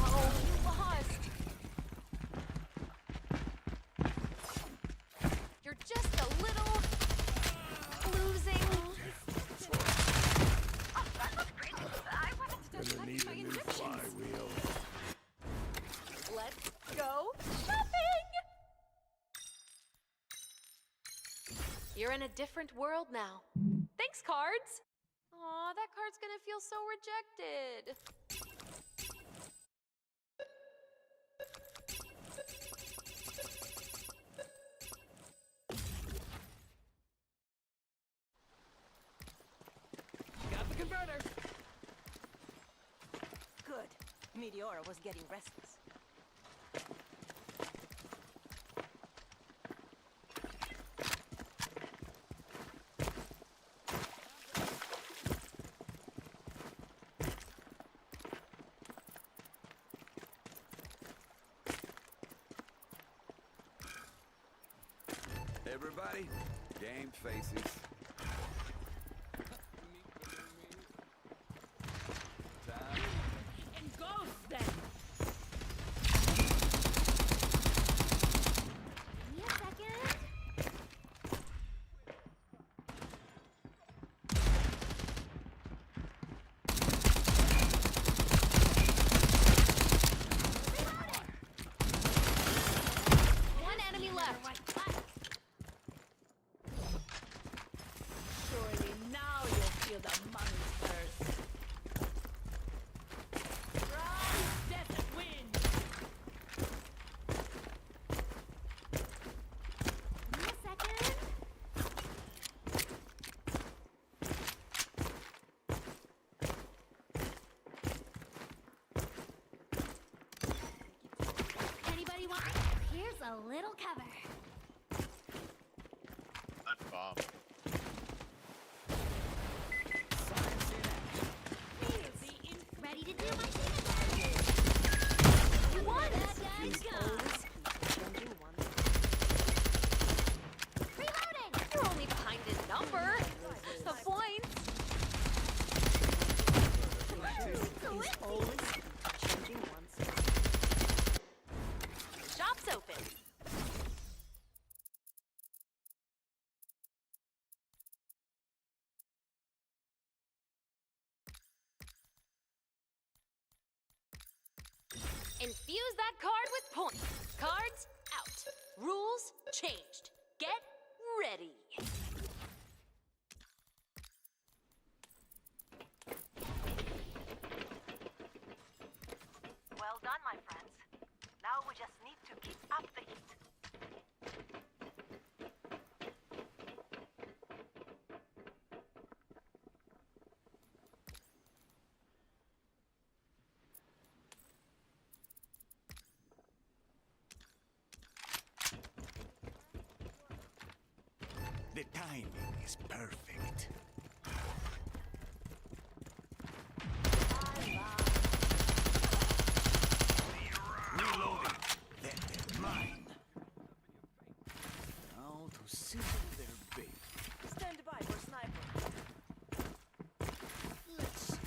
Speaker 5: Oh, you lost. You're just a little losing.
Speaker 8: Oh, that looks great. I wasn't
Speaker 10: Gonna need a new flywheel.
Speaker 5: Let's go shopping. You're in a different world now. Thanks, cards. Aw, that card's gonna feel so rejected.
Speaker 7: Got the converter.
Speaker 8: good. Meteora was getting restless.
Speaker 10: Everybody, game faces. Time.
Speaker 4: And ghost then!
Speaker 6: Give me a second.
Speaker 5: One enemy left.
Speaker 4: Surely now you'll feel the money's thirst. Rise, desert wind!
Speaker 6: Give me a second. Anybody want? Here's a little cover.
Speaker 9: Bomb.
Speaker 6: Ready to do my thing.
Speaker 5: You won!
Speaker 6: Bad guys,
Speaker 5: Changing one.
Speaker 6: reloading.
Speaker 5: You're only behind in number of points. Changing once. Shop's open. Infuse that card with points. Cards out. Rules changed. Get ready.
Speaker 8: Well done, my friends. Now we just need
Speaker 10: The timing is perfect. Reloading. Then they're mine. Now to sizzle their bait.
Speaker 8: Stand by for sniper.
Speaker 10: Let's see.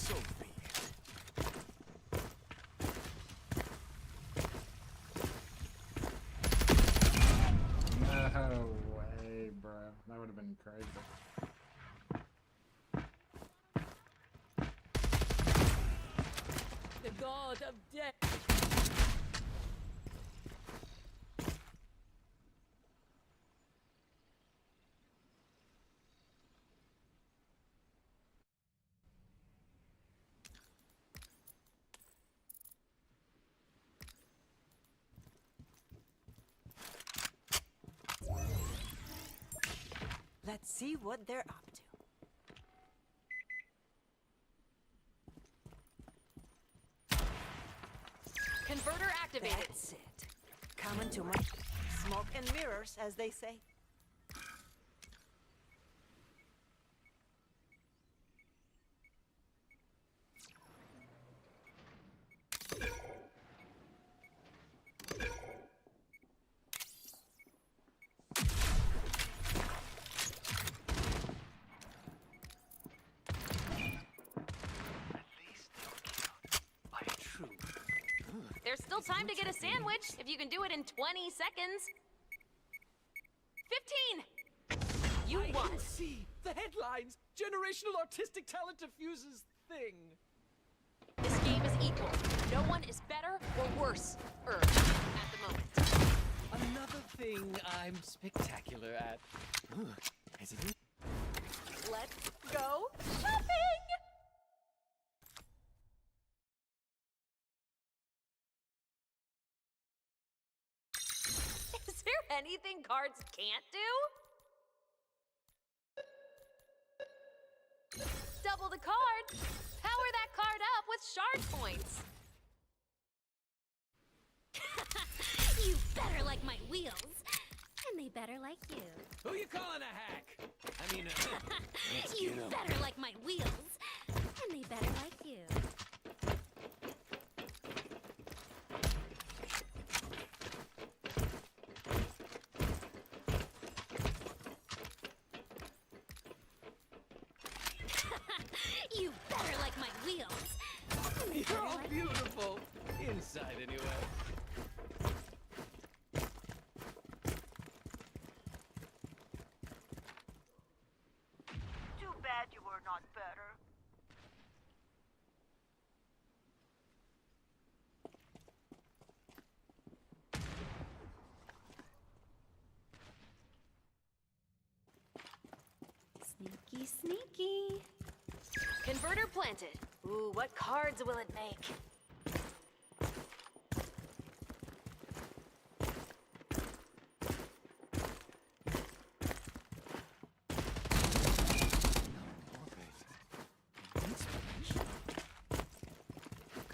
Speaker 10: So be it.
Speaker 1: No way, bro. That would have been crazy.
Speaker 4: The god of death.
Speaker 8: Let's see what they're up to.
Speaker 5: Converter activated.
Speaker 8: That's it. Coming to my smoke and mirrors, as they say.
Speaker 5: There's still time to get a sandwich if you can do it in 20 seconds. 15. You won.
Speaker 7: See the headlines. Generational artistic talent diffuses thing.
Speaker 5: This game is equal. No one is better or worse at the moment.
Speaker 7: Another thing I'm spectacular at. Hesitant.
Speaker 5: Let's go shopping. Is there anything cards can't do? Double the card. Power that card up with shard points.
Speaker 6: You better like my wheels. And they better like you.
Speaker 7: Who you calling a hack? I mean,
Speaker 6: You better like my wheels. And they better like you. You better like my wheels. And they
Speaker 7: you're
Speaker 6: better
Speaker 7: all
Speaker 6: like
Speaker 7: beautiful. Inside, anyway.
Speaker 8: Too bad you were not better.
Speaker 6: Sneaky, sneaky.
Speaker 5: Converter planted. Ooh, what cards will it make?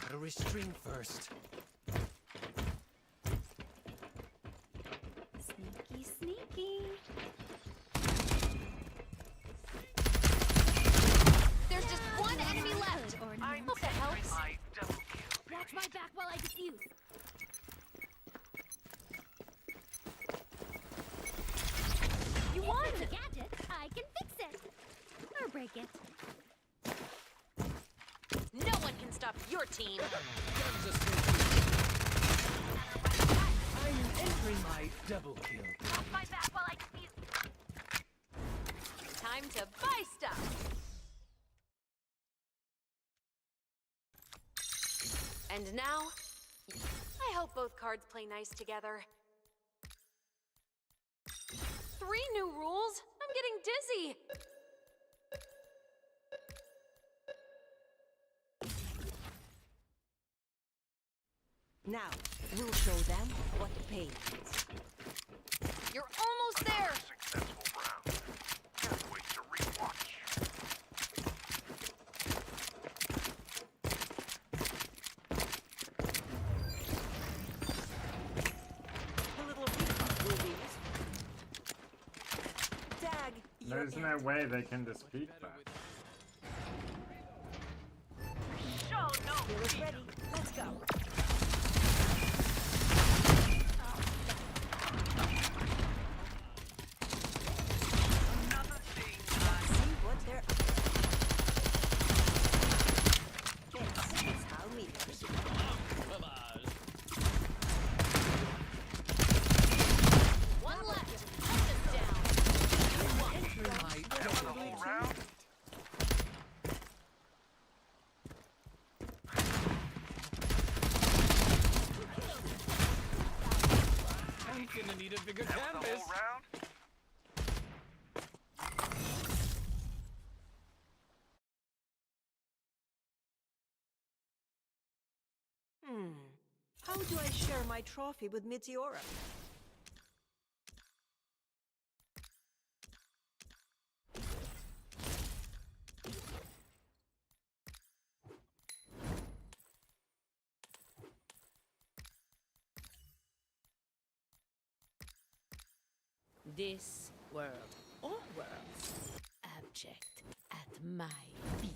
Speaker 7: Gotta restring first.
Speaker 6: Sneaky, sneaky.
Speaker 5: There's just one enemy left.
Speaker 6: Or
Speaker 5: I hope that helps.
Speaker 6: watch my back while I defuse.
Speaker 5: You won.
Speaker 6: If it's a gadget, I can fix it. Or break it.
Speaker 5: No one can stop your team.
Speaker 7: I'm entering my double kill.
Speaker 5: Watch my back while I defuse. Time to buy stuff. And now, I hope both cards play nice together. 3 new rules? I'm getting dizzy.
Speaker 8: Now, we'll show them what the pain is.
Speaker 5: You're almost there.
Speaker 10: Successful round. Can't wait to rewatch.
Speaker 1: no way they can dispute that.
Speaker 7: Show no
Speaker 8: Here is
Speaker 7: fear.
Speaker 8: ready. Let's go.
Speaker 7: Another thing
Speaker 8: See what they're up to. This is how meters.
Speaker 5: One left. Hunt us down.
Speaker 7: That was the whole round.
Speaker 10: I'm gonna need a bigger
Speaker 7: That was the
Speaker 10: canvas.
Speaker 7: whole round.
Speaker 8: How do I share my trophy with Meteora?
Speaker 4: This world, all worlds, abject at my feet.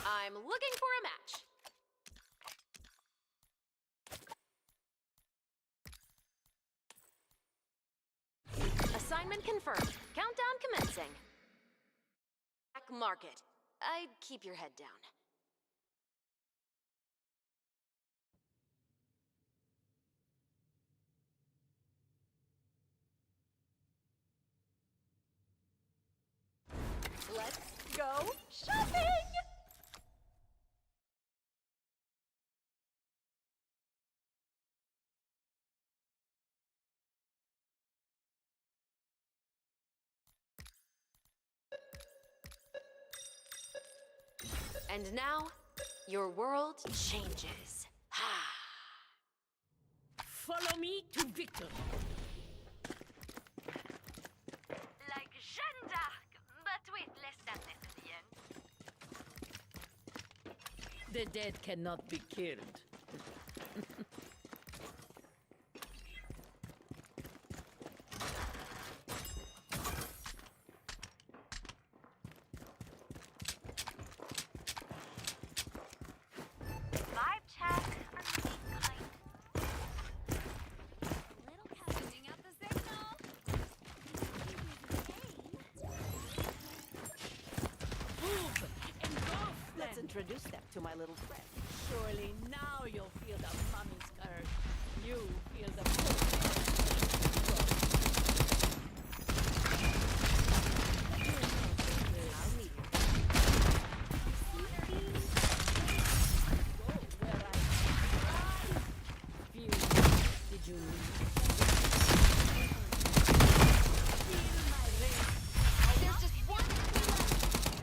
Speaker 5: I'm looking for a match. Assignment confirmed. Countdown commencing. Black market. I'd keep your head down. Let's go shopping! And now, your world changes.
Speaker 4: Follow me to victory.
Speaker 7: Like Jeanne d'Arc, but with less sadness in the end.
Speaker 4: The dead cannot be killed.
Speaker 7: Vibe check. I'm kind.
Speaker 5: Sending out the signal.
Speaker 4: Move! Engulf
Speaker 8: Let's
Speaker 4: them!
Speaker 8: introduce them to my little friend.
Speaker 4: Surely now you'll feel the mummy's curse. You feel the pull.
Speaker 8: How meters.
Speaker 4: Go where I feel. Did you leave? Feel my race.
Speaker 5: There's just one clue left.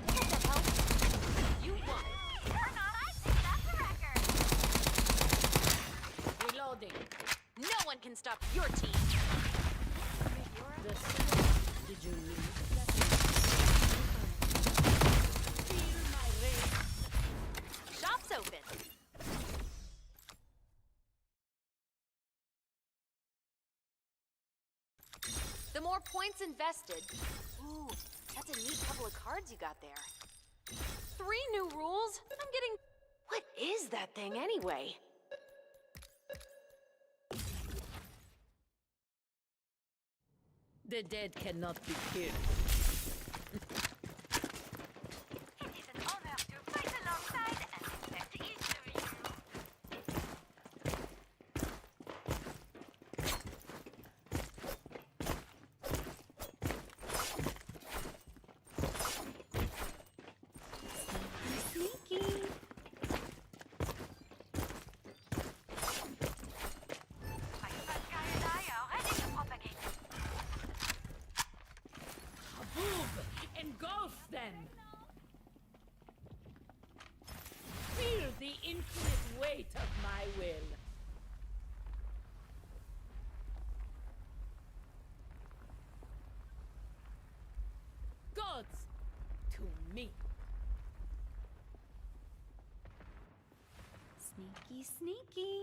Speaker 5: Does that help? You won.
Speaker 7: Or not, I think that's a record.
Speaker 4: Reloading.
Speaker 5: No one can stop your team.
Speaker 4: The sun. Did you leave? Feel my race.
Speaker 5: Shop's open. The more points invested. Ooh, that's a neat couple of cards you got there. 3 new rules? I'm getting. What is that thing anyway?
Speaker 4: The dead cannot be killed.
Speaker 7: It is an honor to fight alongside and protect each of you.
Speaker 6: Sneaky.
Speaker 7: My fat guy and I are ready to propagate.
Speaker 4: Move! Engulf them! Feel the infinite weight of my will. Gods, to me.
Speaker 6: Sneaky, sneaky.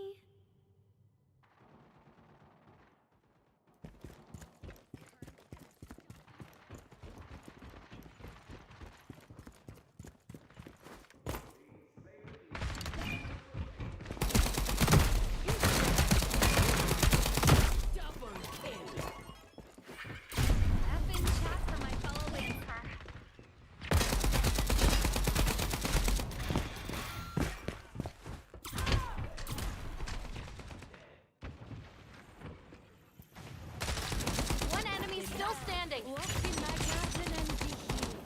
Speaker 4: Double kill.
Speaker 6: Effing chat for my fellow Lancer.
Speaker 5: One enemy still standing.
Speaker 6: Walk in my garden and be healed.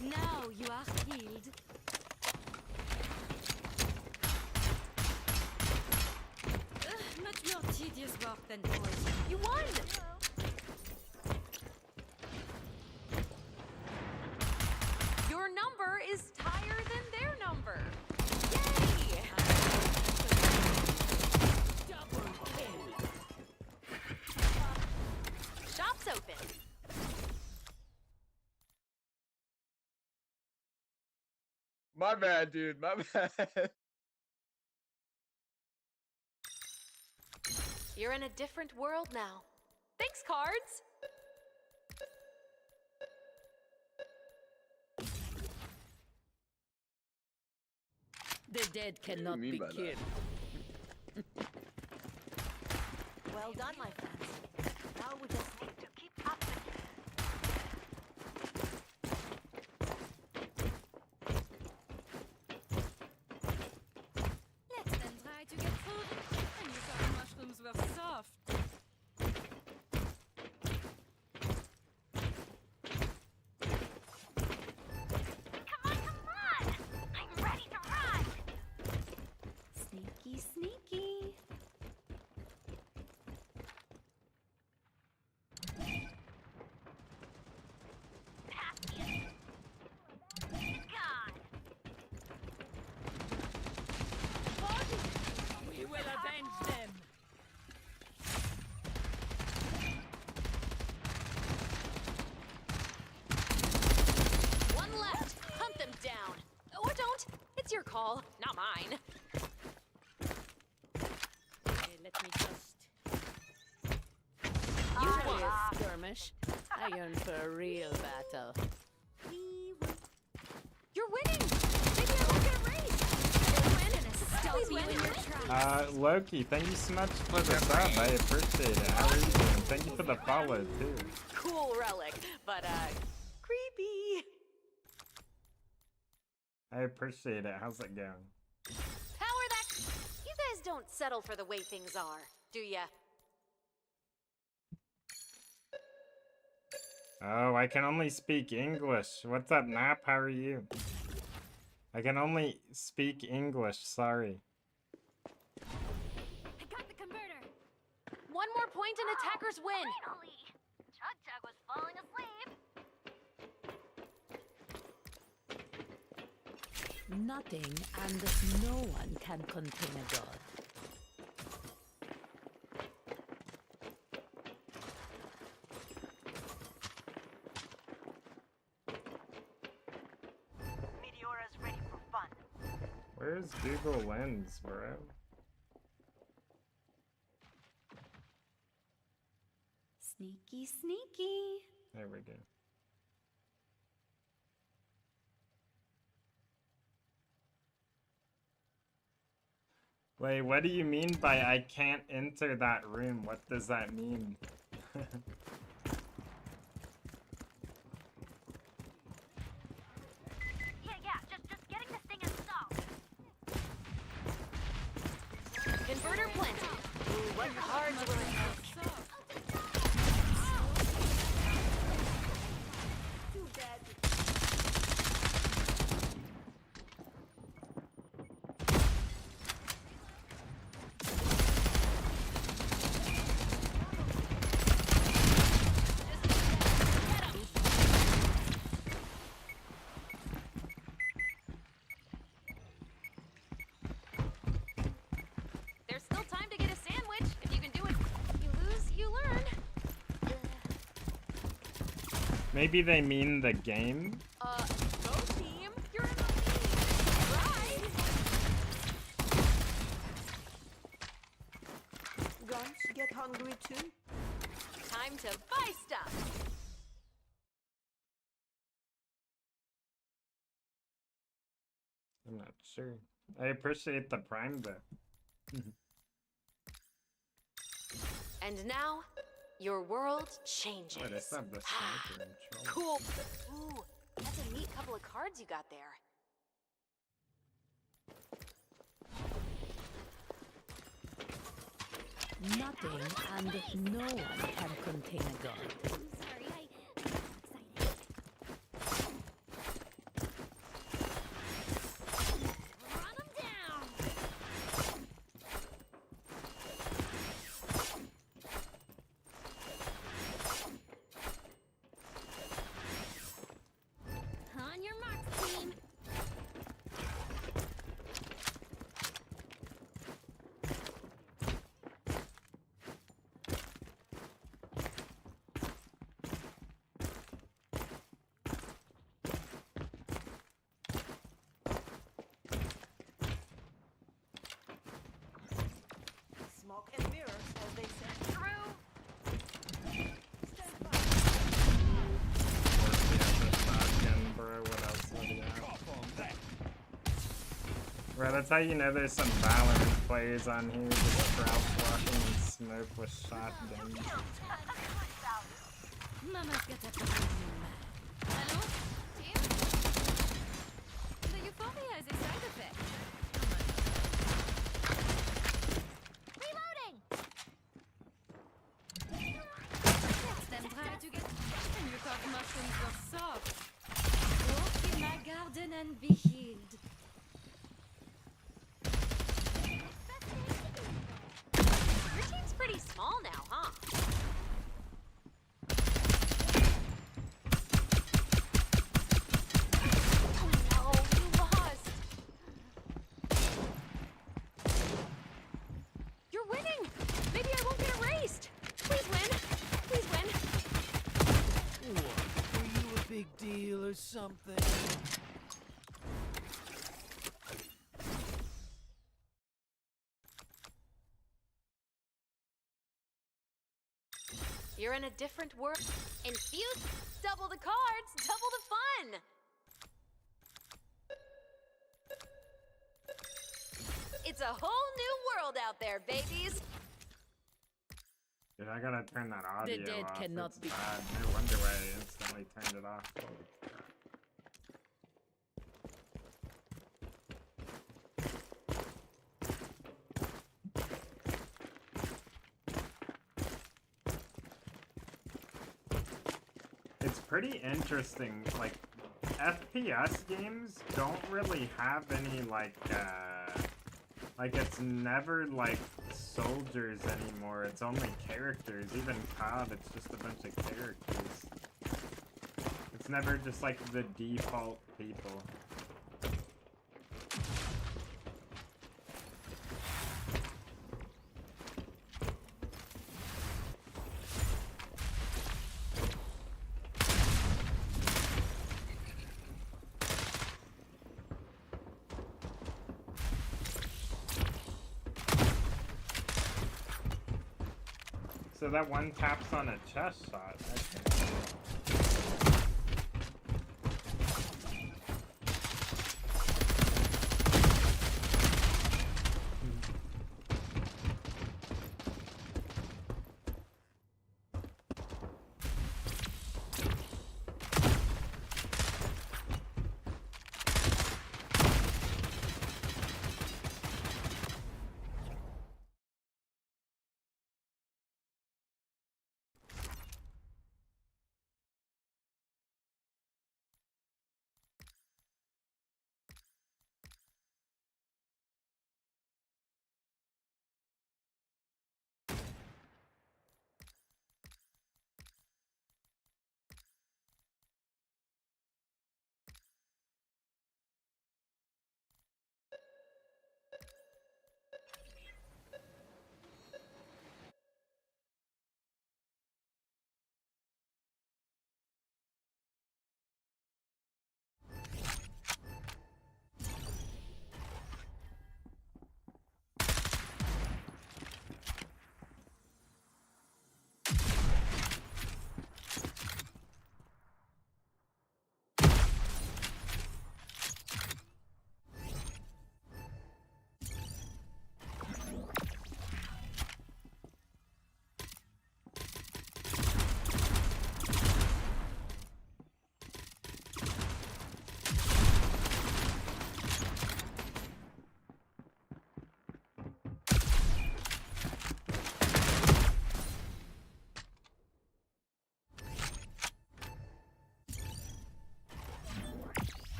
Speaker 6: Now you are healed. Much more tedious work than poison.
Speaker 5: You won! Your number is higher than their number. Yay!
Speaker 4: Double kill.
Speaker 5: Shop's open.
Speaker 2: My bad, dude. My bad.
Speaker 5: You're in a different world now. Thanks, cards.
Speaker 4: The dead cannot
Speaker 2: mean
Speaker 4: be
Speaker 2: by that?
Speaker 4: killed.
Speaker 8: Well done, my friends. Now we just need
Speaker 7: To keep up the
Speaker 6: Let's then try to get food. I knew those mushrooms were soft.
Speaker 7: Come on! I'm ready to run!
Speaker 6: Sneaky, sneaky.
Speaker 7: God!
Speaker 4: We will avenge them.
Speaker 5: One left. Hunt them down. Or don't. It's your call, not mine.
Speaker 4: Okay, let me just. You play a skirmish. I yearn for a real battle.
Speaker 5: You're winning. Maybe I won't get a raise. Please win.
Speaker 6: Stop
Speaker 5: Please
Speaker 6: you
Speaker 5: win.
Speaker 6: in your tracks.
Speaker 1: Loki, thank you so much for the sub. I appreciate it. How are you doing? Thank you for the follow too.
Speaker 5: Cool relic, but creepy.
Speaker 1: I appreciate it. How's it going?
Speaker 5: Power that. You guys don't settle for the way things are, do ya?
Speaker 1: Oh, I can only speak English. What's up, Nap? How are you? I can only speak English. Sorry.
Speaker 6: I got the converter.
Speaker 5: One more point and attackers win.
Speaker 7: Finally! Chug was falling asleep.
Speaker 4: Nothing and no one can contain a god.
Speaker 7: Meteora's ready for fun.
Speaker 1: Where's Google Lens, bro?
Speaker 6: Sneaky, sneaky.
Speaker 1: There we go. Wait, what do you mean by I can't enter that room? What does that mean?
Speaker 6: Yeah, just getting this thing installed.
Speaker 5: Converter planted. Ooh, what cards will it take?
Speaker 8: Too bad.
Speaker 5: There's still time to get a sandwich. If you can do it, you lose, you learn.
Speaker 1: Maybe they mean the game?
Speaker 5: Go team. You're in the lead. Right.
Speaker 8: Guns get hungry too.
Speaker 5: Time to buy stuff.
Speaker 1: I'm not sure. I appreciate the prime though.
Speaker 5: And now, your world changes.
Speaker 1: Wait, I still have the sniper in trouble.
Speaker 5: Cool. Ooh, that's a neat couple of cards you got there.
Speaker 4: Nothing and no one can contain a god.
Speaker 6: I'm sorry, I'm excited. Run 'em down! On your marks, team!
Speaker 8: Smoke and mirrors, as they say. Stand by.
Speaker 1: Shotgun, bro. What else would you have? Bro, that's how you know there's some Valorant players on here just crouch walking and smoke with shotguns.
Speaker 6: Mama's got a plan.
Speaker 5: Hello? Team? The euphoria is a side effect.
Speaker 6: Reloading!
Speaker 5: Them try to get and you thought mushrooms were soft.
Speaker 6: Walk in my garden and be healed.
Speaker 5: Your team's pretty small now, huh? Oh no, you lost. You're winning. Maybe I won't get erased. Please win. Please win.
Speaker 10: What? Were you a big deal or something?
Speaker 5: You're in a different world. Infuse, double the cards, double the fun. It's a whole new world out there, babies.
Speaker 1: Dude, I gotta turn that audio
Speaker 4: dead
Speaker 1: off.
Speaker 4: cannot
Speaker 1: It's
Speaker 4: be-
Speaker 1: bad. No wonder why I instantly turned it off. It's pretty interesting. Like, FPS games don't really have any, like it's never, like, soldiers anymore. It's only characters. Even COD, it's just a bunch of characters. It's never just, like, the default people. So that one taps on a chest shot. Okay.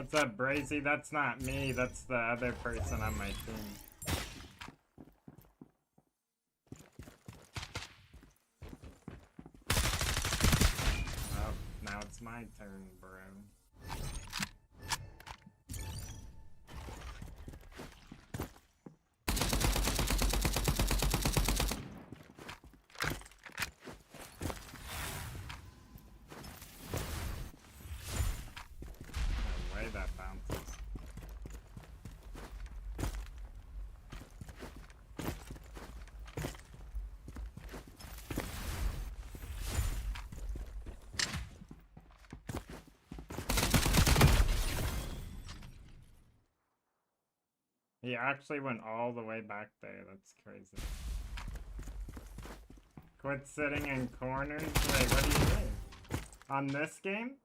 Speaker 1: What's up, Brazy? That's not me. That's the other person on my team. Oh, now it's my turn, bro. No way that bounces. He actually went all the way back there. That's crazy. Quit sitting in corners? Wait, what do you mean? On this game?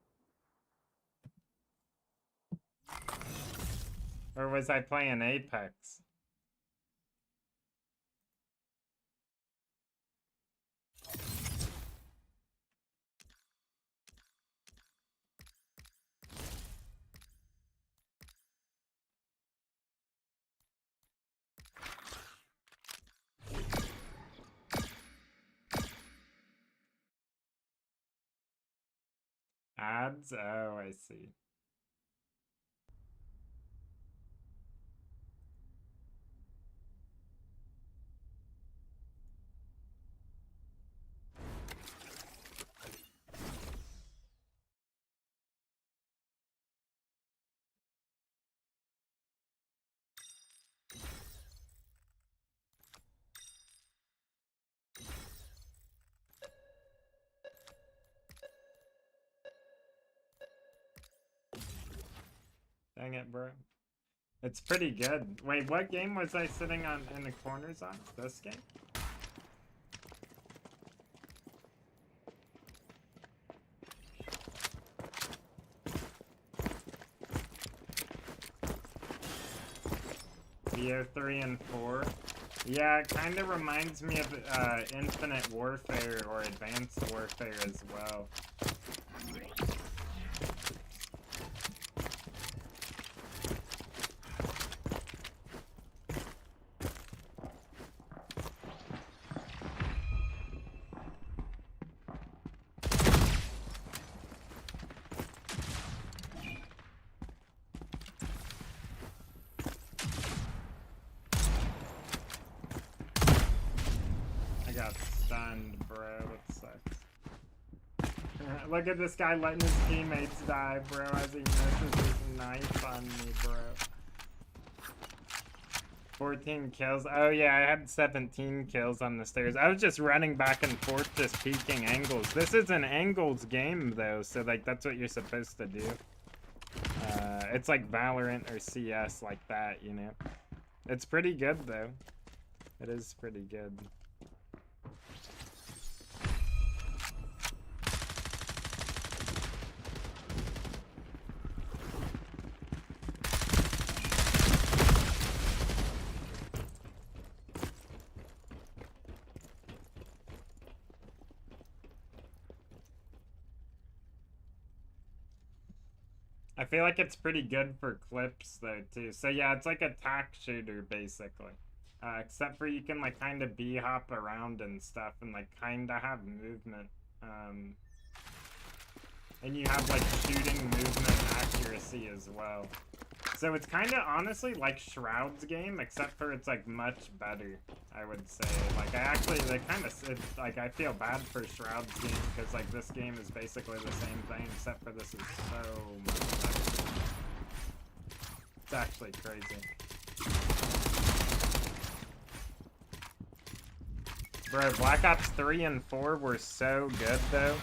Speaker 1: Or was I playing Apex? Ads? Oh, I see. Dang it, bro. It's pretty good. Wait, what game was I sitting on in the corners on? This game? BO3 and 4. Yeah, it kind of reminds me of Infinite Warfare or Advanced Warfare as well. I got stunned, bro. It sucks. Look at this guy letting his teammates die, bro, as he misses his knife on me, bro. 14 kills. Oh yeah, I had 17 kills on the stairs. I was just running back and forth, just peeking angles. This is an angles game, though, so like that's what you're supposed to do. It's like Valorant or CS like that, you know. It's pretty good, though. It is pretty good. I feel like it's pretty good for clips though too. So yeah, it's like a tack shooter basically. Except for you can like kind of hop around and stuff and like kind of have movement. And you have like shooting movement accuracy as well. So it's kind of honestly like Shroud's game, except for it's like much better, I would say. Like I actually, they kind of, like I feel bad for Shroud's game because like this game is basically the same thing, except for this is so much better. It's actually crazy. Bro, Black Ops 3 and 4 were so good though.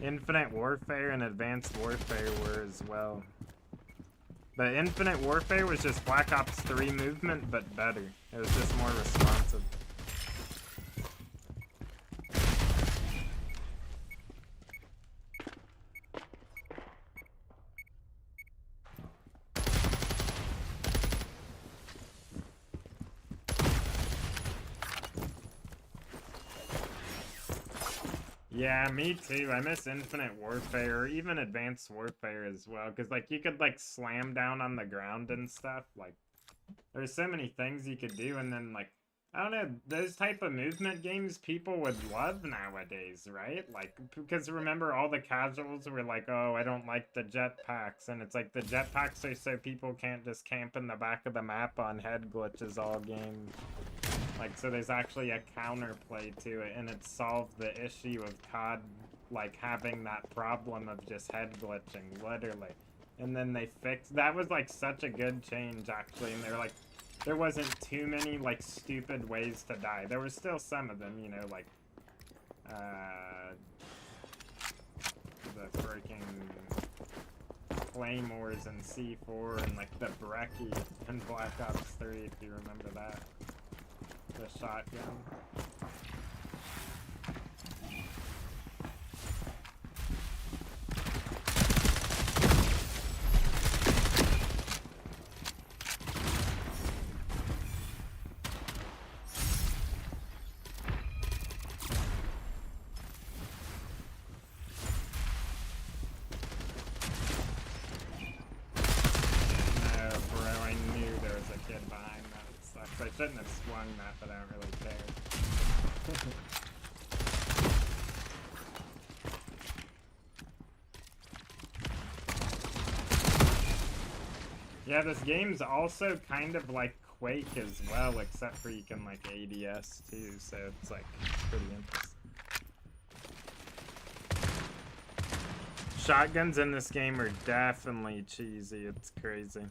Speaker 1: Infinite Warfare and Advanced Warfare were as well. But Infinite Warfare was just Black Ops 3 movement, but better. It was just more responsive. Yeah, me too. I miss Infinite Warfare, or even Advanced Warfare as well, because, like, you could, like, slam down on the ground and stuff. Like, there's so many things you could do, and then, like, I don't know, those type of movement games people would love nowadays, right? Like, because remember, all the casuals were like, oh, I don't like the jetpacks, and it's like, the jetpacks are so people can't just camp in the back of the map on head glitches all game. Like, so there's actually a counterplay to it, and it solved the issue of COD, like, having that problem of just head glitching, literally. And then they fixed... That was, like, such a good change, actually, and they were like... There wasn't too many, like, stupid ways to die. There were still some of them, you know, like... the freaking... Claymores in C4, and, like, the Brecci in Black Ops 3, if you remember that. The shotgun. No, bro, I knew there was a kid behind that. It sucks. I shouldn't have swung that, but I don't really care. Yeah, this game's also kind of like Quake as well, except for you can like ADS too, so it's like pretty interesting. Shotguns in this game are definitely cheesy, it's crazy.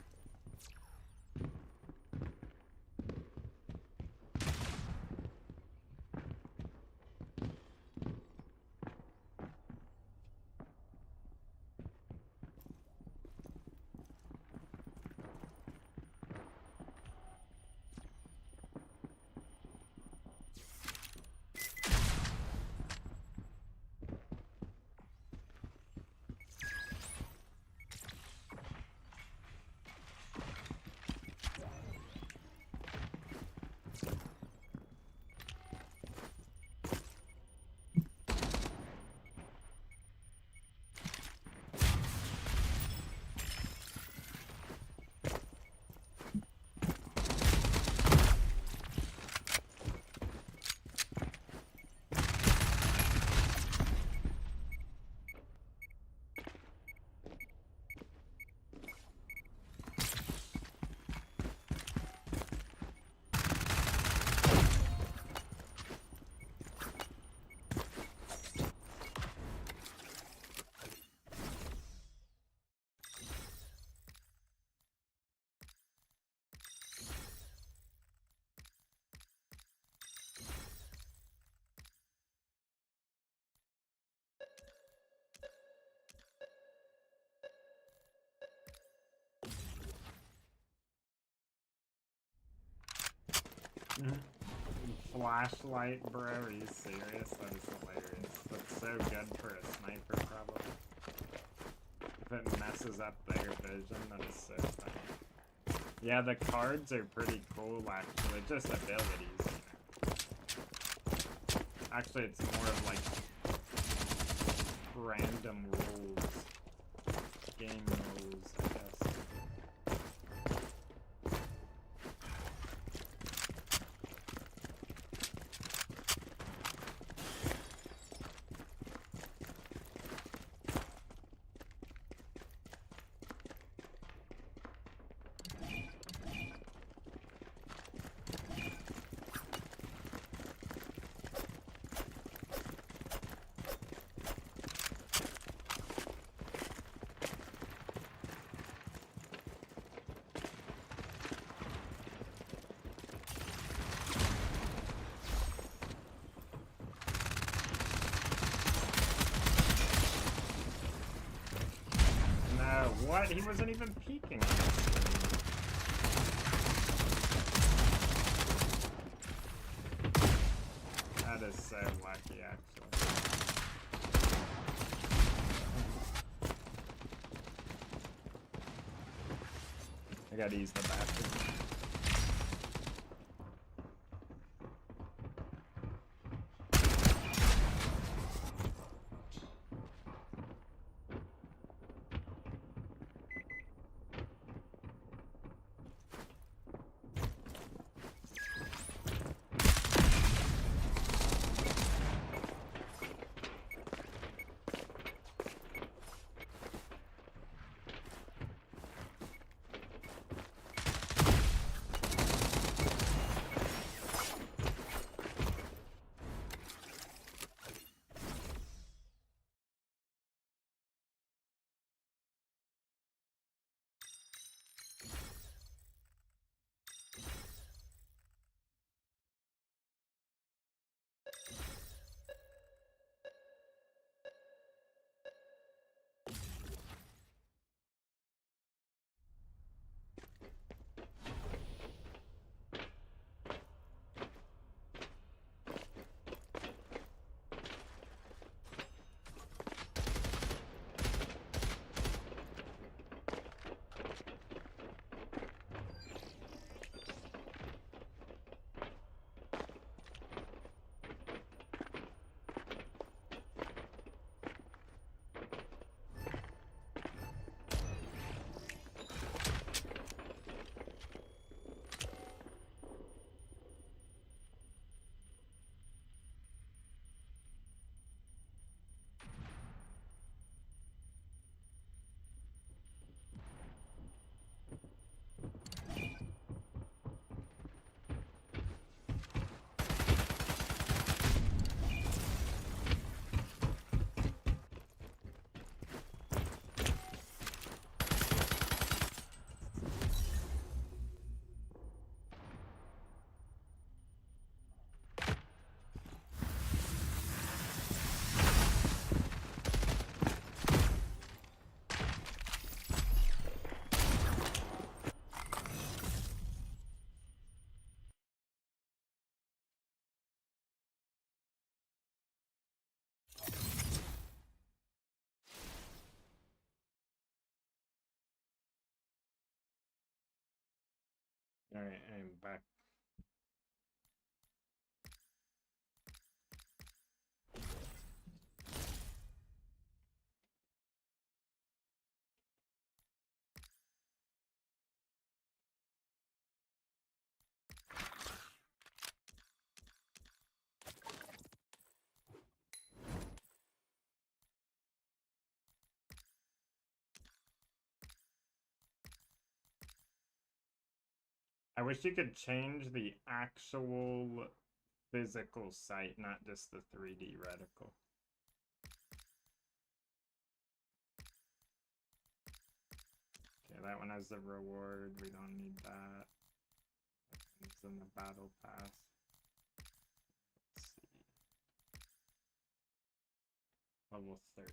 Speaker 1: Flashlight, bro? Are you serious? That is hilarious. That's so good for a sniper, probably. If it messes up their vision, that is so funny. Yeah, the cards are pretty cool, actually. Just abilities, you know. Actually, it's more of like random rules. Game rules, I guess. What? He wasn't even peeking on us. That is so lucky, actually. I gotta use the bathroom. Alright, I'm back. I wish you could change the actual physical sight, not just the 3D reticle. Okay, that one has the reward. We don't need that. It's in the battle pass. Let's see. Level 30.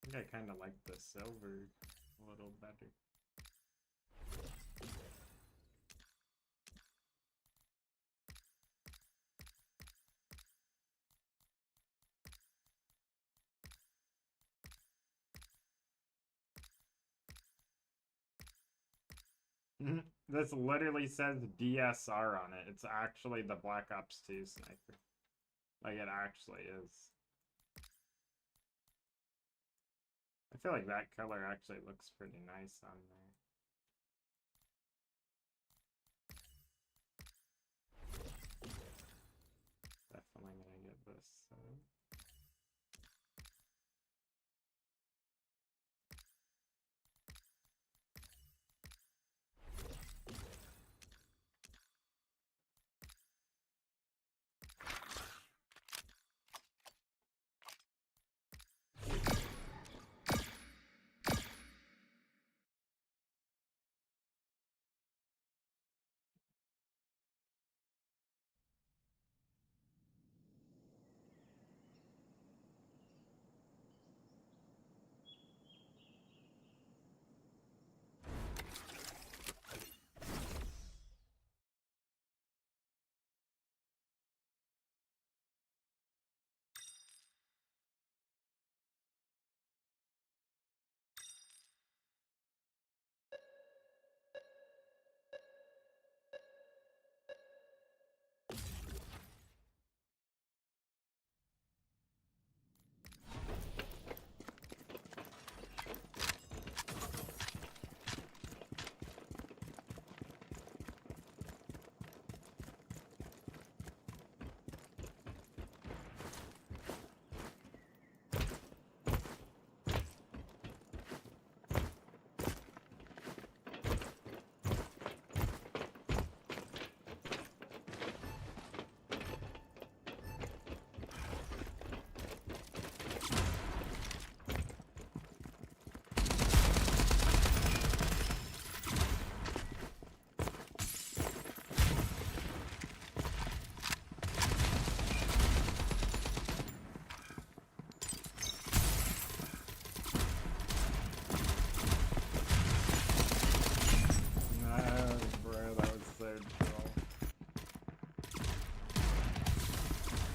Speaker 1: I think I kind of like the silver a little better. This literally says DSR on it. It's actually the Black Ops 2 sniper. Like, it actually is. I feel like that color actually looks pretty nice on there. Definitely gonna get this.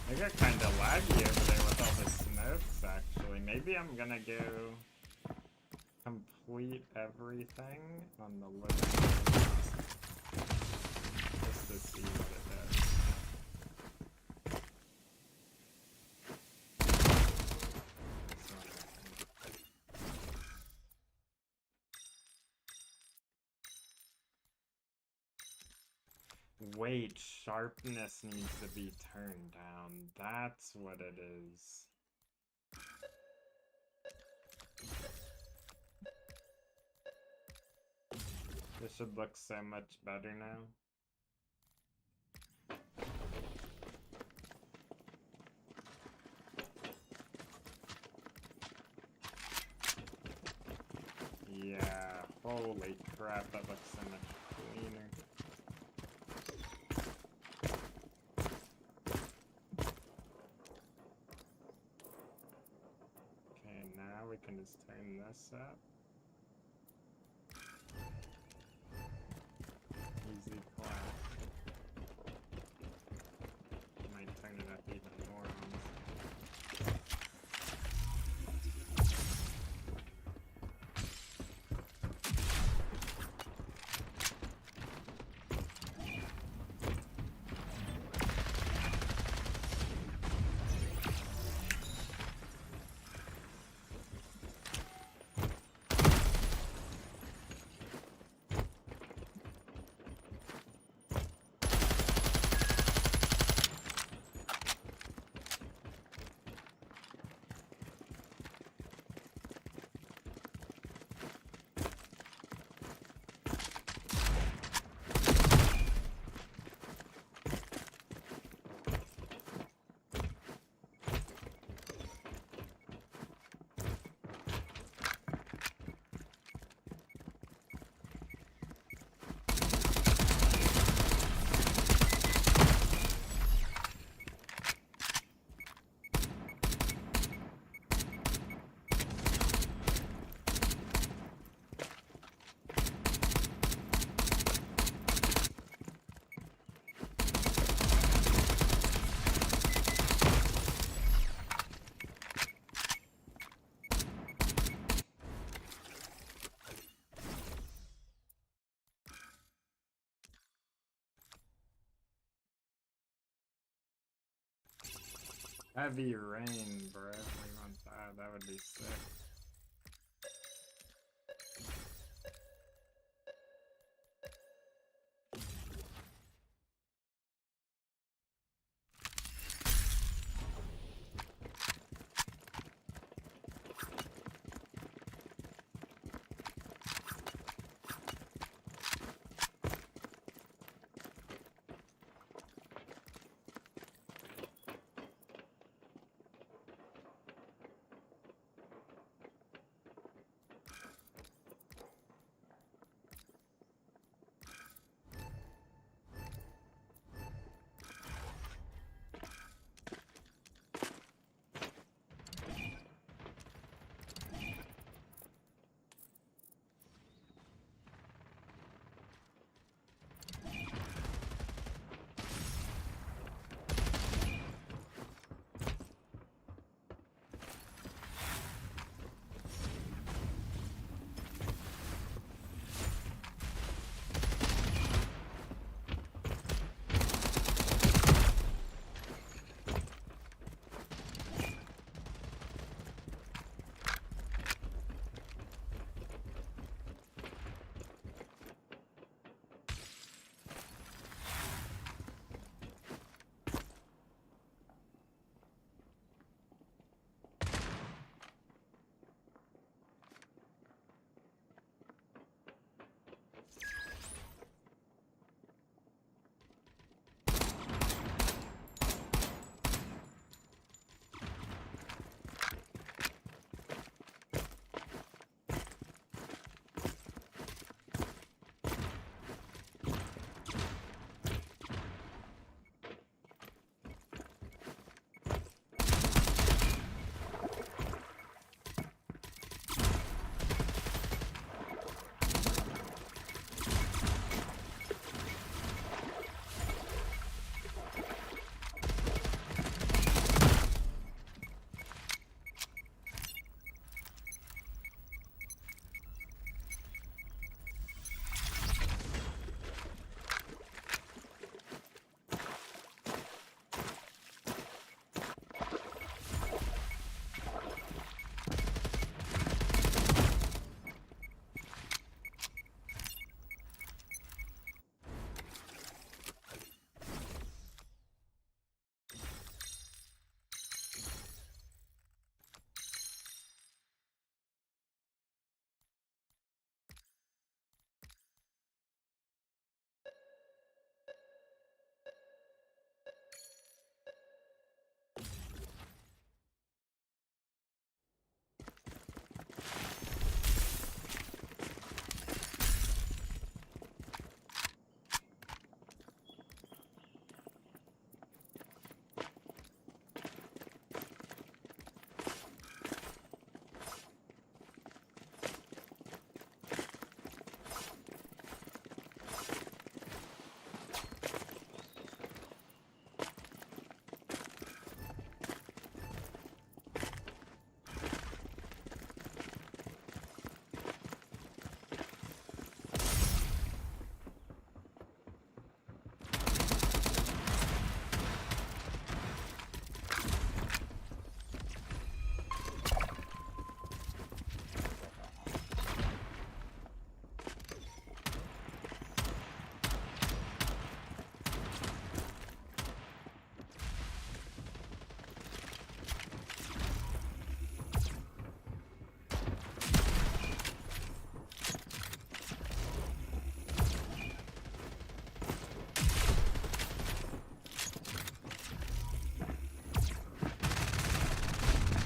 Speaker 1: They got kind of laggy over there with all the smokes, actually. Maybe I'm gonna go complete everything on the list. Just to see what it does. Wait, sharpness needs to be turned down. That's what it is. This should look so much better now. Yeah, holy crap, that looks so much cleaner. We can just turn this up. Heavy rain, bro. We want that. That would be sick.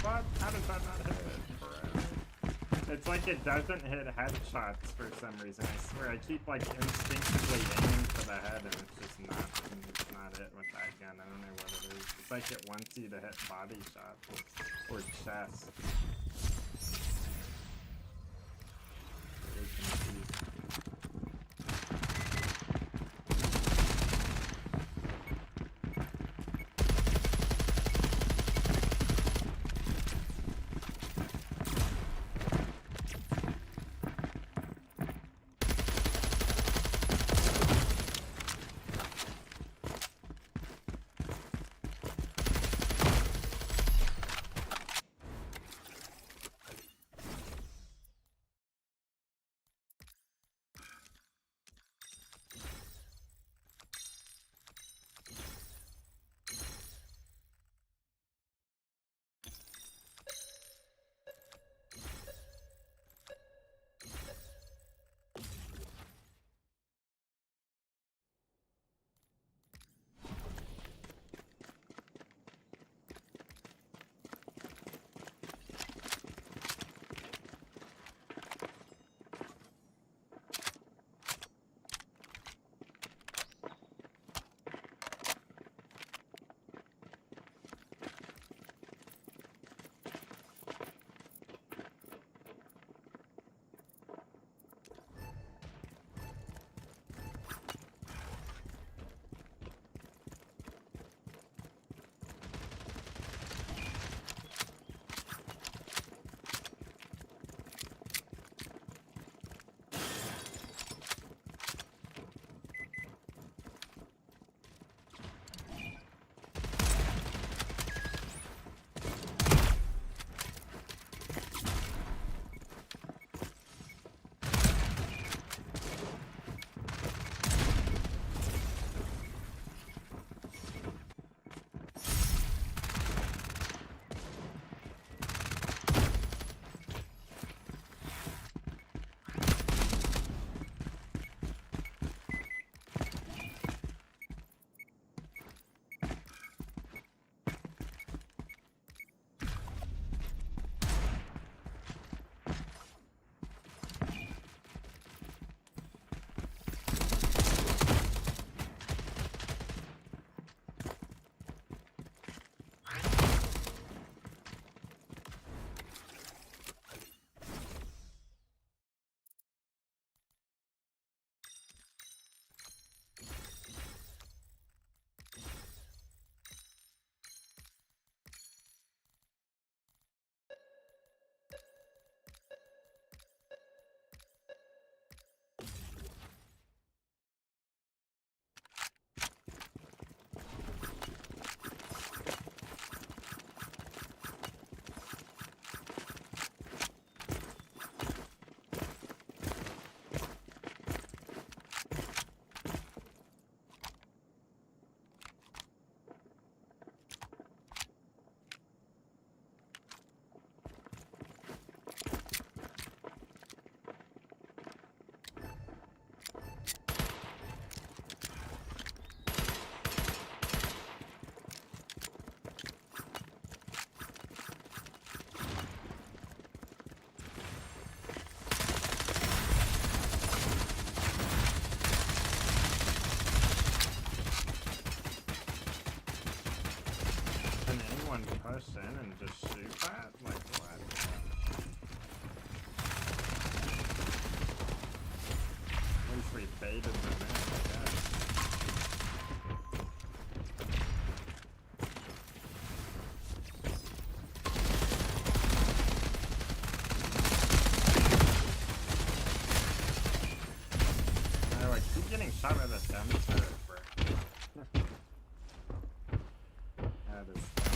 Speaker 1: What? How does that not hit, bro? It's like it doesn't hit headshots for some reason. I swear, I keep like instinctively aiming for the head and it's just not it with that gun. I don't know what it is. It's like it wants you to hit body shots or chest. Really confused. keep getting shot by the stun turret, bro. That is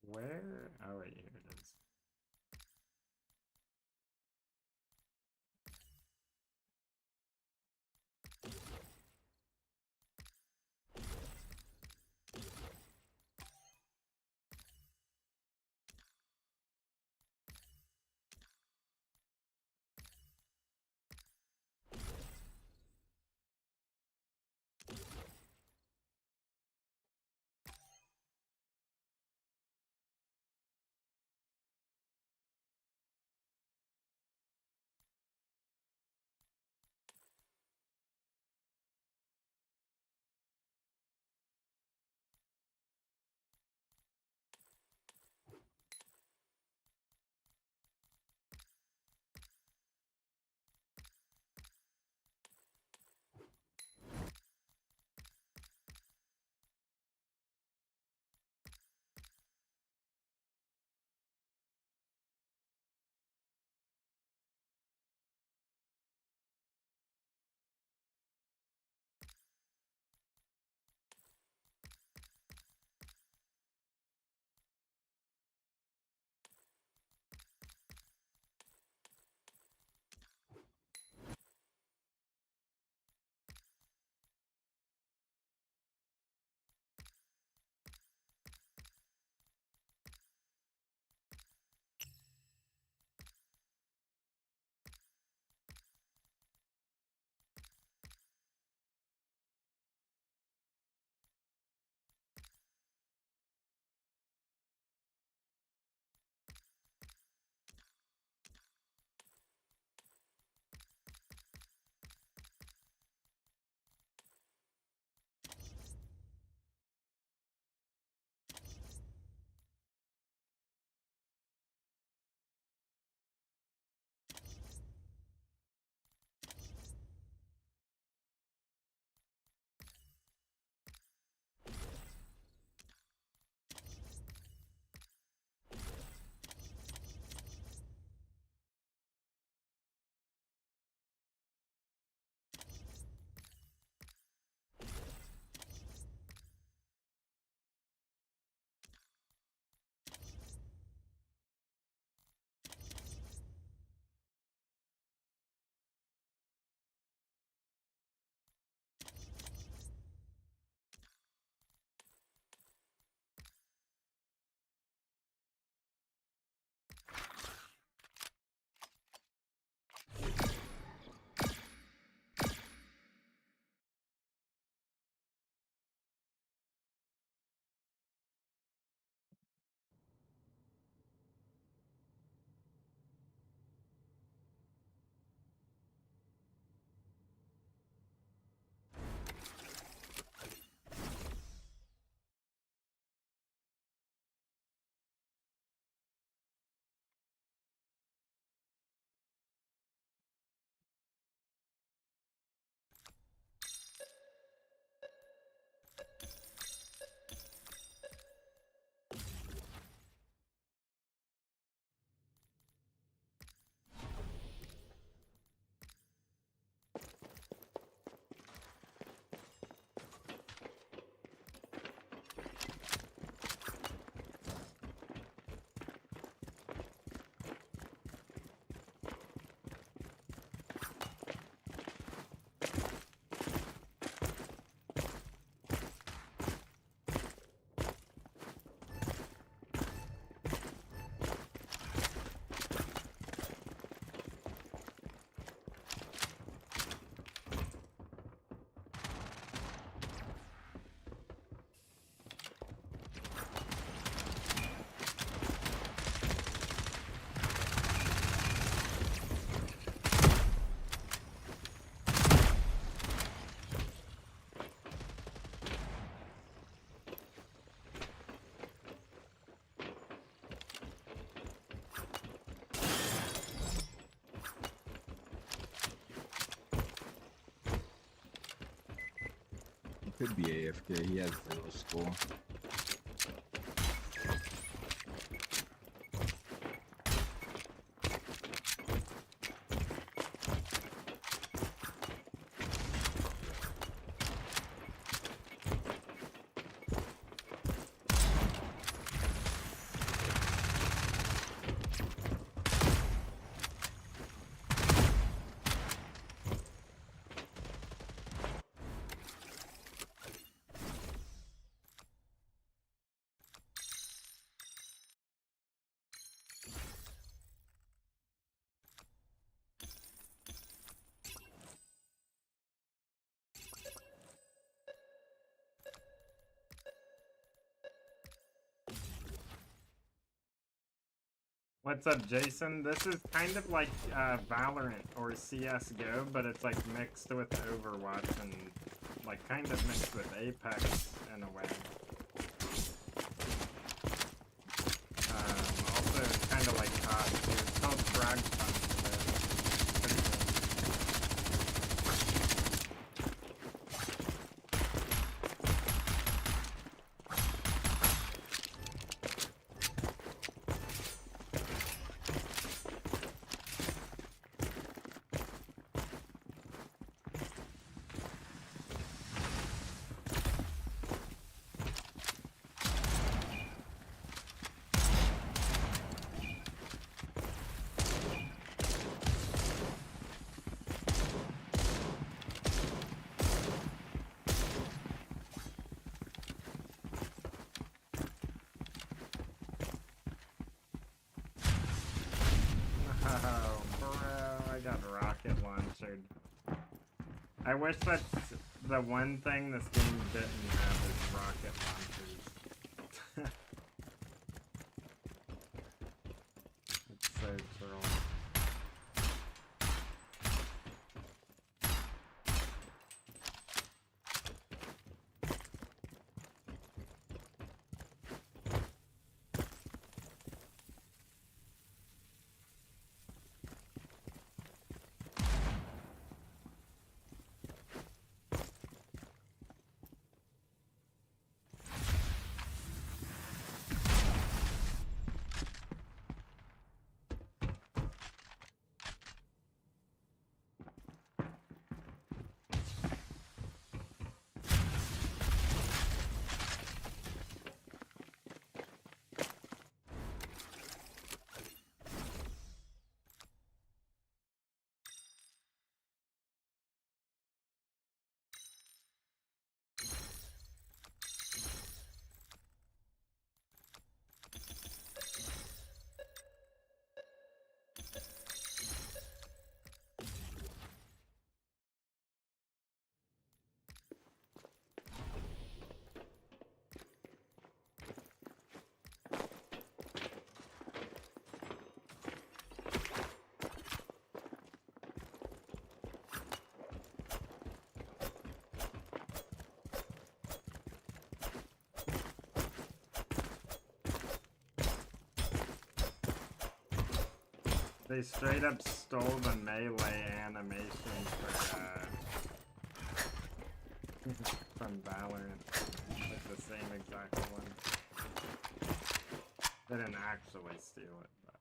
Speaker 1: where? Oh wait, here it is.
Speaker 9: Could be AFK. He has 0 score.
Speaker 1: What's up, Jason? This is kind of like Valorant or CSGO, but it's like mixed with Overwatch and like kind of mixed with Apex in a way. Also, it's kind of like COD too. It's called Fragpunk. Oh, bro, I got rocket launched. I wish that's the one thing this game didn't have is rocket launchers. It's so troll. They straight up stole the melee animation from Valorant. Like the same exact one. They didn't actually steal it, but.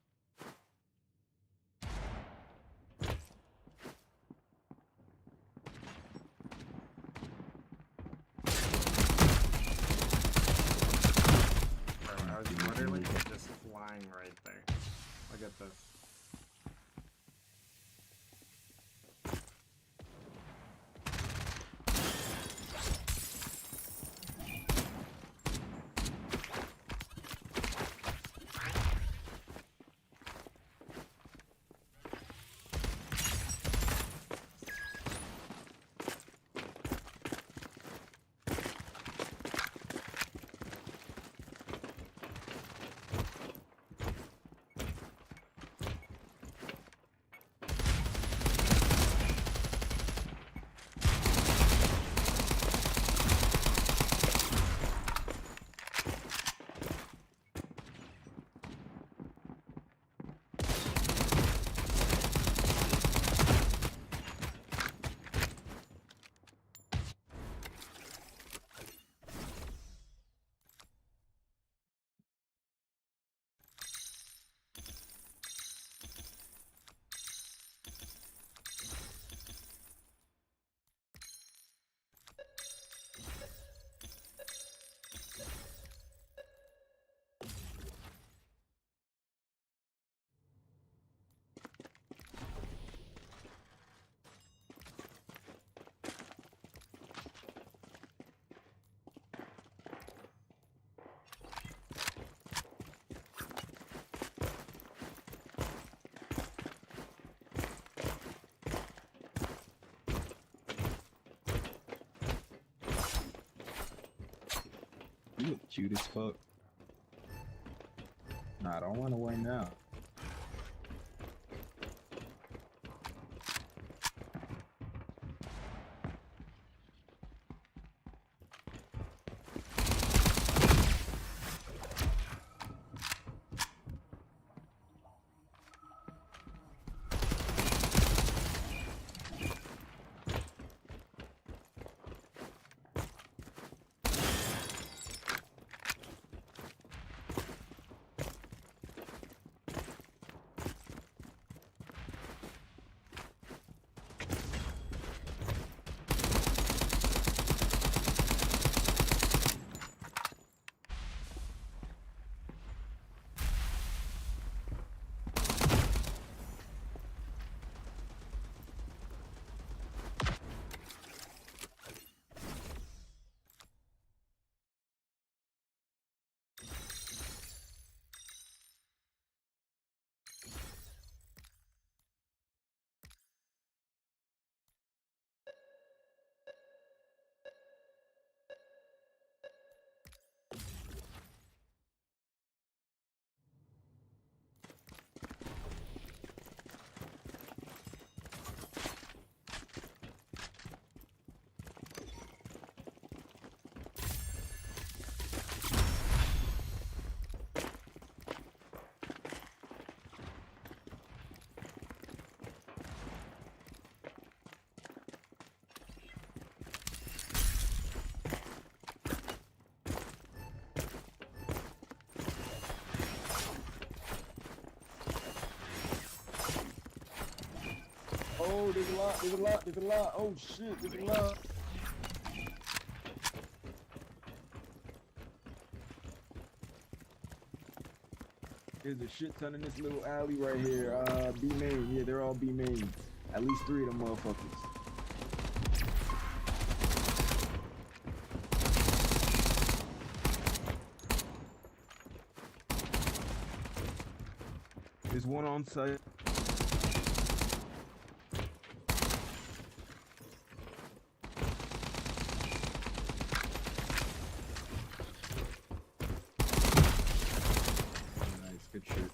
Speaker 1: Bro, I was literally just flying right there. Look at this.
Speaker 9: You look cute as fuck. Nah, I don't run away now. Oh, there's a lot, there's a lot, there's a lot. Oh shit, there's a lot. There's a shit ton in this little alley right here. B main, yeah, they're all B mains. At least 3 of them motherfuckers. There's one on site. Nice, good shit.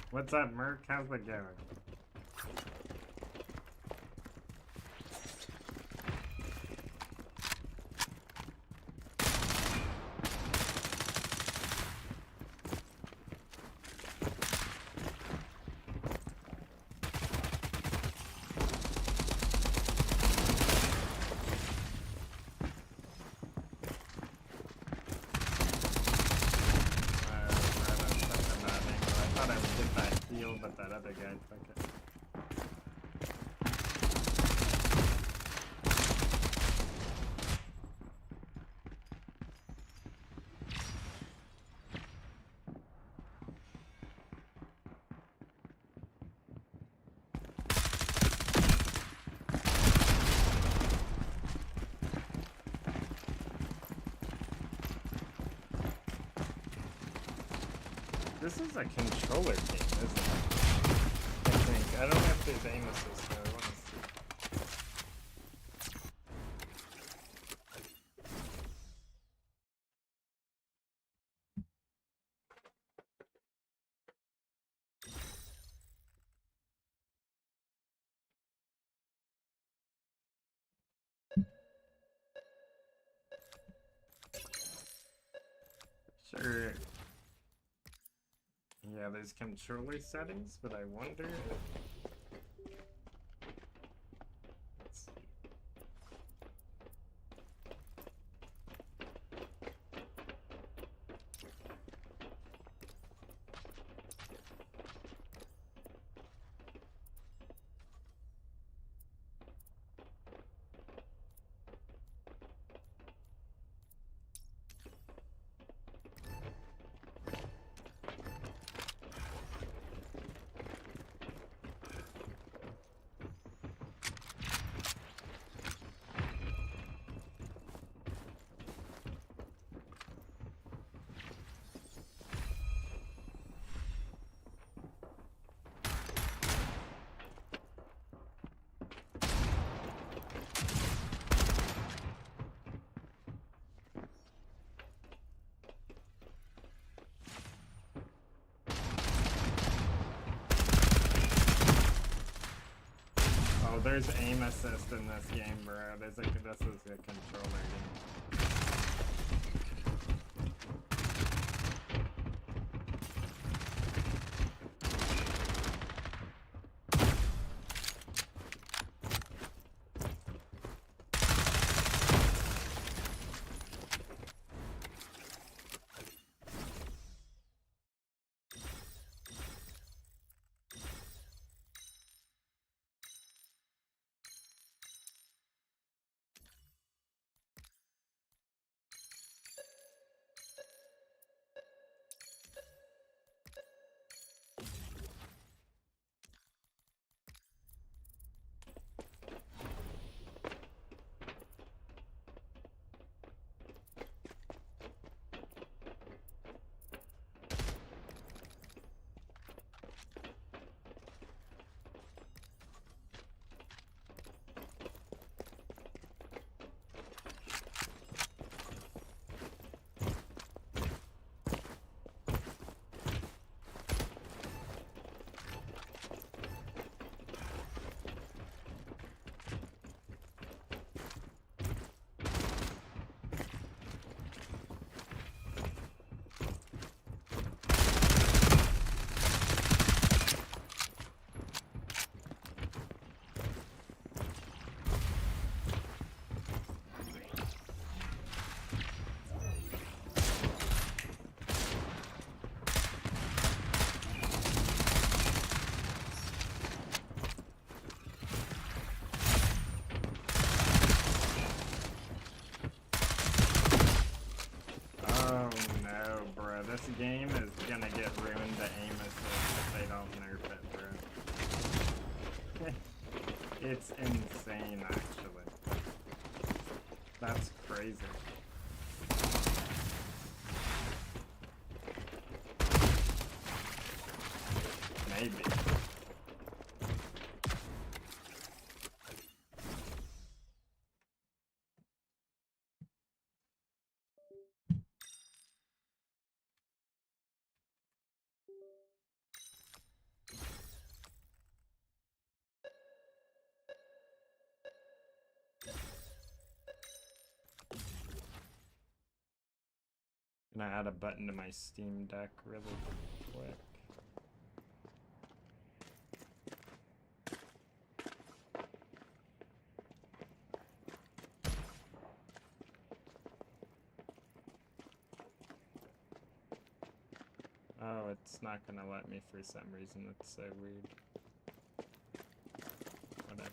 Speaker 1: What's up, Merc? How's it going? But that other guy took it. This is a controller game, isn't it? I think. I don't know if there's aim assist though. I want to see. Sure. Yeah, there's controller settings, but I wonder if... Let's see. Oh, there's aim assist in this game, bro. This is a controller game. This game is gonna get ruined to aim assist if they don't nerf it, bro. It's insane, actually. That's crazy. Maybe. Gonna add a button to my Steam Deck really quick. Oh, it's not gonna let me for some reason. It's so weird. Whatever.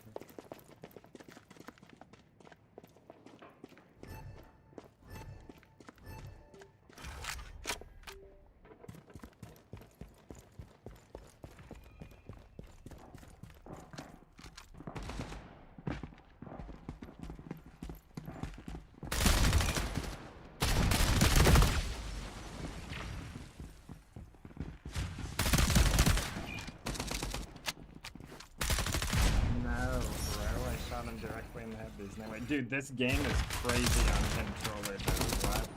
Speaker 1: Directly in the head. There's no way. Dude, this game is crazy on controller though. What?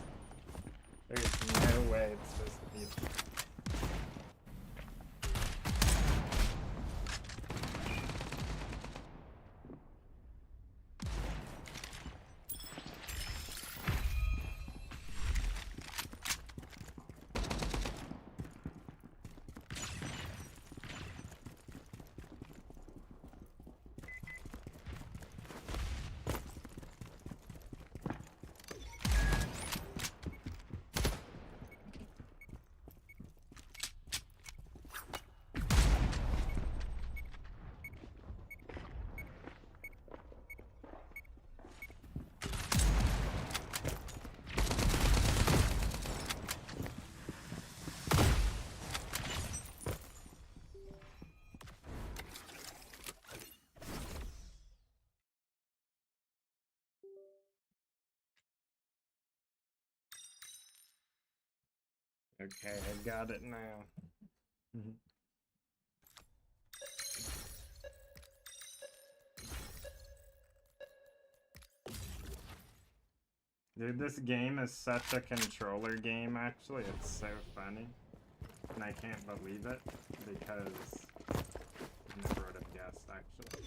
Speaker 1: There's no way it's supposed to be. Okay, I got it now. Dude, this game is such a controller game, actually. It's so funny. And I can't believe it, because I never would have guessed, actually.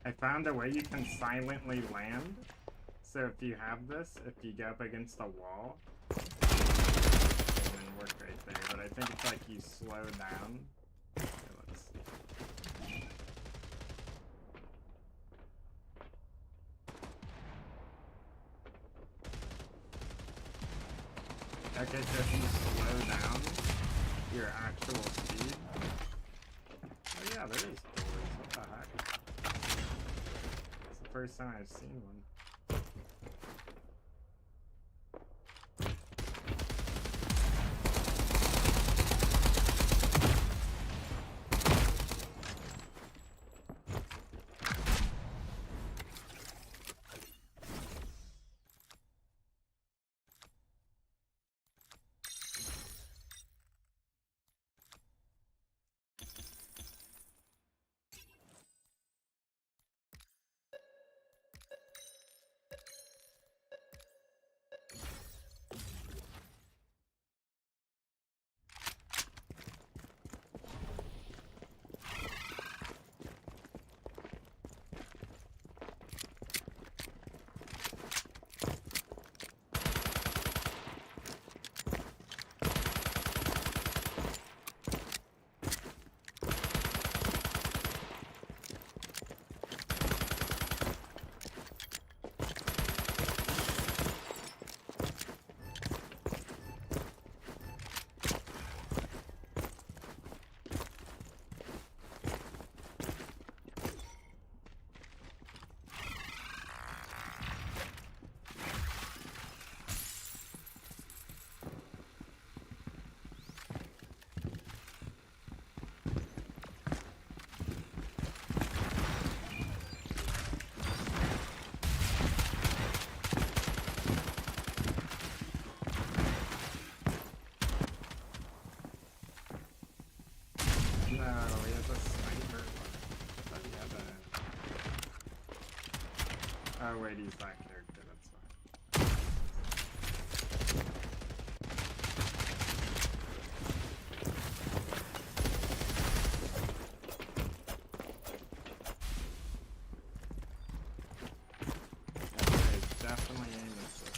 Speaker 1: I found a way you can silently land. So if you have this, if you go up against a wall, it wouldn't work right there. But I think it's like you slow down. Okay, let's see. Okay, so if you slow down your actual speed. Oh yeah, there is doors. What the heck? It's the first time I've seen one. Oh wait, he's that character, that's fine. Okay, definitely aim assist.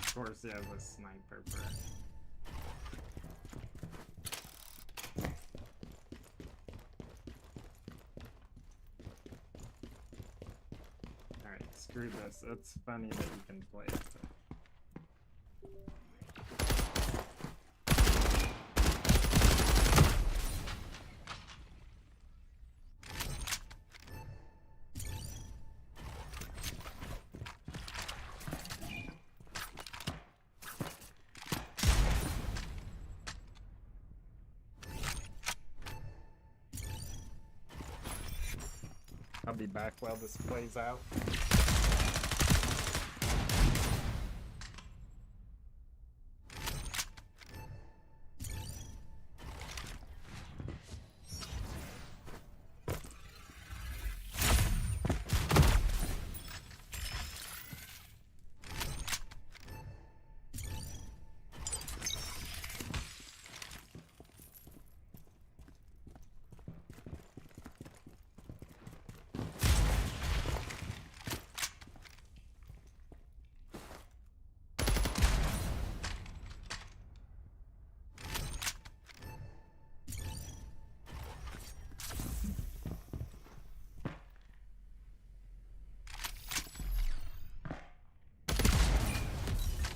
Speaker 1: Of course he has a sniper, bro. Alright, screw this. It's funny that you can play it. I'll be back while this plays out.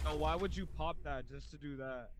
Speaker 11: Oh, why would you pop that just to do that?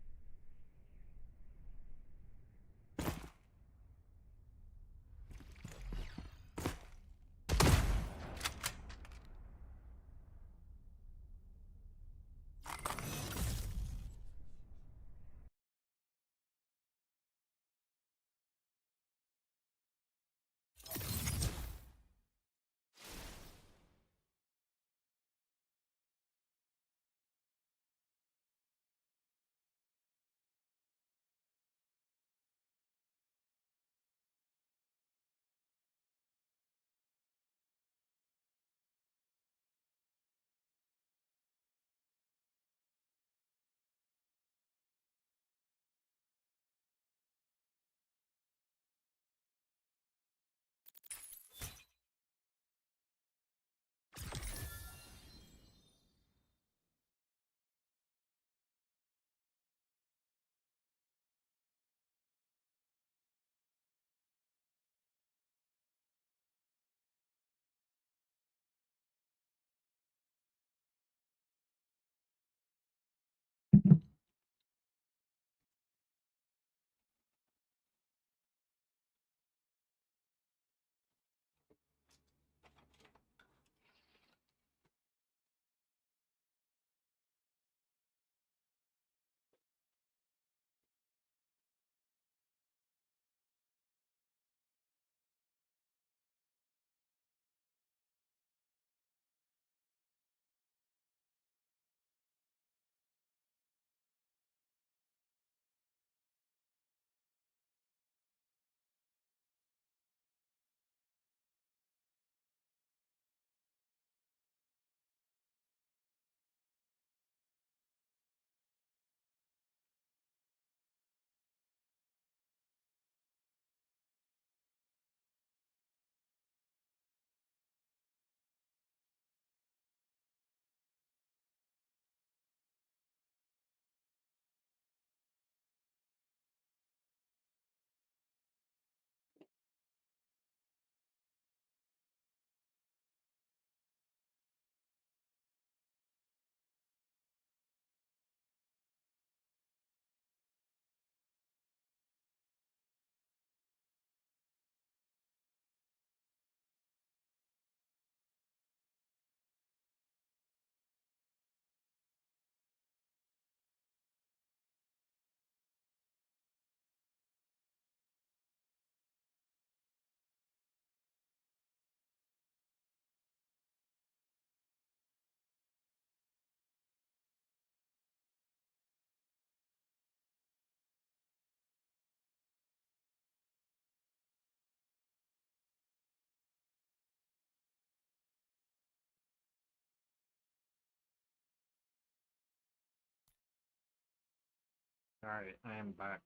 Speaker 1: Alright, I am back.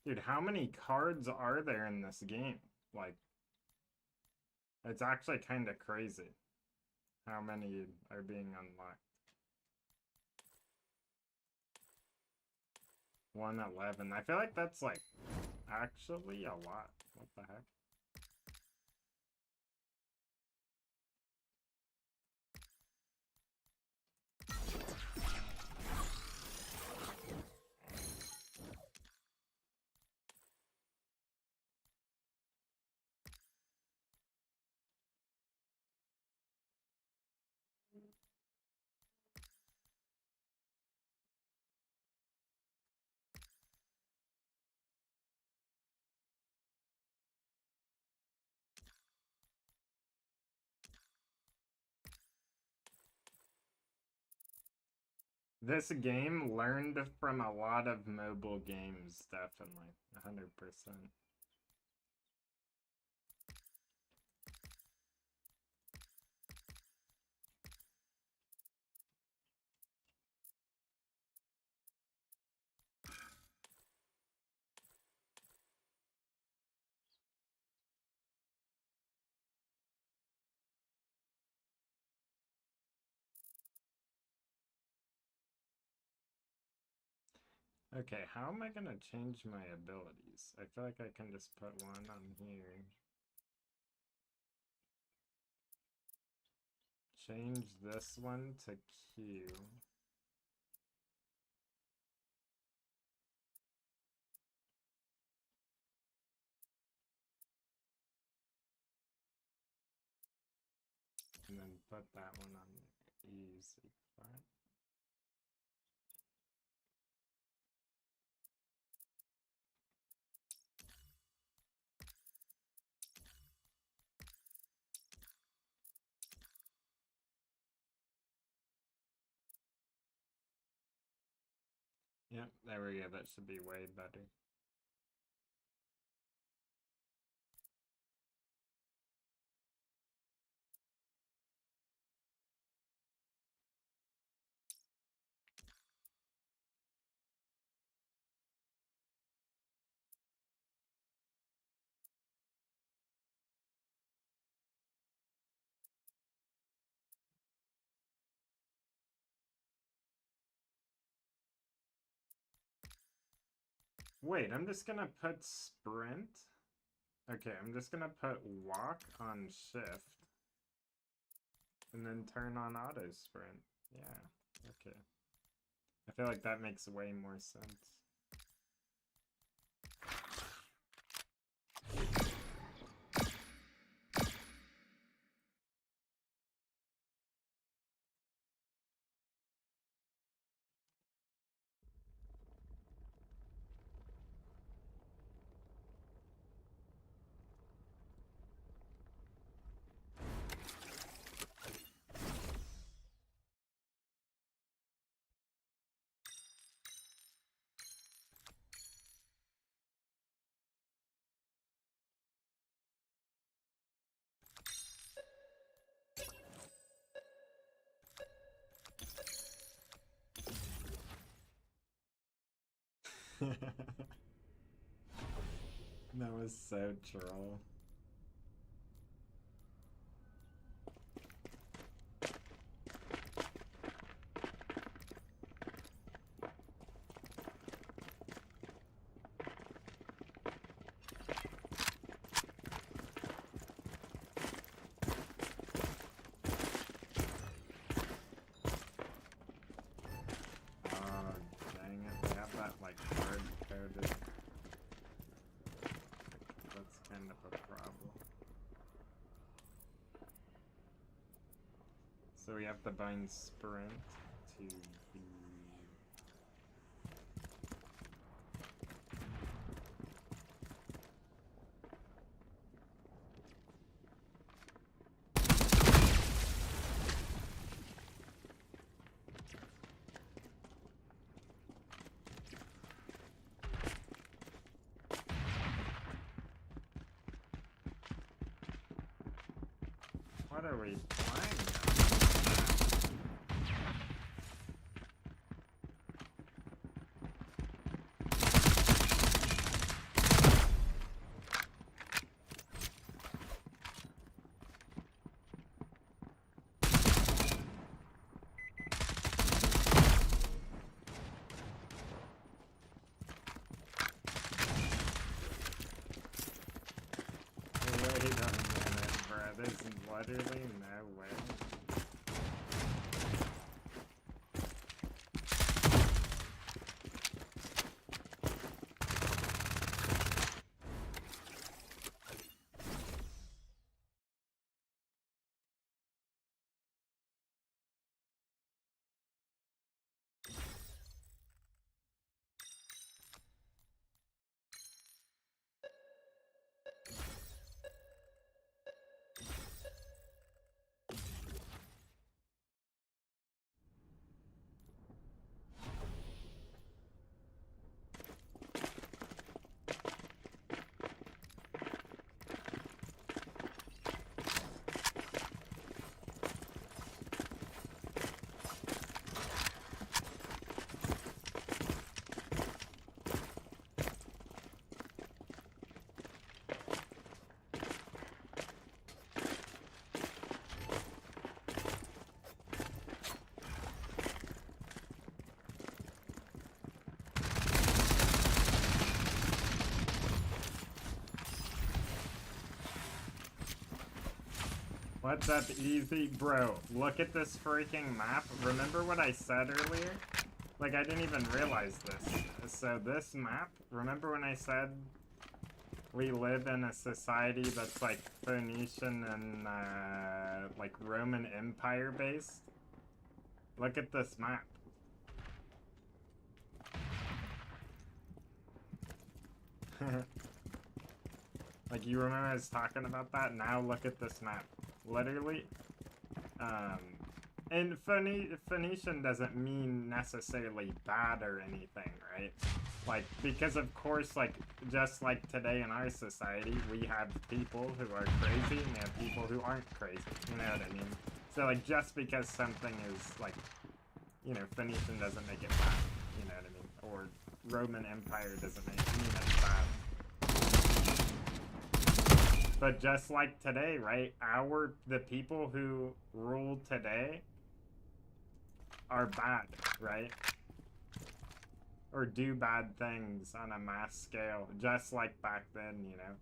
Speaker 1: Dude, how many cards are there in this game? Like, it's actually kind of crazy how many are being unlocked. 111. I feel like that's like actually a lot. What the heck? This game learned from a lot of mobile games, definitely. 100%. Okay, how am I gonna change my abilities? I feel like I can just put one on here. Change this one to Q. And then put that one on easy. Fine. Yep, there we go. That should be way better. Wait, I'm just gonna put sprint. Okay, I'm just gonna put walk on shift. And then turn on auto sprint. Yeah, okay. I feel like that makes way more sense. That was so troll. Dang it, they have that like hard coded. That's kind of a problem. So we have to bind sprint to the... What are we playing? literally no way. What's up, Easy? Bro, look at this freaking map. Remember what I said earlier? Like, I didn't even realize this. So this map, remember when I said we live in a society that's like Phoenician and like Roman Empire based? Look at this map. Like, you remember I was talking about that? Now look at this map. Literally, and Phoenician doesn't mean necessarily bad or anything, right? Like, because of course, like, just like today in our society, we have people who are crazy and we have people who aren't crazy, you know what I mean? So, like, just because something is, like, you know, Phoenician doesn't make it bad, you know what I mean? Or Roman Empire doesn't mean it's bad. But just like today, right? The people who rule today are bad, right? Or do bad things on a mass scale, just like back then, you know?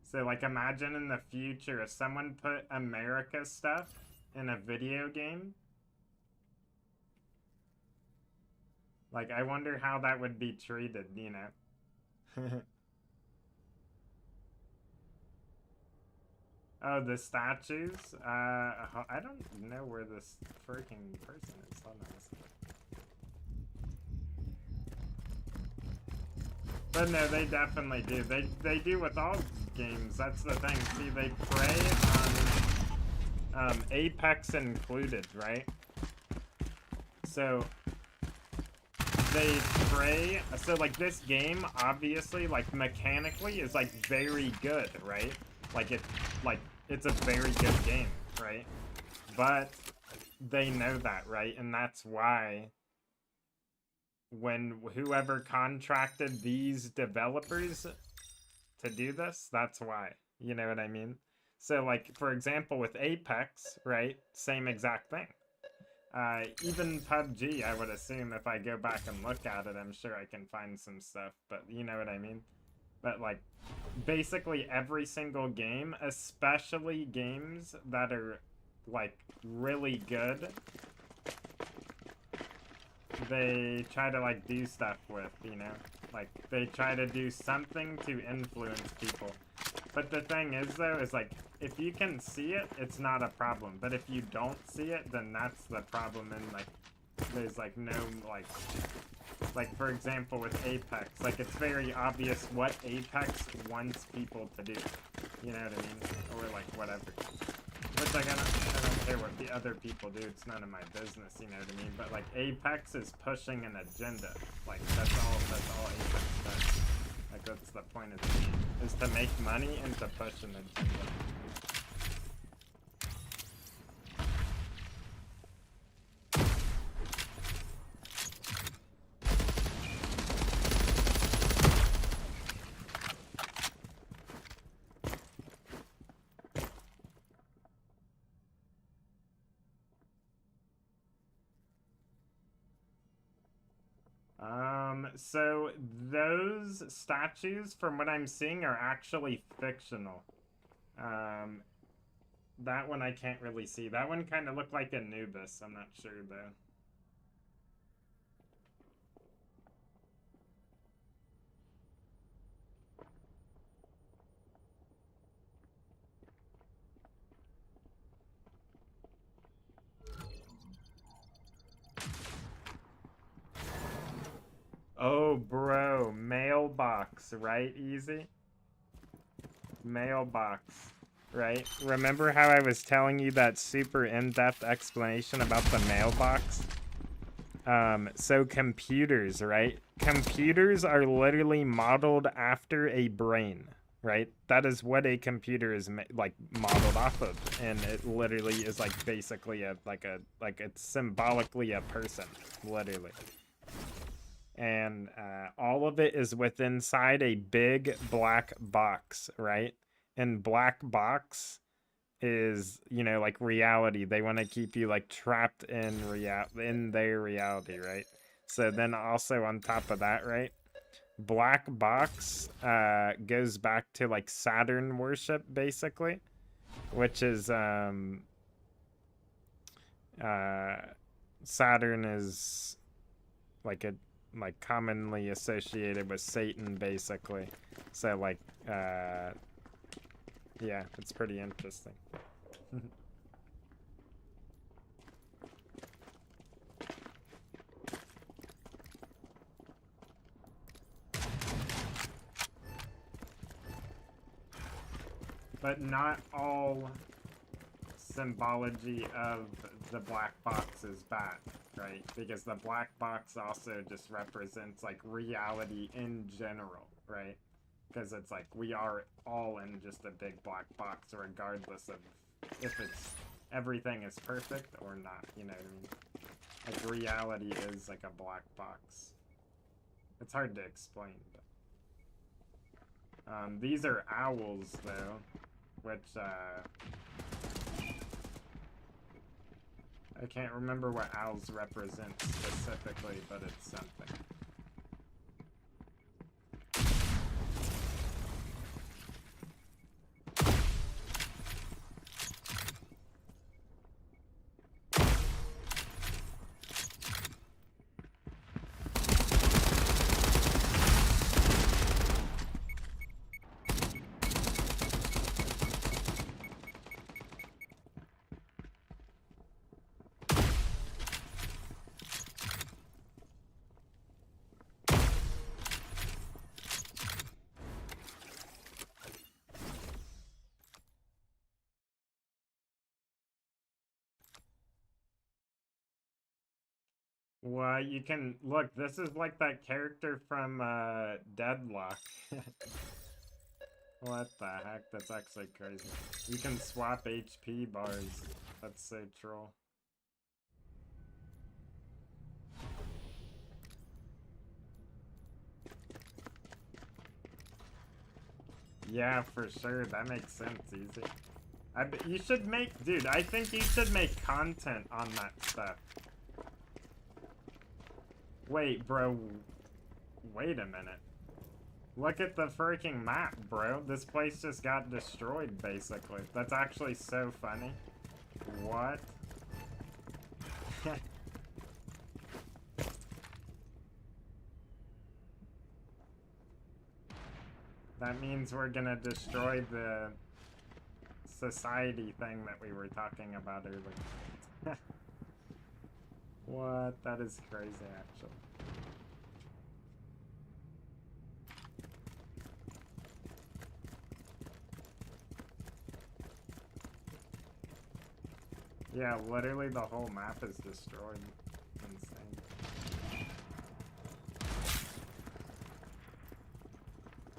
Speaker 1: So, like, imagine in the future if someone put America stuff in a video game. Like, I wonder how that would be treated, you know? Oh, the statues? I don't know where this freaking person is. Hold on a second. But no, they definitely do. They do with all games. That's the thing. See, they prey on Apex included, right? So they prey. So like this game, obviously, like mechanically, is like very good, right? Like it's a very good game, right? But they know that, right? And that's why when whoever contracted these developers to do this, that's why. You know what I mean? So, like, for example, with Apex, right? Same exact thing. Even PUBG, I would assume, if I go back and look at it, I'm sure I can find some stuff, but you know what I mean? But, like, basically every single game, especially games that are, like, really good, they try to, like, do stuff with, you know? Like, they try to do something to influence people. But the thing is, though, is, like, if you can see it, it's not a problem. But if you don't see it, then that's the problem, and, like, there's, like, no, like, for example, with Apex, like, it's very obvious what Apex wants people to do. You know what I mean? Or, like, whatever. Which, like, I don't care what the other people do. It's none of my business, you know what I mean? But, like, Apex is pushing an agenda. Like, that's all Apex does. Like, that's the point of the game. Is to make money and to push an agenda. So those statues, from what I'm seeing, are actually fictional. That one I can't really see. That one kind of looked like Anubis. I'm not sure though. Oh, bro, mailbox, right? Easy. Mailbox, right? Remember how I was telling you that super in-depth explanation about the mailbox? So computers, right? Computers are literally modeled after a brain, right? That is what a computer is like modeled off of, and it literally is like basically like it's symbolically a person, literally. And all of it is within inside a big black box, right? And black box is, you know, like reality. They want to keep you like trapped in their reality, right? So then also on top of that, right? Black box goes back to like Saturn worship, basically, which is Saturn is like commonly associated with Satan, basically. So like yeah, it's pretty interesting. But not all symbology of the black box is bad, right? Because the black box also just represents like reality in general, right? Because it's like we are all in just a big black box, regardless of if everything is perfect or not, you know what I mean? Like reality is like a black box. It's hard to explain, but these are owls though, which I can't remember what owls represent specifically, but it's something. Well, you can look, this is like that character from Deadlock. What the heck? That's actually crazy. You can swap HP bars. That's so troll. Yeah, for sure. That makes sense. Easy. You should make, dude, I think you should make content on that stuff. Wait, bro. Wait a minute. Look at the freaking map, bro. This place just got destroyed, basically. That's actually so funny. What? That means we're gonna destroy the society thing that we were talking about earlier. What? That is crazy, actually. Yeah, literally the whole map is destroyed. Insane.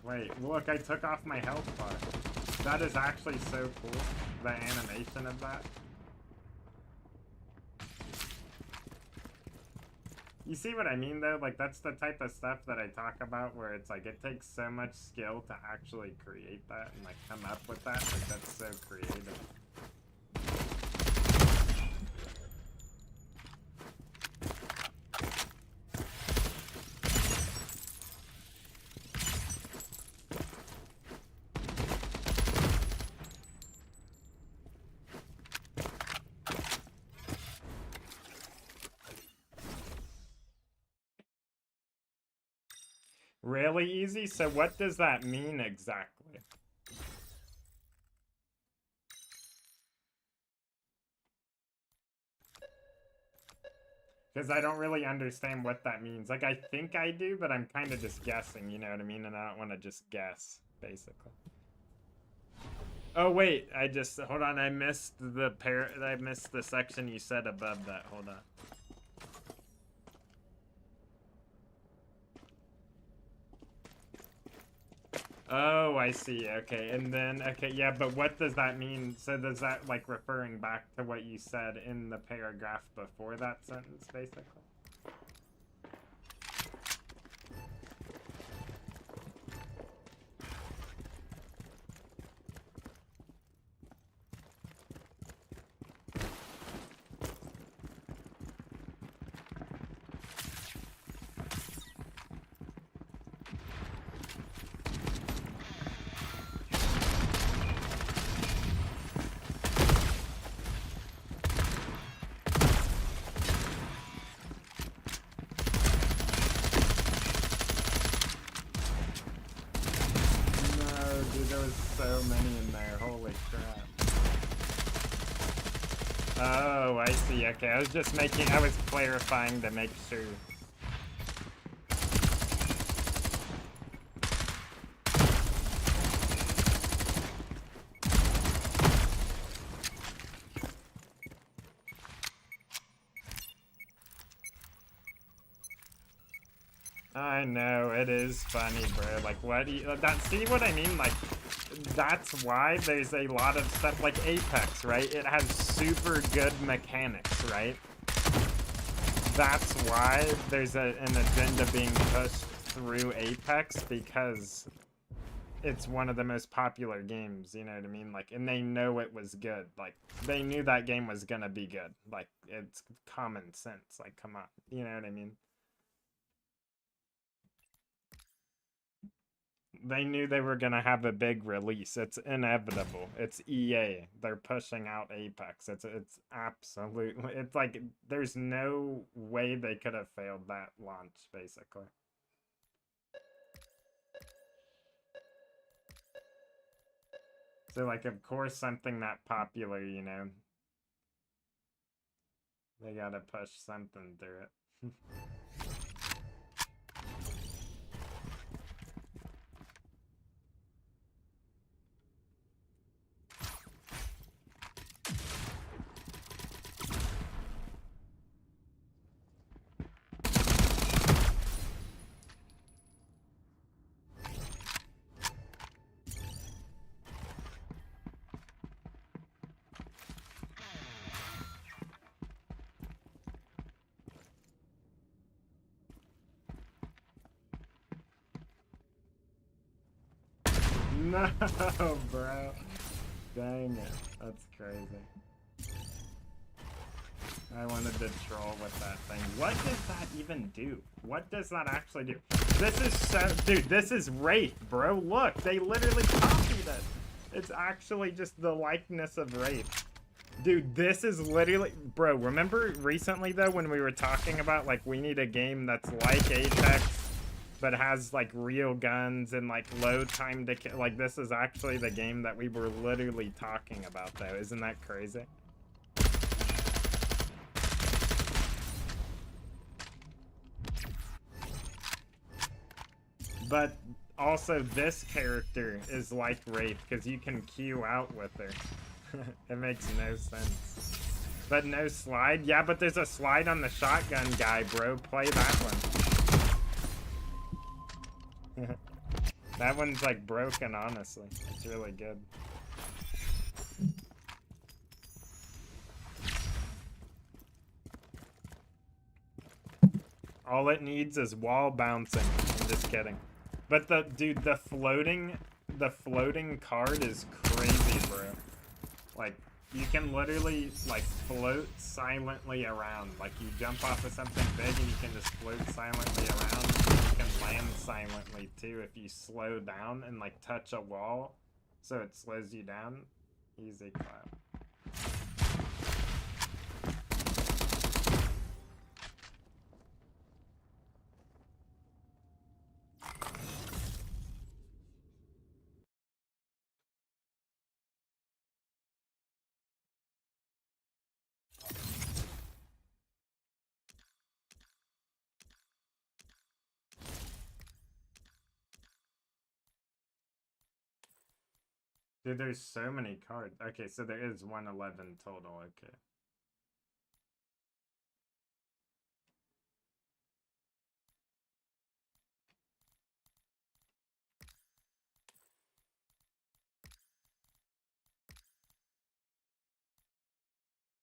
Speaker 1: Wait, look, I took off my health bar. That is actually so cool. The animation of that. You see what I mean, though? Like, that's the type of stuff that I talk about where it's like, it takes so much skill to actually create that and, like, come up with that. Like, that's so creative. Really easy? So what does that mean exactly? Because I don't really understand what that means. Like, I think I do, but I'm kind of just guessing, you know what I mean? And I don't want to just guess, basically. Oh, wait, hold on, I missed the section you said above that, hold on. Oh, I see, okay, and then, okay, yeah, but what does that mean? So does that, like, referring back to what you said in the paragraph before that sentence, basically? There was so many in there, holy crap. Oh, I see, okay, I was clarifying to make sure. I know, it is funny, bro, like, what do you, see what I mean, like, that's why there's a lot of stuff like Apex, right? It has super good mechanics, right? That's why there's an agenda being pushed through Apex, because it's one of the most popular games, you know what I mean? Like, and they know it was good. Like, they knew that game was gonna be good. Like, it's common sense. Like, come on, you know what I mean? They knew they were gonna have a big release. It's inevitable. It's EA. They're pushing out Apex. It's absolutely. It's like there's no way they could have failed that launch, basically. So like, of course, something that popular, you know, they gotta push something through it. No, bro. Dang it. That's crazy. I wanted to troll with that thing. What does that even do? What does that actually do? This is so... Dude, this is Wraith, bro. Look, they literally copied it. It's actually just the likeness of Wraith. Dude, this is literally... Bro, remember recently, though, when we were talking about, like, we need a game that's like Apex, but has, like, real guns and, like, low time to kill? Like, this is actually the game that we were literally talking about, though. Isn't that crazy? But also, this character is like Wraith, because you can queue out with her. It makes no sense. But no slide? Yeah, but there's a slide on the shotgun guy, bro. Play that one. That one's, like, broken, honestly. It's really good. All it needs is wall bouncing. I'm just kidding. But dude, the floating card is crazy, bro. Like, you can literally, like, float silently around. Like, you jump off of something big and you can just float silently around. You can land silently, too, if you slow down and, like, touch a wall. So it slows you down. Easy clap. Dude, there's so many cards. Okay, so there is 111 total, okay.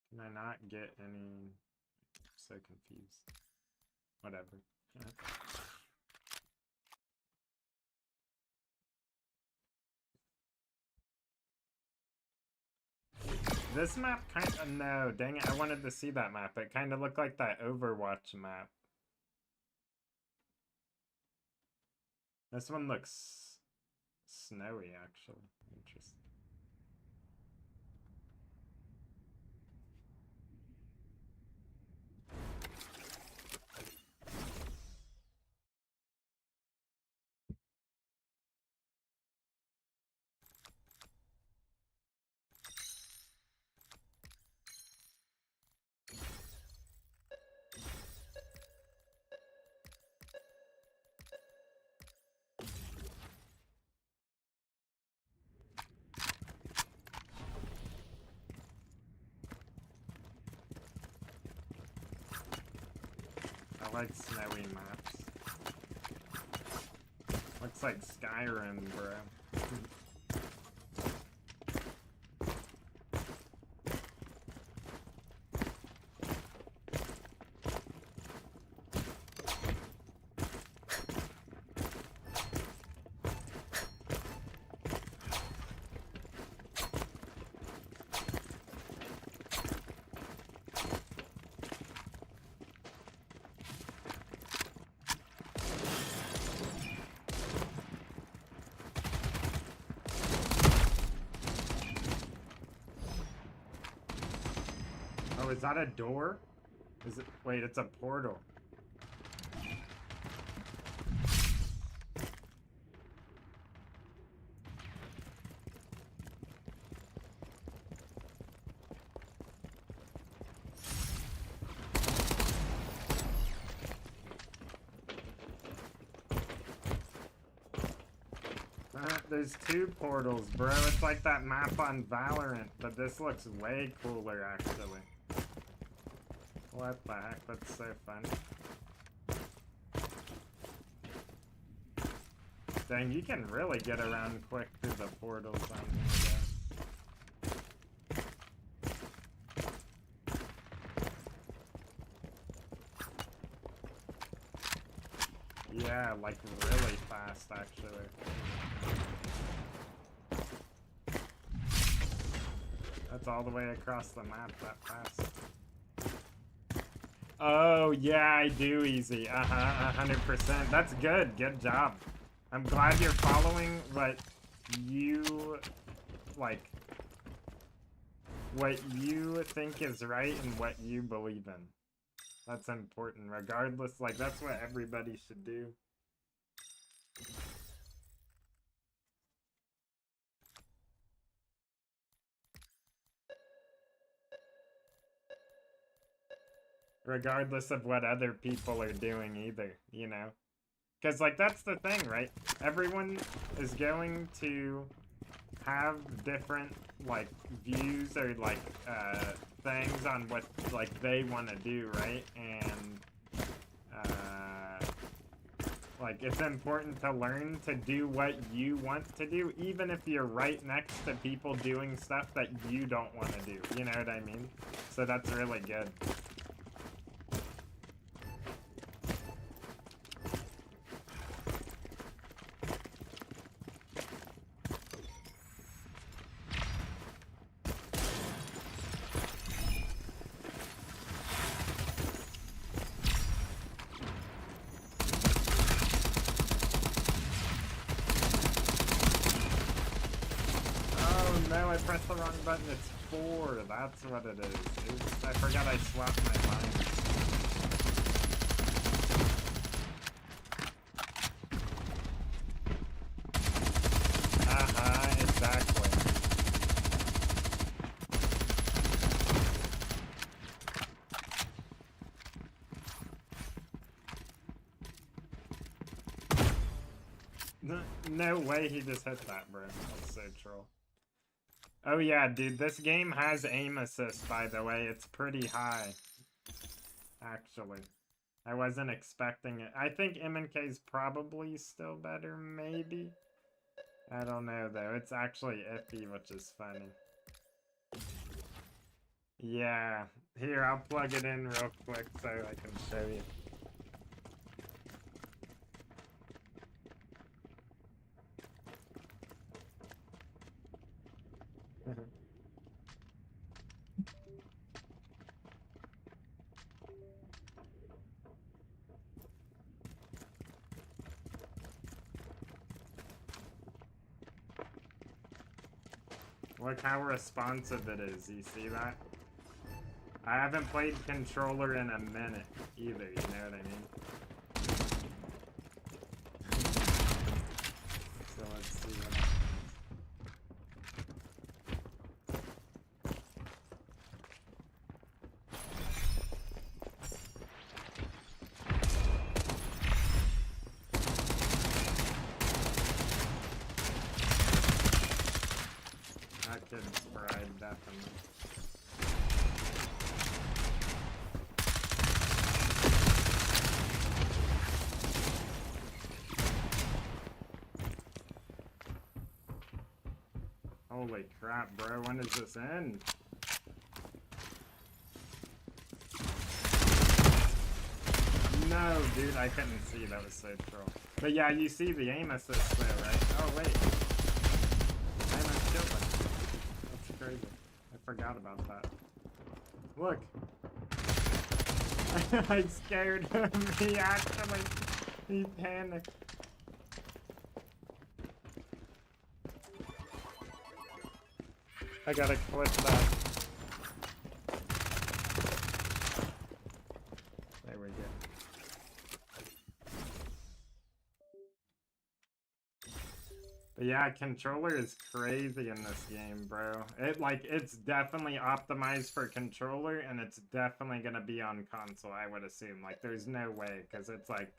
Speaker 1: Can I not get any? I'm so confused. Whatever. This map kind of, no, dang it, I wanted to see that map. It kind of looked like that Overwatch map. This one looks snowy, actually. Interesting. I like snowy maps. Looks like Skyrim, bro. Oh, is that a door? Is it? Wait, it's a portal. There's two portals, bro. It's like that map on Valorant, but this looks way cooler, actually. What the heck? That's so funny. Dang, you can really get around quick through the portals on here. Yeah, like really fast, actually. That's all the way across the map that fast. Oh, yeah, I do, Easy. 100%. That's good. Good job. I'm glad you're following what you, like, what you think is right and what you believe in. That's important. Regardless, like, that's what everybody should do. Regardless of what other people are doing either, you know? Because, like, that's the thing, right? Everyone is going to have different, like, views or, like, things on what, like, they want to do, right? And, like, it's important to learn to do what you want to do, even if you're right next to people doing stuff that you don't want to do. You know what I mean? So that's really good. I pressed the wrong button. It's 4. That's what it is. Oops, I forgot I swapped my line. Exactly. No way he just hit that, bro. That's so troll. Oh yeah, dude, this game has aim assist, by the way. It's pretty high. Actually. I wasn't expecting it. I think M&K's probably still better, maybe? I don't know, though. It's actually iffy, which is funny. Yeah. Here, I'll plug it in real quick so I can show you. Look how responsive it is, you see that? I haven't played controller in a minute either, you know what I mean? So let's see what happens. That kid's fried, definitely. Holy crap, bro, when does this end? No, dude, I couldn't see, that was so troll. But yeah, you see the aim assist there, right? Oh, wait. I almost killed him. That's crazy. I forgot about that. Look. I scared him. He actually... He panicked. I gotta clip that. There we go. But yeah, controller is crazy in this game, bro. It's definitely optimized for controller, and it's definitely gonna be on console, I would assume. Like, there's no way, because it's like...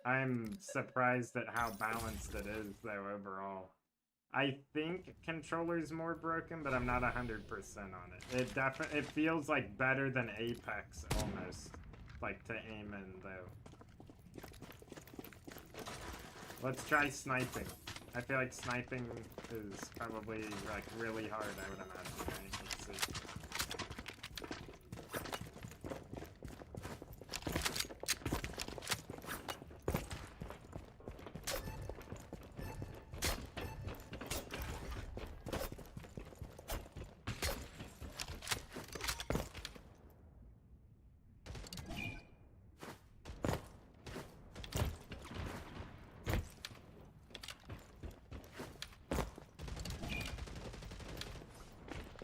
Speaker 1: I'm surprised at how balanced it is, though, overall. I think controller's more broken, but I'm not 100% on it. It feels like better than Apex, almost. Like, to aim in, though. Let's try sniping. I feel like sniping is probably, like, really hard, I would imagine, right? Let's see.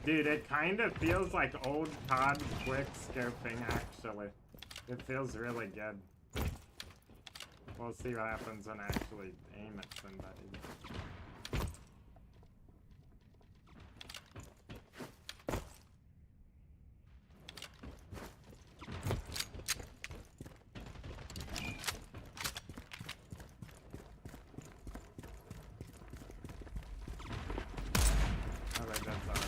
Speaker 1: Dude, it kind of feels like old COD quick scoping, actually. It feels really good. We'll see what happens when I actually aim at somebody. Alright, that's alright.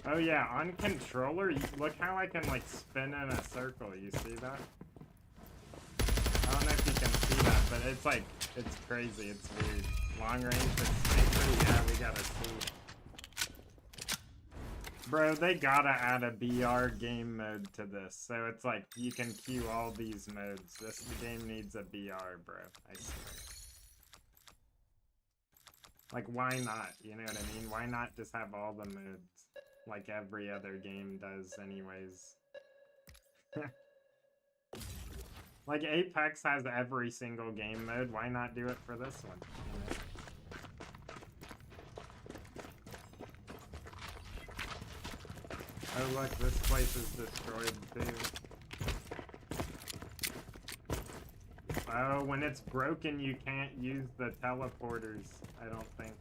Speaker 1: Oh yeah, on controller, look how I can like spin in a circle, you see that? I don't know if you can see that, but it's like, it's crazy, it's weird. Long range, but sniper, yeah, we gotta see. Bro, they gotta add a BR game mode to this, so it's like, you can queue all these modes. This game needs a BR, bro, I swear. Like, why not? You know what I mean? Why not just have all the modes? Like every other game does anyways. Like Apex has every single game mode, why not do it for this one? You know? Oh look, this place is destroyed too. Oh, when it's broken you can't use the teleporters, I don't think.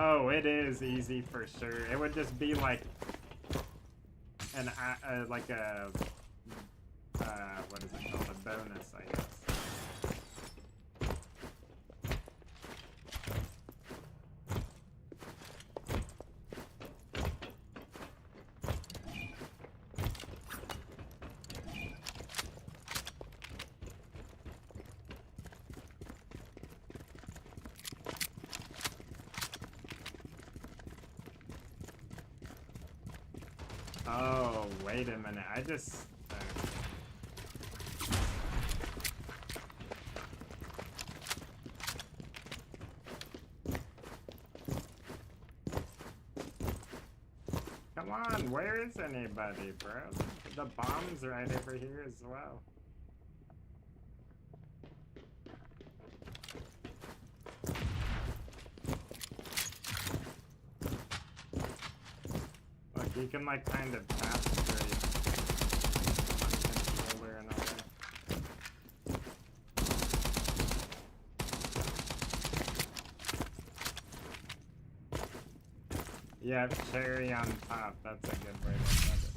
Speaker 1: Oh, it is easy for sure. It would just be like an like a what is it called? A bonus, I guess. Oh, wait a minute. I just... Come on, where is anybody, bro? The bomb's right over here as well. Look, you can like kind of tap straight on controller and all that. Yeah, cherry on top. That's a good way to put it.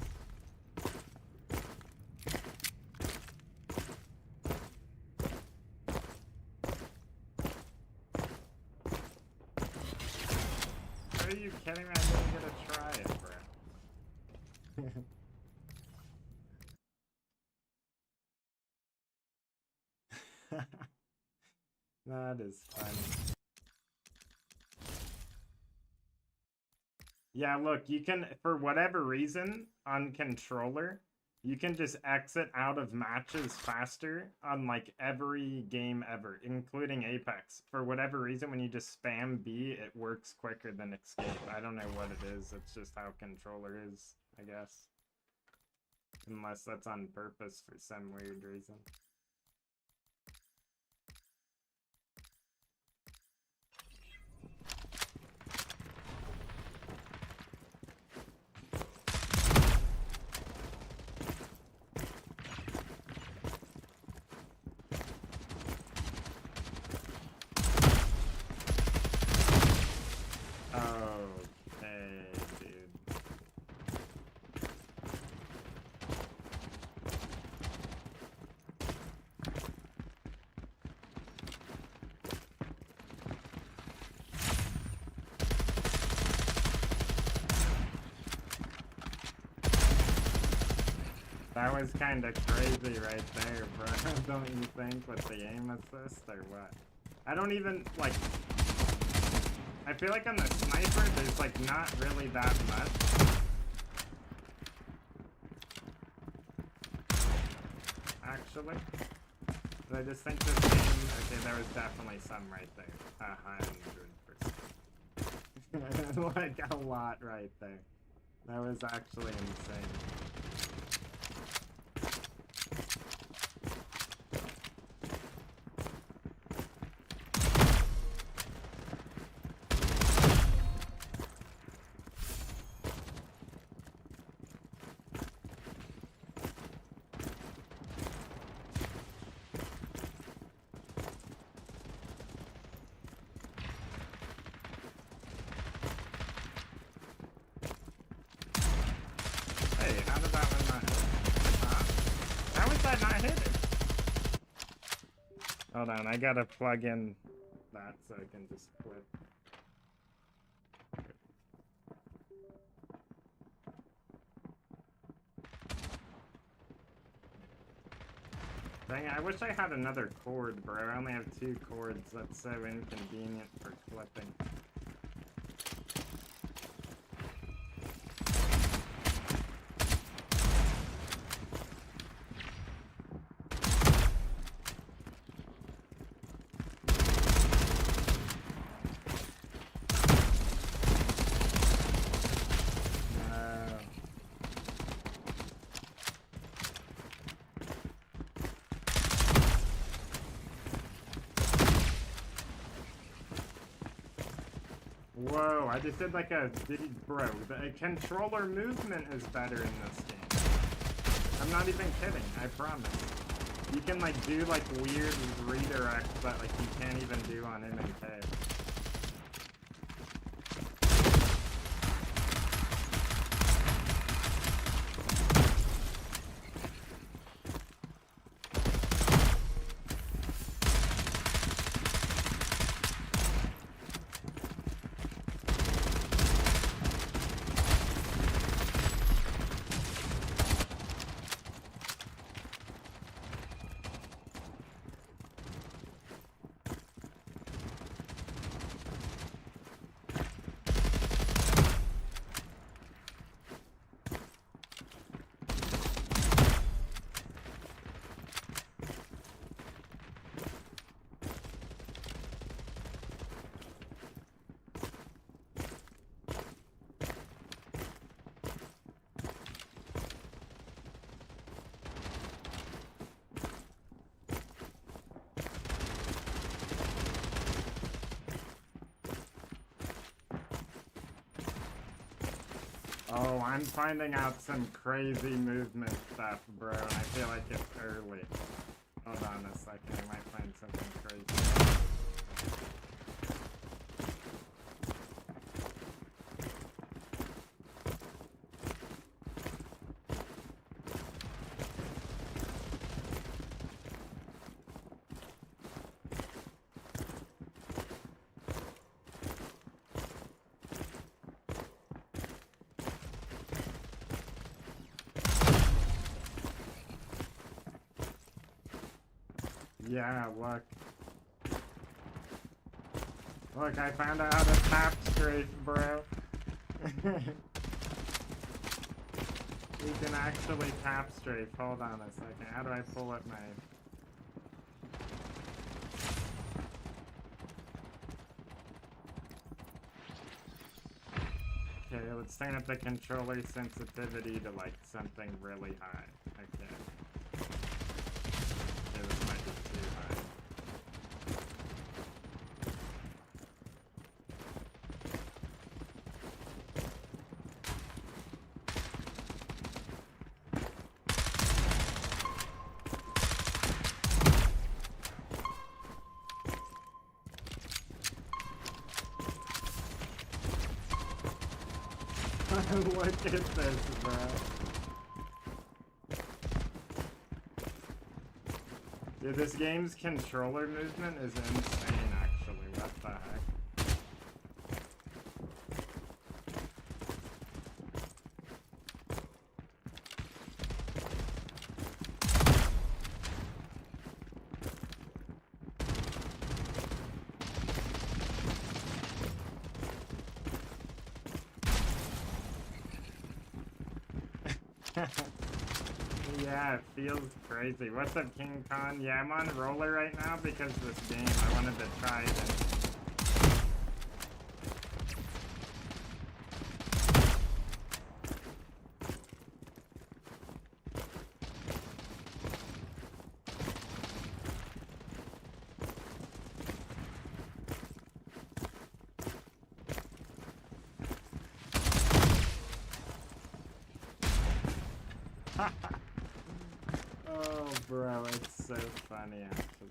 Speaker 1: Are you kidding me? I didn't get to try it, bro. That is funny. Yeah, look, you can, for whatever reason, on controller, you can just exit out of matches faster on like every game ever, including Apex. For whatever reason, when you just spam B, it works quicker than escape. I don't know what it is. It's just how controller is, I guess. Unless that's on purpose for some weird reason. Okay, dude. That was kind of crazy right there, bro. Don't you think, with the aim assist or what? I don't even, like... I feel like on the sniper, there's like not really that much. Actually. But I just think this game, okay, there was definitely some right there. 100%. Like a lot right there. That was actually insane. Hey, how did that one not hit? How is that not hitting? Hold on, I gotta plug in that so I can just flip. Dang it, I wish I had another cord, bro. I only have 2 cords. That's so inconvenient for flipping. Whoa, I just did like a bro, the controller movement is better in this game. I'm not even kidding, I promise. You can like do like weird redirects that like you can't even do on MK. Oh, I'm finding out some crazy movement stuff, bro, and I feel like it's early. Hold on a second, I might find something crazy. Yeah, look. Look, I found out how to tap strafe, bro. We can actually tap strafe. Hold on a second. How do I pull up my... Okay, let's turn up the controller sensitivity to like something really high. Okay. Okay, this might be too high. Look at this, bro. Dude, this game's controller movement is insane, actually. What the heck? Yeah, it feels crazy. What's up, King Khan? Yeah, I'm on roller right now because of this game. I wanted to try it. Oh, bro, it's so funny, actually.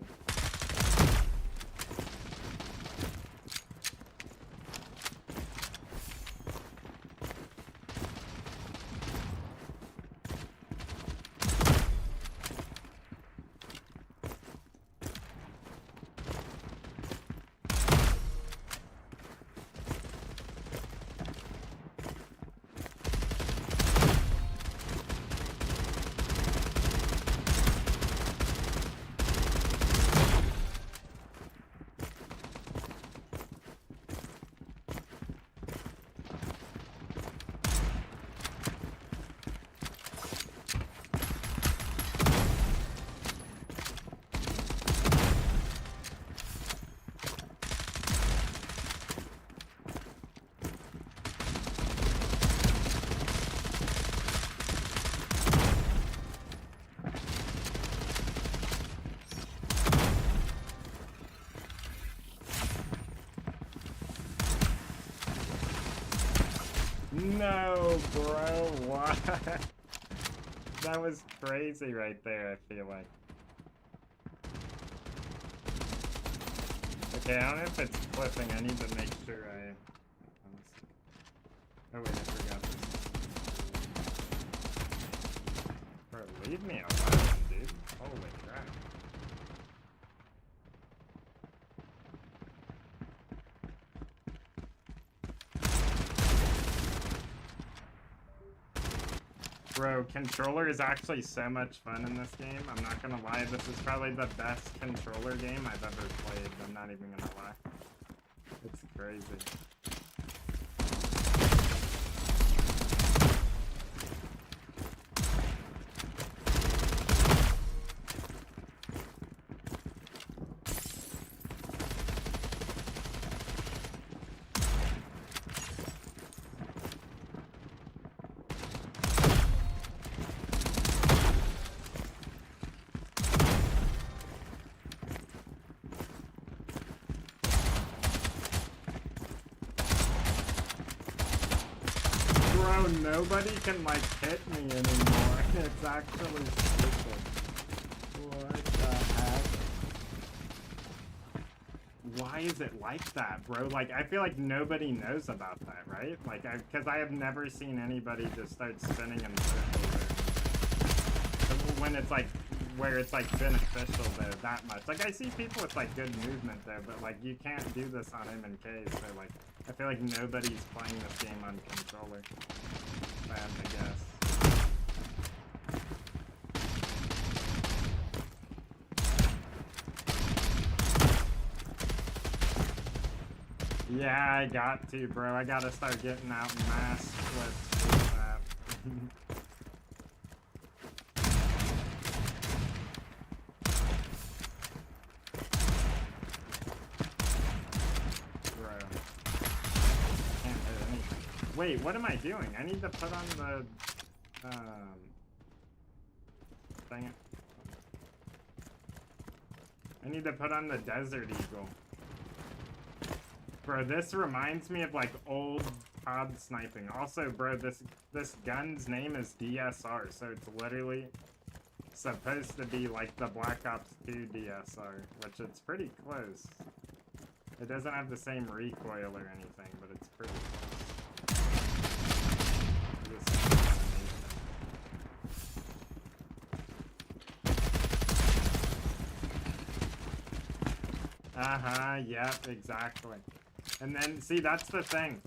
Speaker 1: No, bro, what? That was crazy right there, I feel like. Okay, I don't know if it's flipping. I need to make sure I... Oh wait, I forgot this. Bro, leave me alone, dude. Holy crap. Bro, controller is actually so much fun in this game. I'm not gonna lie, this is probably the best controller game I've ever played. I'm not even gonna lie. It's crazy. Bro, nobody can like hit me anymore. It's actually stupid. What the heck? Why is it like that, bro? Like, I feel like nobody knows about that, right? Like, because I have never seen anybody just start spinning in circles when it's like, where it's like beneficial though, that much. Like, I see people with like good movement though, but like, you can't do this on M&K, so like, I feel like nobody's playing this game on controller. If I have to guess. Yeah, I got to, bro. I gotta start getting out mass flips with that. Bro. Can't hit anything. Wait, what am I doing? I need to put on the... Dang it. I need to put on the Desert Eagle. Bro, this reminds me of like old pod sniping. Also, bro, this gun's name is DSR, so it's literally supposed to be like the Black Ops 2 DSR, which it's pretty close. It doesn't have the same recoil or anything, but it's pretty close. Yep, exactly. And then, see, that's the thing.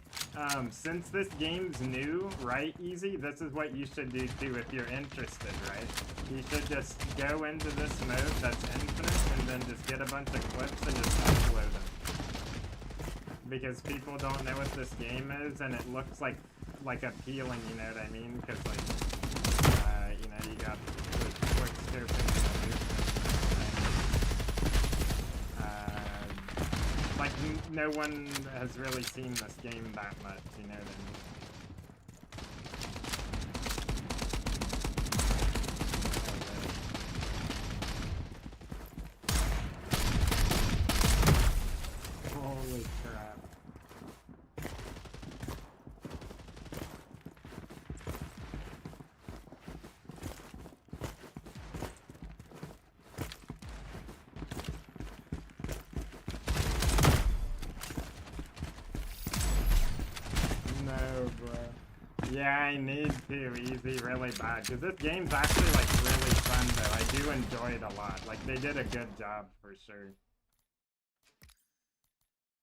Speaker 1: Since this game's new, right, Easy, this is what you should do too if you're interested, right? You should just go into this mode that's infinite and then just get a bunch of clips and just upload them. Because people don't know what this game is and it looks like appealing, you know what I mean? Because, like, you know, you got the quick scoping. Like, no one has really seen this game that much, you know what I mean? Holy crap. Yeah, I need to, Easy, really bad, because this game's actually, like, really fun, though. I do enjoy it a lot. Like, they did a good job, for sure.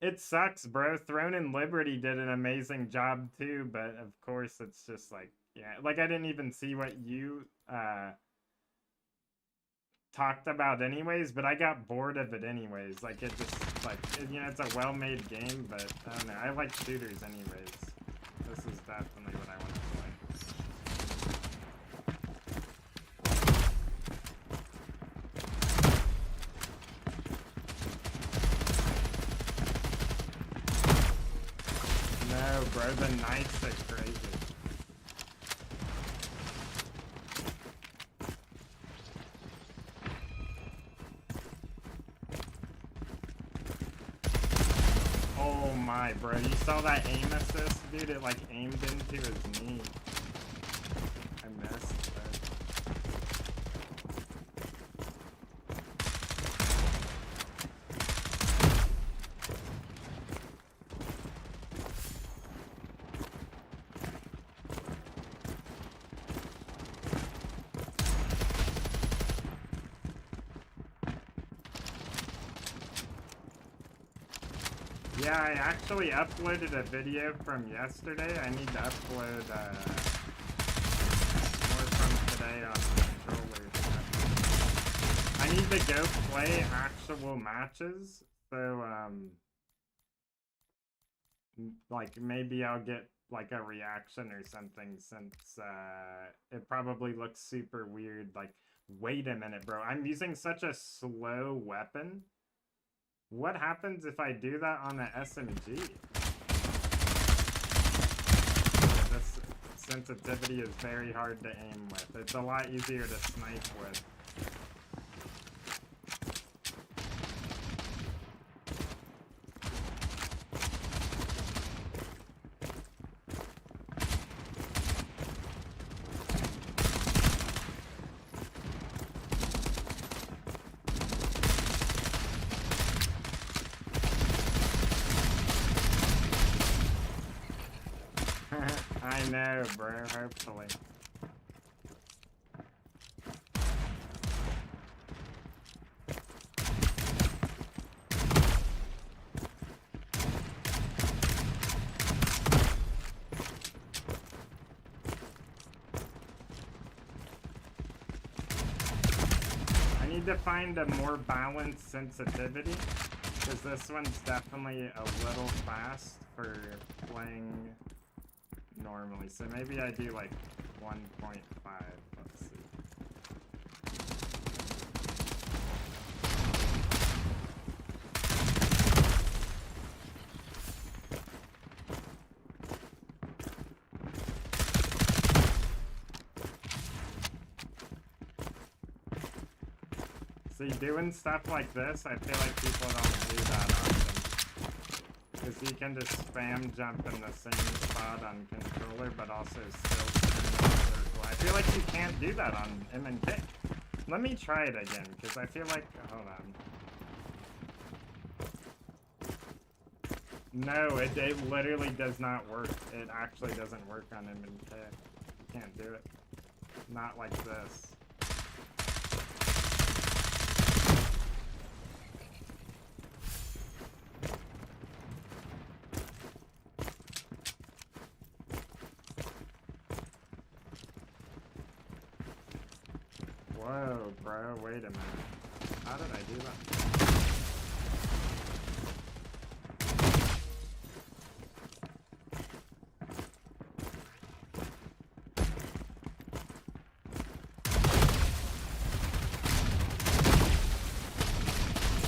Speaker 1: It sucks, bro. Throne and Liberty did an amazing job, too, but, of course, it's just, like, yeah. Like, I didn't even see what you, talked about anyways, but I got bored of it anyways. Like, it just, like, you know, it's a well-made game, but, I don't know. I like shooters anyways. This is definitely what I want to play. No, bro, the knights are crazy. Oh my, bro, you saw that aim assist? Dude, it like aimed into his knee. I missed, bro. Yeah, I actually uploaded a video from yesterday. I need to upload more from today on controllers. I need to go play actual matches. So, like, maybe I'll get, like, a reaction or something since, it probably looks super weird. Like, wait a minute, bro. I'm using such a slow weapon. What happens if I do that on the SMG? This sensitivity is very hard to aim with. It's a lot easier to snipe with. I know, bro. Hopefully. I need to find a more balanced sensitivity, because this one's definitely a little fast for playing normally. So maybe I do like 1.5. Let's see. See, doing stuff like this, I feel like people don't do that often. Because you can just spam jump in the same spot on controller, but also still spin in a circle. I feel like you can't do that on M&K. Let me try it again, because I feel like... Hold on. No, it literally does not work. It actually doesn't work on M&K. You can't do it. Not like this. Whoa, bro, wait a minute. How did I do that?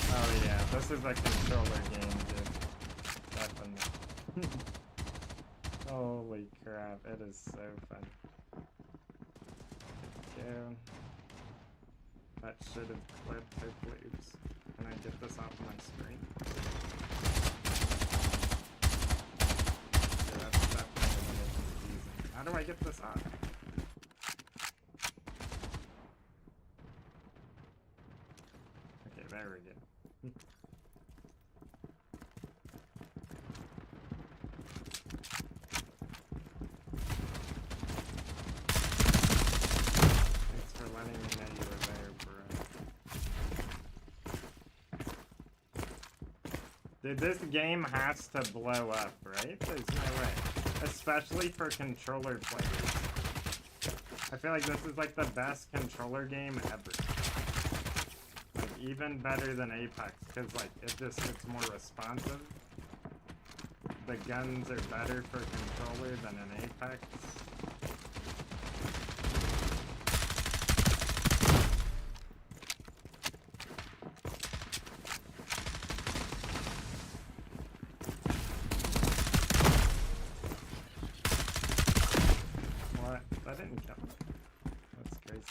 Speaker 1: Oh yeah, this is a controller game, dude. Definitely. Holy crap, it is so fun. Go. That should have clipped. Hopefully, oops. Can I get this off my screen? Okay, that's definitely a little confusing. How do I get this off? Okay, there we go. Thanks for letting me know you were there, bro. Dude, this game has to blow up, right? There's no way. Especially for controller players. I feel like this is like the best controller game ever. Like, even better than Apex, because like, it's more responsive. The guns are better for controller than in Apex. What? That didn't kill me. That's crazy.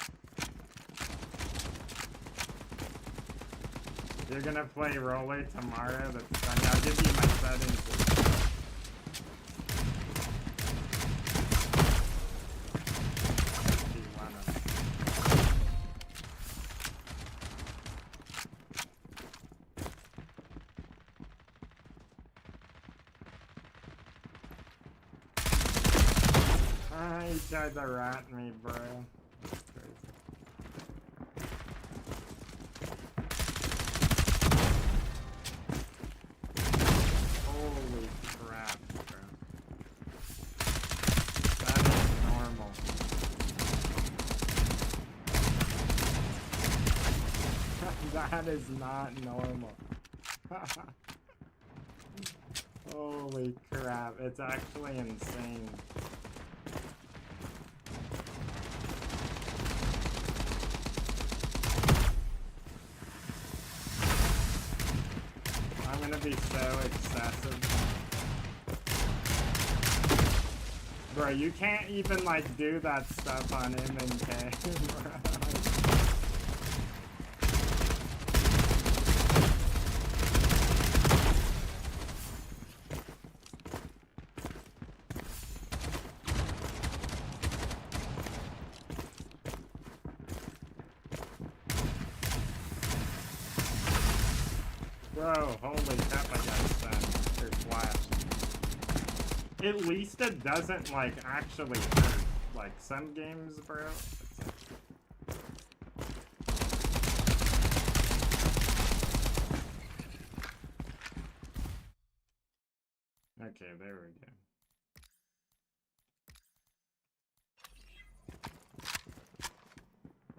Speaker 1: You're gonna play roller tomorrow? That's funny. I'll give you my settings. If you wanna. He tried to rat me, bro. That's crazy. Holy crap, bro. That is normal. That is not normal. Holy crap, it's actually insane. I'm gonna be so excessive. Bro, you can't even like do that stuff on M&K, bro. Bro, holy crap, I got stunned. Or flashed. At least it doesn't, like, actually hurt. Like, some games, bro. It's like... Okay, there we go.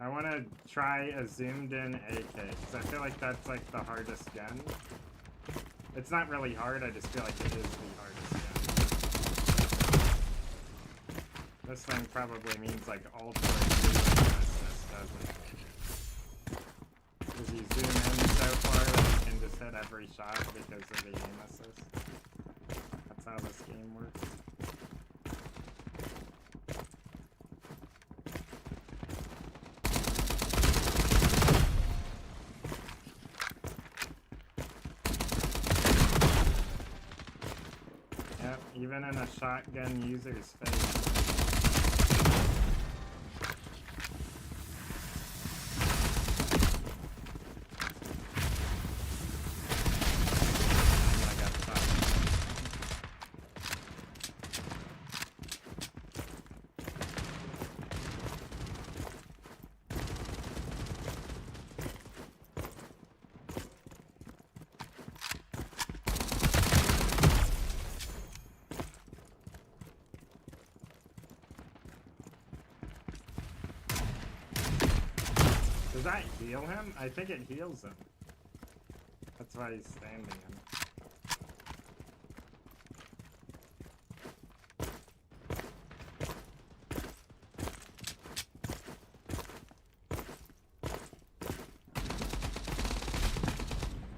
Speaker 1: I want to try a zoomed-in AK, because I feel like that's, like, the hardest gun. It's not really hard, I just feel like it is the hardest gun. This thing probably means, like, ultra assist, doesn't it? Because you zoom in so far that you can just hit every shot because of the aim assist. That's how this game works. Yep, even in a shotgun user's face. I got shot. Does that heal him? I think it heals him. That's why he's standing in.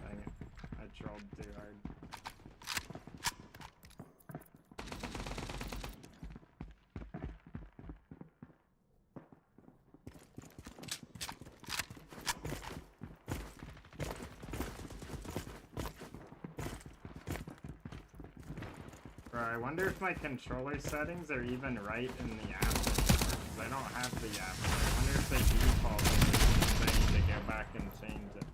Speaker 1: Dang it. I trolled too hard. Bro, I wonder if my controller settings are even right in the app because I don't have the app. So I wonder if they default it. I need to go back and change it.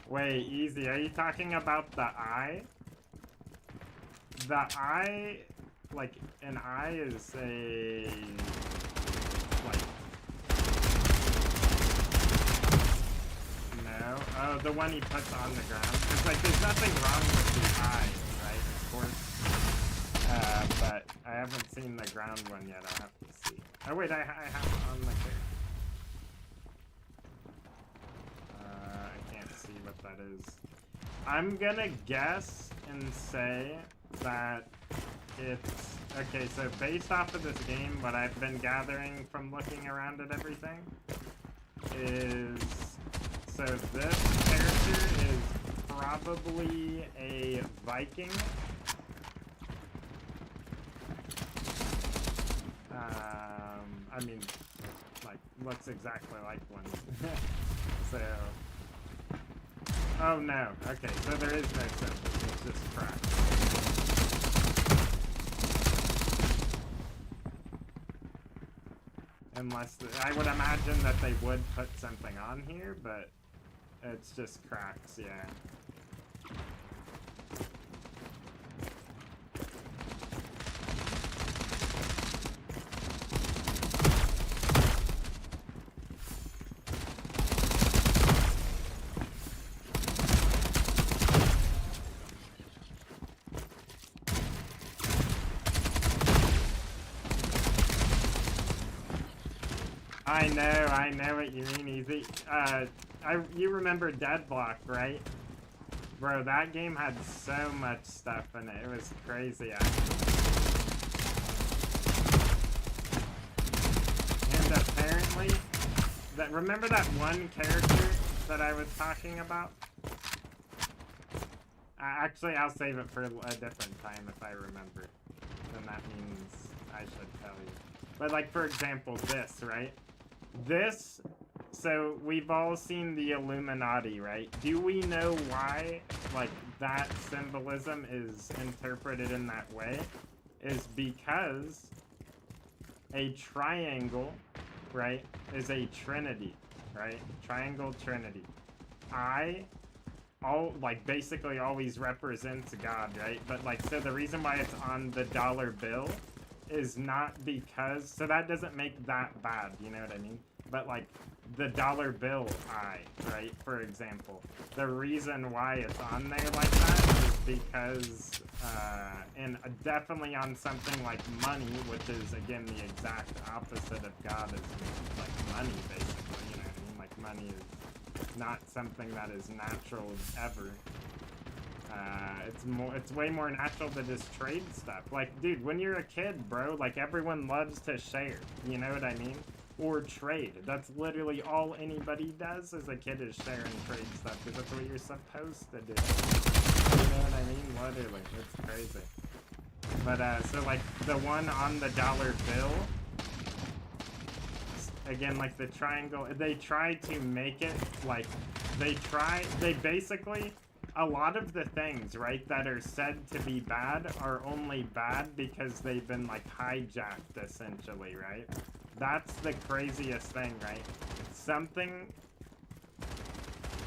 Speaker 1: Wait, easy. Are you talking about the eye? The eye, like, an eye is a, like, no. Oh, the one he puts on the ground. It's like, there's nothing wrong with the eye, right? Of course. But I haven't seen the ground one yet. I'll have to see. Oh, wait, I have it on the character. I can't see what that is. I'm gonna guess and say that it's... Okay, so based off of this game, what I've been gathering from looking around at everything is... So this character is probably a Viking. I mean, like, looks exactly like one. So... Oh no, okay, so there is no symbol, it's just cracked. Unless, I would imagine that they would put something on here, but it's just cracks, yeah. I know what you mean, Easy. You remember Deadlock, right? Bro, that game had so much stuff in it. It was crazy, actually. And apparently, remember that one character that I was talking about? Actually, I'll save it for a different time if I remember. Then that means I should tell you. But, like, for example, this, right? This, so we've all seen the Illuminati, right? Do we know why, like, that symbolism is interpreted in that way? Is because a triangle, right, is a trinity, right? Triangle trinity. eye basically always represents God, right? But like, so the reason why it's on the dollar bill is not because, so that doesn't make that bad, you know what I mean? But like, the dollar bill eye, right, for example, the reason why it's on there like that is because, and definitely on something like money, which is, again, the exact opposite of God, is like money, basically, you know what I mean? Like, money is not something that is natural ever. It's way more natural to just trade stuff. Like, dude, when you're a kid, bro, like, everyone loves to share, you know what I mean? Or trade. That's literally all anybody does as a kid, is share and trade stuff, because that's what you're supposed to do. You know what I mean? Literally, it's crazy. But, so, like, the one on the dollar bill, again, like the triangle, they try to make it, like, they basically, a lot of the things, right, that are said to be bad are only bad because they've been, like, hijacked, essentially, right? That's the craziest thing, right? Something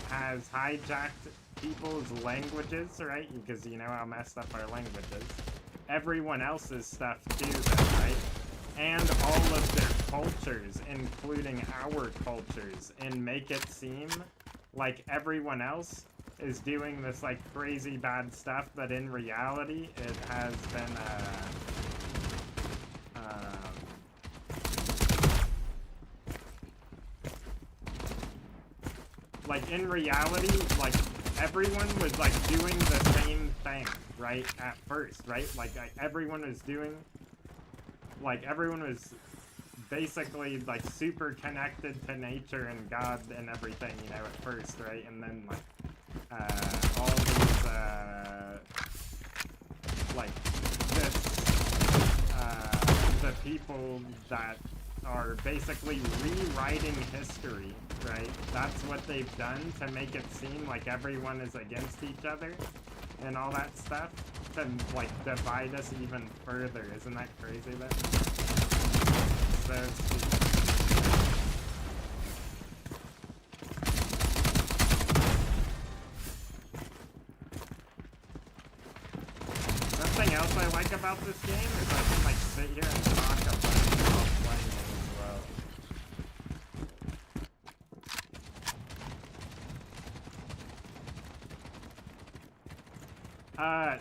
Speaker 1: has hijacked people's languages, right? Because you know how messed up our languages. Everyone else's stuff too, though, right? And all of their cultures, including our cultures, and make it seem like everyone else is doing this, like, crazy bad stuff, but in reality, it has been, like, in reality, like, everyone was, like, doing the same thing, right, at first, right? Like, everyone was doing, like, everyone was basically, like, super connected to nature and God and everything, you know, at first, right? And then, like, all these, like, this, the people that are basically rewriting history, right? That's what they've done to make it seem like everyone is against each other and all that stuff, to, like, divide us even further. Isn't that crazy, though? So stupid. Something else I like about this game is I can, like, sit here and talk about it while playing it as well.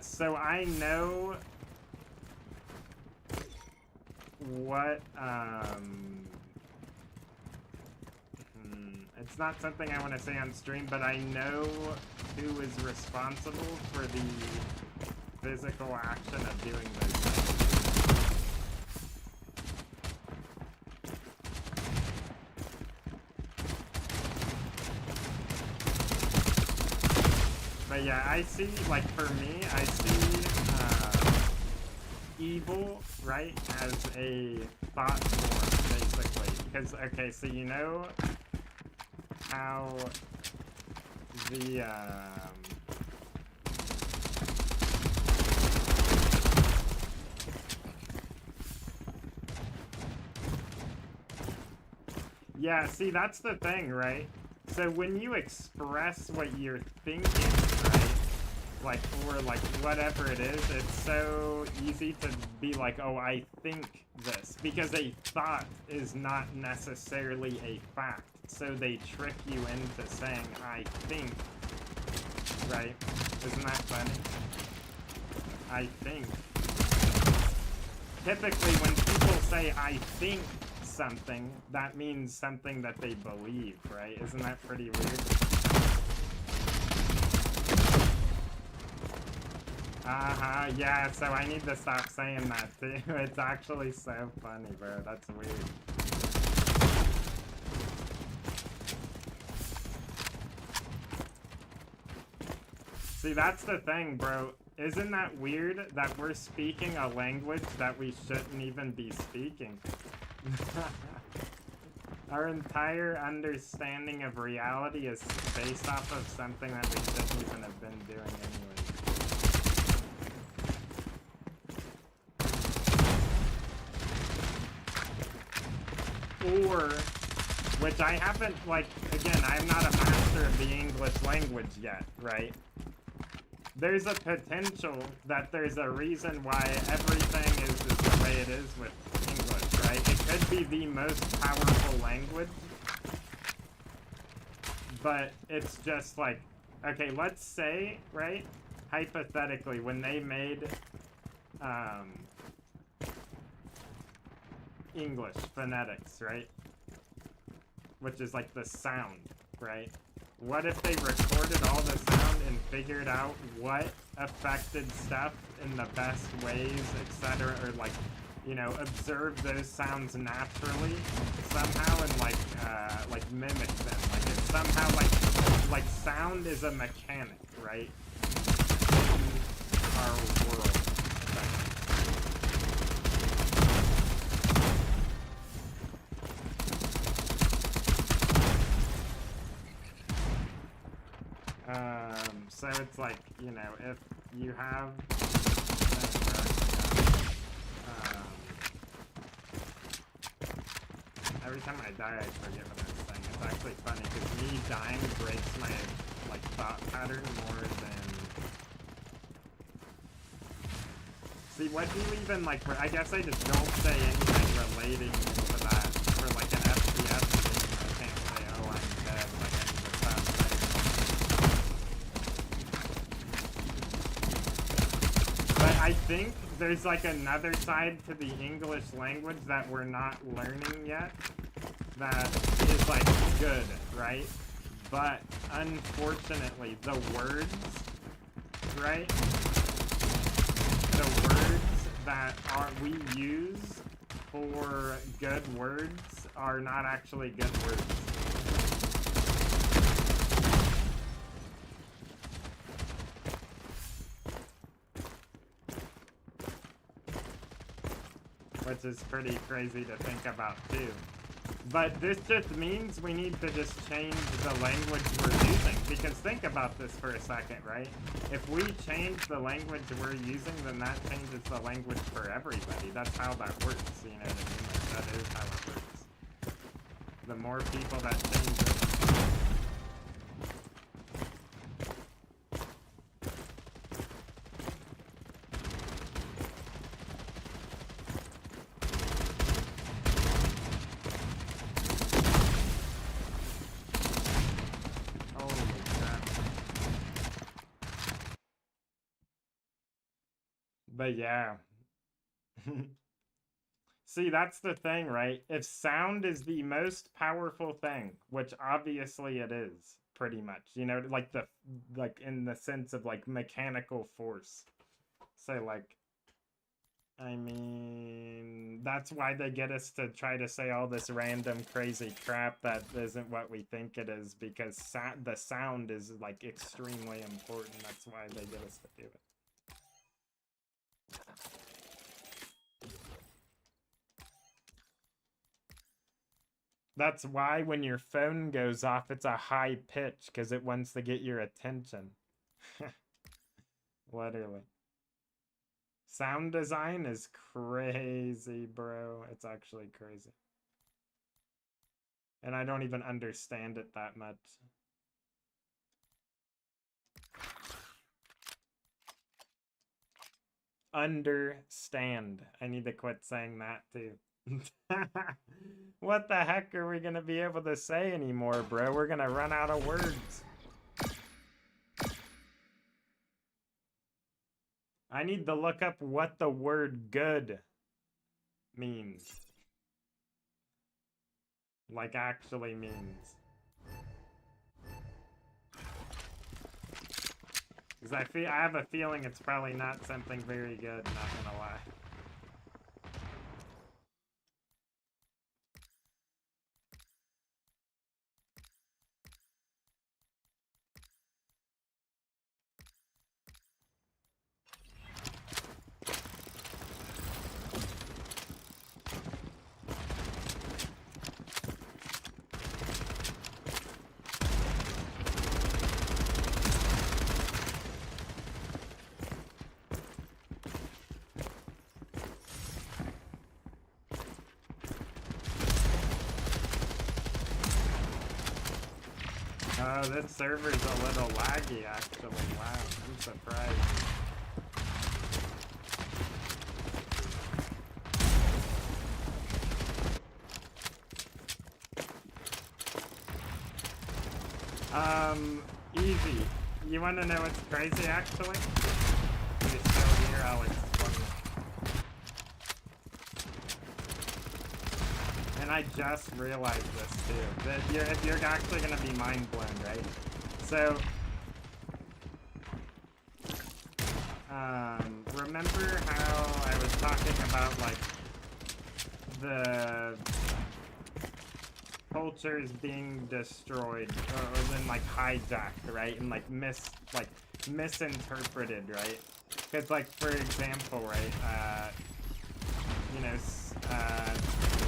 Speaker 1: So I know what, it's not something I want to say on stream, but I know who is responsible for the physical action of doing those things. But yeah, I see, like, for me, I see evil, right, as a thought form, basically. Because, okay, so you know how the, yeah, see, that's the thing, right? So when you express what you're thinking, right, like, or, like, whatever it is, it's so easy to be like, oh, I think this, because a thought is not necessarily a fact, so they trick you into saying, I think, right? Isn't that funny? I think. Typically, when people say, I think something, that means something that they believe, right? Isn't that pretty weird? Yeah, so I need to stop saying that too. It's actually so funny, bro. That's weird. See, that's the thing, bro. Isn't that weird that we're speaking a language that we shouldn't even be speaking? Our entire understanding of reality is based off of something that we shouldn't even have been doing anyways. Or Which I haven't, like, again, I'm not a master of the English language yet, right? There's a potential that there's a reason why everything is the way it is with English, right? It could be the most powerful language, but it's just like, okay, let's say, right, hypothetically, when they made English phonetics, right, which is like the sound, right? What if they recorded all the sound and figured out what affected stuff in the best ways, etc., or like, you know, observe those sounds naturally somehow and like mimic them, like it's somehow like sound is a mechanic, right? In our world. So it's like, you know, if you have every time I die I forget what I was saying. It's actually funny because me dying breaks my like thought pattern more than see what do you even like I guess I just don't say anything relating to that for like an FPS game. I can't say oh I'm dead like any of the stuff, right? But I think there's like another side to the English language that we're not learning yet that is like good, right? But unfortunately the words, right? The words that we use for good words are not actually good words. Which is pretty crazy to think about too. But this just means we need to just change the language we're using. Because think about this for a second, right? If we change the language we're using, then that changes the language for everybody. That's how that works, you know what I mean? Like, that is how it works. The more people that change it, but yeah. See, that's the thing, right? If sound is the most powerful thing, which obviously it is, pretty much, you know, like in the sense of like mechanical force. So like, I mean, that's why they get us to try to say all this random crazy crap that isn't what we think it is, because the sound is like extremely important. That's why they get us to do it. That's why when your phone goes off, it's a high pitch, because it wants to get your attention. Literally. Sound design is crazy, bro. It's actually crazy. And I don't even understand it that much. Understand. I need to quit saying that too. What the heck are we gonna be able to say anymore, bro? We're gonna run out of words. I need to look up what the word good means. Like, actually means. Because I have a feeling it's probably not something very good, not gonna lie. this server's a little laggy, actually. Wow, I'm surprised. Easy. You want to know what's crazy, actually? You're still here, I'll explain. And I just realized this too. That you're actually gonna be mind blown, right? So, remember how I was talking about like the cultures being destroyed or then like hijacked, right? And like misinterpreted, right? Because like for example, right? You know,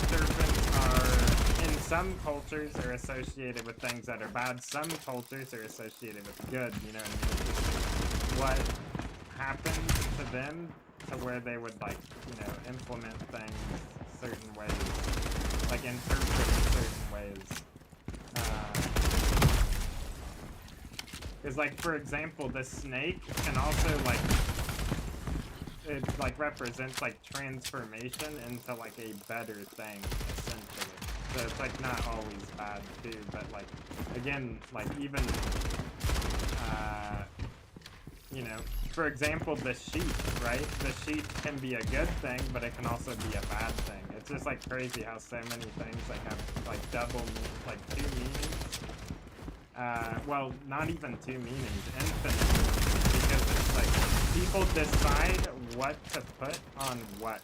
Speaker 1: serpents are, in some cultures, are associated with things that are bad. Some cultures are associated with good, you know what I mean? What happened to them to where they would, like, you know, implement things certain ways. Like, interpret certain ways. Because, like, for example, the snake can also, like, it like represents like transformation into like a better thing, essentially. So it's like not always bad too, but like again, like even you know, for example, the sheep, right? The sheep can be a good thing, but it can also be a bad thing. It's just like crazy how so many things like have like like two meanings. Well, not even two meanings, infinite. Because it's like people decide what to put on what.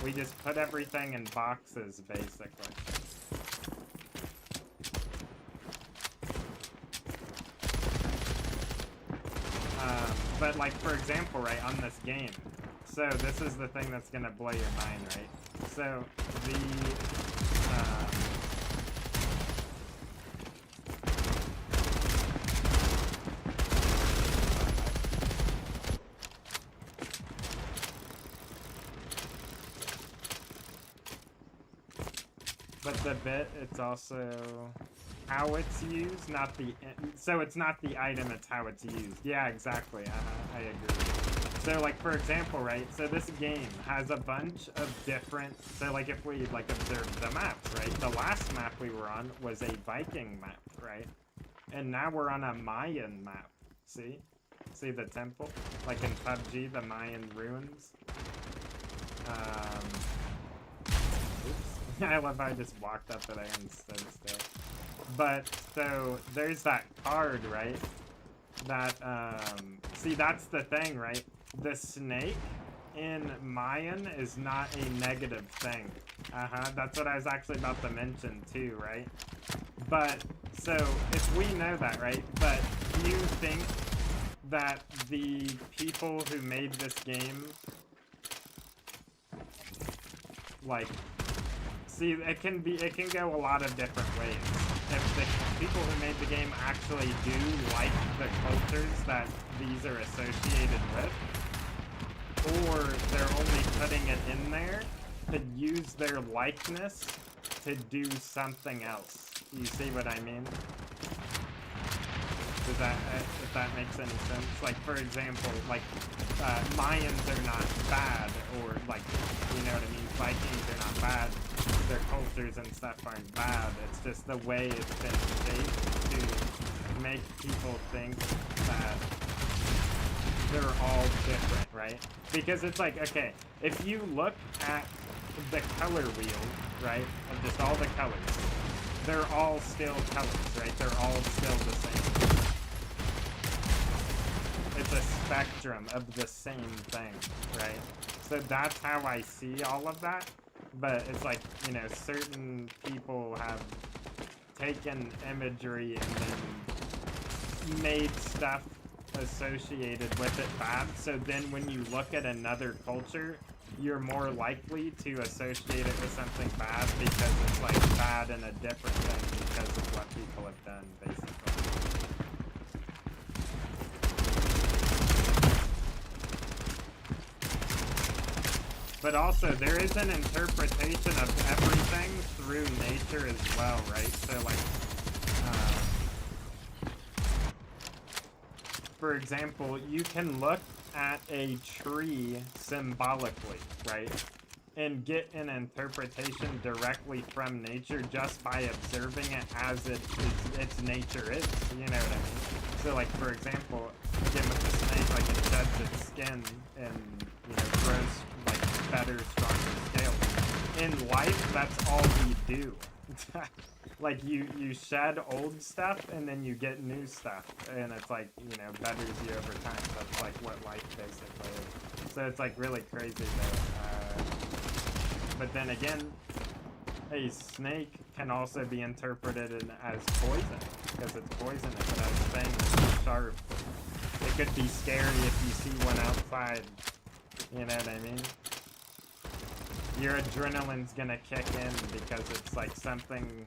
Speaker 1: We just put everything in boxes, basically. But like, for example, right, on this game. So this is the thing that's gonna blow your mind, right? So the but the bit, it's also how it's used, not the... So it's not the item, it's how it's used. Yeah, exactly. I agree. So, like, for example, right? So this game has a bunch of different... So, like, if we, like, observe the maps, right? The last map we were on was a Viking map, right? And now we're on a Mayan map. See? See the temple? Like in PUBG, the Mayan ruins. Oops. I love how I just walked up there and stood still. But, so, there's that card, right? That, see, that's the thing, right? The snake in Mayan is not a negative thing. That's what I was actually about to mention, too, right? But, so, if we know that, right? But, do you think that the people who made this game, like... See, it can go a lot of different ways. If the people who made the game actually do like the cultures that these are associated with, or they're only putting it in there to use their likeness to do something else. You see what I mean? Does that, if that makes any sense? Like, for example, like, Mayans are not bad, or, like, you know what I mean? Vikings are not bad. Their cultures and stuff aren't bad. It's just the way it's been shaped to make people think that they're all different, right? Because it's like, okay, if you look at the color wheel, right, of just all the colors, they're all still colors, right? They're all still the same. It's a spectrum of the same thing, right? So that's how I see all of that. But it's like, you know, certain people have taken imagery and then made stuff associated with it bad. So then when you look at another culture, you're more likely to associate it with something bad because it's like bad in a different thing because of what people have done, basically. But also, there is an interpretation of everything through nature as well, right? So, like, for example, you can look at a tree symbolically, right? And get an interpretation directly from nature just by observing it as its nature is. You know what I mean? So, like, for example, again with the snake, like, it sheds its skin and, you know, grows, like, better, stronger scales. In life, that's all we do. Like, you shed old stuff, and then you get new stuff. And it's, like, you know, betters you over time. That's, like, what life basically is. So it's, like, really crazy, though. But then again, a snake can also be interpreted as poison, because it's poisonous. It has fangs, sharp. It could be scary if you see one outside. You know what I mean? Your adrenaline's gonna kick in because it's like something,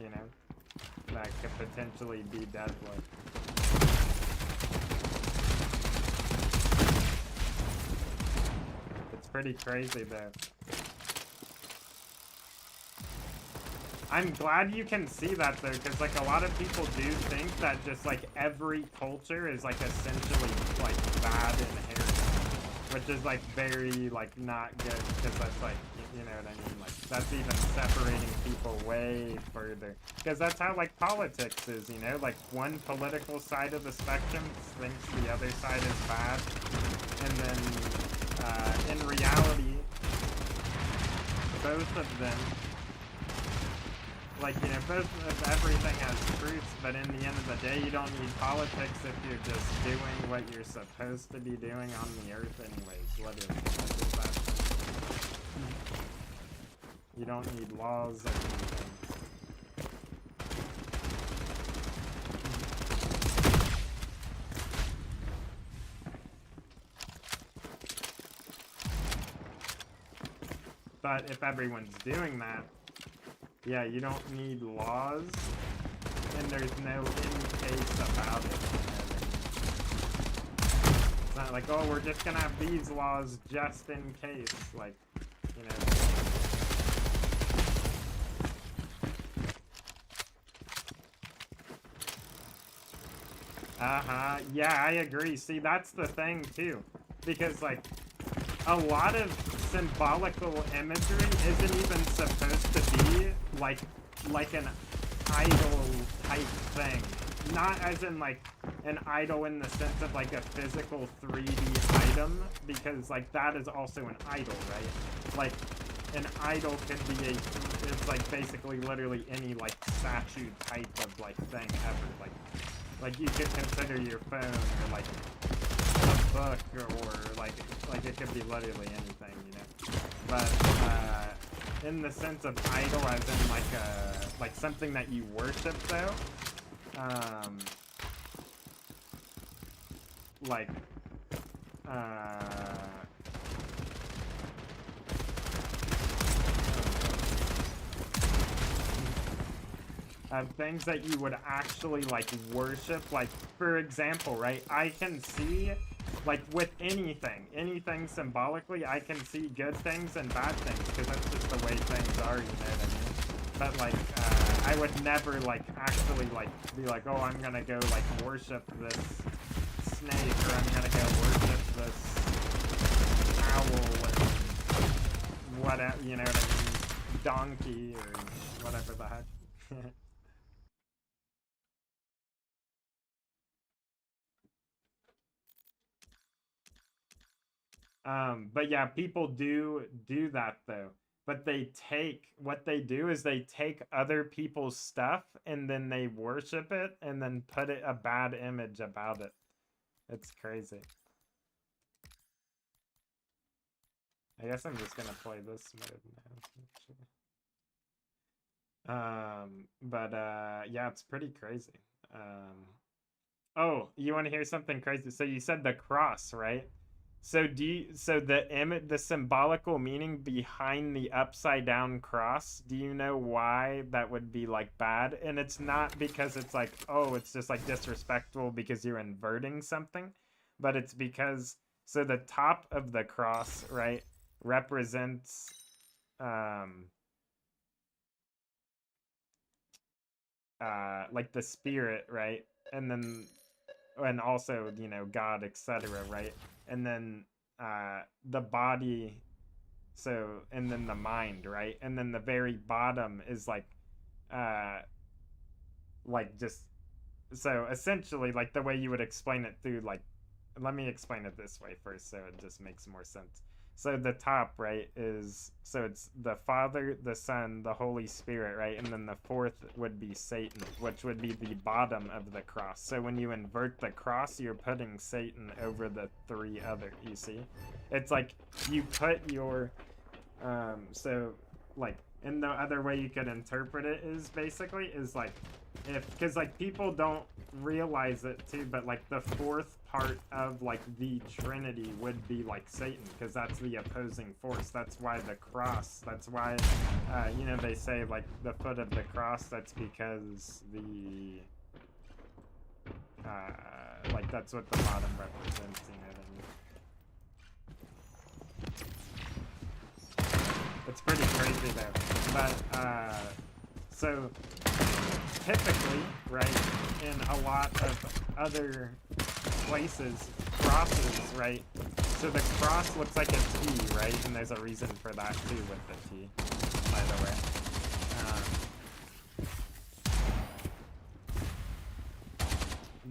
Speaker 1: you know, that could potentially be deadly. It's pretty crazy though. I'm glad you can see that though, because like a lot of people do think that just like every culture is like essentially like bad inherently, which is like very like not good, because that's like, you know what I mean, like that's even separating people way further, because that's how like politics is, you know, like one political side of the spectrum thinks the other side is bad, and then in reality both of them, like, you know, both of everything has truths, but in the end of the day, you don't need politics if you're just doing what you're supposed to be doing on the earth anyways, literally. You don't need laws or anything. But if everyone's doing that, yeah, you don't need laws, and there's no in case about it. It's not like, oh, we're just gonna have these laws just in case, like, you know. Yeah, I agree. See, that's the thing, too. Because, like, a lot of symbolical imagery isn't even supposed to be like an idol type thing. Not as in like an idol in the sense of like a physical 3D item, because like that is also an idol, right? Like an idol could be it's like basically literally any like statue type of like thing ever. Like you could consider your phone or like a book or like it could be literally anything, you know. But in the sense of idol as in like something that you worship though, things that you would actually like worship, like for example, right, I can see like with anything symbolically, I can see good things and bad things, because that's just the way things are, you know what I mean? But like I would never like actually like be like, oh, I'm gonna go like worship this snake, or I'm gonna go worship this owl, or whatever, you know what I mean, donkey or whatever the heck. But yeah, people do that though. But what they do is they take other people's stuff and then they worship it and then put a bad image about it. It's crazy. I guess I'm just gonna play this mode now. But yeah, it's pretty crazy. Oh, you want to hear something crazy? So you said the cross, right? So the symbolical meaning behind the upside down cross, do you know why that would be like bad? And it's not because it's like, oh, it's just like disrespectful because you're inverting something, but it's because, so the top of the cross, right, represents like the spirit, right? And then and also, you know, God, etc., right? And then the body, so, and then the mind, right? And then the very bottom is like just, so essentially, like the way you would explain it through, like, let me explain it this way first so it just makes more sense. So the top, right, is, so it's the Father, the Son, the Holy Spirit, right? And then the fourth would be Satan, which would be the bottom of the cross. So when you invert the cross, you're putting Satan over the three other, you see? It's like you put your, so, like, and the other way you could interpret it is basically, is like, because like people don't realize it too, but like the fourth part of like the Trinity would be like Satan, because that's the opposing force. That's why the cross, that's why you know, they say like the foot of the cross, that's because the like that's what the bottom represents, you know what I mean? It's pretty crazy though. But so typically, right, in a lot of other places, crosses, right? So the cross looks like a T, right? And there's a reason for that too with the T, by the way.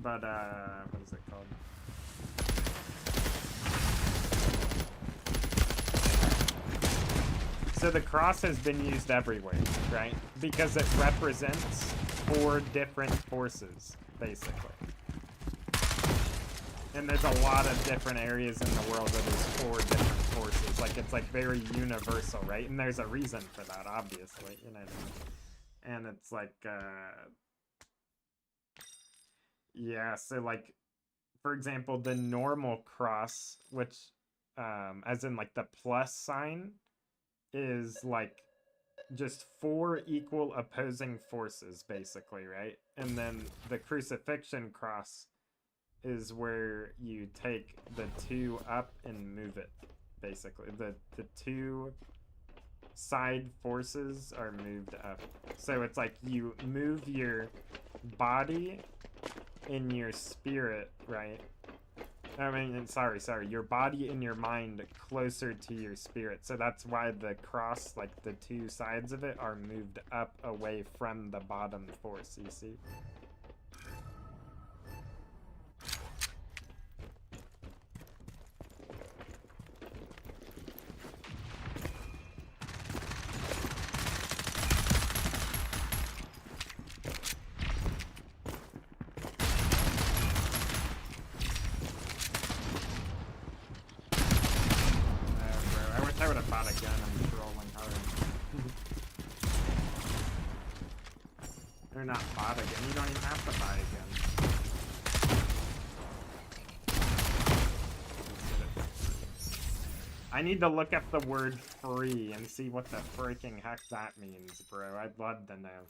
Speaker 1: What is it called? So the cross has been used everywhere, right? Because it represents 4 different forces, basically. And there's a lot of different areas in the world where there's 4 different forces. Like, it's like very universal, right? And there's a reason for that, obviously, you know what I mean? And it's like, yeah, so like, for example, the normal cross, which, as in like the plus sign, is like just 4 equal opposing forces, basically, right? And then the crucifixion cross is where you take the 2 up and move it, basically. The 2 side forces are moved up. So it's like you move your body and your spirit, right? I mean, sorry, your body and your mind closer to your spirit. So that's why the cross, like the 2 sides of it, are moved up away from the bottom force, you see? I would have bought a gun. I'm trolling hard. Or not bought a gun. You don't even have to buy a gun. I need to look up the word free and see what the freaking heck that means, bro. I'd love to know.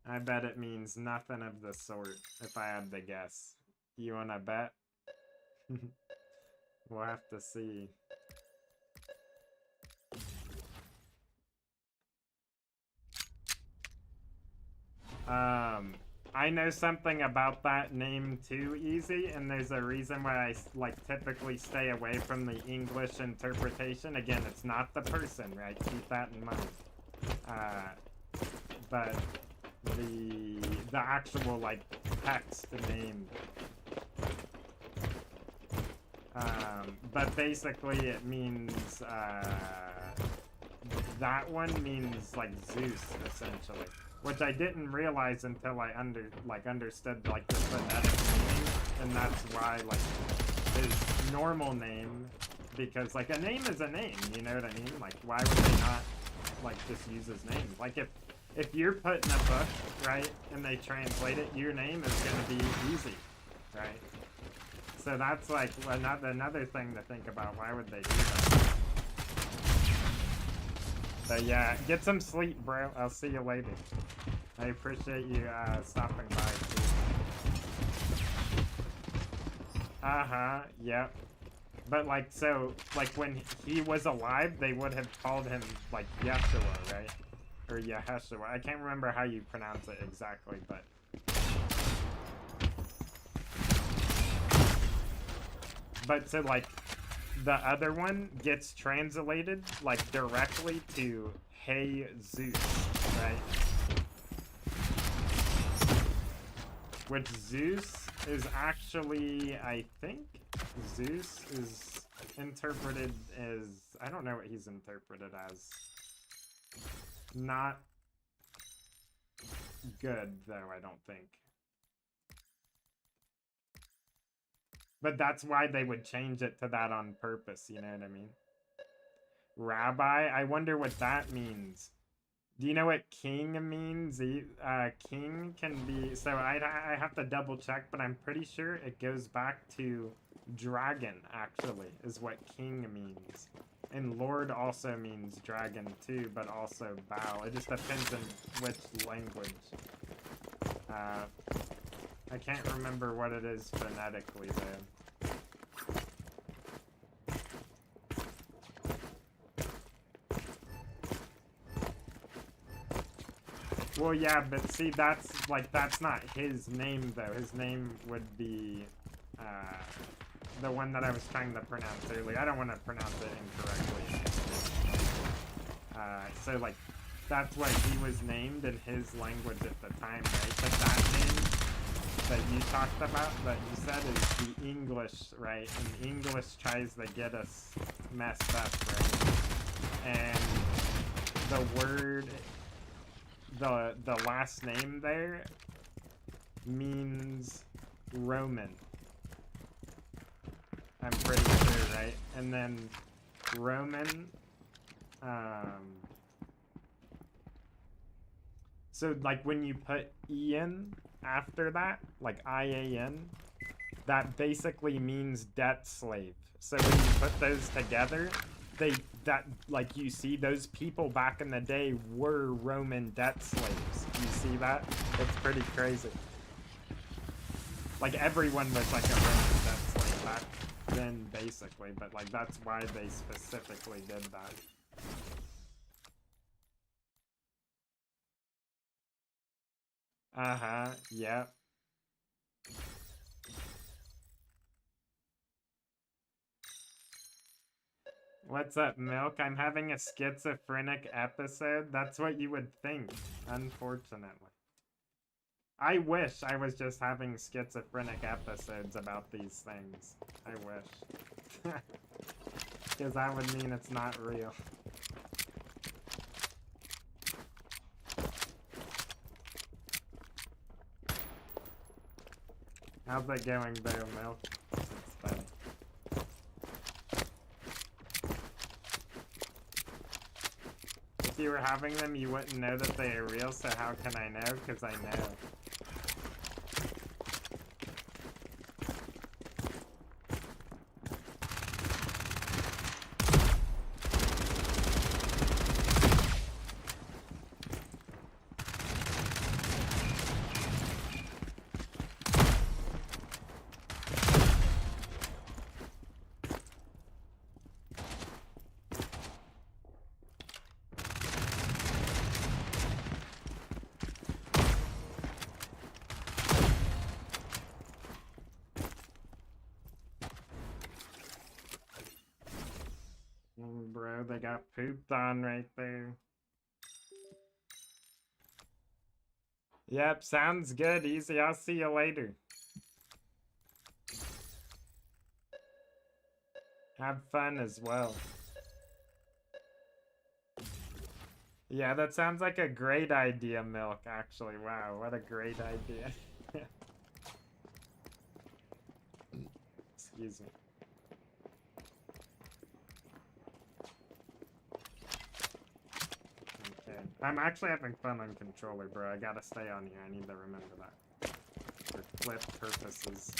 Speaker 1: I bet it means nothing of the sort, if I had to guess. You wanna bet? We'll have to see. I know something about that name too, Easy, and there's a reason why I like typically stay away from the English interpretation. Again, it's not the person, right? Keep that in mind. But the actual like text name. But basically it means, that one means like Zeus, essentially. Which I didn't realize until I understood like the phonetic meaning, and that's why like his normal name, because like a name is a name, you know what I mean? Like why would they not like just use his name? Like if you're put in a book, right, and they translate it, your name is gonna be Easy, right? So that's like another thing to think about. Why would they do that? But yeah, get some sleep, bro. I'll see you later. I appreciate you stopping by too. Yep. But like, so like when he was alive, they would have called him like Yeshua, right? or Yeshua. I can't remember how you pronounce it exactly, but so like the other one gets translated like directly to "Hey Zeus," right? Which Zeus is actually, I think Zeus is interpreted as, I don't know what he's interpreted as. Not good, though, I don't think. But that's why they would change it to that on purpose, you know what I mean? Rabbi, I wonder what that means. Do you know what king means? King can be... So I have to double check, but I'm pretty sure it goes back to dragon, actually, is what king means. And lord also means dragon, too, but also bow. It just depends on which language. I can't remember what it is phonetically, though. Well, yeah, but see, that's not his name, though. His name would be, the one that I was trying to pronounce earlier. I don't want to pronounce it incorrectly. So, like, that's what he was named in his language at the time, right? But that name that you talked about, that you said, is the English, right? And English tries to get us messed up, right? And the word... The last name there means Roman. I'm pretty sure, right? And then Roman, so like when you put Ian after that, like IAN, that basically means debt slave. So when you put those together, like you see, those people back in the day were Roman debt slaves. You see that? It's pretty crazy. Like everyone was like a Roman debt slave back then, basically, but like that's why they specifically did that. Uh-huh, yeah. What's up, Milk? I'm having a schizophrenic episode. That's what you would think, unfortunately. I wish I was just having schizophrenic episodes about these things. I wish. Because that would mean it's not real. How's it going, though, Milk? It's funny. If you were having them, you wouldn't know that they are real, so how can I know? Because I know. Bro, they got pooped on right there. Yep, sounds good. Easy, I'll see you later. Have fun as well. Yeah, that sounds like a great idea, Milk, actually. Wow, what a great idea. Excuse me. Okay. I'm actually having fun on controller, bro. I gotta stay on here. I need to remember that. For clip purposes.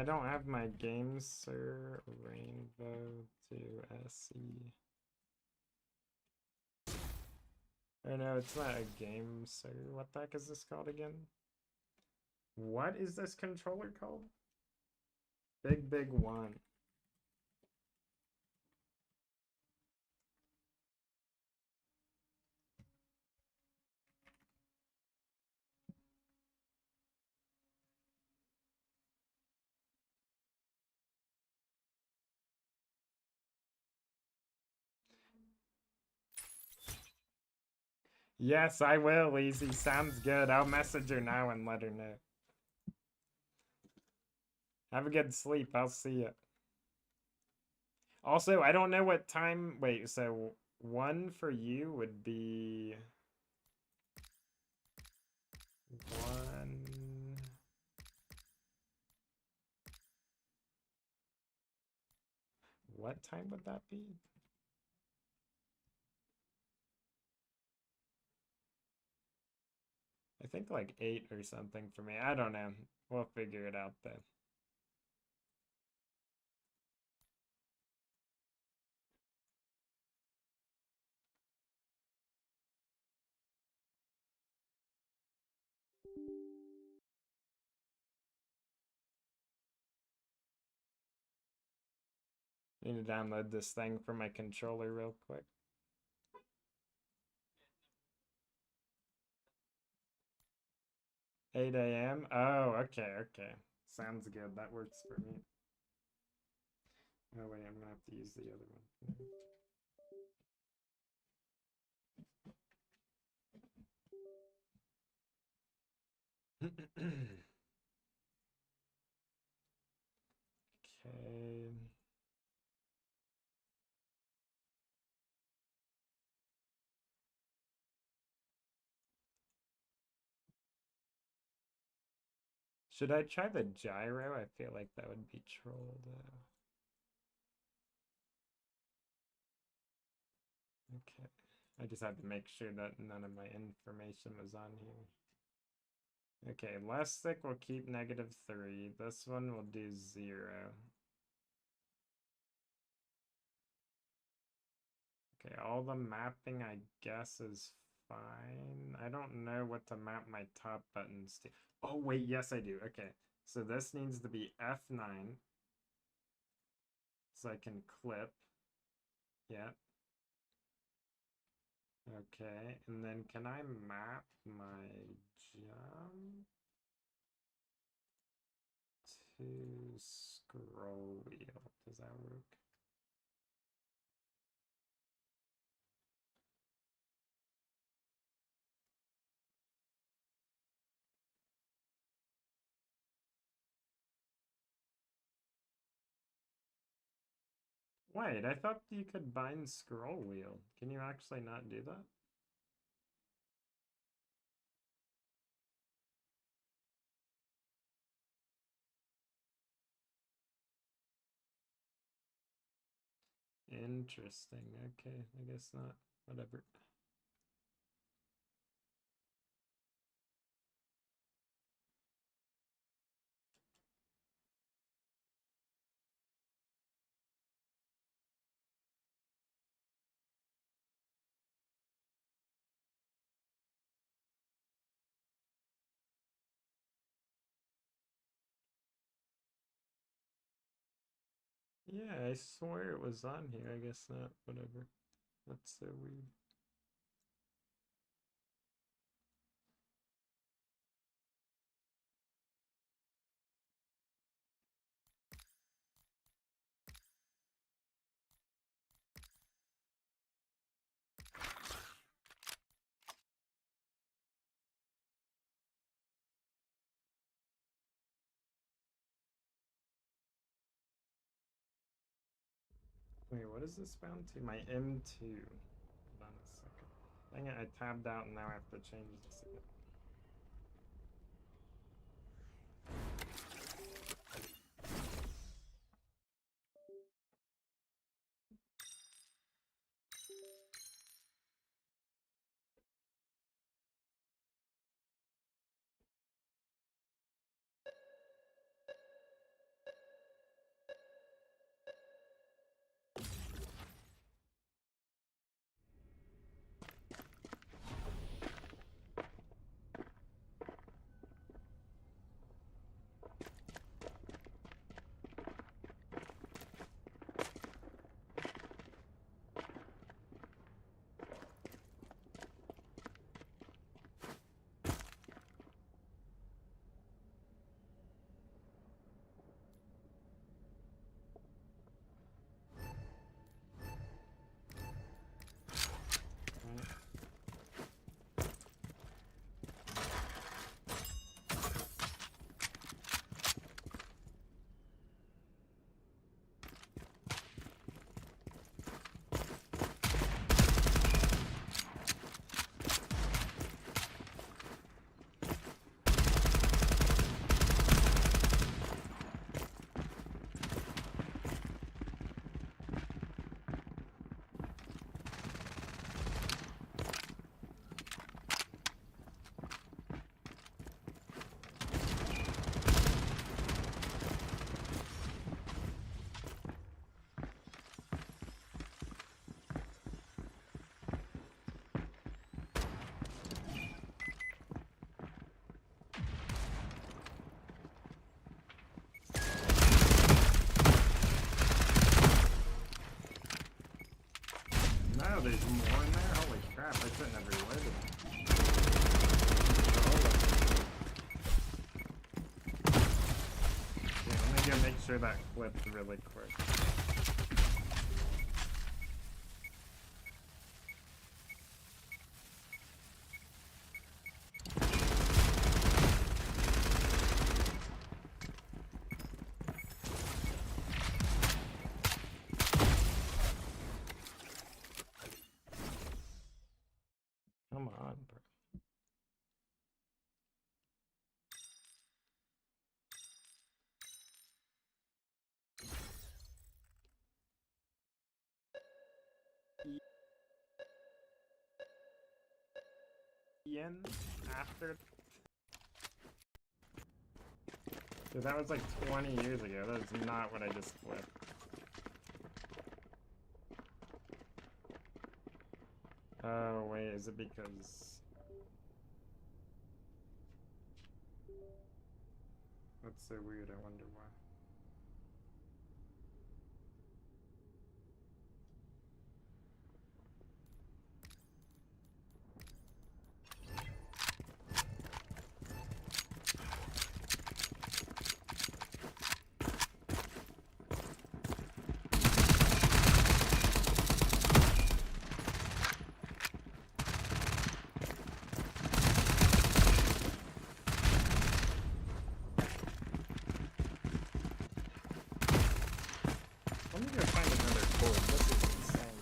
Speaker 1: I don't have my game, sir. Rainbow to SE. Or no, it's not a game, sir. What the heck is this called again? What is this controller called? Big one. Yes, I will, Easy. Sounds good. I'll message her now and let her know. Have a good sleep. I'll see you. Also, I don't know what time... Wait, so 1 for you would be... 1... What time would that be? I think like 8 or something for me. I don't know. We'll figure it out though. Need to download this thing for my controller real quick. $8 a.m. Oh, okay. Sounds good. That works for me. Oh wait, I'm gonna have to use the other one. Okay. Should I try the gyro? I feel like that would be trolled. Okay. I just had to make sure that none of my information was on here. Okay, less stick will keep -3. This one will do 0. Okay, all the mapping I guess is fine. I don't know what to map my top buttons to. Oh wait, yes I do. Okay, so this needs to be F9. So I can clip. Yep. Okay, and then can I map my jump to scroll wheel? Does that work? Wait, I thought you could bind scroll wheel. Can you actually not do that? Interesting. Okay, I guess not. Whatever. Yeah, I swear it was on here. I guess not. Whatever. That's so weird. Wait, what is this bound to? My M2. Hold on a second. Dang it, I tabbed out and now I have to change this again. go make sure that clipped really quick. Come on, bro. Ian after. Dude, that was like 20 years ago. That is not what I just clipped. Oh, wait, is it because... That's so weird, I wonder why. Let me go find another cord. This is insane.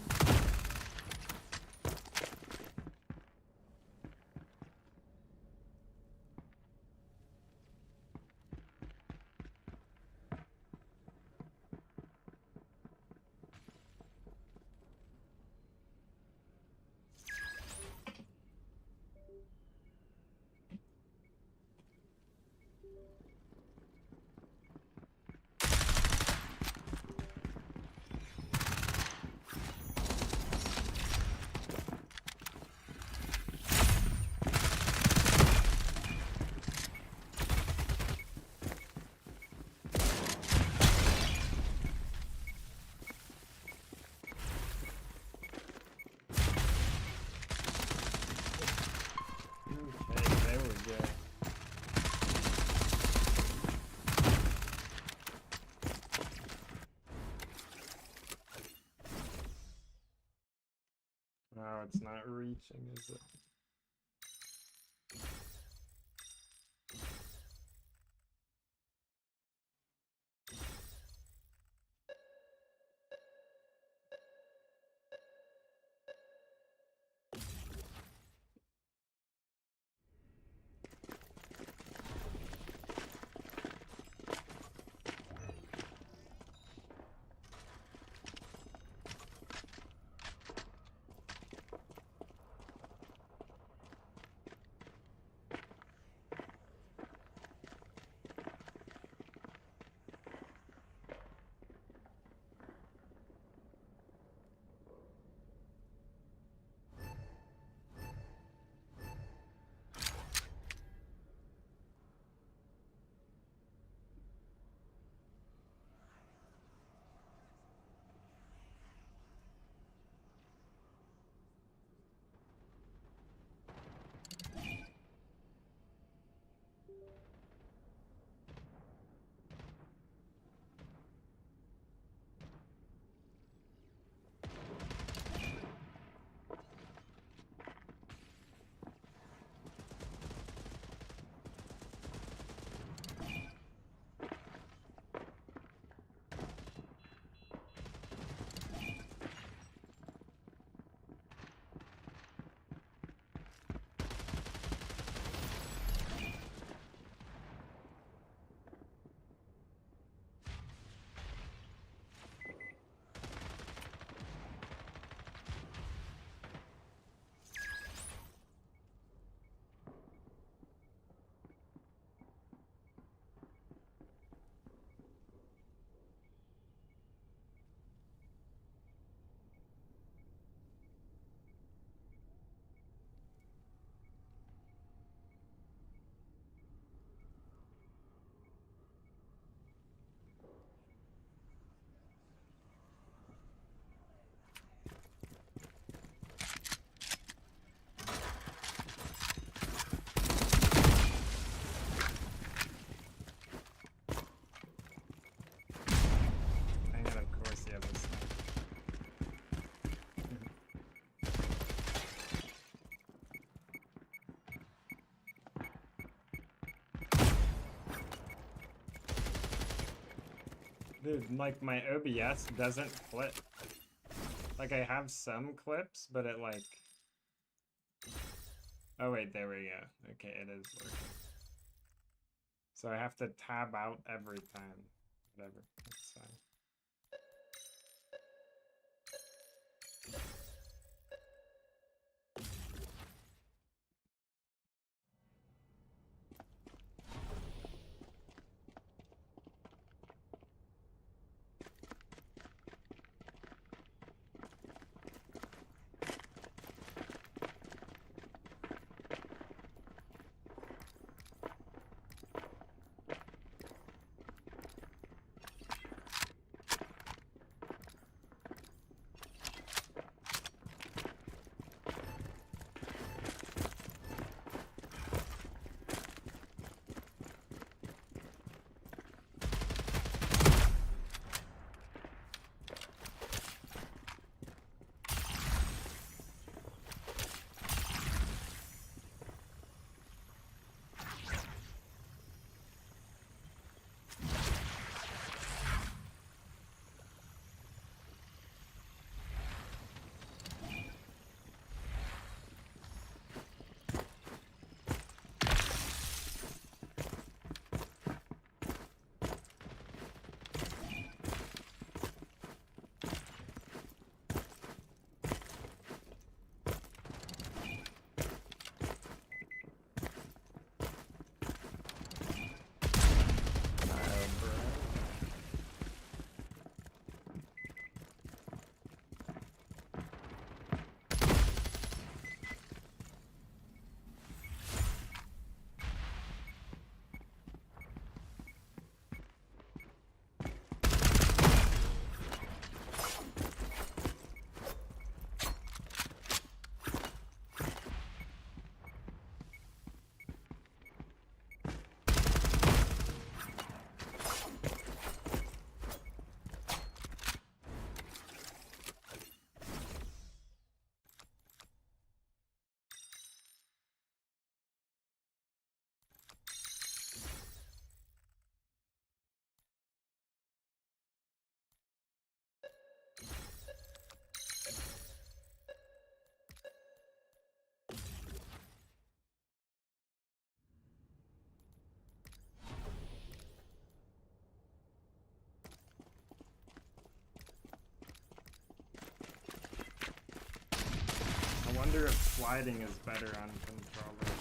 Speaker 1: Okay, there we go. Oh, it's not reaching, is it? Dude, like my OBS doesn't clip. Like I have some clips, but it like... Oh wait, there we go. Okay, it is working. So I have to tab out every time. Whatever, that's fine. I wonder if sliding is better on controller.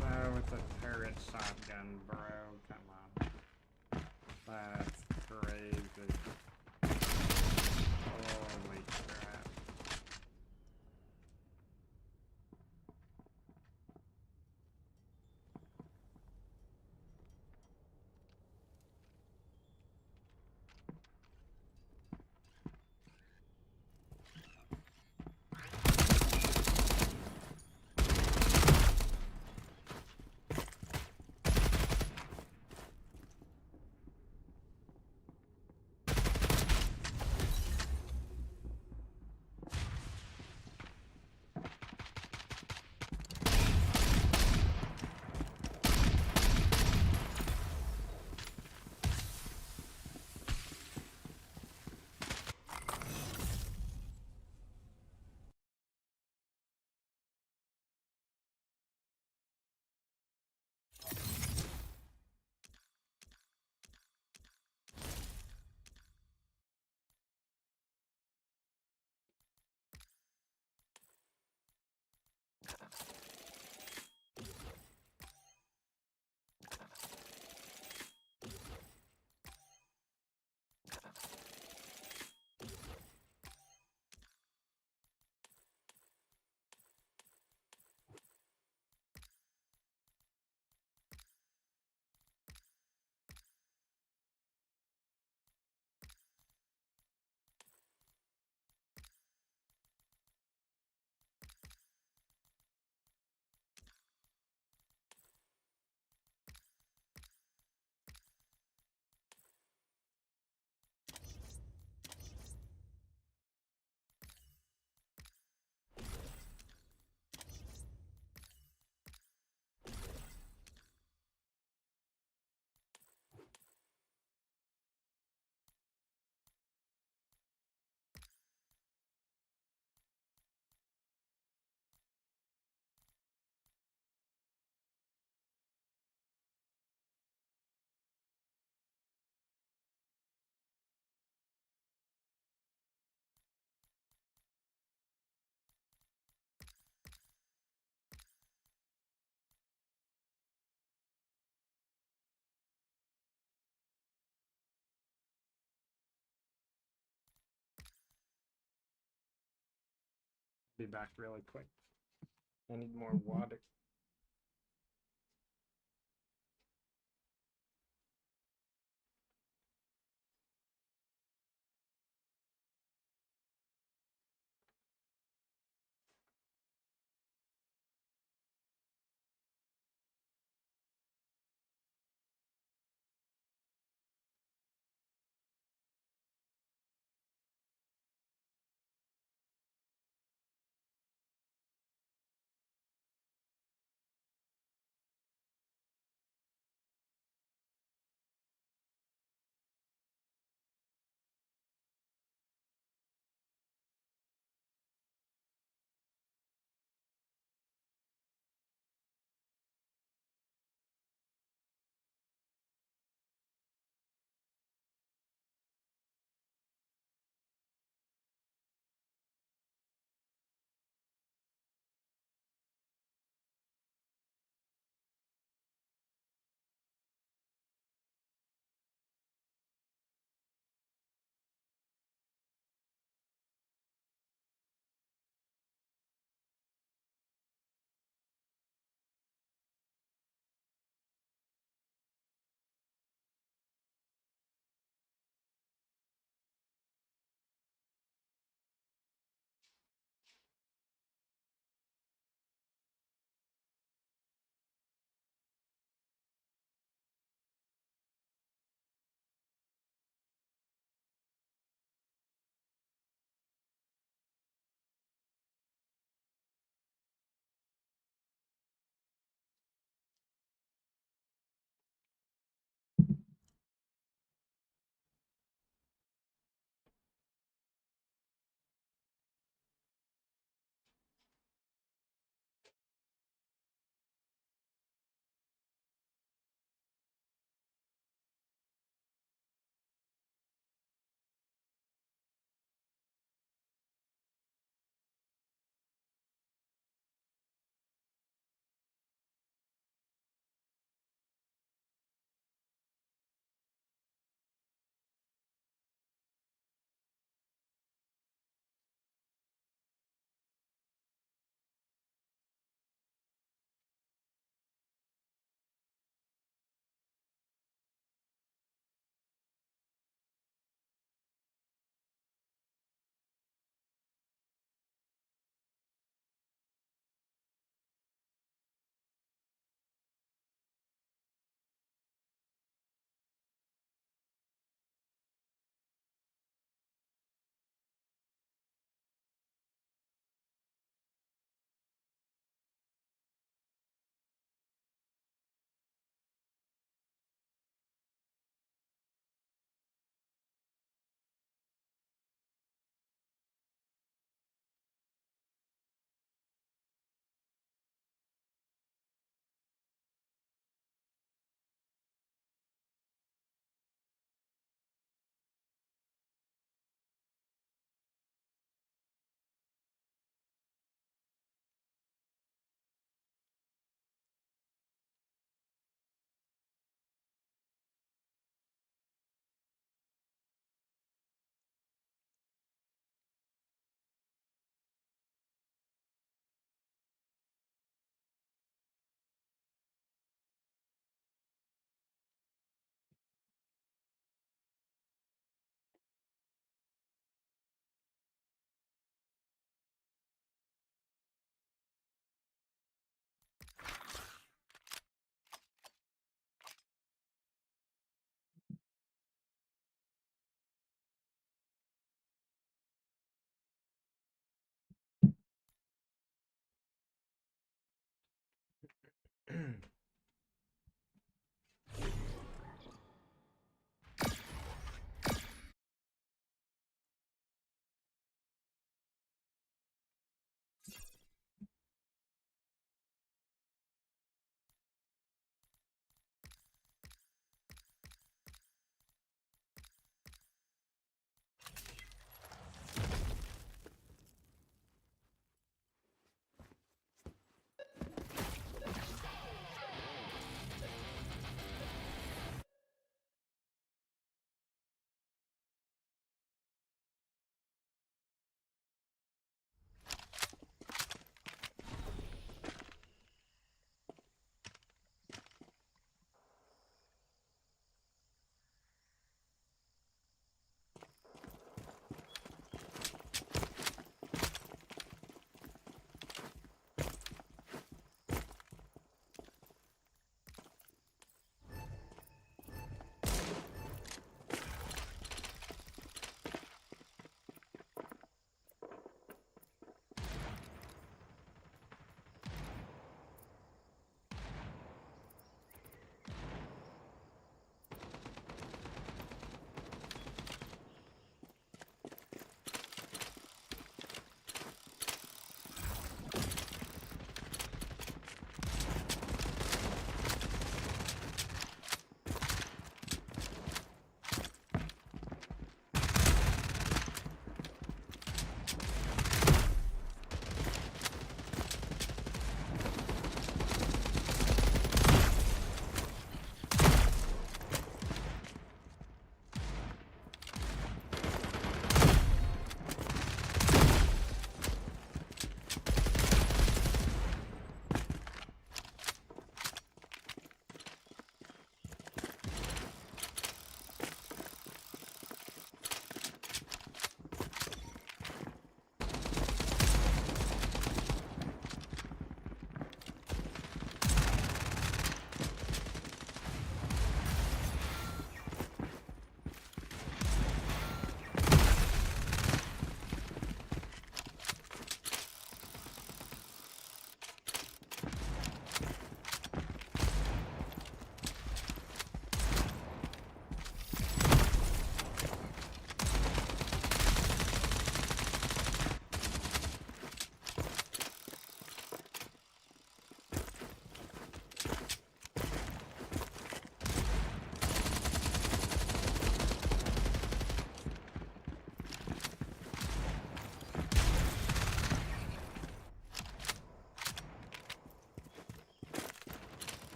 Speaker 1: No, it's a turret shotgun, bro. Come on. That's crazy. Holy crap. Be back really quick. I need more water.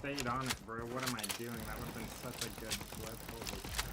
Speaker 1: stayed on it, bro. What am I doing? That would have been such a good clip. Holy crap.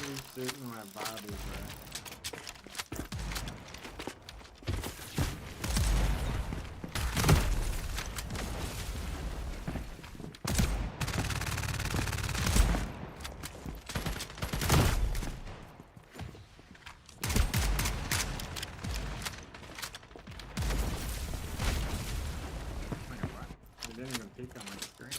Speaker 1: He's shooting my body, bro. It didn't even peek on my screen.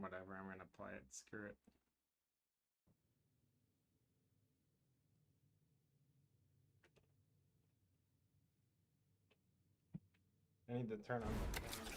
Speaker 1: Whatever, I'm gonna play it. Screw it. I need to turn on the fan.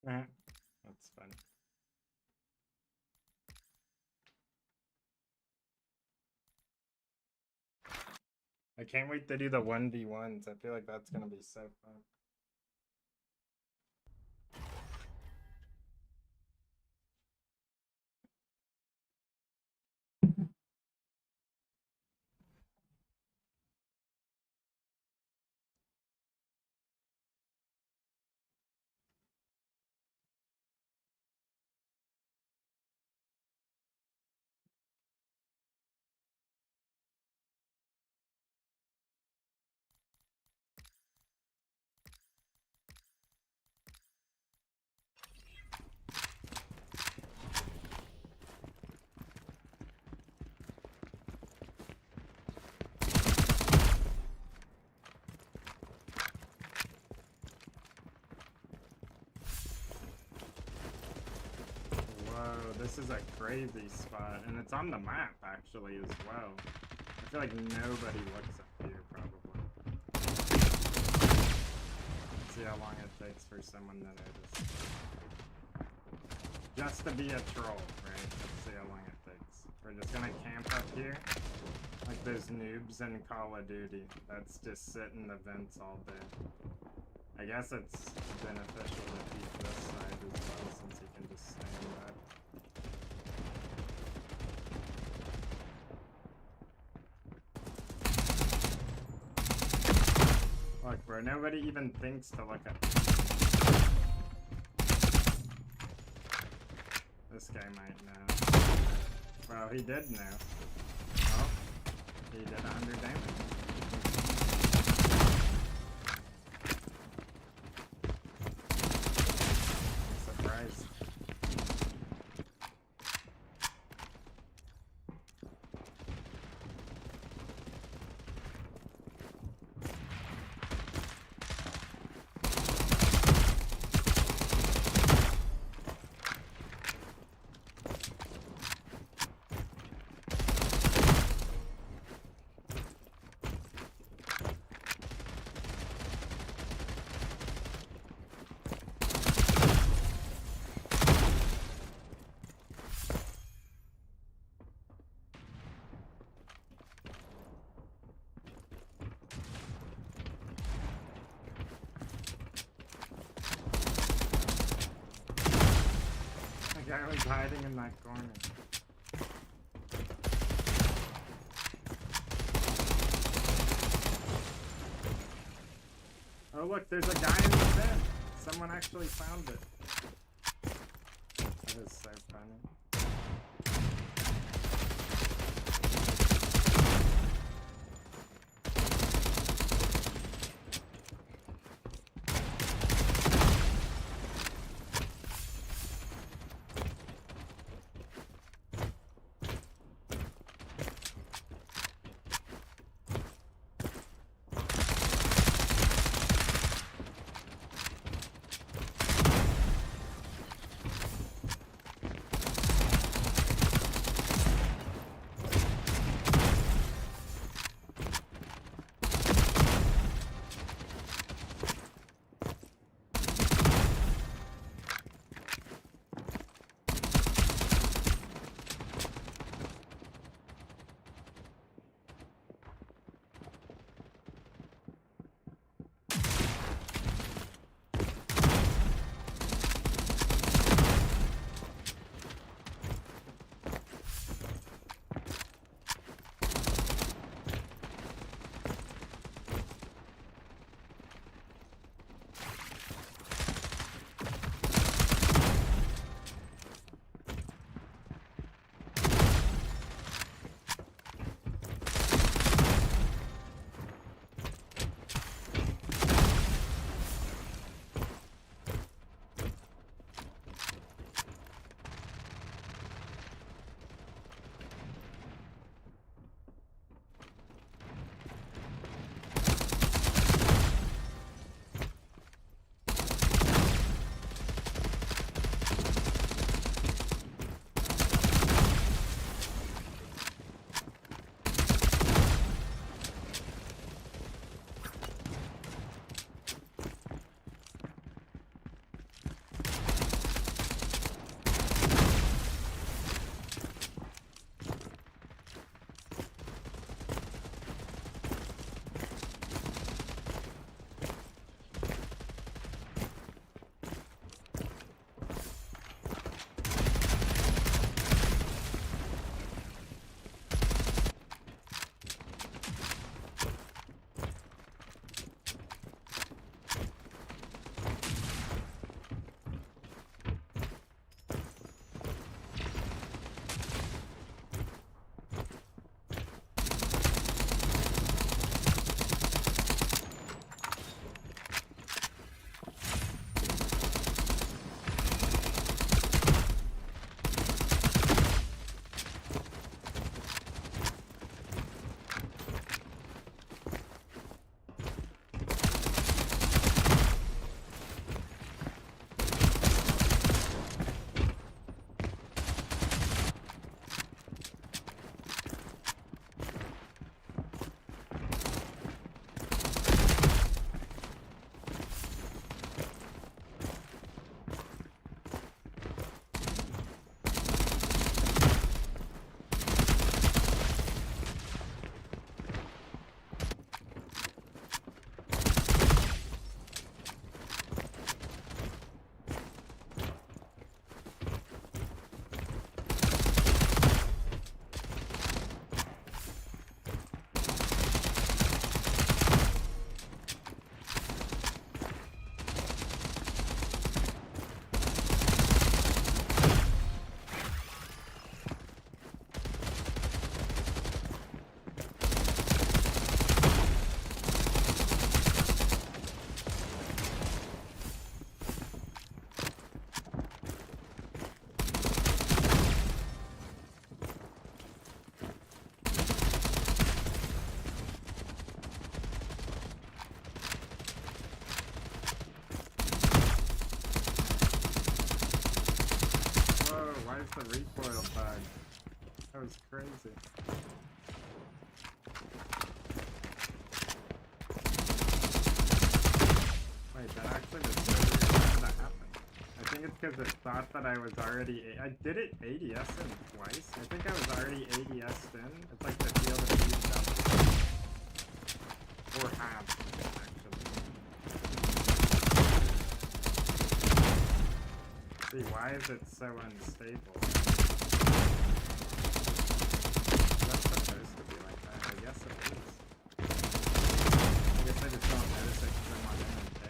Speaker 1: That's fun. I can't wait to do the 1v1s. I feel like that's gonna be so fun. Whoa, this is a crazy spot, and it's on the map actually as well. I feel like nobody looks up here probably. Let's see how long it takes for someone to notice. Just to be a troll, right? Let's see how long it takes. We're just gonna camp up here, like those noobs in Call of Duty. That's just sit in the vents all day. I guess it's beneficial to keep this side as well, since you can just stand back. Look, bro, nobody even thinks to look at this. This guy might know. Well, he did know. Oh, he did 100 damage. Surprise. was hiding in that corner. Oh look, there's a guy in the bin. Someone actually found it. That is so funny. the recoil bug. That was crazy. Wait, that actually was really how did that happen? I think it's because it thought that I was already... I did it ADS in twice. I think I was already ADS'd in. It's like the field of view double. Or half, actually. See, why is it so unstable? That's supposed to be like that. I guess it is. I guess I just don't notice it because I'm on MMK.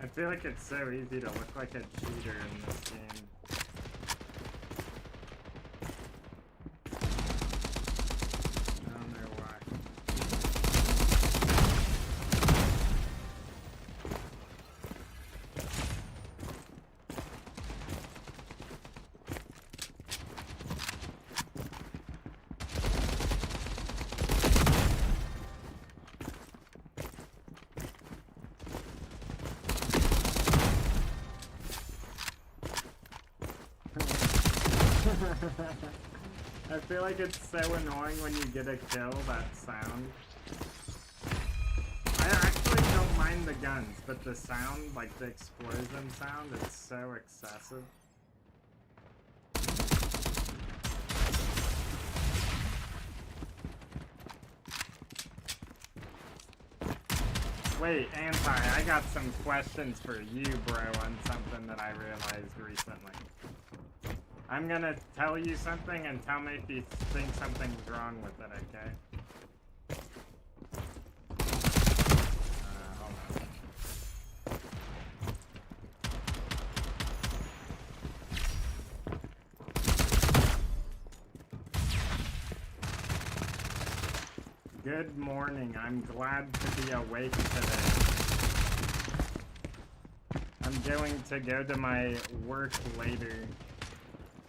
Speaker 1: I feel like it's so easy to look like a cheater in this game. I don't know why. I feel like it's so annoying when you get a kill, that sound. I actually don't mind the guns, but the sound, like the explosion sound, it's so excessive. Wait, Anti, I got some questions for you, bro, on something that I realized recently. I'm gonna tell you something and tell me if you think something's wrong with it, okay? Hold on. Good morning. I'm glad to be awake today. I'm going to go to my work later.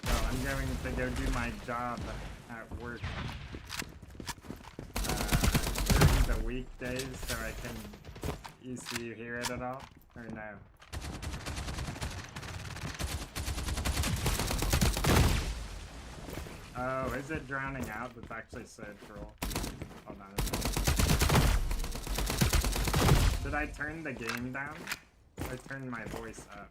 Speaker 1: I'm going to go do my job at work during the weekdays so I can... You hear it at all? Or no? Oh, is it drowning out? That's actually so troll. Hold on a second. Did I turn the game down? I turned my voice up.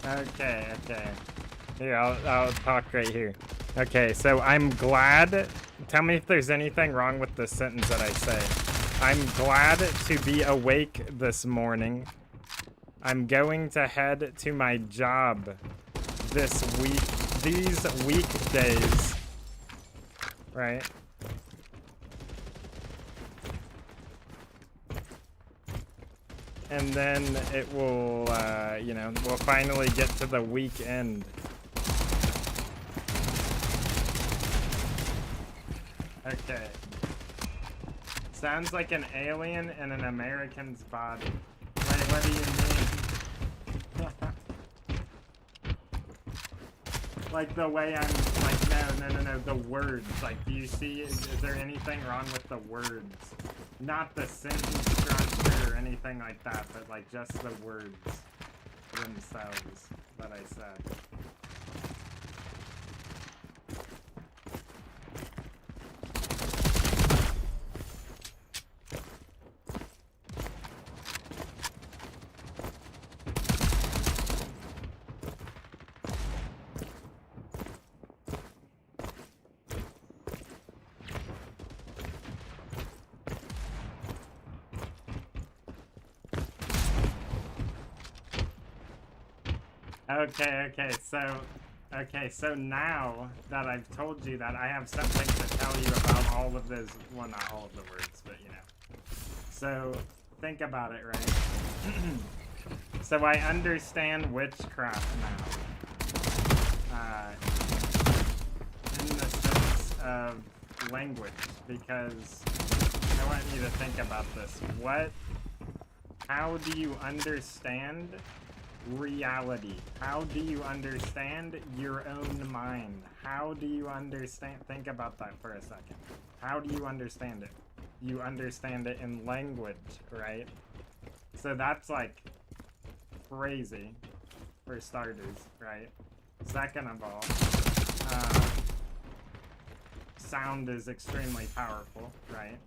Speaker 1: Okay. Here, I'll talk right here. Okay, so I'm glad... Tell me if there's anything wrong with the sentence that I say. I'm glad to be awake this morning. I'm going to head to my job these weekdays. Right? and then it will, you know, we'll finally get to the weekend. Okay. Sounds like an alien in an American's body. Wait, what do you mean? Like the way I'm, like, no, the words. Like, do you see, is there anything wrong with the words? Not the sentence structure or anything like that, but like just the words themselves that I said. Okay, so now that I've told you that, I have something to tell you about all of those, well, not all of the words, but you know. So, think about it, right? So I understand witchcraft now. In the sense of language, because I want you to think about this. How do you understand reality? How do you understand your own mind? How do you understand? Think about that for a second. How do you understand it? You understand it in language, right? So that's like crazy for starters, right? Second of all, sound is extremely powerful, right?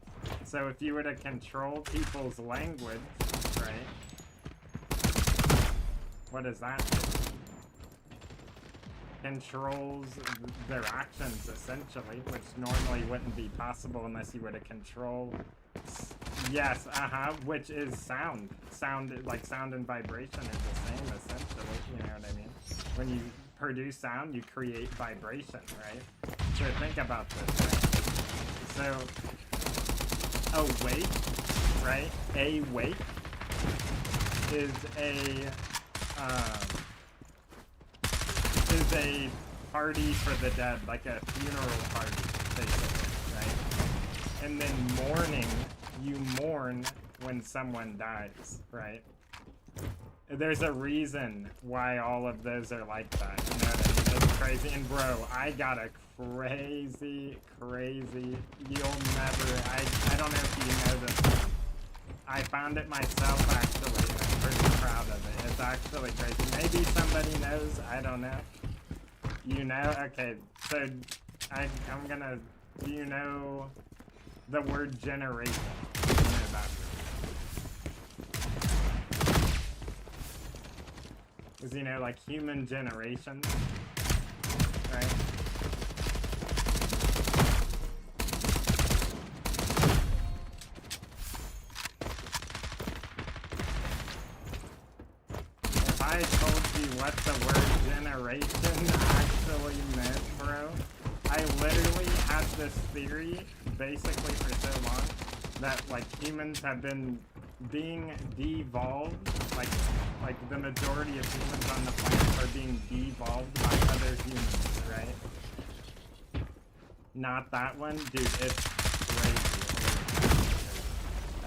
Speaker 1: So if you were to control people's language, right? What does that do? Controls their actions, essentially, which normally wouldn't be possible unless you were to control... Yes, which is sound. Like sound and vibration is the same, essentially, you know what I mean? When you produce sound, you create vibration, right? So think about this, right? So, awake, right? Awake is a party for the dead, like a funeral party, basically, right? And then mourning, you mourn when someone dies, right? There's a reason why all of those are like that, you know what I mean? It's crazy. And bro, I got a crazy, you'll never, I don't know if you know this one. I found it myself, actually, and I'm pretty proud of it. It's actually crazy. Maybe somebody knows, I don't know. You know? Okay, so I'm gonna, do you know the word generation? You know that. Because, you know, like human generation, right? If I told you what the word generation actually meant, bro, I literally had this theory, basically for so long, that, like, humans have been being devolved, like the majority of humans on the planet are being devolved by other humans, right? Not that one? Dude, it's crazy.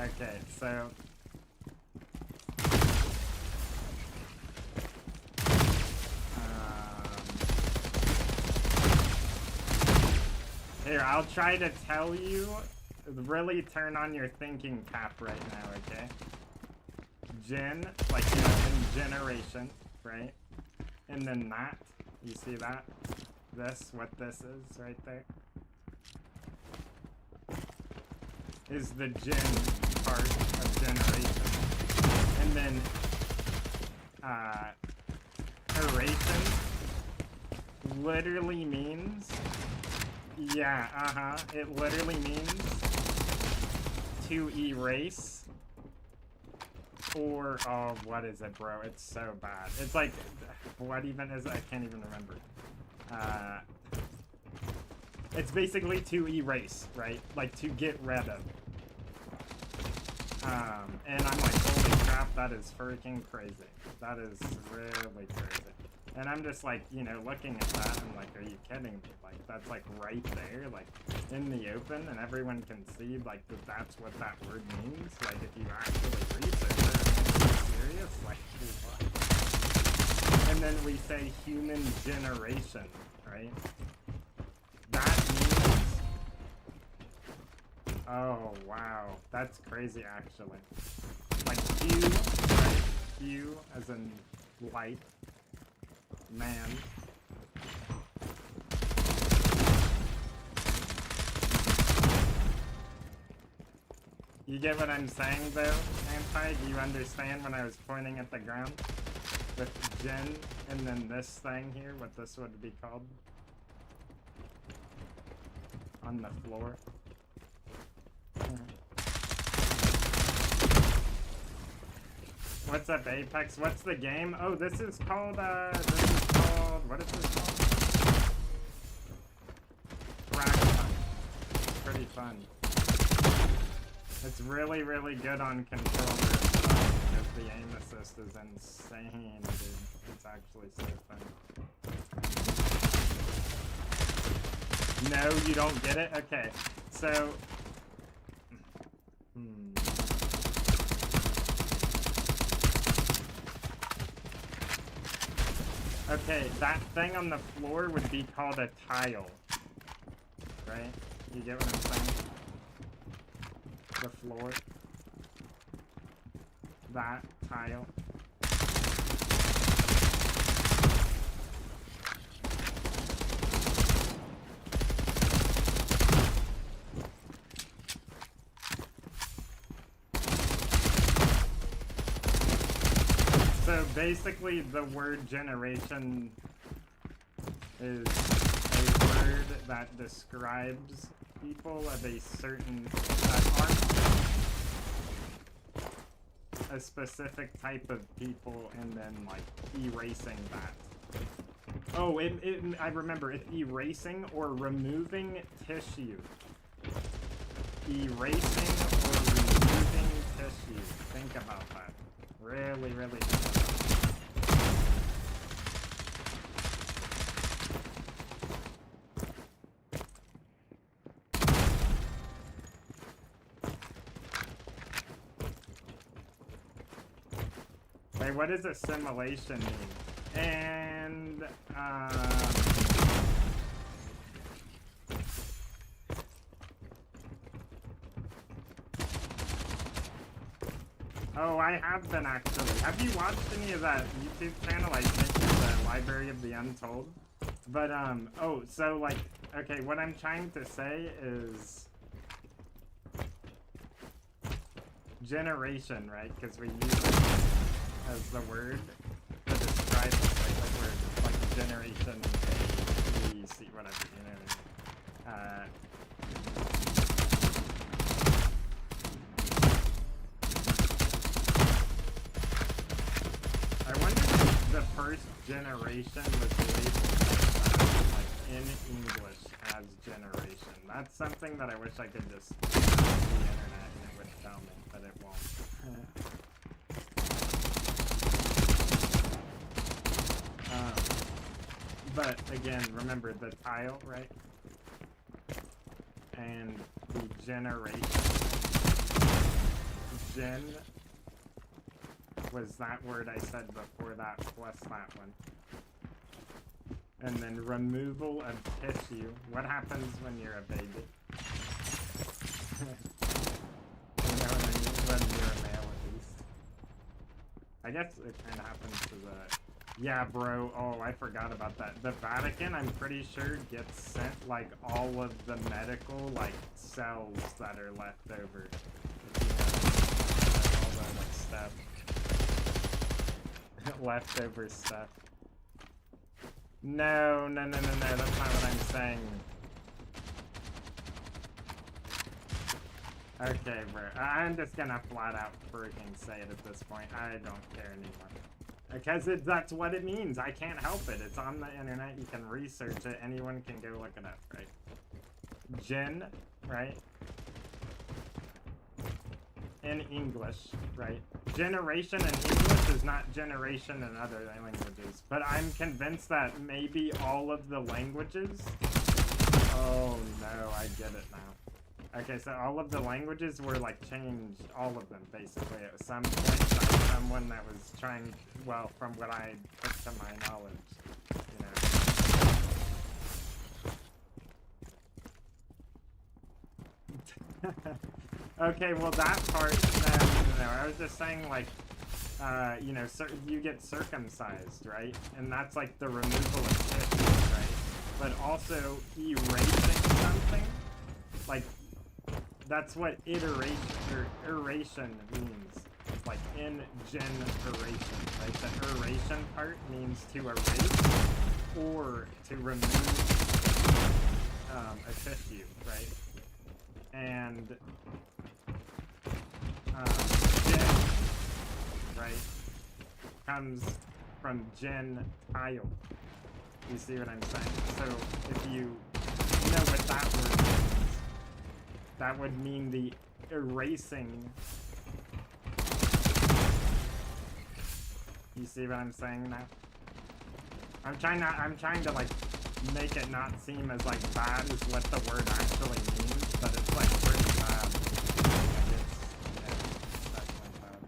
Speaker 1: Okay, so... Here, I'll try to tell you, really turn on your thinking cap right now, okay? Gen, like, you know, in generation, right? And then that, you see that? This, what this is right there? Is the gen part of generation. And then, erration literally means, yeah, it literally means to erase. Or, oh, what is it, bro? It's so bad. It's like, what even is it? I can't even remember. It's basically to erase, right? Like, to get rid of. And I'm like, holy crap, that is freaking crazy. That is really crazy. And I'm just like, you know, looking at that, I'm like, are you kidding me? Like, that's like right there, like in the open, and everyone can see like that that's what that word means. Like, if you actually research it, it's serious, like, what? And then we say human generation, right? That means, oh wow, that's crazy actually. Like hue, right? Hue as in light. Man. You get what I'm saying though, Anti? Do you understand when I was pointing at the ground? With Gen and then this thing here, what this would be called? On the floor. What's up, Apex? What's the game? Oh, this is called, what is this called? Fragpunk. Pretty fun. It's really, really good on controller because the aim assist is insane, dude. It's actually so fun. No, you don't get it? Okay, so... Okay, that thing on the floor would be called a tile. Right? You get what I'm saying? The floor. That tile. So basically the word generation is a word that describes people of a certain, that aren't a specific type of people and then like erasing that. Oh, I remember, it's erasing or removing tissue. Erasing or removing tissue. Think about that. Really, really think about that. Wait, what does assimilation mean? And, oh, I have been actually. Have you watched any of that YouTube channel? I think the Library of the Untold. But, oh, so, like, okay, what I'm trying to say is generation, right? Because we use it as the word to describe it, like we're like generation A, B, C, whatever, you know what I mean? I wonder if the first generation was labeled like in English as generation. That's something that I wish I could just go on the internet and it would tell me, but it won't. But again, remember the tile, right? And the generation. Gen was that word I said before that plus that one. And then removal of tissue. What happens when you're a baby? You know what I mean? When you're a male, at least. I guess it kind of happens to the... Yeah, bro. Oh, I forgot about that. The Vatican, I'm pretty sure, gets sent, like, all of the medical, like, cells that are left over. If you know, all the, like, stuff. Leftover stuff. No, that's not what I'm saying. Okay, bro. I'm just gonna flat out freaking say it at this point. I don't care anymore. Because that's what it means. I can't help it. It's on the internet. You can research it. Anyone can go look it up, right? Gen, right? in English, right? Generation in English is not generation in other languages. But I'm convinced that maybe all of the languages... Oh no, I get it now. Okay, so all of the languages were like changed, all of them basically at some point by someone that was trying, well, from what I took to my knowledge, you know. Okay, well that part, no, I was just saying like, you know, you get circumcised, right? And that's like the removal of tissue, right? But also erasing something, like, that's what iteration, or eration means. Like, in-generation, right? The eration part means to erase, or to remove a tissue, right? And gen, right, comes from gentile. You see what I'm saying? So if you know what that word means, that would mean the erasing. You see what I'm saying now? I'm trying to like make it not seem as like bad as what the word actually means, but it's like pretty bad. Like it's, yeah, definitely bad.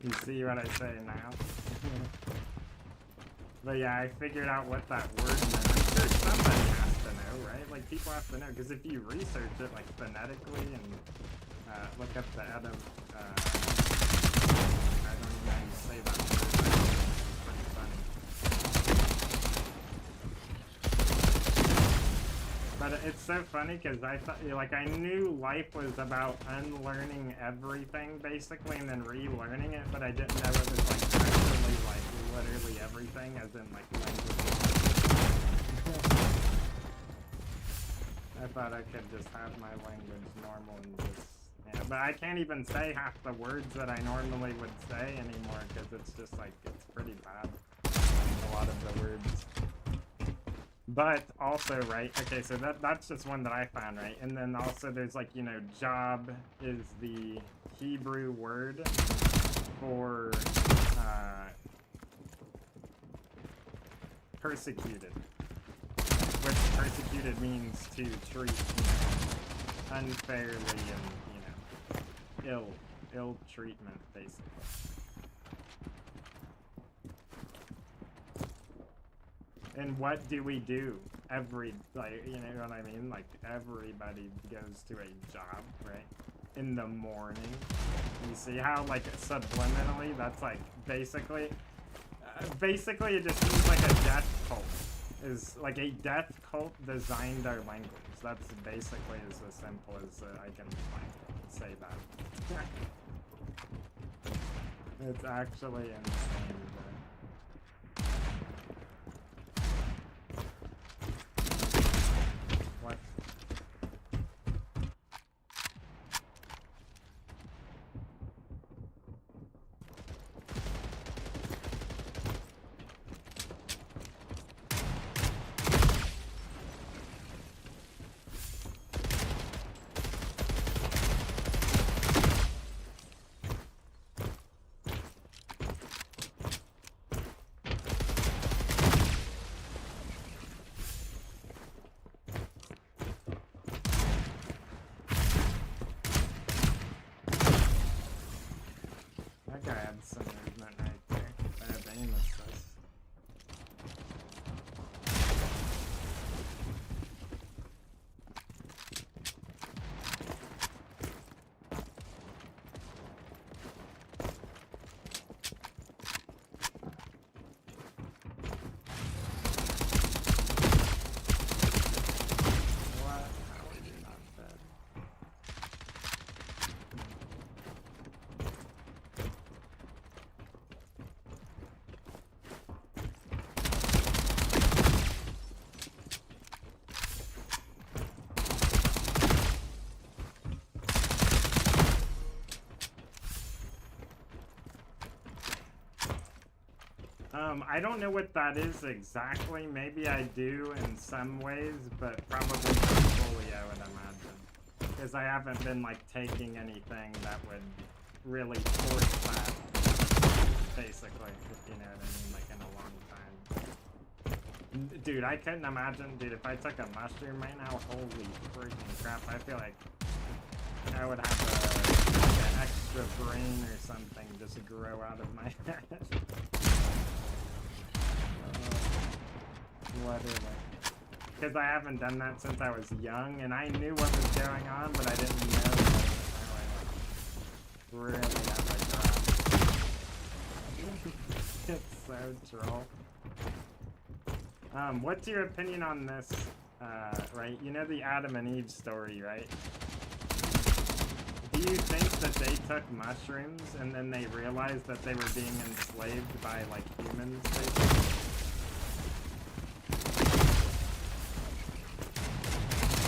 Speaker 1: You see what I say now? But yeah, I figured out what that word meant. I'm sure somebody has to know, right? Like, people have to know, because if you research it, like, phonetically and look up the Adam, I don't even know how you say that word. It's pretty funny. But it's so funny, because I thought, like, I knew life was about unlearning everything, basically, and then relearning it, but I didn't know it was, like, actually, like, literally everything, as in, like, language. I thought I could just have my language normal and just, yeah, but I can't even say half the words that I normally would say anymore, because it's just, like, it's pretty bad, a lot of the words. But also, right, okay, so that's just one that I found, right? And then also there's, like, you know, job is the Hebrew word for persecuted, which persecuted means to treat, you know, unfairly and, you know, ill treatment, basically. And what do we do? Like, you know what I mean? Like, everybody goes to a job, right? In the morning. You see how, like, subliminally, that's, like, basically it just means, like, a death cult. Is, like, a death cult designed our language. That's basically as simple as I can, like, say that. It's actually insane, bro. What? I don't know what that is exactly. Maybe I do in some ways, but probably not fully, I would imagine. Because I haven't been, like, taking anything that would really force that, basically, if you know what I mean, like, in a long time. Dude, I couldn't imagine, dude, if I took a mushroom right now, holy freaking crap, I feel like I would have like an extra brain or something just grow out of my head. Whatever. Because I haven't done that since I was young, and I knew what was going on, but I didn't know how I really have like that. It's so troll. What's your opinion on this? Right, you know the Adam and Eve story, right? Do you think that they took mushrooms and then they realized that they were being enslaved by, like, humans, basically?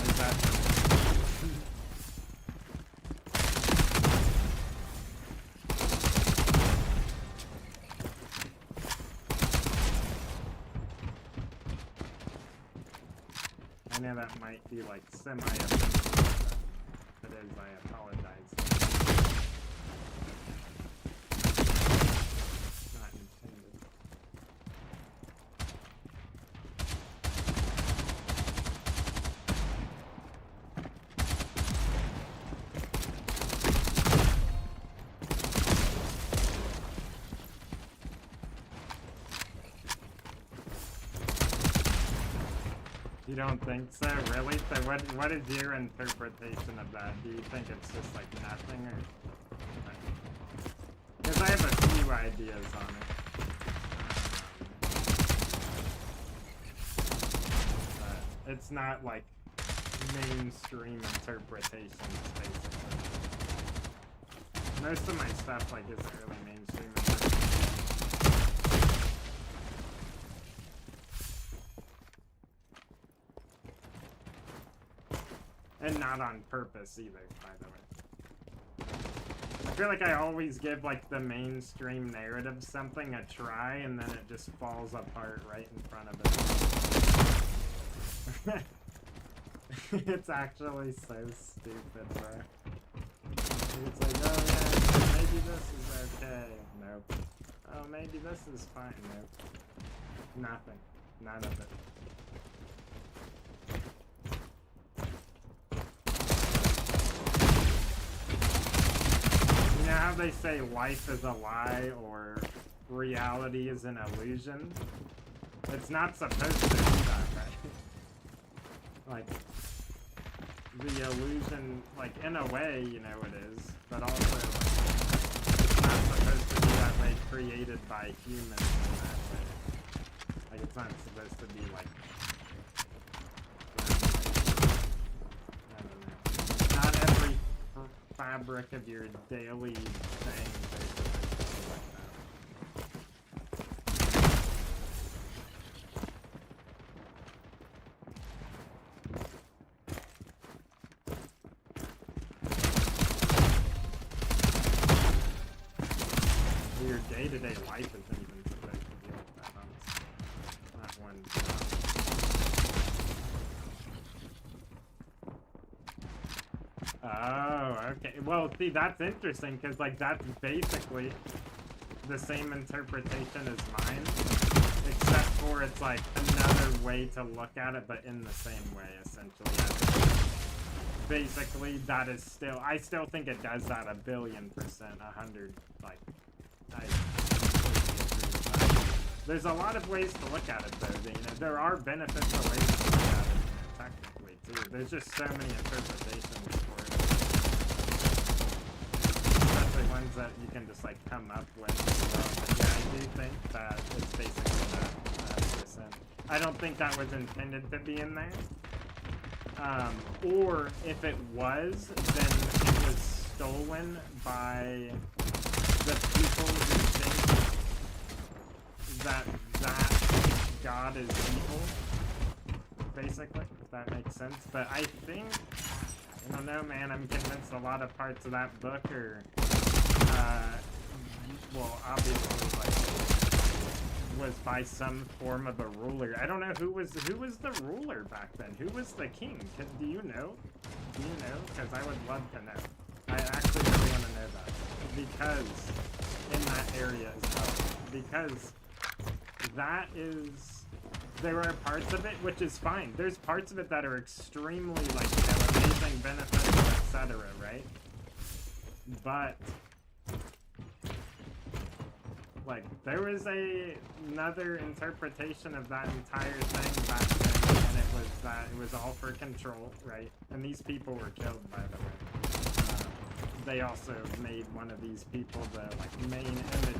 Speaker 1: Is that I know that might be, like, semi-offensive, but if it is, I apologize. Not intended. You don't think so? Really? So what is your interpretation of that? Do you think it's just like nothing, or? Because I have a few ideas on it. But it's not like mainstream interpretations, basically. Most of my stuff like isn't really mainstream interpretation. And not on purpose either, by the way. I feel like I always give, like, the mainstream narrative something a try, and then it just falls apart right in front of it. It's actually so stupid, bro. It's like, oh yeah, maybe this is okay. Nope. Oh, maybe this is fine. Nope. Nothing. None of it. You know how they say life is a lie or reality is an illusion? It's not supposed to be that, right? Like, the illusion, like, in a way, you know, it is, but also, like, it's not supposed to be that way created by humans in that way. Like, it's not supposed to be, like, I don't know. Not every fabric of your daily thing basically like that. Your day-to-day life isn't even supposed to deal with that, honestly. Not one job. Oh, okay. Well, see, that's interesting, because, like, that's basically the same interpretation as mine, except for it's, like, another way to look at it, but in the same way, essentially. Basically, that is still... I still think it does that 1,000,000,000%, 100, like... I completely agree with that. There's a lot of ways to look at it, though. You know, there are beneficial ways to look at it, you know, technically, too. There's just so many interpretations for it. Especially ones that you can just, like, come up with. So, yeah, I do think that it's basically that 100%. I don't think that was intended to be in there. Or if it was, then it was stolen by the people who think that God is evil, basically, if that makes sense. But I think, I don't know, man, I'm convinced a lot of parts of that book are, well, obviously, like, was by some form of a ruler. I don't know who was the ruler back then. Who was the king? Do you know? Do you know? Because I would love to know. I actually really want to know that. Because in that area as well. Because that is, there are parts of it which is fine. There's parts of it that are extremely like, you know, amazing benefits, etc. Right? But like there was another interpretation of that entire thing back then, and it was that it was all for control, right? And these people were killed, by the way. They also made one of these people the like main image.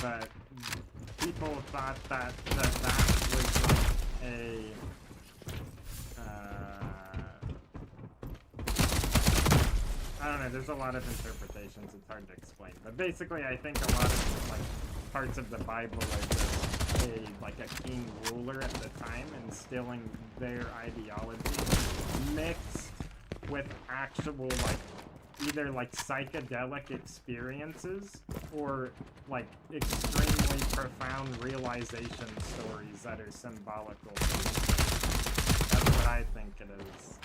Speaker 1: But people thought that that was like a I don't know, there's a lot of interpretations, it's hard to explain. But basically I think a lot of like parts of the Bible are just like a king ruler at the time instilling their ideology mixed with actual like either like psychedelic experiences or like extremely profound realization stories that are symbolical. That's what I think it is.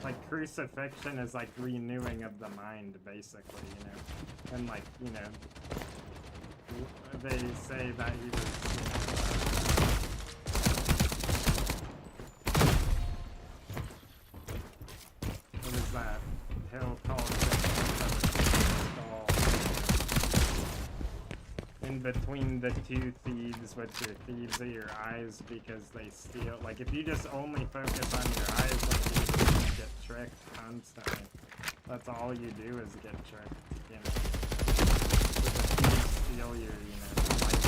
Speaker 1: Like crucifixion is like renewing of the mind, basically, you know, and like, you know, they say that he was, you know, what is that hill called in between the two thieves, which your thieves are your eyes because they steal. Like if you just only focus on your eyes, like you just get tricked constantly. That's all you do is get tricked, you know. But the thieves steal your, you know, life.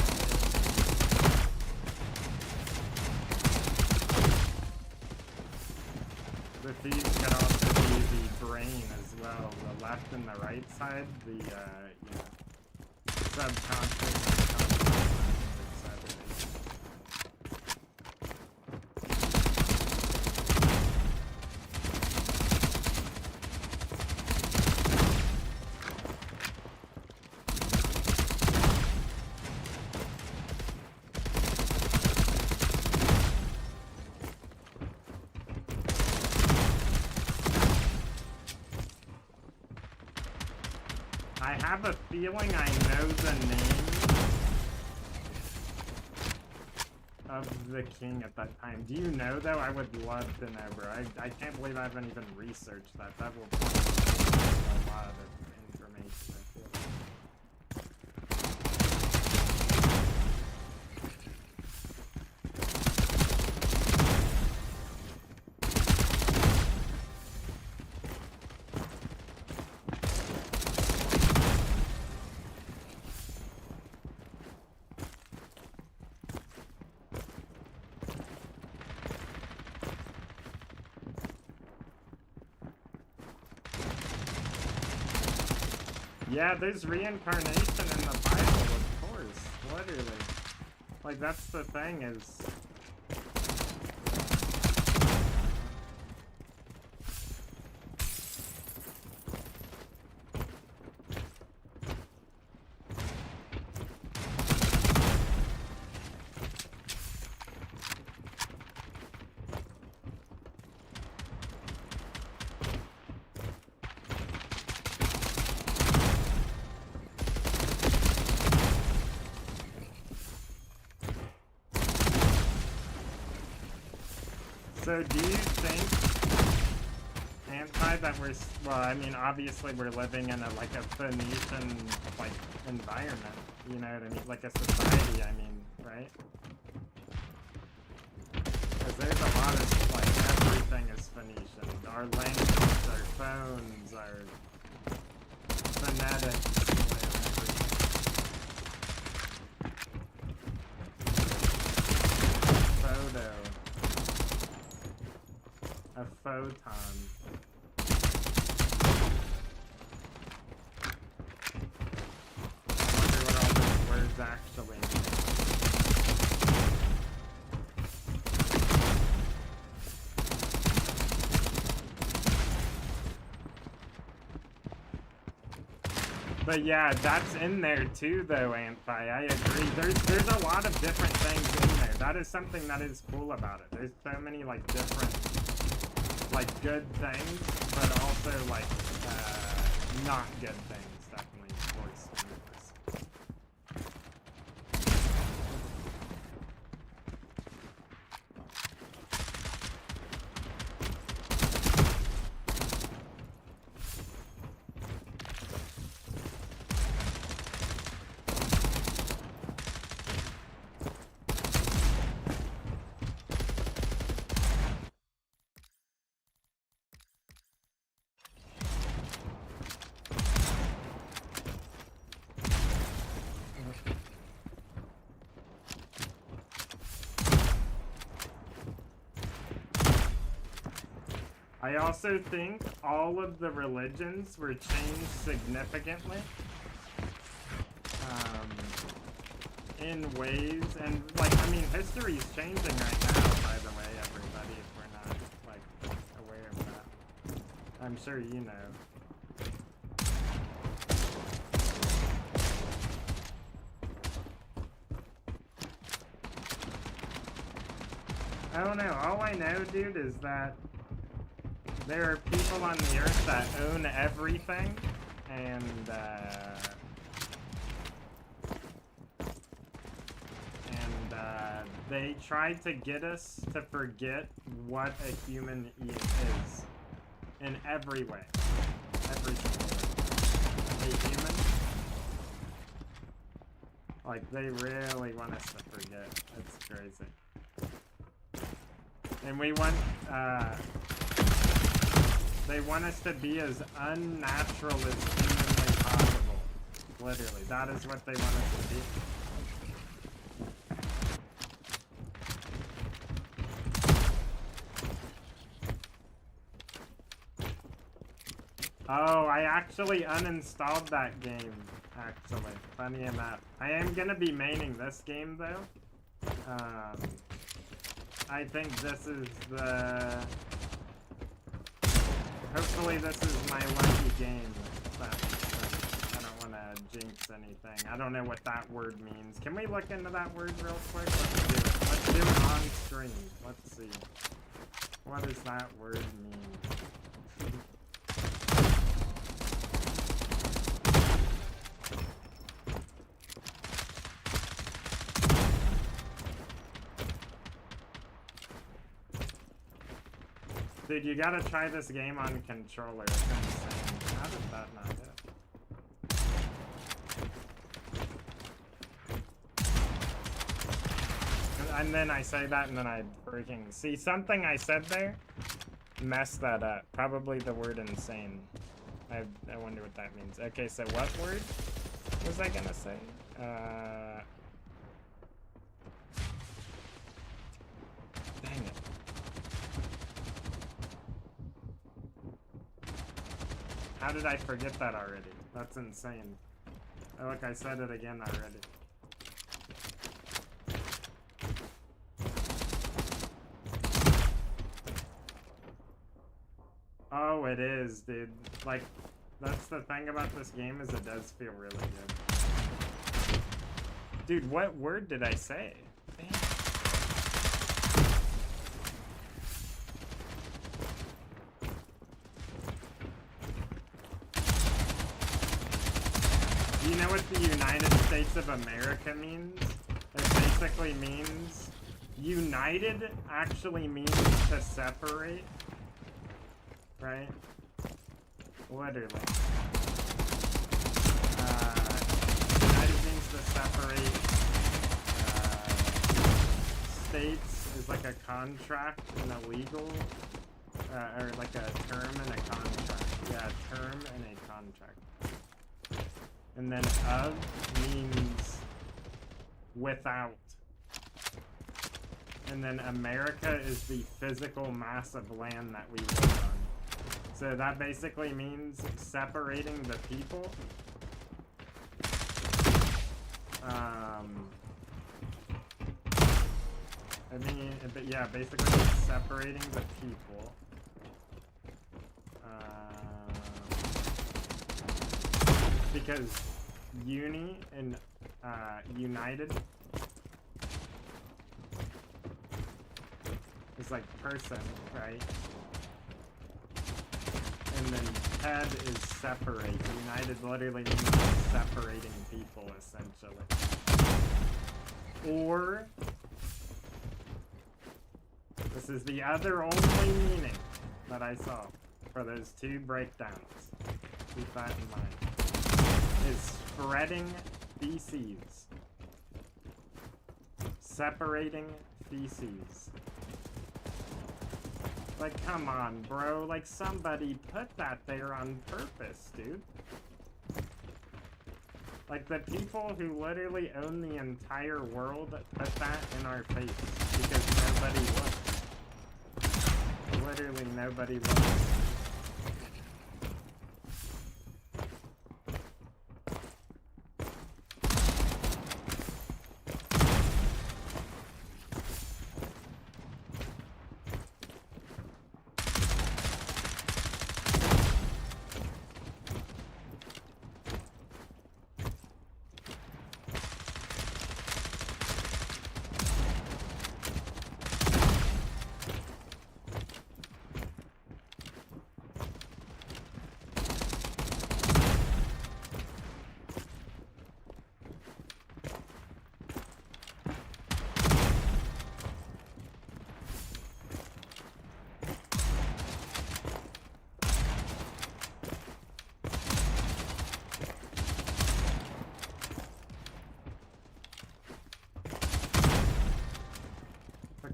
Speaker 1: The thieves could also be the brain as well, the left and the right side, the, you know, subconscious, I have a feeling I know the name of the king at that time. Do you know, though? I would love to know, bro. I can't believe I haven't even researched that. That will probably be a lot of information, I feel like. Yeah, there's reincarnation in the Bible, of course. Literally. Like, that's the thing is... So do you think, Anti, that we're, well, I mean, obviously we're living in a, like a Phoenician, like, environment, you know what I mean? Like a society, I mean, right? Because there's a lot of, like, everything is Phoenician. Our language, our phones, our phonetics, photo. A photon. I wonder what all those words actually mean. But yeah, that's in there too, though, Antfi. I agree. There's a lot of different things in there. That is something that is cool about it. There's so many like different, like good things, but also like not good things. Definitely, of course. 100%. I also think all of the religions were changed significantly in ways, and like, I mean, history's changing right now, by the way, everybody, if we're not like aware of that. I'm sure you know. I don't know, all I know, dude, is that there are people on the earth that own everything, and they try to get us to forget what a human is in every way. Every single way. A human, like, they really want us to forget. It's crazy. And we want, they want us to be as unnatural as humanly possible. Literally, that is what they want us to be. Oh, I actually uninstalled that game, actually. Funny enough. I am gonna be maining this game, though. I think this is the... Hopefully this is my lucky game. I don't want to jinx anything. I don't know what that word means. Can we look into that word real quick? Let's do it. Let's do it on stream. Let's see. What does that word mean? Dude, you gotta try this game on controller. It's insane. How did that not hit? And then I say that, and then I freaking see something I said there. Messed that up. Probably the word insane. I wonder what that means. Okay, so what word was I gonna say? Dang it. How did I forget that already? That's insane. Oh, look, I said it again already. Oh, it is, dude. Like, that's the thing about this game, is it does feel really good. Dude, what word did I say? Damn. Do you know what the United States of America means? It basically means... United actually means to separate. Right? Literally. United means to separate. States is like a contract and a legal... or like a term and a contract. Yeah, a term and a contract. And then of means without. And then America is the physical mass of land that we live on. So that basically means separating the people. I mean, but yeah, basically it's separating the people. because uni and united is like person, right? And then head is separate. United literally means separating people, essentially. Or this is the other only meaning that I saw for those two breakdowns. Keep that in mind. Is spreading feces. Separating feces. Like, come on, bro. Like, somebody put that there on purpose, dude. Like, the people who literally own the entire world put that in our face because nobody looked. Literally nobody looked.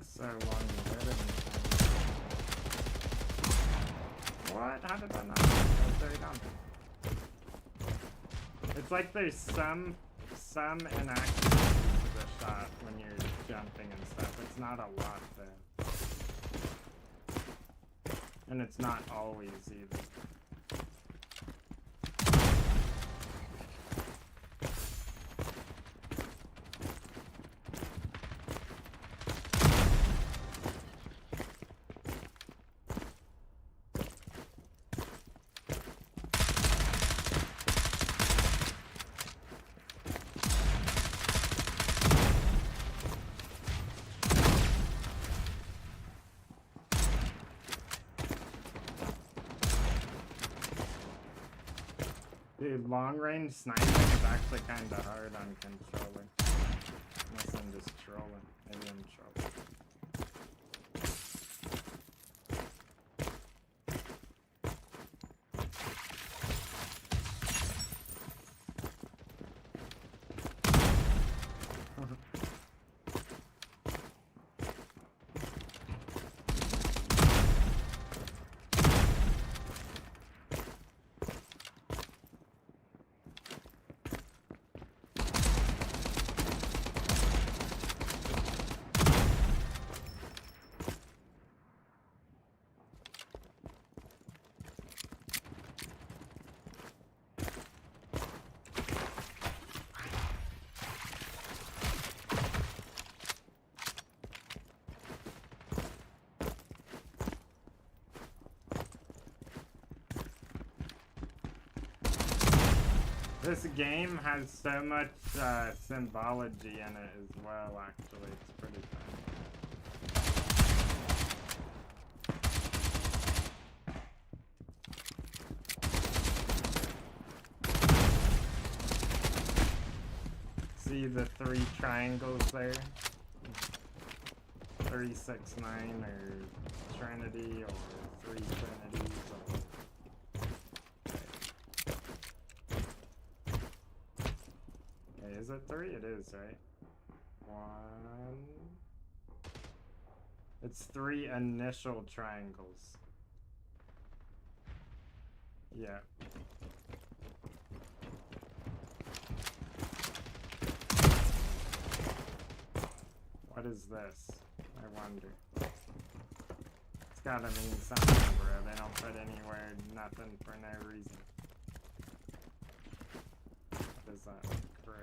Speaker 1: So long to hit anything. What? How did that not hit? Oh, very dumb. It's like there's some inaccuracy to the shot when you're jumping and stuff. It's not a lot though. And it's not always either. Dude, long range sniping is actually kind of hard on controller. Unless I'm just trolling. Maybe I'm trolling. This game has so much symbology in it as well, actually. It's pretty fun. See the 3 triangles there? 3, 6, 9, or Trinity, or 3 Trinities, or... Is it 3? It is, right? 1... It's 3 initial triangles. Yeah. What is this? I wonder. It's gotta mean something, bro. They don't put anywhere nothing for no reason. What is that? Crow.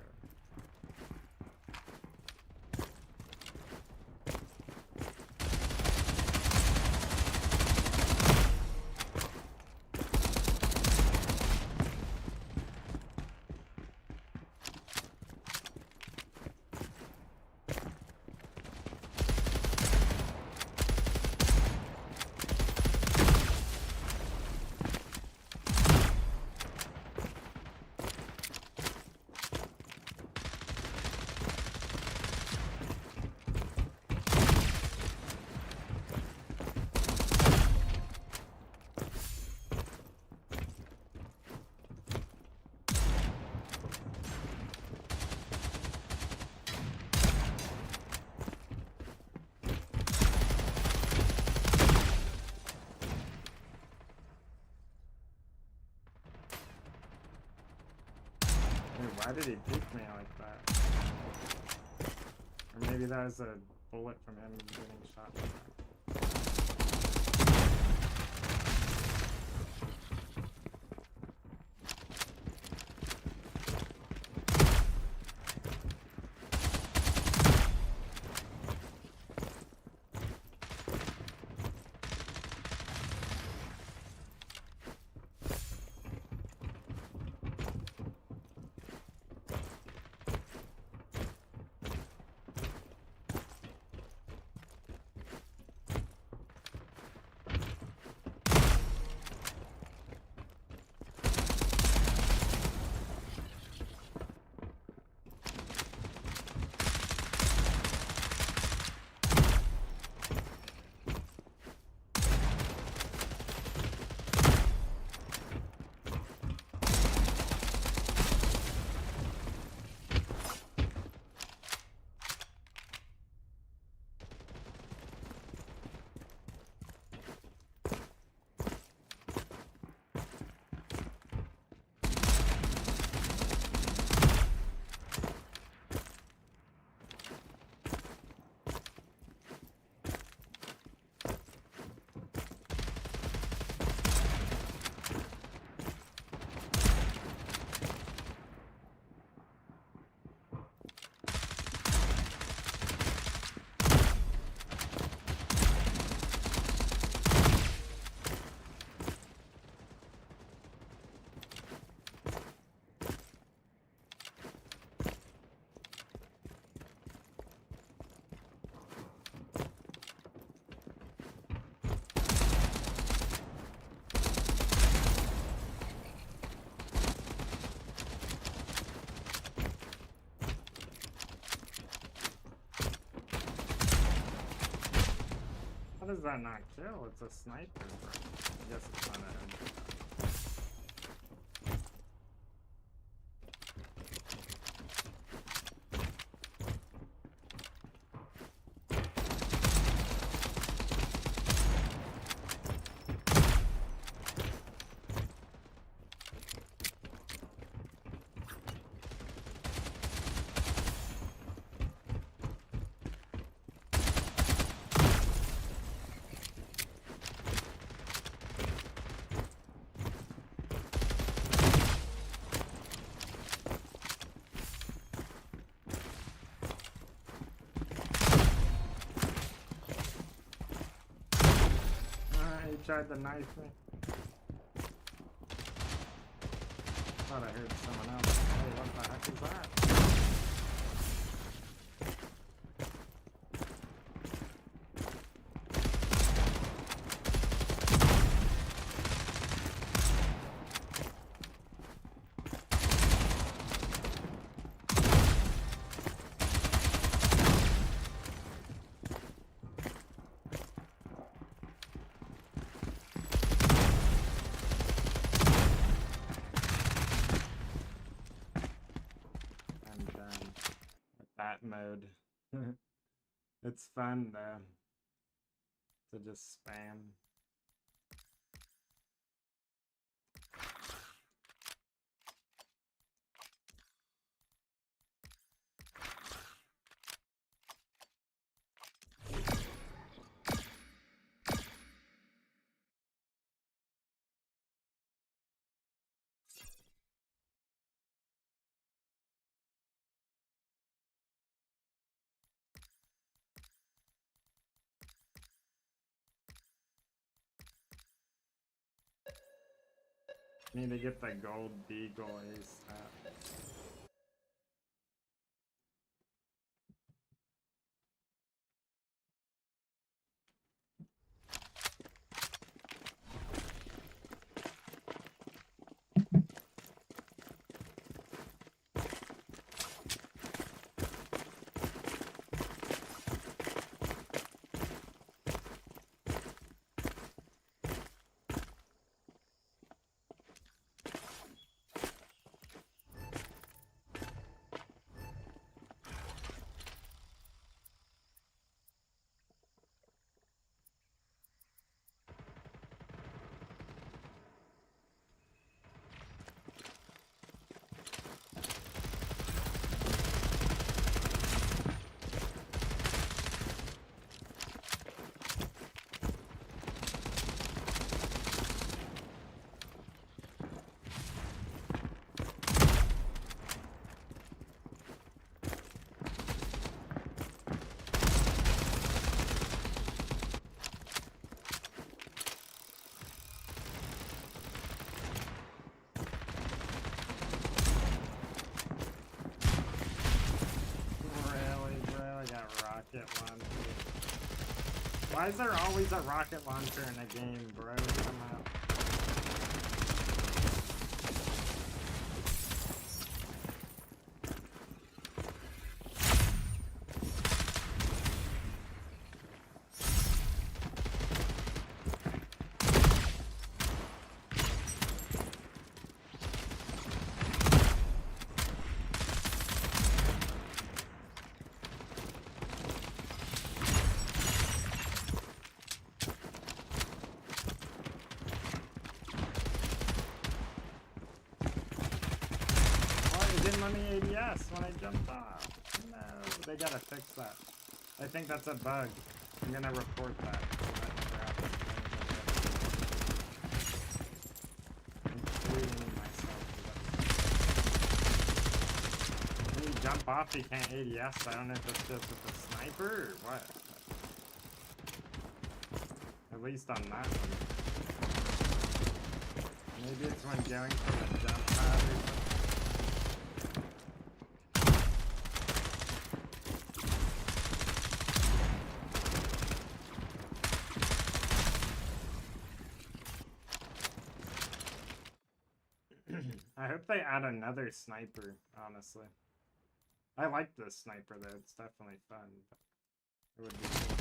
Speaker 1: did he peek me like that? Or maybe that was a bullet from him getting shot in the back. How does that not kill? It's a sniper. I guess it's not a headshot. He tried to knife me. Thought I heard someone else. Hey, what the heck is that? That mode. It's fun though to just spam. Need to get the gold beagle ace up. Why is there always a rocket launcher in a game, bro? Come on. ADS when I jumped off. No, they gotta fix that. I think that's a bug. I'm gonna report that. That never happened. Including myself. When you jump off, you can't ADS. I don't know if it's just with the sniper or what. At least on that one. Maybe it's when going from the jump pad or something. I hope they add another sniper, honestly. I like this sniper though, it's definitely fun, but it would be cool.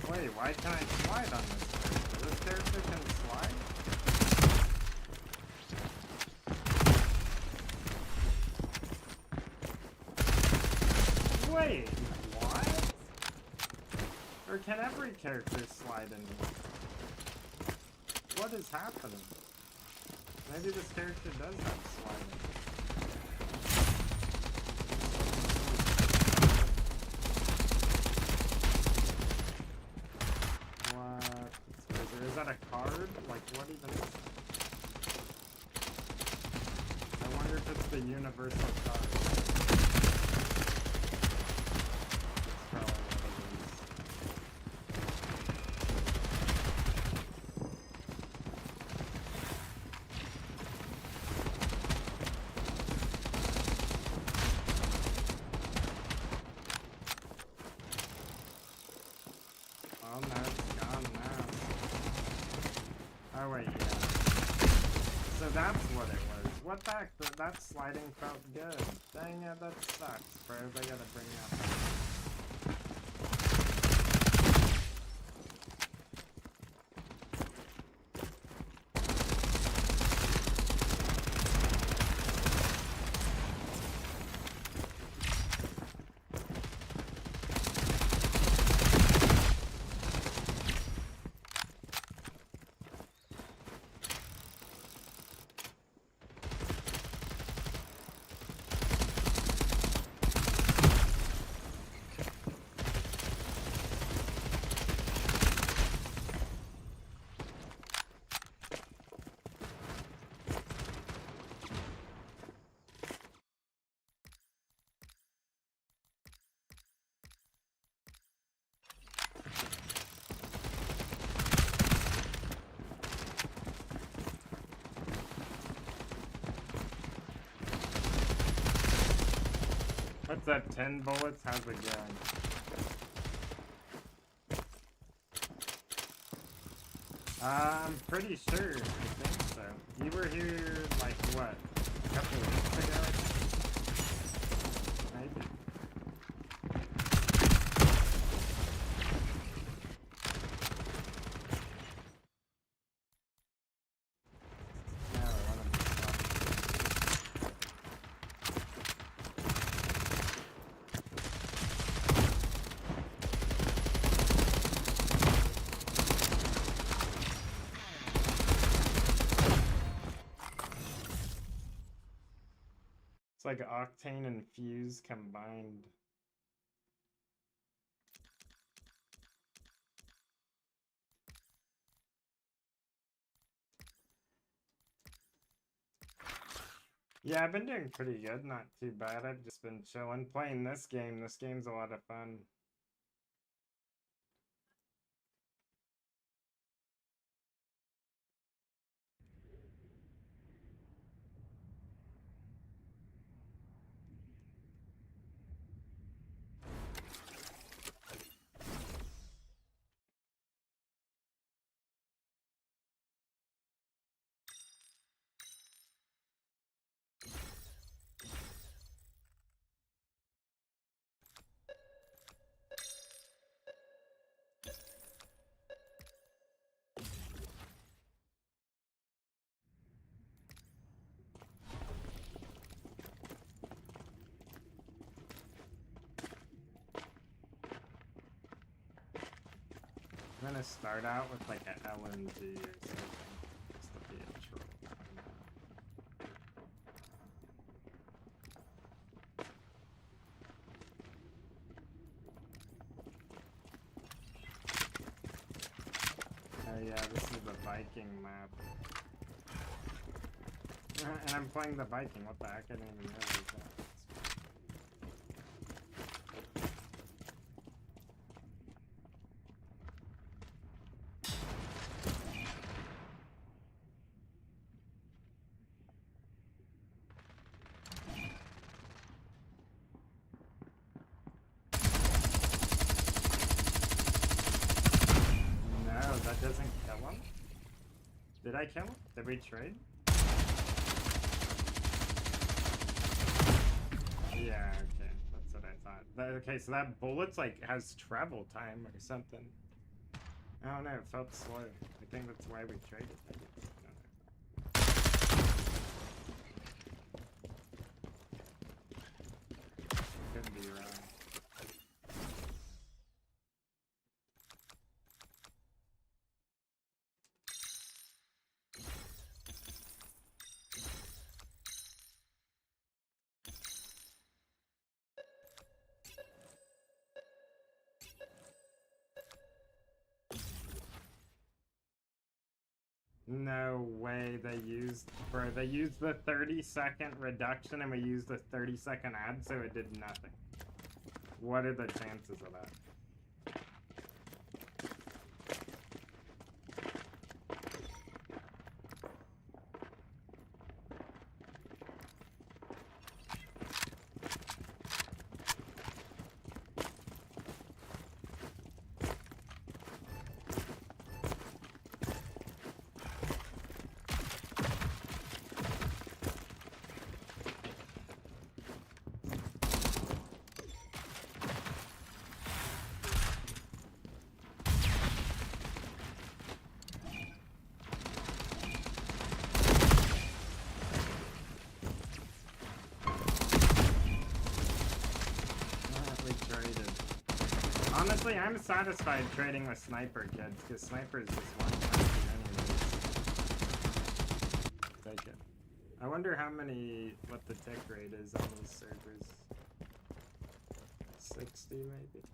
Speaker 1: Wait, why can I slide on this character? This character can slide? Wait, what? Or can every character slide in here? What is happening? Maybe this character does have sliding. Is that a card? Like, what even is that? I wonder if it's the universal card. It's probably one of these. that's what it was. What the heck? That sliding felt good. Dang it, that sucks, bro. They gotta bring up. What's that, 10 bullets? How's it going? I'm pretty sure. I think so. You were here, like, what? A couple of weeks ago? Maybe. No, one of them stopped. It's like Octane and Fuse combined. Yeah, I've been doing pretty good, not too bad. I've just been chilling, playing this game. This game's a lot of fun. I'm gonna start out with like a LMG or something, just to be a troll. Oh yeah, this is the Viking map. And I'm playing the Viking, what the heck, I didn't even realize that. No, that doesn't kill him? Did I kill him? Did we trade? Yeah, okay, that's what I thought. Okay, so that bullet's like has travel time or something. I don't know, it felt slow. I think that's why we traded, I guess. I don't know. Could be wrong. No way they used, bro, they used the 30-second reduction and we used the 30-second add, so it did nothing. What are the chances of that? Honestly, I'm satisfied trading with sniper kids, because snipers just one shot take it. I wonder what the tick rate is on these servers. 60 maybe?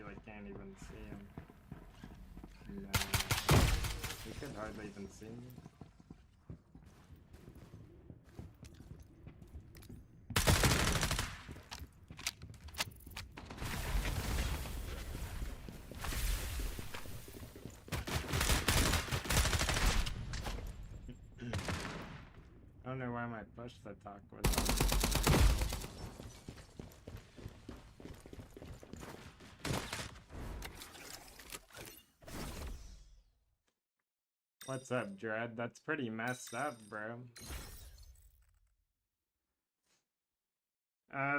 Speaker 1: Like can't even see him. No. He could hardly even see me. I don't know why my push the talk was on. What's up, Dread? That's pretty messed up, bro.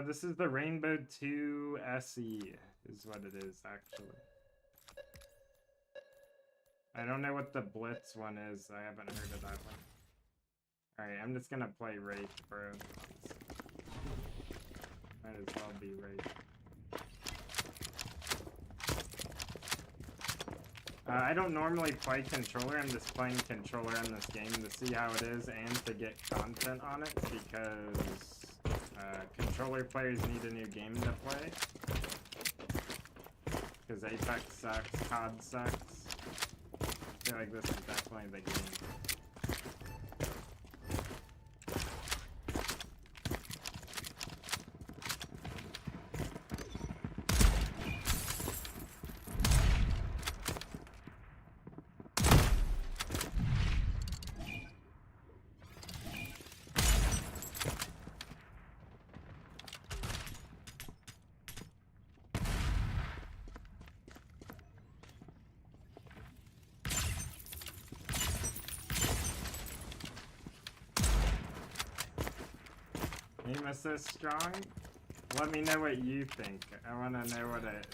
Speaker 1: This is the Rainbow 2 SE, is what it is, actually. I don't know what the Blitz one is. I haven't heard of that one. Alright, I'm just gonna play Wraith, bro. Might as well be Wraith. I don't normally play controller, I'm just playing controller in this game to see how it is and to get content on it, because controller players need a new game to play. Because Apex sucks, COD sucks. I feel like this is definitely the game. aim assist strong? Let me know what you think. I want to know what it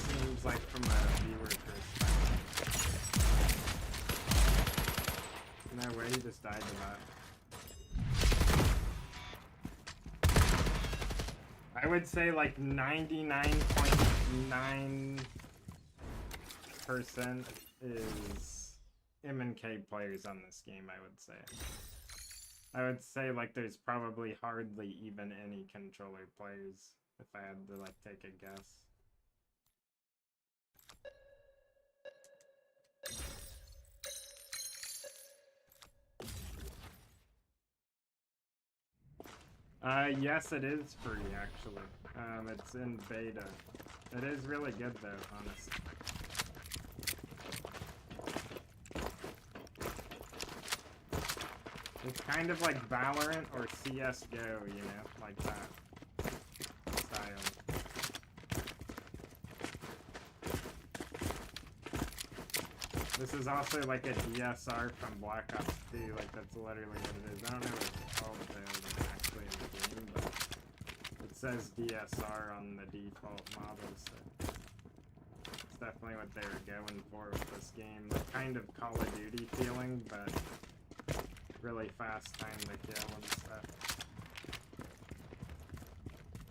Speaker 1: seems like from a viewer perspective. No way, he just died to that. I would say like 99.9% is M&K players on this game, I would say. I would say like there's probably hardly even any controller players if I had to like take a guess. Yes, it is free actually. It's in beta. It is really good though, honestly. It's kind of like Valorant or CSGO, you know, like that style. This is also like a DSR from Black Ops 2, like that's literally what it is. I don't know what it's called though, actually in the game, but it says DSR on the default model, so it's definitely what they were going for with this game. Like kind of Call of Duty feeling, but really fast time to kill and stuff.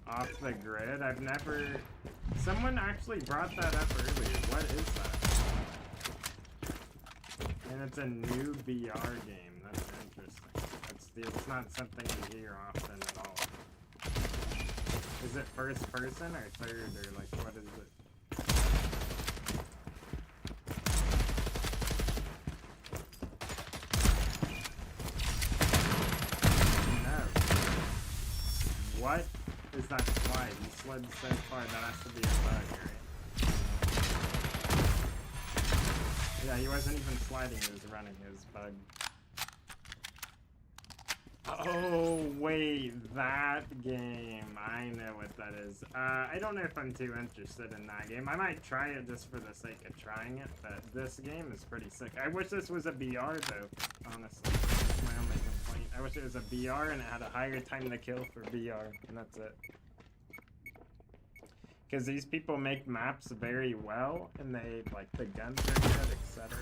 Speaker 1: Off the grid? I've never... Someone actually brought that up earlier. What is that? And it's a new VR game. That's interesting. It's not something you hear often at all. Is it first person or third or like what is it? What is that slide? You slid so far, that has to be a bug, right? Yeah, he wasn't even sliding, he was running, it was bug. Oh, wait, that game. I know what that is. I don't know if I'm too interested in that game. I might try it just for the sake of trying it, but this game is pretty sick. I wish this was a VR, though, honestly. That's my only complaint. I wish it was a VR and it had a higher time to kill for VR, and that's it. Because these people make maps very well, and they, like, the guns are good, etc.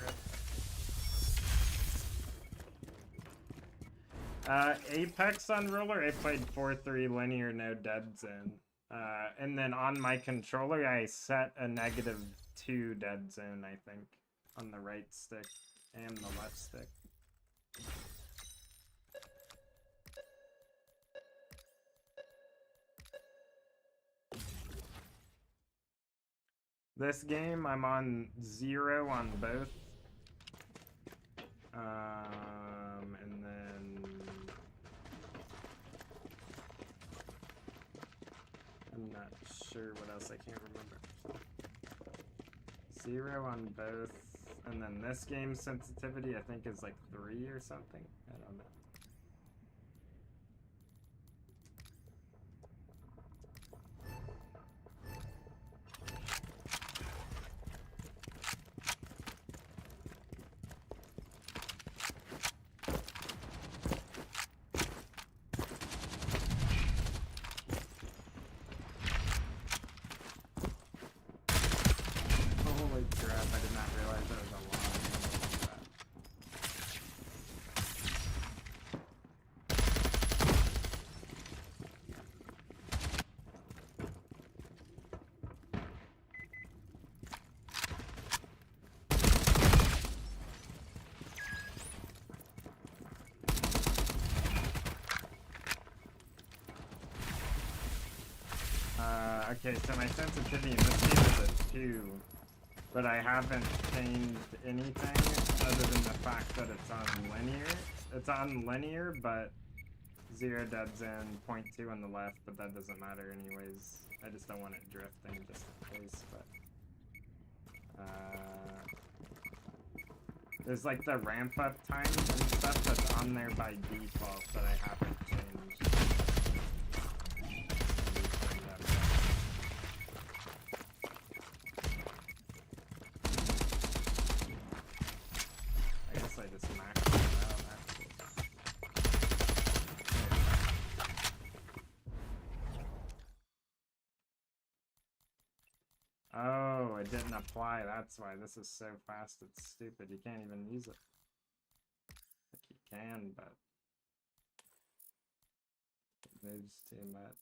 Speaker 1: Apex on roller, I played 4-3 linear, no dead zone. And then on my controller, I set a -2 dead zone, I think, on the right stick and the left stick. This game, I'm on 0 on both. And then I'm not sure what else, I can't remember. 0 on both, and then this game's sensitivity I think is like 3 or something. I don't know. Holy crap, I did not realize that was a long game. Okay, so my sensitivity in this game is a 2, but I haven't changed anything other than the fact that it's on linear. It's on linear, but 0 dead zone, 0.2 on the left, but that doesn't matter anyways. I just don't want it drifting just in case, but... there's like the ramp up time and stuff that's on there by default that I haven't changed. I guess I just maxed it out actually. Oh, it didn't apply. That's why this is so fast. It's stupid. You can't even use it. Like you can, but it moves too much.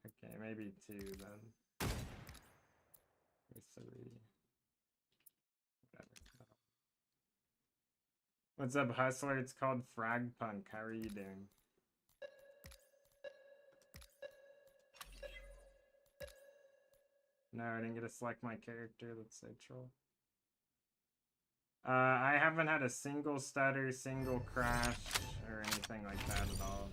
Speaker 1: Okay, maybe 2 then. Or 3. Whatever. What's up, Hustler? It's called Fragpunk. How are you doing? No, I didn't get to select my character. Let's say troll. I haven't had a single stutter, single crash, or anything like that at all.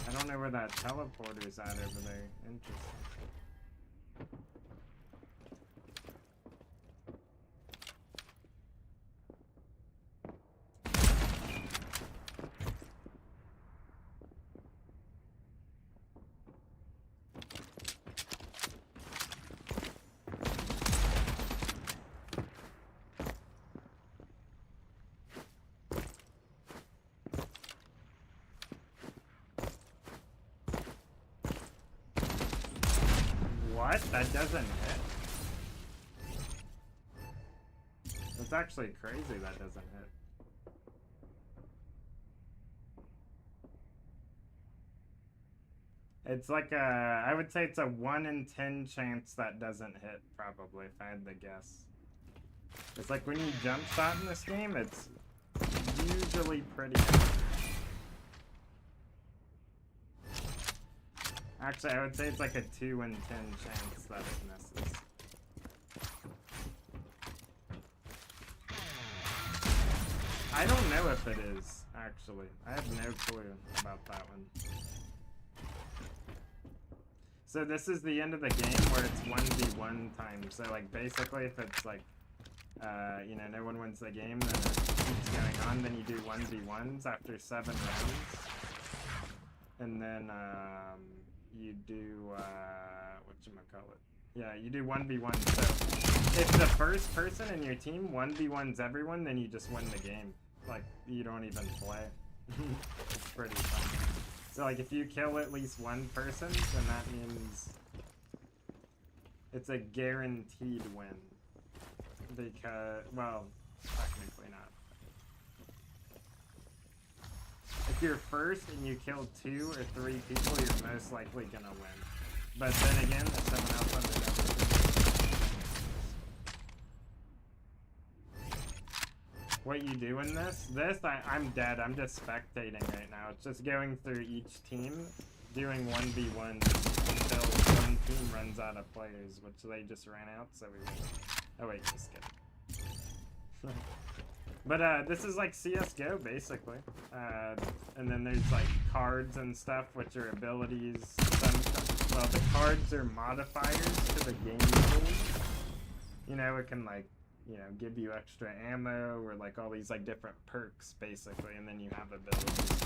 Speaker 1: I don't know where that teleporter's at over there. Interesting. What? That doesn't hit? That's actually crazy that doesn't hit. It's like a, I would say it's a 1 in 10 chance that doesn't hit, probably, if I had to guess. It's like when you jump shot in this game, it's usually pretty good. Actually, I would say it's like a 2 in 10 chance that it misses. I don't know if it is, actually. I have no clue about that one. So this is the end of the game where it's 1v1 time. So like basically if it's like, you know, no one wins the game, then it keeps going on. Then you do 1v1s after 7 rounds. And then you do, whatchamacallit? Yeah, you do 1v1. So if the first person in your team 1v1s everyone, then you just win the game. Like, you don't even play. It's pretty fun. So like if you kill at least one person, then that means it's a guaranteed win. Because, well, technically not. If you're first and you kill 2 or 3 people, you're most likely gonna win. But then again, if someone else wins, what you do in this? I'm dead. I'm just spectating right now. It's just going through each team, doing 1v1 until one team runs out of players, which they just ran out, so we win. Oh wait, just kidding. But this is like CSGO, basically. And then there's like cards and stuff, which are abilities. Well, the cards are modifiers to the game rules. You know, it can like, you know, give you extra ammo or like all these like different perks basically, and then you have abilities.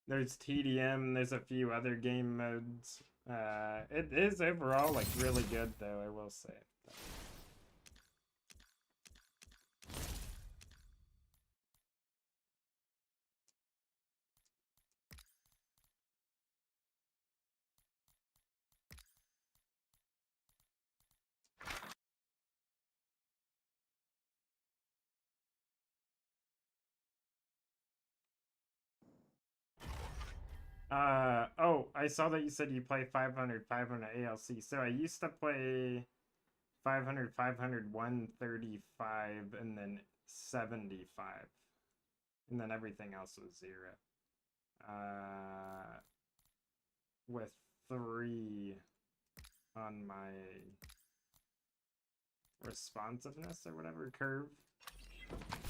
Speaker 1: There's TDM, there's a few other game modes. It is overall like really good though, I will say. Oh, I saw that you said you play 500 ALC. So I used to play 500, 135, and then 75. And then everything else was 0. With 3 on my responsiveness or whatever curve.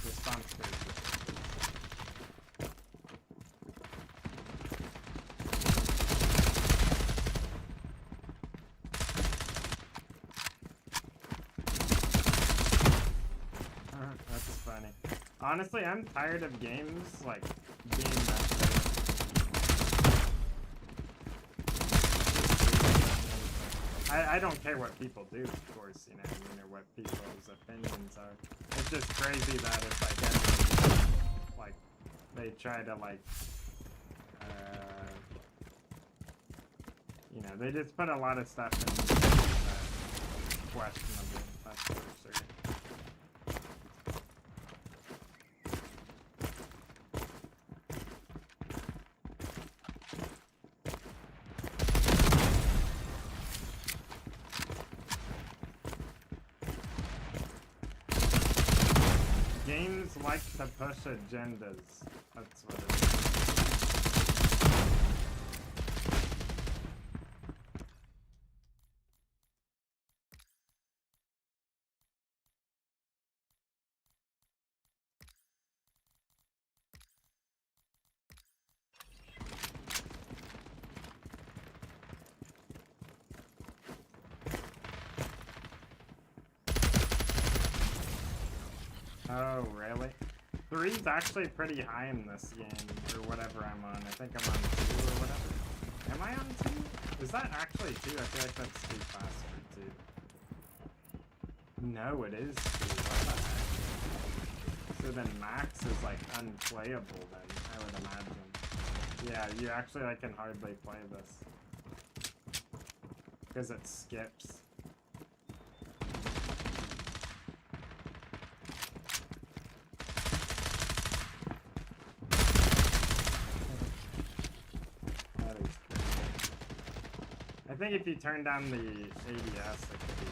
Speaker 1: Response curve. That's funny. Honestly, I'm tired of games like being that way. I don't care what people do, of course, you know, or what people's opinions are. It's just crazy that it's like everyone, like they try to like you know, they just put a lot of stuff in questionable, that's for sure. Games like to push agendas. That's what it is. Oh, really? 3's actually pretty high in this game, or whatever I'm on. I think I'm on 2 or whatever. Am I on 2? Is that actually 2? I feel like that's too fast for 2. No, it is 2. What the heck? So then max is like unplayable then, I would imagine. Yeah, you actually like can hardly play this. Because it skips. I think if you turn down the ADS, it could be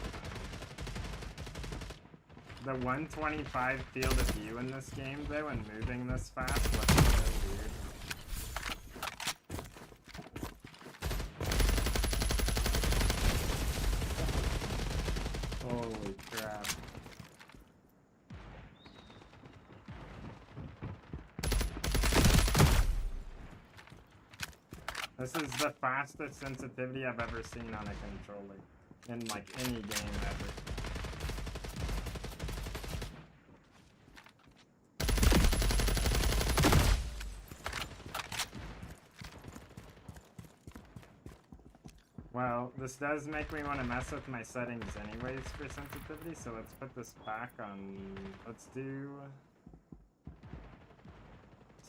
Speaker 1: fine. The 125 field of view in this game, though, and moving this fast looks so weird. Holy crap. This is the fastest sensitivity I've ever seen on a controller in like any game ever. Well, this does make me want to mess with my settings anyways for sensitivity, so let's put this back on. Let's do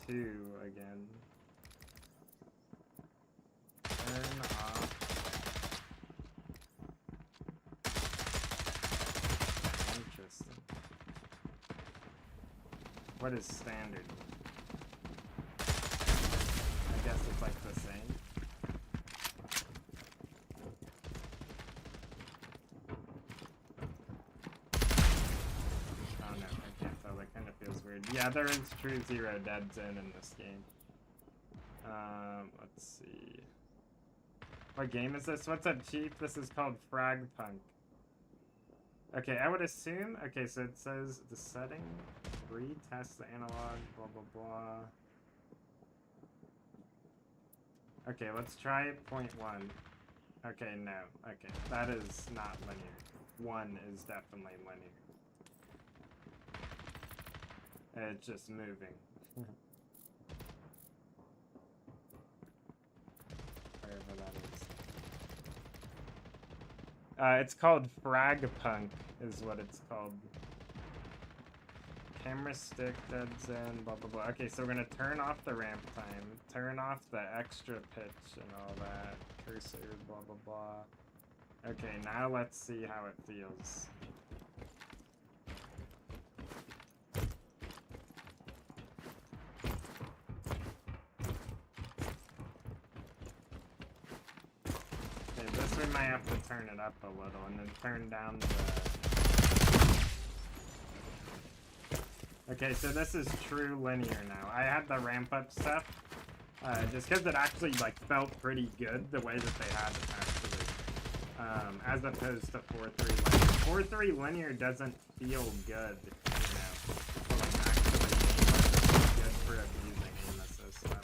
Speaker 1: 2 again. Turn off. Interesting. What is standard? I guess it's like the same. Oh no, I can't tell. That kind of feels weird. Yeah, there is true 0 dead zone in this game. Let's see. What game is this? What's up, Chief? This is called Fragpunk. Okay, I would assume... Okay, so it says the setting, retest the analog, blah, blah, blah. Okay, let's try 0.1. Okay, no. Okay, that is not linear. 1 is definitely linear. It's just moving. Wherever that is. It's called Fragpunk, is what it's called. Camera stick, dead zone, blah blah blah. Okay, so we're gonna turn off the ramp time, turn off the extra pitch and all that. Cursor, blah blah blah. Okay, now let's see how it feels. We might have to turn it up a little and then turn down the... Okay, so this is true linear now. I had the ramp up stuff, just because it actually like felt pretty good the way that they had it actually, as opposed to 4-3 linear. 4-3 linear doesn't feel good, you know. So like actually it's good for abusing aim assist stuff.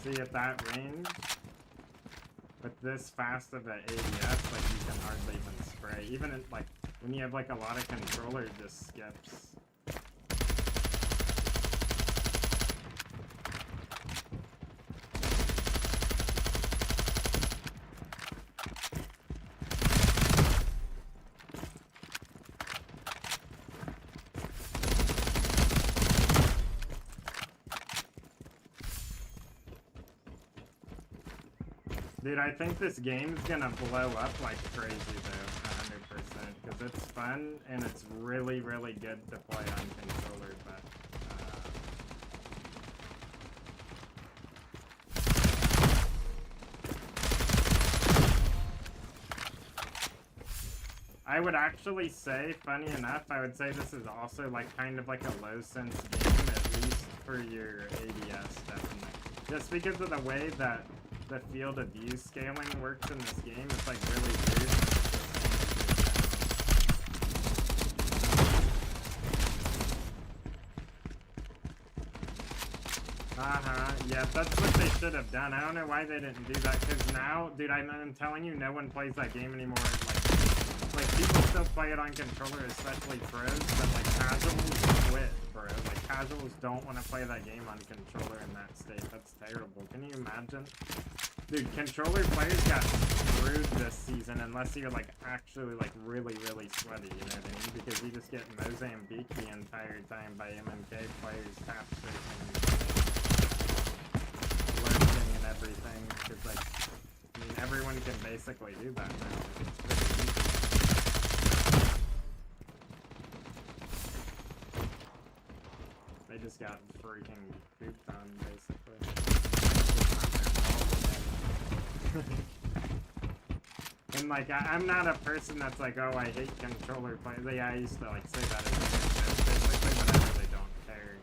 Speaker 1: See at that range. with this fast of an ADS, like you can hardly even spray. Even in, like when you have like a lot of controller, it just skips. Dude, I think this game's gonna blow up like crazy though, 100%, because it's fun and it's really, really good to play on controller, but I would actually say, funny enough, I would say this is also like kind of like a low sense game, at least for your ADS, definitely. Just because of the way that the field of view scaling works in this game, it's like really weird. Yeah, that's what they should have done. I don't know why they didn't do that, because now, dude, I'm telling you, no one plays that game anymore. Like people still play it on controller, especially pros, but like casuals quit, bro. Like casuals don't want to play that game on controller in that state. That's terrible. Can you imagine? Dude, controller players got screwed this season unless you're like actually like really, really sweaty, you know what I mean? Because you just get Mozambique the entire time by MMK players tap spacing, lurking and everything. Cause like, I mean, everyone can basically do that now. It's pretty easy. They just got freaking pooped on, basically. And like, I'm not a person that's like, oh, I hate controller play. Yeah, I used to like say that as a kid. Basically, but I really don't care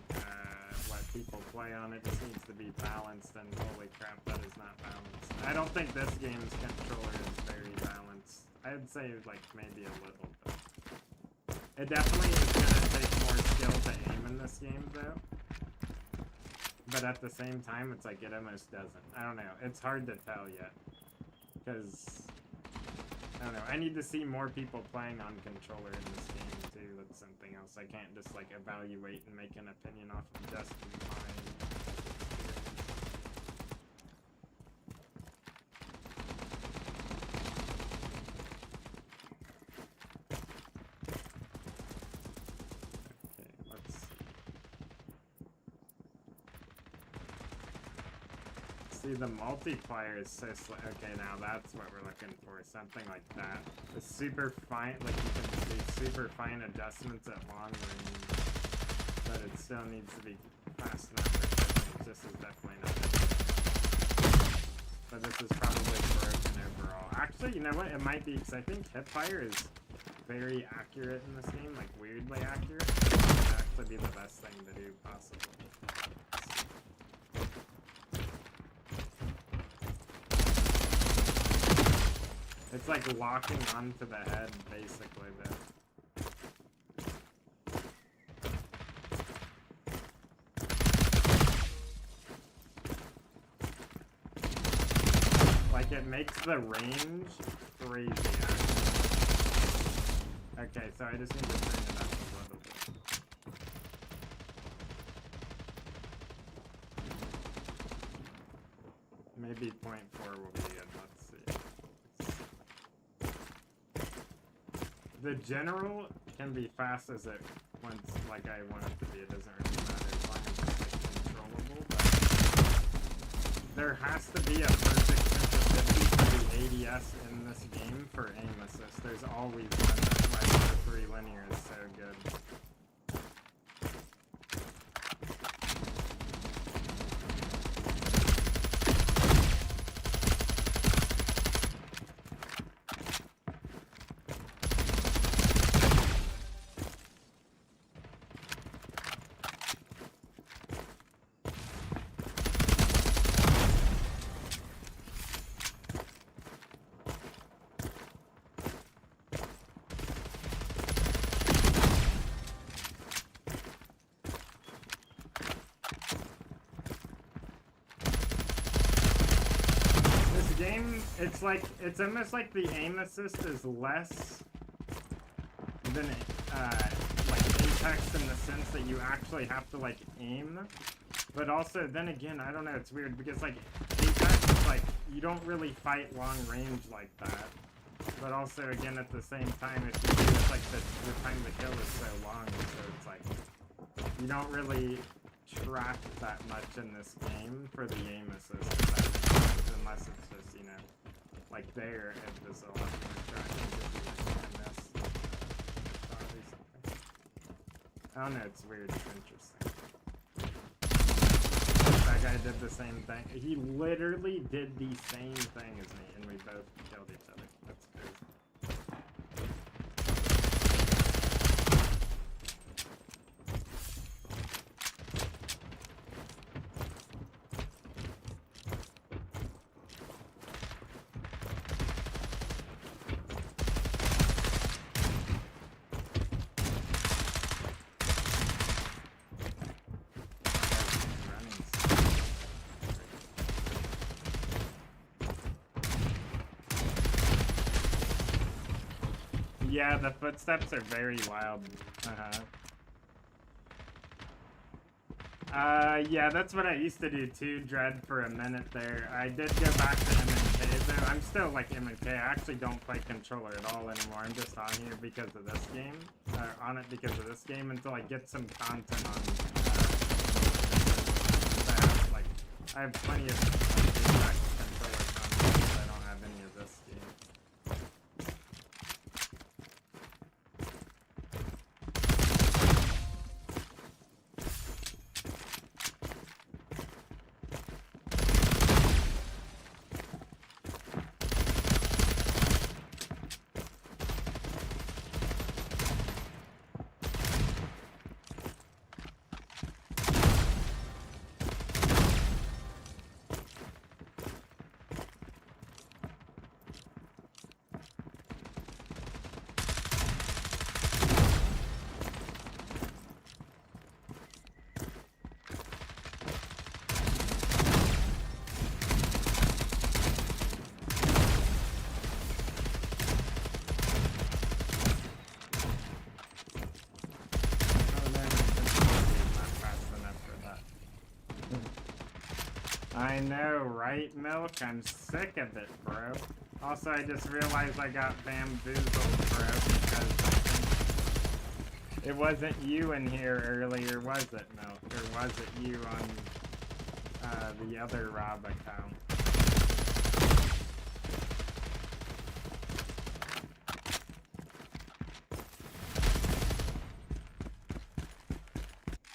Speaker 1: what people play on. It just needs to be balanced, and holy crap, that is not balanced. I don't think this game's controller is very balanced. I'd say like maybe a little bit. It definitely is gonna take more skill to aim in this game, though. But at the same time, it's like it almost doesn't. I don't know. It's hard to tell yet. Because, I don't know. I need to see more people playing on controller in this game, too. That's something else. I can't just, like, evaluate and make an opinion off of just my experience. See, the multiplayer is so okay, now that's what we're looking for. Something like that. The super fine, like you can do super fine adjustments at long range, but it still needs to be fast enough for systems. This is definitely not it. But this is probably broken overall. Actually, you know what? It might be, because I think hipfire is very accurate in this game, like weirdly accurate. It might actually be the best thing to do, possibly. It's like locking onto the head, basically, though. Like, it makes the range crazy, actually. Okay, so I just need to turn it up a little bit. Maybe 0.4 will be good, let's see. The general can be fast as it wants, like I want it to be. It doesn't really matter as long as it's like controllable. But there has to be a perfect sensitivity to the ADS in this game for aim assist. There's always one. That's why 3 linear is so good. game, it's like, it's almost like the aim assist is less than, like Apex in the sense that you actually have to, like, aim. But also, then again, I don't know, it's weird because, like, Apex is like, you don't really fight long range like that. But also, again, at the same time, if you do, it's like the time to kill is so long, so it's like, you don't really track that much in this game for the aim assist, if that makes sense, unless it's just, you know, like there, if there's a lot more tracking if you miss shot or something. I don't know, it's weird, it's interesting. That guy did the same thing. He literally did the same thing as me, and we both killed each other. That's crazy. Yeah, the footsteps are very loud. Yeah, that's what I used to do too, Dread, for a minute there. I did go back to MNK, though. I'm still like MNK. I actually don't play controller at all anymore. I'm just on here because of this game. On it because of this game until I get some content on that. Like, I have plenty of controller content, but I don't have any of this game. I know, right, Milk? I'm sick of it, bro. Also, I just realized I got bamboozled, bro, because I think it wasn't you in here earlier, was it, Milk? Or was it you on the other Rob account?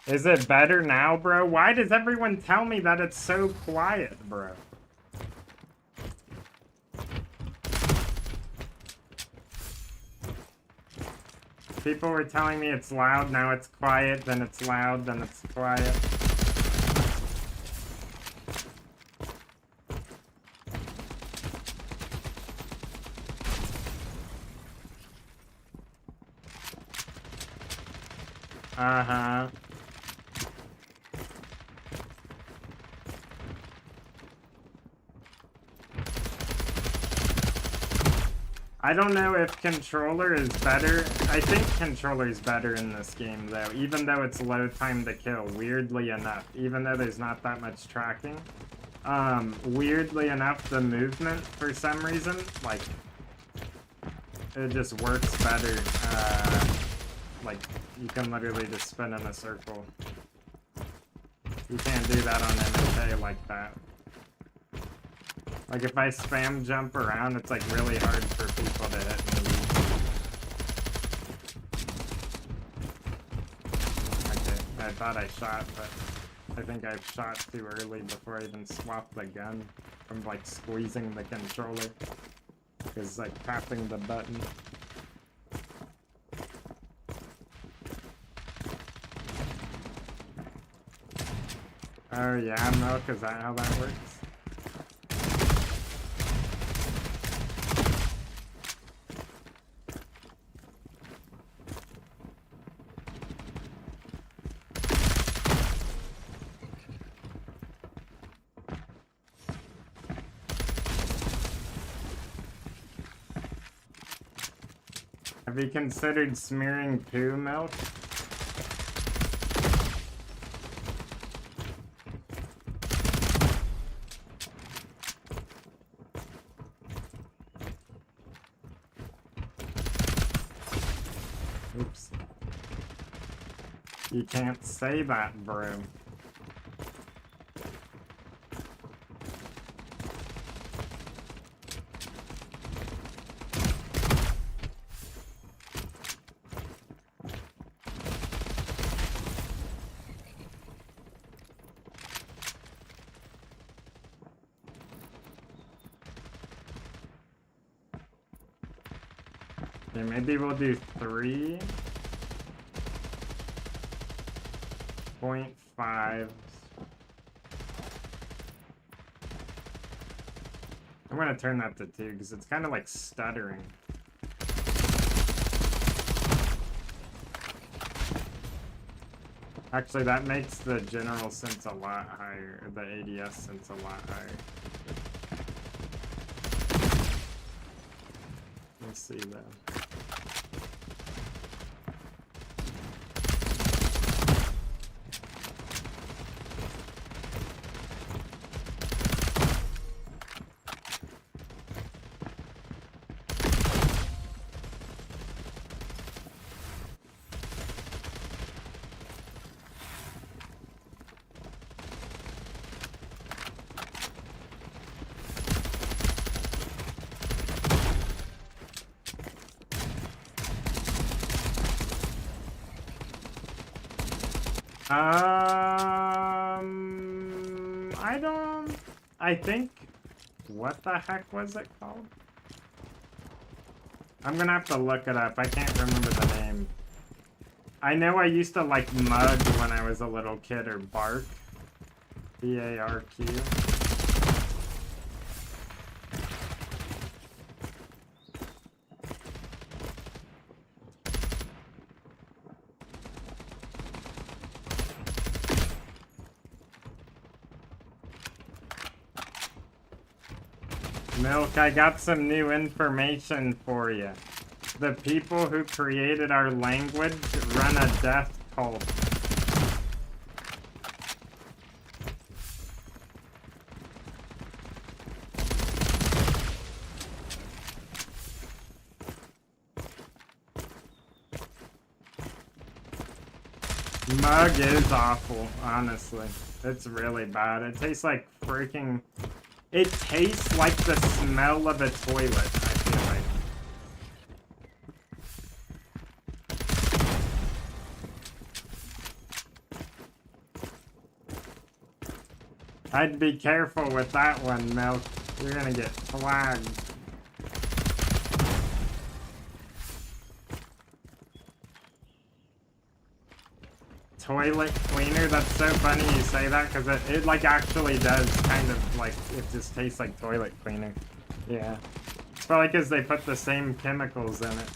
Speaker 1: Is it better now, bro? Why does everyone tell me that it's so quiet, bro? People were telling me it's loud, now it's quiet, then it's loud, then it's quiet. Uh-huh. I don't know if controller is better. I think controller is better in this game, though, even though it's low time to kill, weirdly enough. Even though there's not that much tracking. Weirdly enough, the movement, for some reason, like, it just works better. Like, you can literally just spin in a circle. You can't do that on MK like that. Like, if I spam jump around, it's, like, really hard for people to hit me. Okay, I thought I shot, but I think I shot too early before I even swapped the gun from, like, squeezing the controller. Because, like, tapping the button. Oh, yeah, Milk, is that how that works? Have you considered smearing poo milk? Oops. You can't say that, bro. Okay, maybe we'll do 3.5. I'm gonna turn that to 2 because it's kind of like stuttering. Actually, that makes the general sense a lot higher, the ADS sense a lot higher. Let's see though. I think, what the heck was it called? I'm gonna have to look it up. I can't remember the name. I know I used to like mug when I was a little kid, or bark. B-A-R-Q. Milk, I got some new information for you. The people who created our language run a death cult. Mug is awful, honestly. It's really bad. It tastes like freaking... It tastes like the smell of a toilet, I feel like. I'd be careful with that one, Milk. You're gonna get flagged. Toilet cleaner? That's so funny you say that, because it like actually does kind of like, it just tastes like toilet cleaner. Yeah. It's probably because they put the same chemicals in it.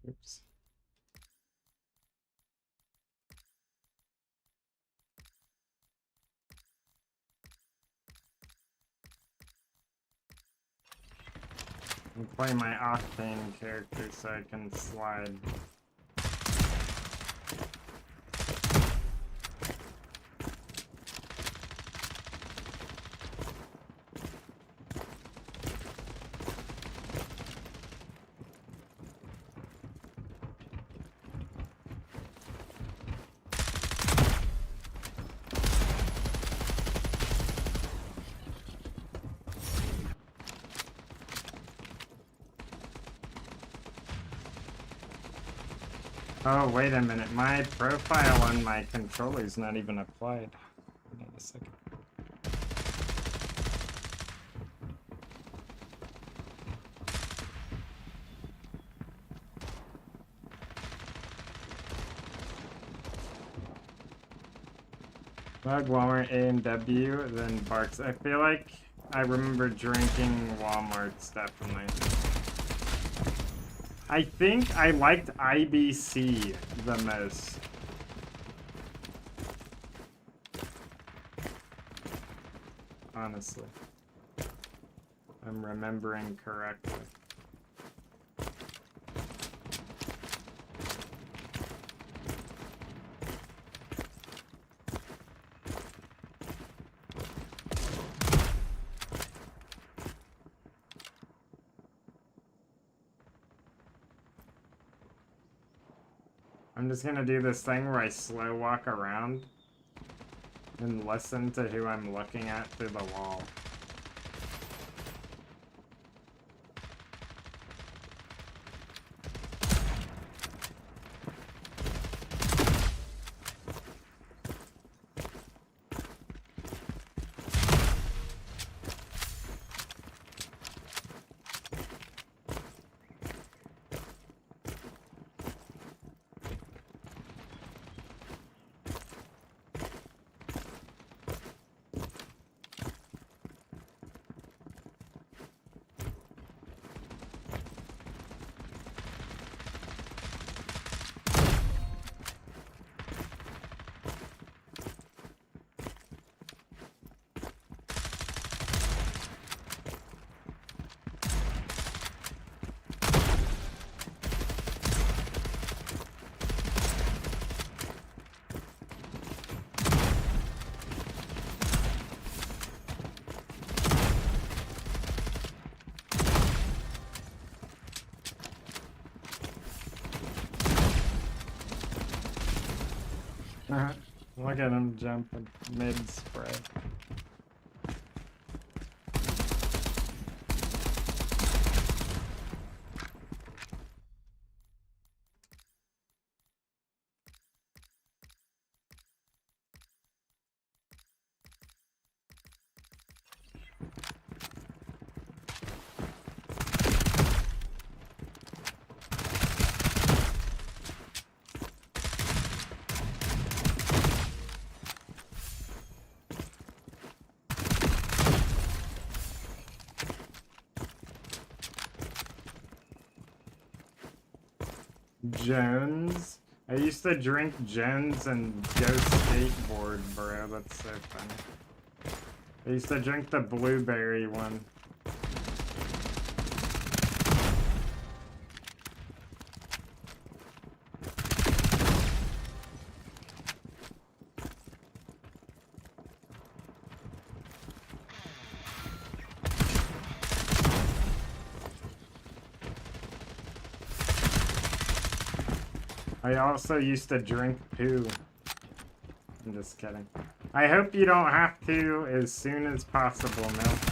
Speaker 1: Oops. I'm playing my Octane character so I can slide. Oh, wait a minute. My profile on my controller's not even applied. Hold on a second. Bug Walmart A&W, then Barks. I feel like I remember drinking Walmart's definitely. I think I liked IBC the most. Honestly. I'm remembering correctly. I'm just gonna do this thing where I slow walk around and listen to who I'm looking at through the wall. Look at him jumping mid-spray. Jones? I used to drink Jones and go skateboard, bro. That's so funny. I used to drink the blueberry one. I also used to drink poo. I'm just kidding. I hope you don't have to as soon as possible, Milk.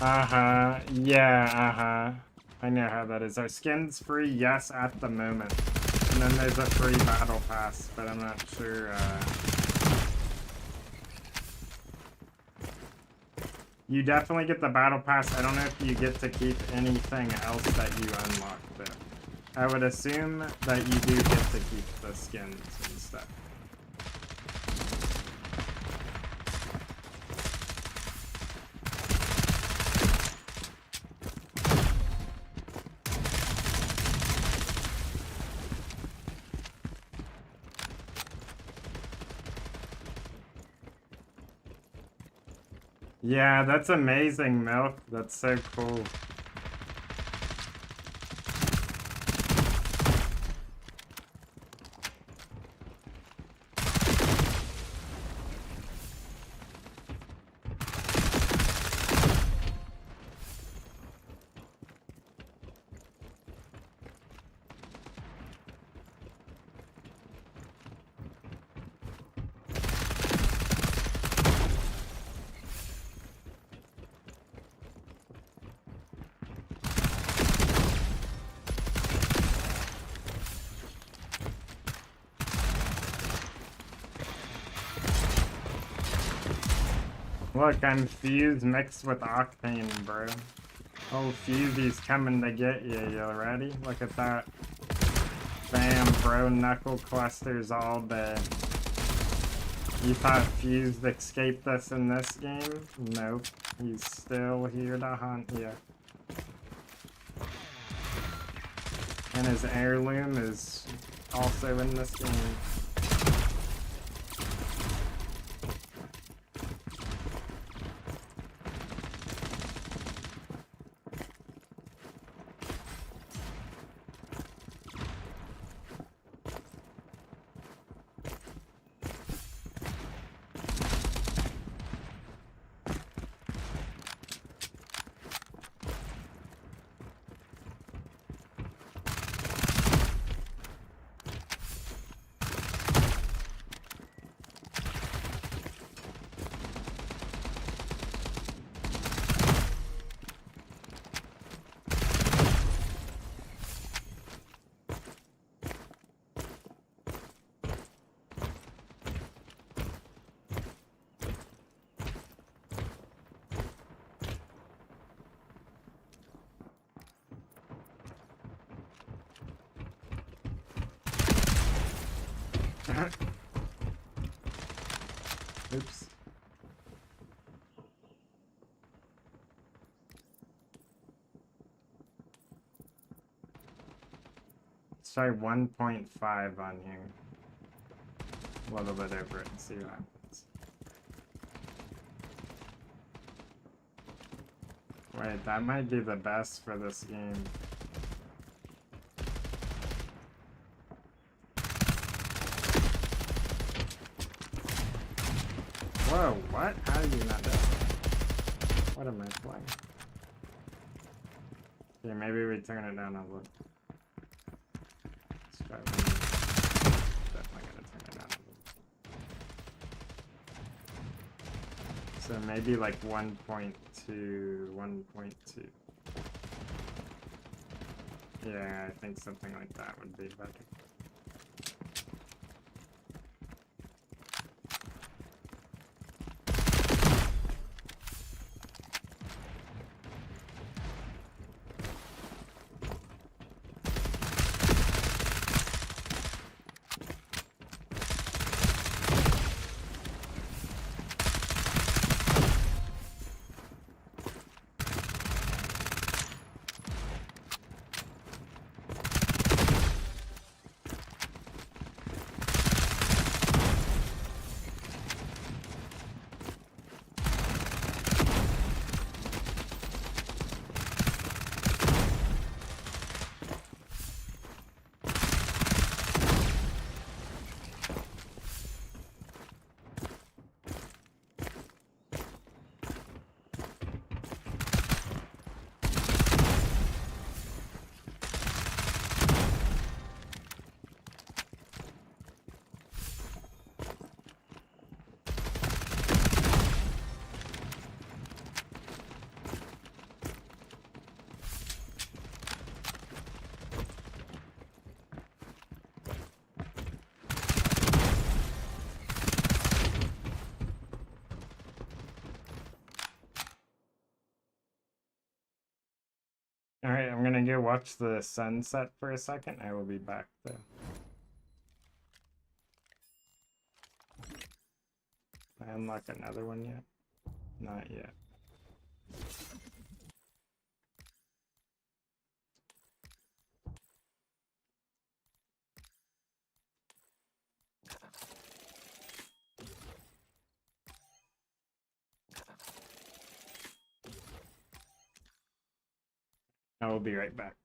Speaker 1: Uh-huh. Yeah, uh-huh. I know how that is. Our skin's free, yes, at the moment. And then there's a free battle pass, but I'm not sure, You definitely get the battle pass. I don't know if you get to keep anything else that you unlock, though. I would assume that you do get to keep the skins and stuff. Yeah, that's amazing, Milk. That's so cool. Look, I'm Fuse mixed with Octane, bro. Oh, Fusey's coming to get you. You ready? Look at that. Bam, bro. Knuckle clusters all day. You thought Fuse escaped us in this game? Nope. He's still here to hunt you. And his heirloom is also in this game. Oops. Let's try 1.5 on here. A little bit over it and see what happens. Wait, that might be the best for this game. Whoa, what? How did you not know? What am I playing? Okay, maybe we turn it down a little. Let's try one. Definitely gonna turn it down a little. So maybe like 1.2, 1.2. Yeah, I think something like that would be better. Alright, I'm gonna go watch the sunset for a second. I will be back though. Did I unlock another one yet? Not yet. I will be right back.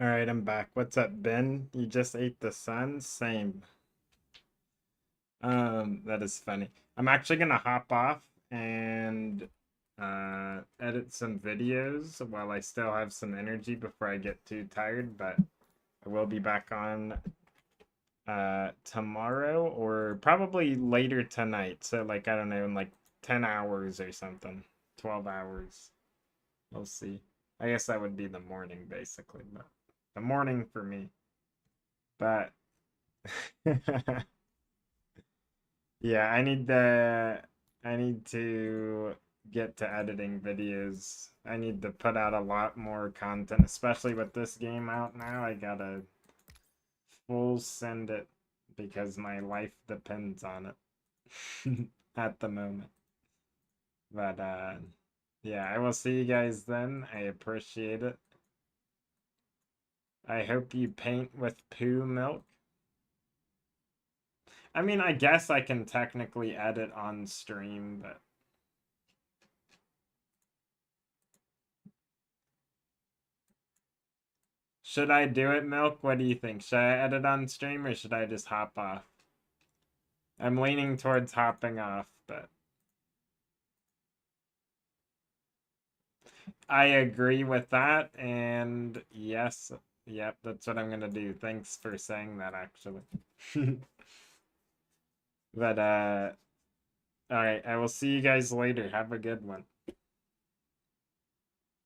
Speaker 1: Alright, I'm back. What's up, Ben? You just ate the sun? Same. That is funny. I'm actually gonna hop off and edit some videos while I still have some energy before I get too tired, but I will be back on tomorrow or probably later tonight. So like I don't know, in like 10 hours or something. 12 hours. We'll see. I guess that would be the morning basically, but the morning for me. But yeah, I need to get to editing videos. I need to put out a lot more content, especially with this game out now. I gotta full send it because my life depends on it at the moment. But yeah, I will see you guys then. I appreciate it. I hope you paint with poo milk. I mean, I guess I can technically edit on stream, but should I do it, Milk? What do you think? Should I edit on stream or should I just hop off? I'm leaning towards hopping off, but I agree with that, and yes, yep, that's what I'm gonna do. Thanks for saying that, actually. But, alright, I will see you guys later. Have a good one.